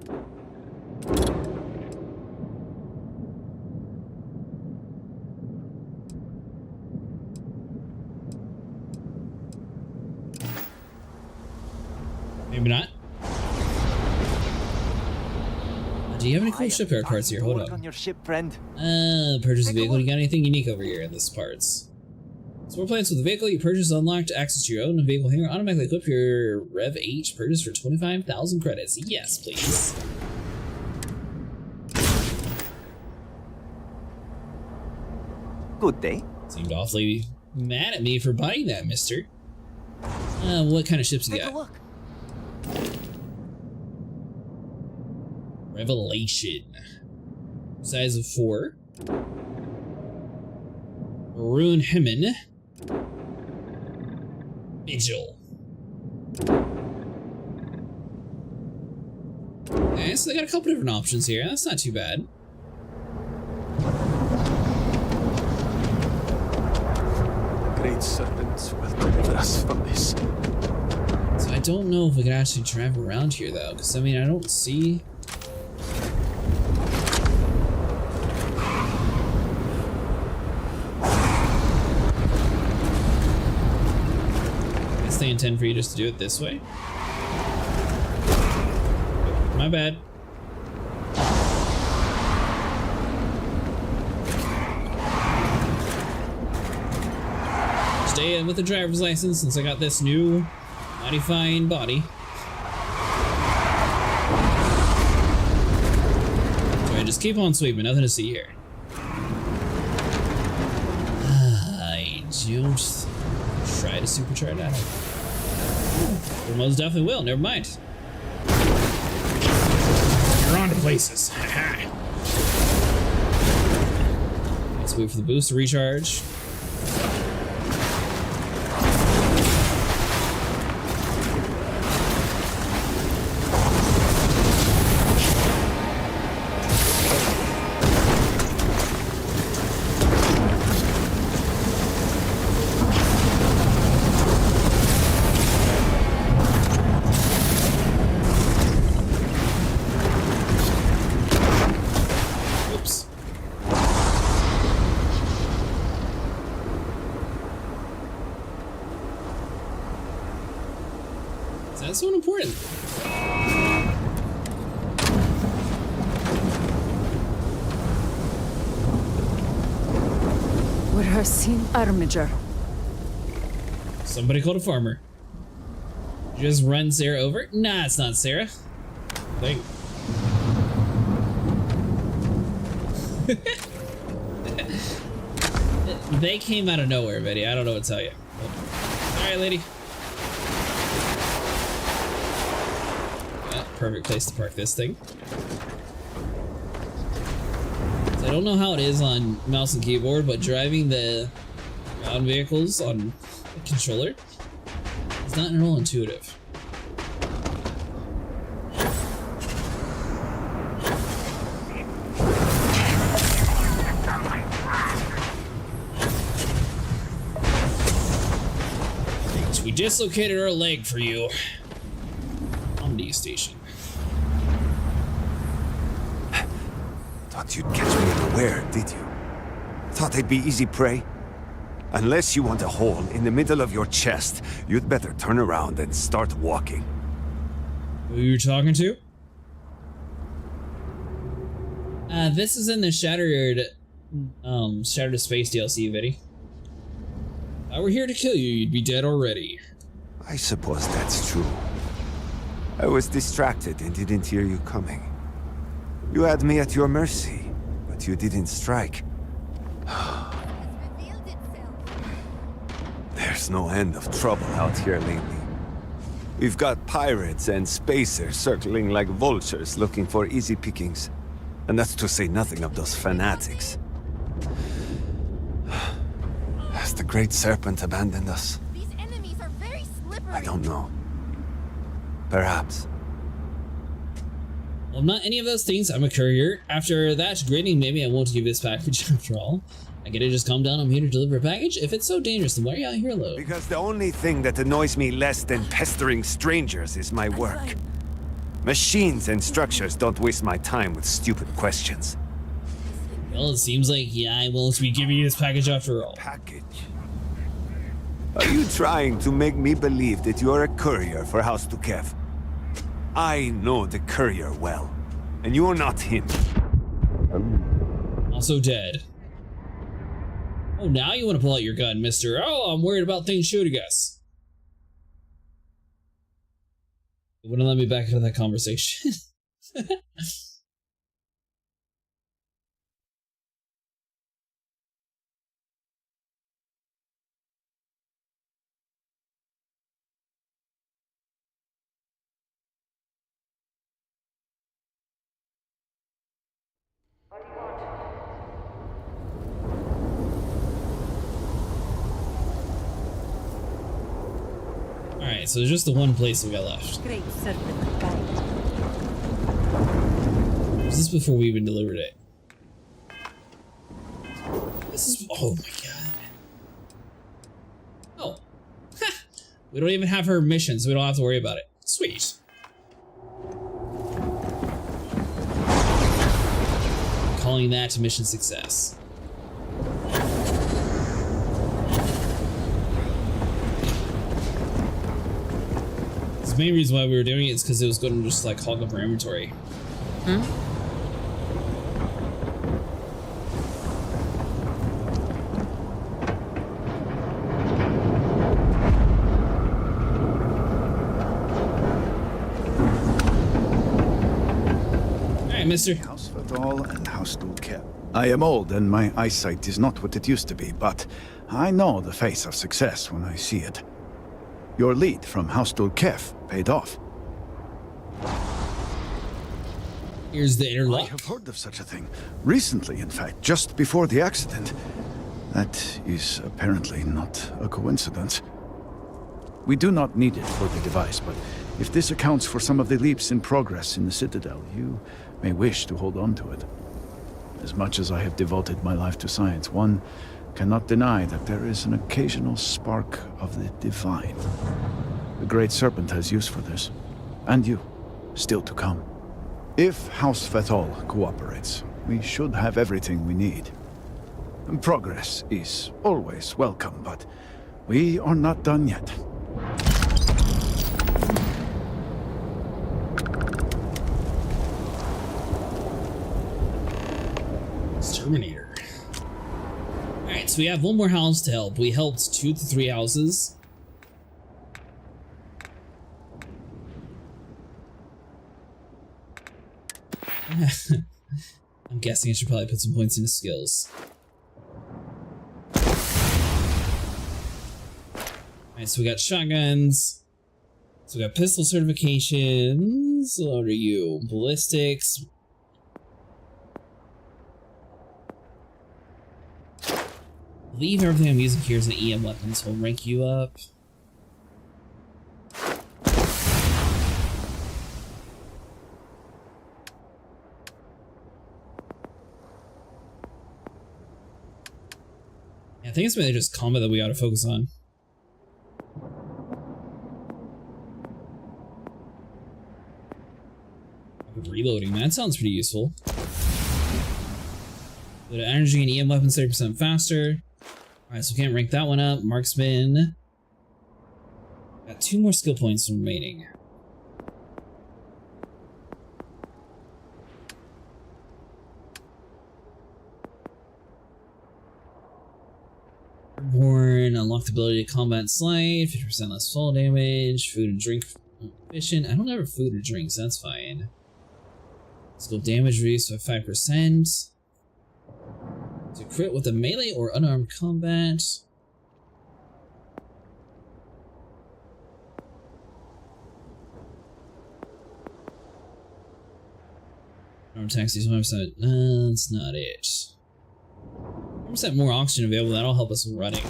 Maybe not. Do you have any cool shipyard parts here? Hold on your ship, friend. Purchase a vehicle. You got anything unique over here in this parts? Floor plans with the vehicle you purchase unlocked access to your own vehicle here. Automatically equip your Rev H purchase for 25,000 credits. Yes, please. Good day. Seemed awfully mad at me for buying that, mister. What kind of ships you got? Take a look. Revelation. Size of 4. Maroon Hemin. Vigil. Okay, so they got a couple different options here. That's not too bad. Great serpent will deliver us from this. So I don't know if we can actually drive around here though, because I mean I don't see. They intend for you just to do it this way. My bad. Stay in with the driver's license since I got this new mighty fine body. So I just keep on sweeping, nothing to see here. I don't try to supercharge that. We most definitely will, never mind. You're on to places. Let's wait for the boost to recharge. That's so important. We're her sin armature. Somebody called a farmer. Just run Sarah over? Nah, it's not Sarah. Like They came out of nowhere, Betty. I don't know what to tell you. Alright, lady. Perfect place to park this thing. So I don't know how it is on mouse and keyboard, but driving the ground vehicles on the controller is not at all intuitive. We dislocated our leg for you. Omni station. Thought you'd catch me unaware, did you? Thought I'd be easy prey? Unless you want a hole in the middle of your chest, you'd better turn around and start walking. Who you talking to? This is in the Shattered Space DLC, Viddy. If I were here to kill you, you'd be dead already. I suppose that's true. I was distracted and didn't hear you coming. You had me at your mercy, but you didn't strike. There's no end of trouble out here lately. We've got pirates and spacers circling like vultures looking for easy pickings. And that's to say nothing of those fanatics. Has the great serpent abandoned us? These enemies are very slippery. I don't know. Perhaps. Well, I'm not any of those things. I'm a courier. After that grading, maybe I won't give this package after all. I get to just calm down. I'm here to deliver a package. If it's so dangerous, then why are you out here alone? Because the only thing that annoys me less than pestering strangers is my work. Machines and structures don't waste my time with stupid questions. Well, it seems like, yeah, I won't be giving you this package after all. Package? Are you trying to make me believe that you're a courier for House Dukev? I know the courier well, and you're not him. Also dead. Oh, now you want to pull out your gun, mister. Oh, I'm worried about things shooting us. It wouldn't let me back into that conversation. Alright, so there's just the one place we got left. Great serpent. Was this before we even delivered it? This is... oh my god. Oh. We don't even have her mission, so we don't have to worry about it. Sweet. Calling that mission success. The main reason why we were doing it is because it was going to just like hog up our inventory. Alright, mister. House Fatal and House Dukev. I am old and my eyesight is not what it used to be, but I know the face of success when I see it. Your lead from House Dukev paid off. Here's the interlock. I have heard of such a thing. Recently, in fact, just before the accident. That is apparently not a coincidence. We do not need it for the device, but if this accounts for some of the leaps in progress in the Citadel, you may wish to hold on to it. As much as I have devoted my life to science, one cannot deny that there is an occasional spark of the divine. The great serpent has use for this. And you, still to come. If House Fatal cooperates, we should have everything we need. Progress is always welcome, but we are not done yet. Terminator. Alright, so we have one more house to help. We helped 2 to 3 houses. I'm guessing I should probably put some points into skills. Alright, so we got shotguns. So we got pistol certifications. What are you? Ballistics. I believe everything I'm using here is an EM weapon, so we'll rank you up. I think it's mainly just combat that we ought to focus on. Reloading, that sounds pretty useful. Go to energy and EM weapons 30% faster. Alright, so we can't rank that one up. Marksman. Got 2 more skill points remaining. Airborne, unlocked ability to combat slide, 50% less fall damage, food and drink efficient. I don't have food or drinks, so that's fine. Skill damage reduced by 5%. To crit with a melee or unarmed combat. Arm attacks use 1%. No, that's not it. 1% more oxygen available, that'll help us with running.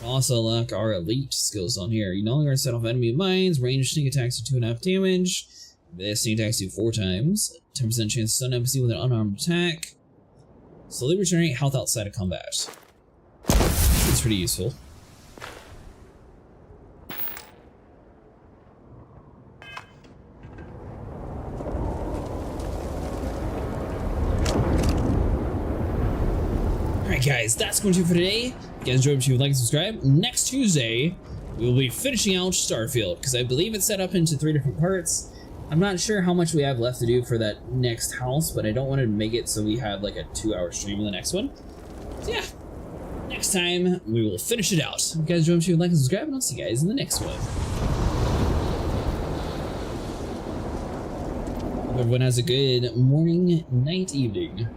We'll also unlock our elite skills on here. You no longer set off enemy mines, range sneak attacks do 2.5 damage. The sneak attacks do 4 times. 10% chance to stun NPC with an unarmed attack. Slowly regenerate health outside of combat. It's pretty useful. Alright guys, that's going to do for today. If you guys enjoyed, make sure you like and subscribe. Next Tuesday, we will be finishing out Starfield, because I believe it's set up into 3 different parts. I'm not sure how much we have left to do for that next house, but I don't want to make it so we have like a 2-hour stream in the next one. So yeah, next time we will finish it out. If you guys enjoyed, make sure you like and subscribe, and I'll see you guys in the next one. Hope everyone has a good morning, night, evening.